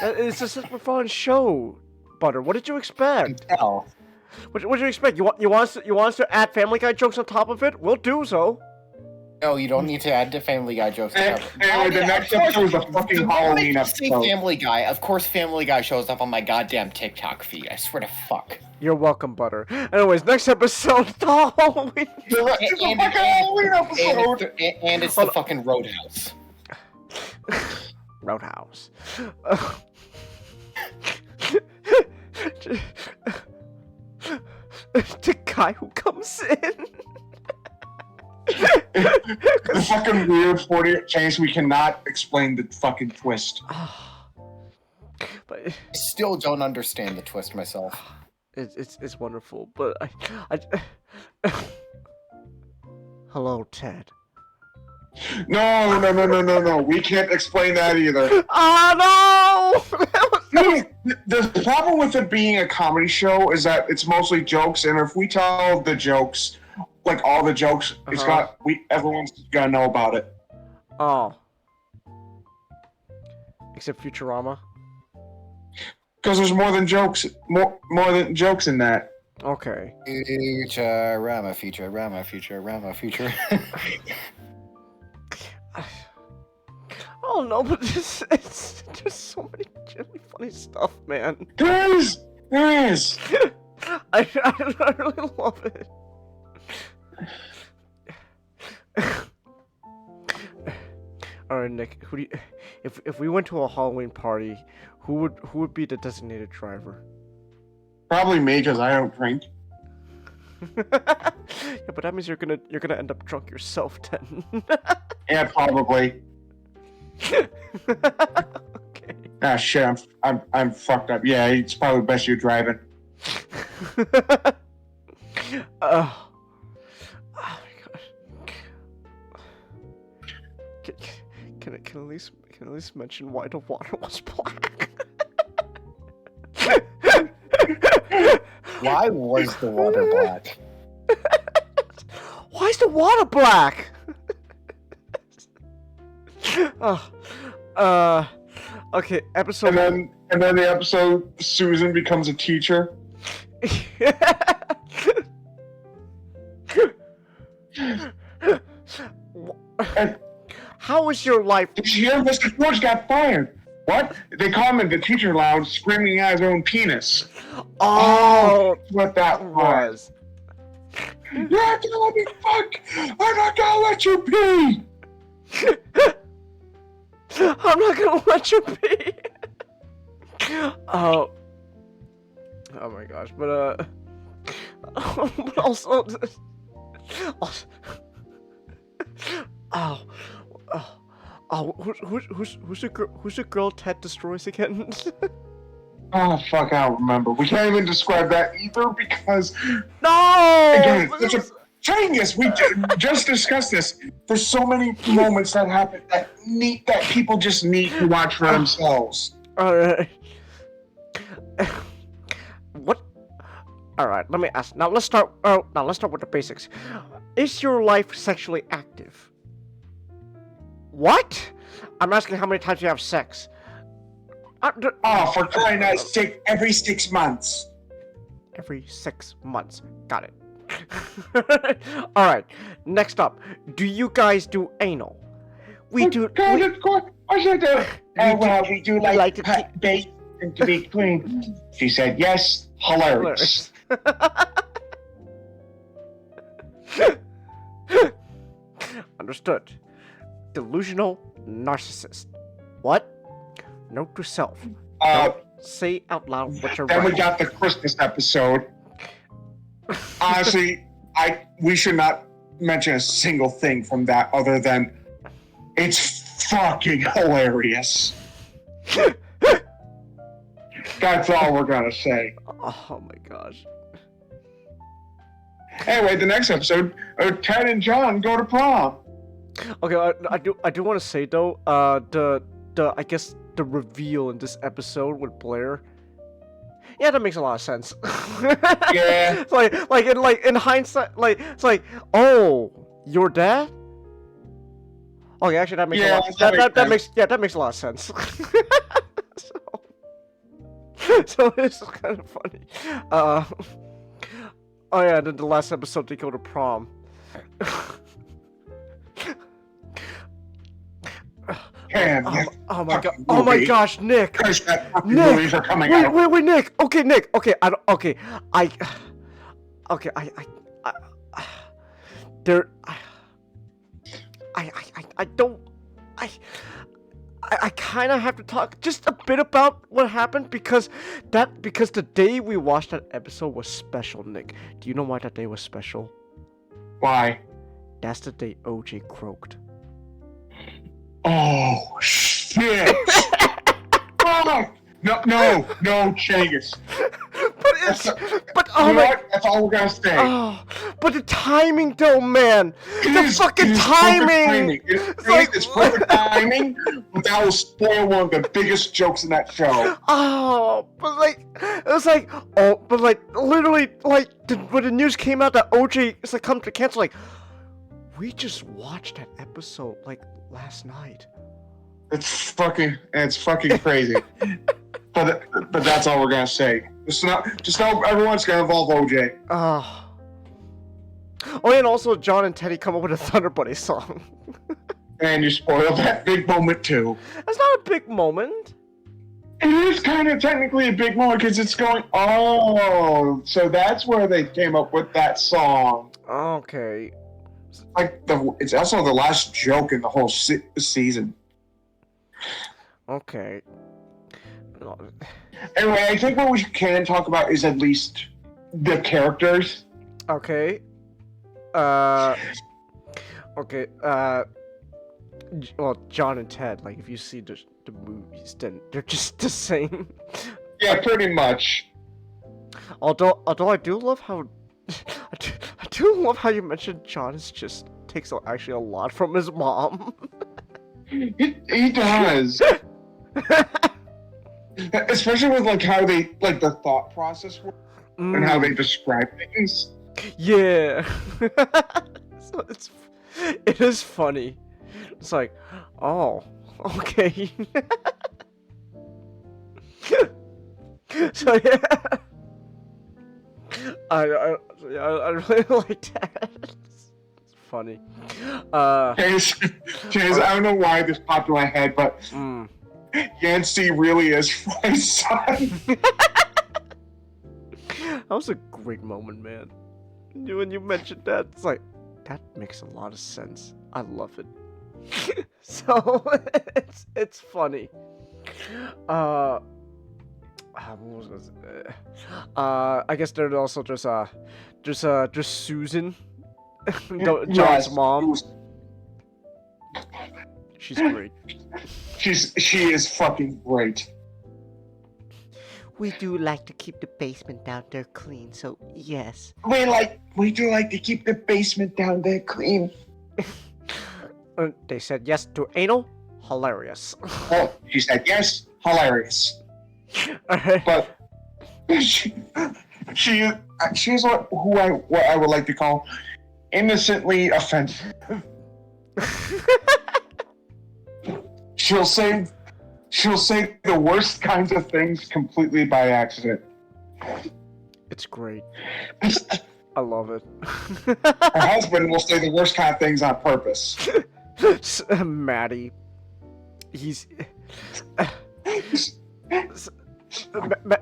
It's a Seth MacFarlane show, Butter. What did you expect? What did you expect? You want us to add Family Guy jokes on top of it? We'll do so. No, you don't need to add the Family Guy jokes. Anyway, the next episode is a fucking Halloween episode. Family Guy. Of course, Family Guy shows up on my goddamn TikTok feed. I swear to fuck. You're welcome, Butter. Anyways, next episode, Halloween. And it's the fucking Roadhouse. Roadhouse. The guy who comes in. The fucking weird 40 chance we cannot explain the fucking twist. But I still don't understand the twist myself. It's wonderful, but I Hello, Ted. No. We can't explain that either. Oh no! The problem with it being a comedy show is that it's mostly jokes, and if we tell the jokes, like all the jokes, everyone's gonna know about it. Oh. Except Futurama. Because there's more than jokes, more than jokes in that. Okay. Futurama. Oh no, but it's there's so many really funny stuff, man. There is. I really love it. All right, Nick. Who do you, if we went to a Halloween party, who would be the designated driver? Probably me, because I don't drink. Yeah, but that means you're gonna end up drunk yourself then. Yeah, probably. Okay. Ah, shit, I'm fucked up. Yeah, it's probably best you're driving. Oh my god. Can at least mention why the water was black? Why was the water black? Why is the water black? Okay, episode. And then the episode, Susan becomes a teacher. How is your life? Did you hear Mr. George got fired? What? They call him in the teacher lounge screaming at his own penis. Oh, what that was. You're not gonna let me fuck! I'm not gonna let you pee! I'm not gonna let you pee! Oh. Oh my gosh, but but also who's the girl Ted destroys again? Oh fuck, I don't remember. We can't even describe that either because no. Again, it's such a genius. We just discussed this. There's so many moments that happen that people just need to watch for themselves. Alright. What? Alright, let me ask. Now let's start with the basics. Is your life sexually active? What? I'm asking how many times you have sex. For crying out loud, every 6 months. Every 6 months. Got it. Alright, next up. Do you guys do anal? We do. Of course. What should I do? Well, we do like to pet bait and to be clean. She said yes. Hilarious. Understood. Delusional narcissist. What? Note to self. Don't say out loud what you're Then writing. we got the Christmas episode. Honestly, we should not mention a single thing from that other than it's fucking hilarious. That's all we're gonna say. Oh my gosh. Anyway, the next episode, Ted and John go to prom. Okay, I do want to say though, I guess the reveal in this episode with Blair. Yeah, that makes a lot of sense. Yeah. like in hindsight, it's like, oh, your dad? Okay, actually that makes that makes a lot of sense. So this is kind of funny. Oh yeah, then the last episode they go to prom. Oh my god! Oh my gosh, Nick! Movies are coming out. Wait, Nick. Okay, Nick. Okay, I kind of have to talk just a bit about what happened because the day we watched that episode was special, Nick. Do you know why that day was special? Why? That's the day OJ croaked. Oh shit! Oh, no, Changus. But oh my! That's all we're gonna say. Oh, but the timing, though, man. The fucking timing. It's perfect timing, but that will spoil one of the biggest jokes in that show. Oh, but literally, when the news came out that OJ is like come to cancel, like, we just watched that episode like last night. It's fucking crazy. but that's all we're gonna say. Just know everyone's gonna involve OJ. Oh, and also John and Teddy come up with a Thunder Buddy song. And you spoiled that big moment too. That's not a big moment. It is kind of technically a big moment because it's going. Oh, so that's where they came up with that song. Okay. It's also the last joke in the whole season. Okay. Anyway, I think what we can talk about is at least the characters. Okay. Okay. Well, John and Ted. Like, if you see the movies, then they're just the same. Yeah, pretty much. Although I do love how I do love how you mentioned John takes actually a lot from his mom. He does. Especially with how they the thought process works and how they describe things. Yeah. So it is funny. It's like, oh, okay. So yeah. I really like that. It's funny. Chase, I don't know why this popped in my head, but Yancey really is Fry's son. That was a great moment, man. When you mentioned that, it's like, that makes a lot of sense. I love it. So, it's funny. What was this? I guess there's also just Susan, John's mom. She's great. She is fucking great. We do like to keep the basement down there clean, so yes. We do like to keep the basement down there clean. They said yes to anal. Hilarious. Oh, she said yes. Hilarious. But she's what I would like to call innocently offensive. She'll say the worst kinds of things completely by accident. It's great. I love it. Her husband will say the worst kind of things on purpose. Maddie. He's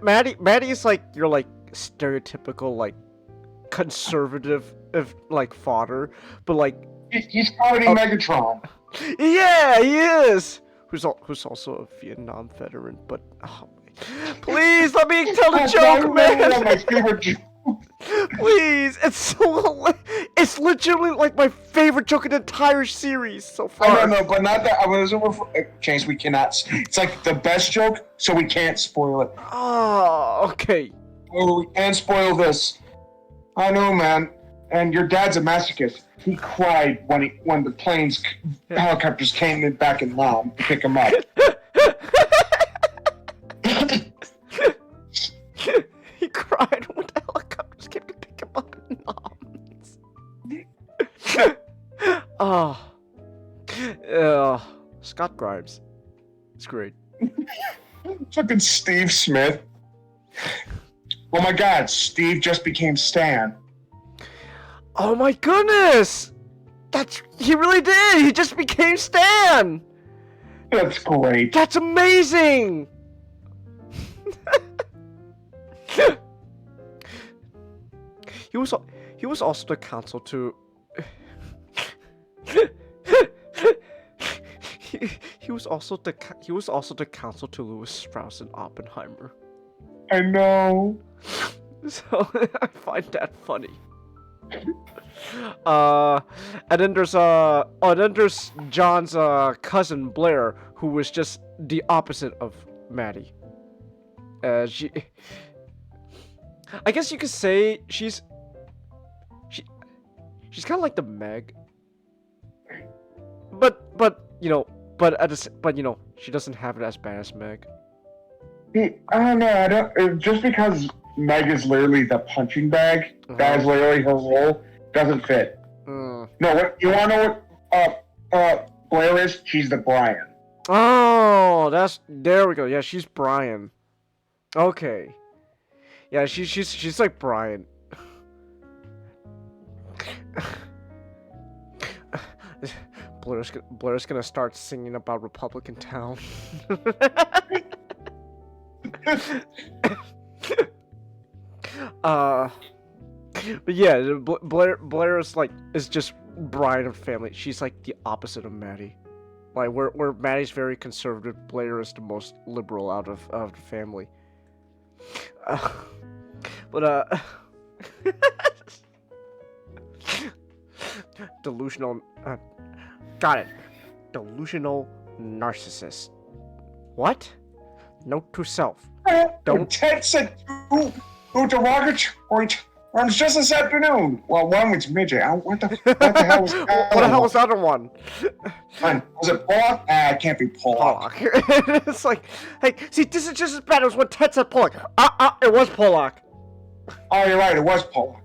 Maddie is like your like stereotypical like conservative like fodder, but like he's already Megatron. Yeah, he is. Who's also a Vietnam veteran, but please let me tell the joke, man. My favorite joke. Please, it's legitimately like my favorite joke in the entire series so far. No, but not that. I was James. We cannot. It's like the best joke, so we can't spoil it. Oh, okay. Oh, we can't spoil this. I know, man. And your dad's a masochist. He cried when the helicopters came in back in Nam to pick him up. He cried when the helicopters came to pick him up in Nam. Scott Grimes. It's great. Fucking Steve Smith. Oh my God, Steve just became Stan. Oh my goodness! He really did! He just became Stan! That's great. That's amazing! He was also the counsel to he was also the counsel to Louis Strauss and Oppenheimer. I know. So I find that funny. And then there's John's cousin Blair, who was just the opposite of Maddie. I guess you could say she's kind of like the Meg, but she doesn't have it as bad as Meg. I don't know. Just because Meg is literally the punching bag. That is literally her role. Doesn't fit. No, what you want to know? What Blair is? She's the Brian. Oh, there we go. Yeah, she's Brian. Okay. Yeah, she's like Brian. Blair's gonna start singing about Republican Town. But yeah, Blair is just Brian of family. She's like the opposite of Maddie. Like where Maddie's very conservative, Blair is the most liberal out of the family. Delusional. Got it. Delusional narcissist. What? Note to self. Don't. Ted said two derogatory terms just this afternoon. Well, one was midget. What the hell was that? What the hell was the other one? Was it Pollock? It can't be Pollock. It's like, hey, see, this is just as bad as when Ted said Pollock. It was Pollock. Oh, you're right. It was Pollock.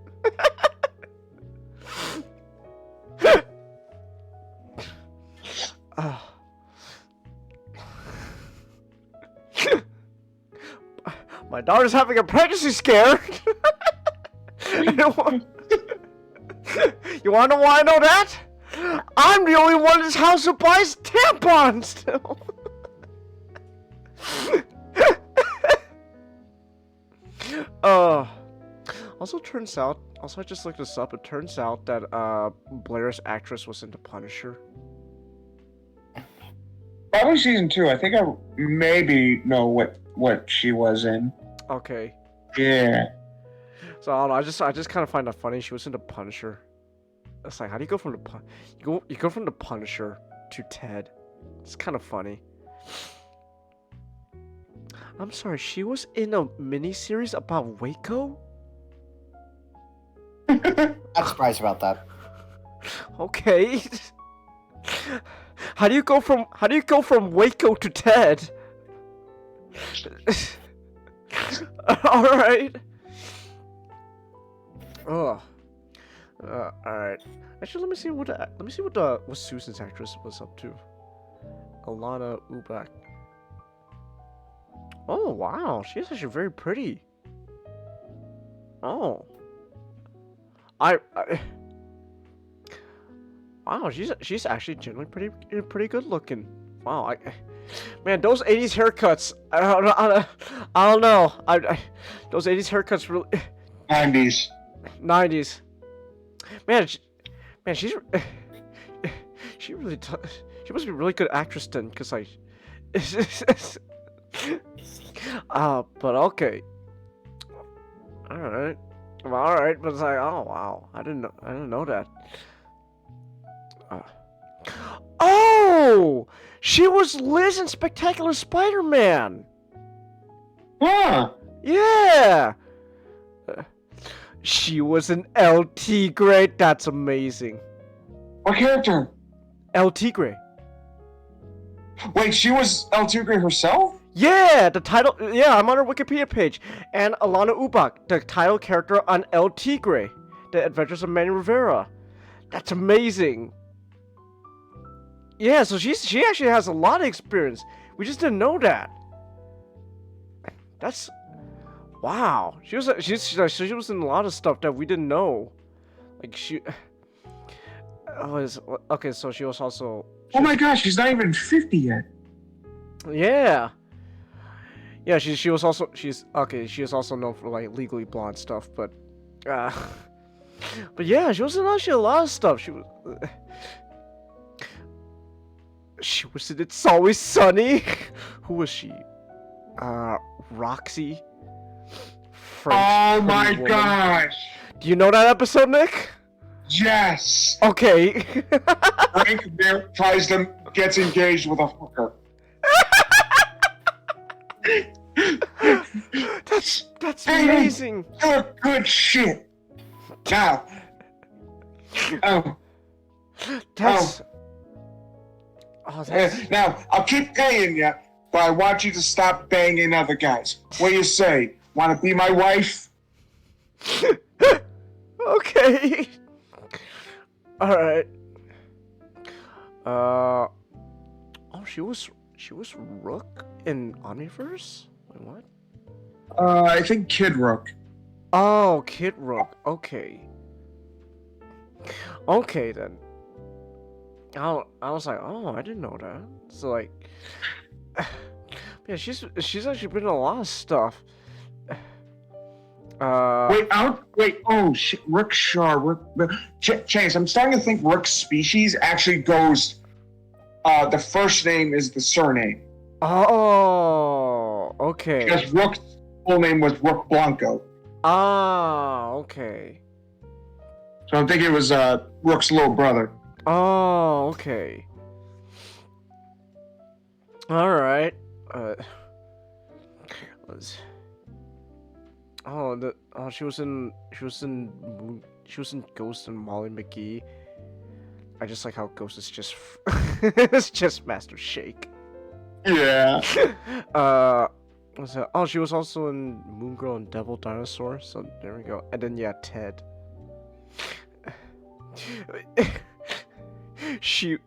My daughter's having a pregnancy scare. You wanna know why I know that? I'm the only one in this house who buys tampons still. Also turns out, I just looked this up, it turns out that Blair's actress was into Punisher. Probably season 2. I think I maybe know what she was in. Okay. Yeah. So I don't know, I just kind of find that funny. She was into Punisher. It's like, how do you go from the you go from the Punisher to Ted? It's kind of funny. I'm sorry, she was in a miniseries about Waco? Not surprised about that. Okay. How do you go from Waco to Ted? All right. Oh. All right. Actually, let me see what Susan's actress was up to. Alana Ubach. Oh wow, she's actually very pretty. Oh. Wow, she's actually generally pretty good looking. Wow, man, those 80s haircuts. I don't know. Those 80s haircuts really. 90s. 90s. Man, she's she really she must be a really good actress then, because like. But okay. All right. Well, all right, but it's like, oh wow, I didn't know that. Oh, she was Liz in Spectacular Spider-Man. Huh? Yeah. She was an El Tigre. That's amazing. What character? El Tigre. Wait, she was El Tigre herself? Yeah, the title. Yeah, I'm on her Wikipedia page. And Alana Ubach, the title character on El Tigre, The Adventures of Manny Rivera. That's amazing. Yeah, so she actually has a lot of experience. We just didn't know that. That's wow. She was in a lot of stuff that we didn't know. Like she. Okay, so she was also. Oh my gosh, she's not even 50 yet. Yeah. Yeah, she was also she is also known for like Legally Blonde stuff, but yeah, she was in actually a lot of stuff. She was in It's Always Sunny. Who was she? Roxy. French oh my Pretty Woman. gosh. Do you know that episode, Nick? Yes. Okay. Frank there gets engaged with a hooker. That's amazing. You're good shit. Now. That's. Now, I'll keep paying you, but I want you to stop banging other guys. What do you say? Want to be my wife? Okay. All right. Oh, she was Rook in Omniverse? Wait, what? I think Kid Rook. Oh, Kid Rook. Okay. Okay then. I was like, oh, I didn't know that. So like, yeah, she's actually been in a lot of stuff. Wait, oh shit, Rook Shaw, Chance, I'm starting to think Rook's species actually goes, the first name is the surname. Oh, okay. Because Rook's full name was Rook Blanco. Ah, okay. So I'm thinking it was, Rook's little brother. Oh, okay. Alright. She was in Ghost and Molly McGee. I just like how Ghost is just it's just Master Shake. Yeah. What's that? Oh, she was also in Moon Girl and Devil Dinosaur. So there we go. And then yeah, Ted. She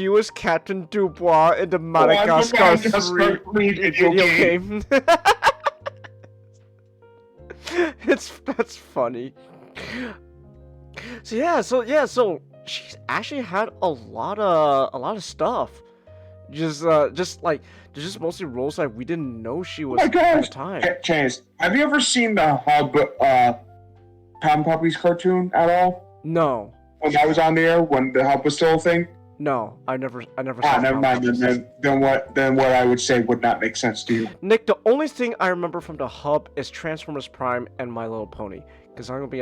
was Captain Dubois in the Madagascar 3 video game. That's funny. So she's actually had a lot of stuff. Just like there's just mostly roles that we didn't know she was Oh my at the gosh! time. Chance, have you ever seen the Hub Tom Puppies cartoon at all? No. When that was on the air, when the Hub was still a thing? No, I never saw. Never mind. Then what I would say would not make sense to you. Nick, the only thing I remember from the Hub is Transformers Prime and My Little Pony. Because I'm gonna be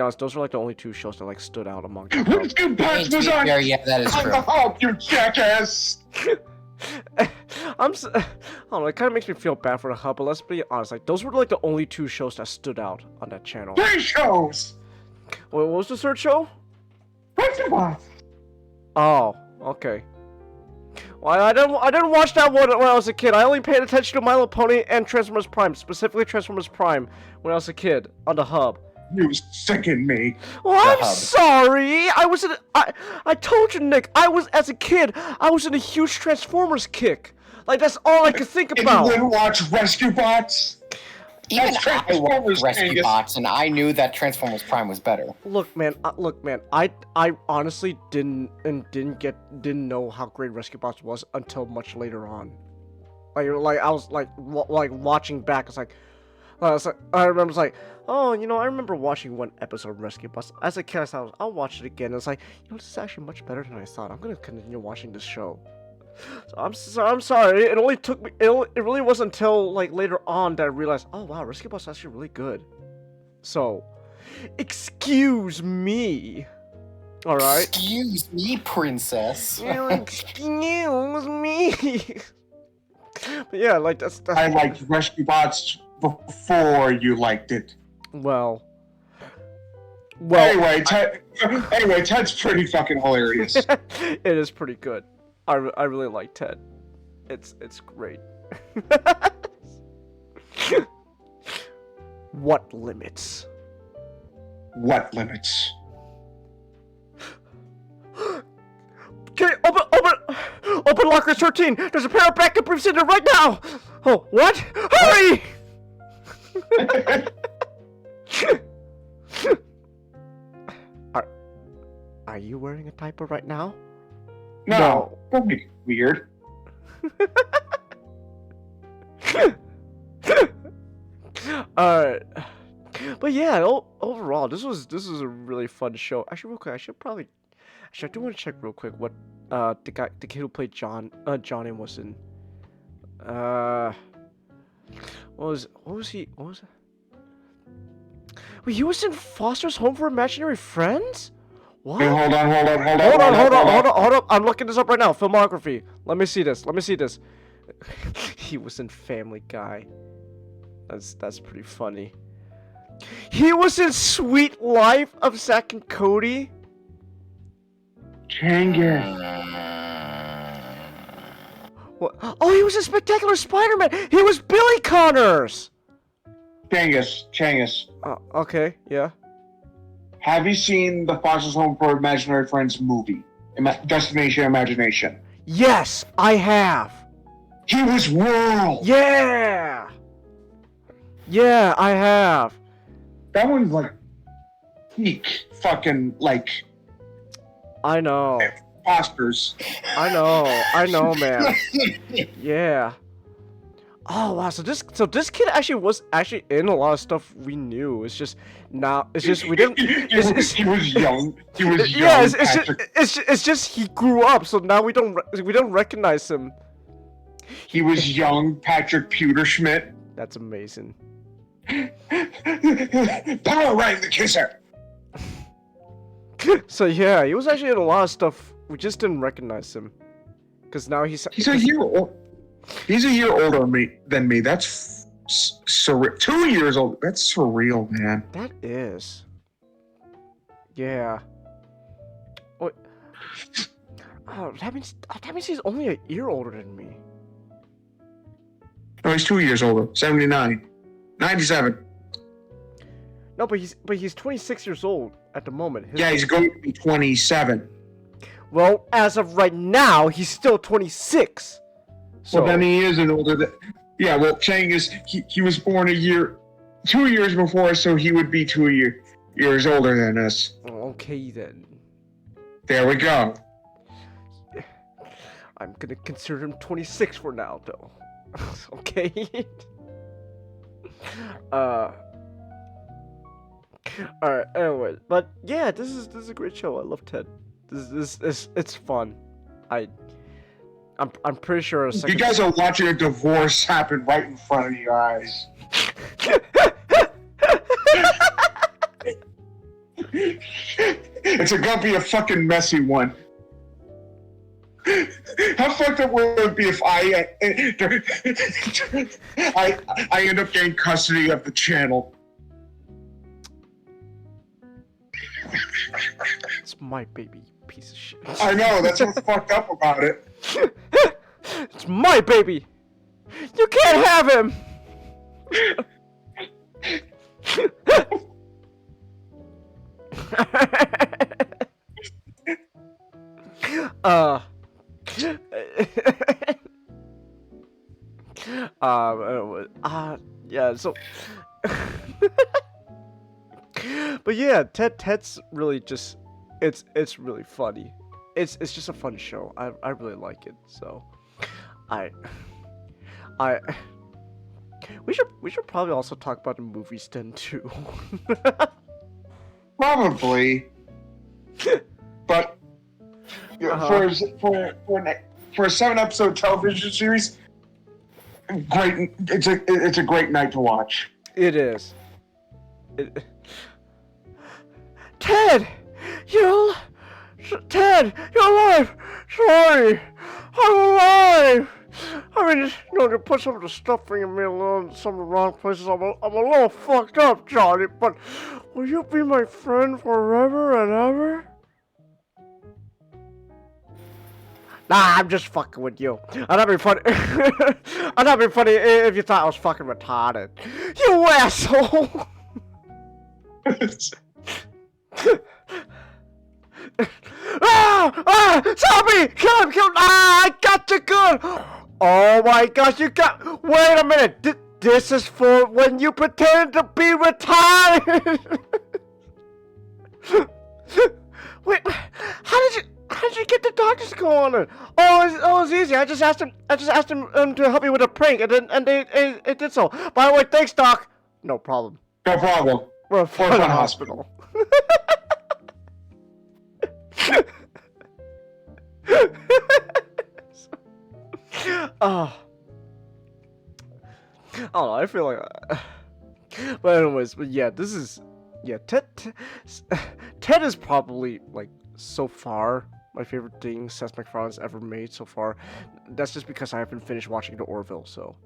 honest, those are like the only two shows that like stood out among them. Rescue Bots was on. Yeah, that is true. The Hub, you jackass! I don't know, it kind of makes me feel bad for the Hub, but let's be honest, like those were like the only two shows that stood out on that channel. 3 shows. What was the third show? Rescue Bots. Oh, okay. Well, I didn't watch that one when I was a kid. I only paid attention to My Little Pony and Transformers Prime, specifically Transformers Prime, when I was a kid on the Hub. You sicken me. Well, I'm sorry. I told you, Nick. As a kid, I was in a huge Transformers kick. Like that's all I could think about. You wouldn't watch Rescue Bots? Even I watched Rescue Bots, and I knew that Transformers Prime was better. Look, man. I honestly didn't know how great Rescue Bots was until much later on. Like I was like watching back. I remember it's like, oh, I remember watching one episode of Rescue Bots. As a kid, I thought I'll watch it again. It's like, this is actually much better than I thought. I'm gonna continue watching this show. So I'm sorry. It only took me. It really wasn't until like later on that I realized, oh wow, Rescue Bots is actually really good. So, excuse me. All right. Excuse me, princess. Excuse me. But yeah, like that's. I liked Rescue Bots before you liked it. Well. Anyway, Ted's pretty fucking hilarious. It is pretty good. I really like Ted. It's great. What limits? What limits? Okay, open locker 13. There's a pair of backup briefs in there right now. Oh, what? Hurry! Are you wearing a diaper right now? No. Don't be weird. Alright. But yeah, overall, this was a really fun show. Actually, real quick, I do want to check real quick what the kid who played Johnny was in. What was he? Wait, he was in Foster's Home for Imaginary Friends? What? Hey, hold on. Hold on. I'm looking this up right now. Filmography. Let me see this. He was in Family Guy. That's pretty funny. He was in Sweet Life of Zack and Cody. What? Oh, he was in Spectacular Spider-Man. He was Billy Connors. Changus. Okay, yeah. Have you seen the Foster's Home for Imaginary Friends movie? Destination Imagination. Yes, I have. He was Whirl. Yeah, I have. That one's like peak fucking like. I know. Fosters. I know, man. Yeah. Oh wow, so this kid actually was in a lot of stuff we knew. It's just we didn't. He was young. Yeah, it's just he grew up, so now we don't recognize him. He was young Patrick Pewterschmidt. That's amazing. Power right in the kisser. So yeah, he was actually in a lot of stuff. We just didn't recognize him, because now he's a year old. He's a year older than me. That's surreal. 2 years old. That's surreal, man. That is. Yeah. What? Oh, that means he's only a year older than me. No, he's 2 years older. 79. 97. No, but he's 26 years old at the moment. Yeah, he's going to be 27. Well, as of right now, he's still 26. So, well, then he is an older. Chang is he was born 2 years before, so he would be 2 years. years older than us. Okay then. There we go. I'm gonna consider him 26 for now, though. Okay. Alright. Anyway, but yeah, this is a great show. I love Ted. It's fun. I'm pretty sure. You guys are watching a divorce happen right in front of your eyes. It's gonna be a fucking messy one. How fucked up would it be if I end up getting custody of the channel? It's my baby, piece of shit. I know, that's what's fucked up about it. It's my baby! You can't have him! Yeah, so but yeah, Ted's really just it's really funny. It's just a fun show. I really like it. So we should probably also talk about the movies then too. Probably. But for a 7-episode television series, great. It's a great night to watch. It is. Ted, you're alive. Sorry, I'm alive. I mean, to put some of the stuffing in me alone in some of the wrong places. I'm a little fucked up, Johnny. But will you be my friend forever and ever? Nah, I'm just fucking with you. I'd not be funny. I'd not be funny if you thought I was fucking retarded. You asshole! Zombie! Kill him! I got the gun! Oh my gosh, you got. Wait a minute! This is for when you pretend to be retired! Wait, how did you get the doctors to go on it? Oh, it was easy. I just asked him to help me with a prank, and they did so. By the way, thanks, Doc. No problem. No problem. We're a fun hospital. Oh. I don't know, I feel like but anyways, but yeah, Ted is probably, like, so far my favorite thing Seth MacFarlane's ever made so far. That's just because I haven't finished watching the Orville, so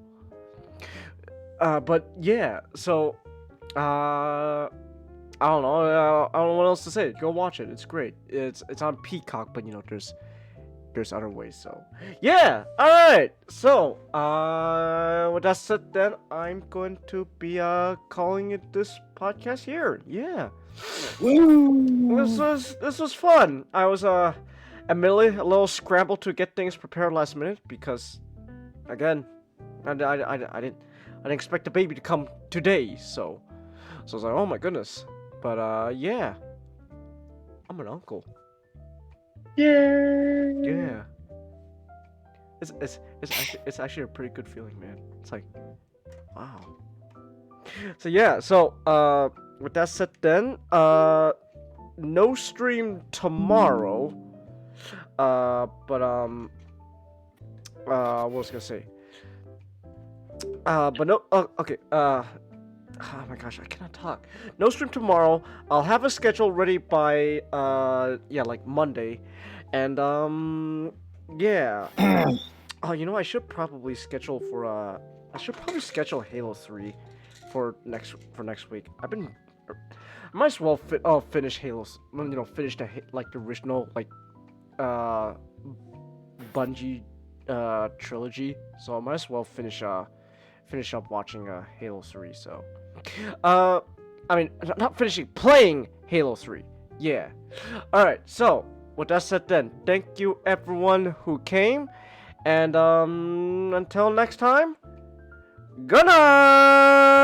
but yeah, so I don't know what else to say. Go watch it. It's great. It's on Peacock, but you know, there's other ways, so yeah. Alright, so with that said, then I'm going to be calling it this podcast here. Yeah. This was fun. I was admittedly a little scrambled to get things prepared last minute because, again, I didn't expect the baby to come today, so I was like, oh my goodness. But yeah, I'm an uncle. Yeah. It's actually a pretty good feeling, man. It's like, wow. So yeah, so with that said, then no stream tomorrow. But what was I gonna say? But no. Okay. Oh my gosh, I cannot talk. No stream tomorrow. I'll have a schedule ready by yeah, like Monday, and yeah. Oh, you know, I should probably schedule for Halo 3 for next week. I might as well finish Halo's. You know, finish the original Bungie trilogy. So I might as well finish up watching Halo 3. So. I mean, not finishing playing Halo 3. Yeah. Alright, so, with that said then, thank you everyone who came, and until next time, good night!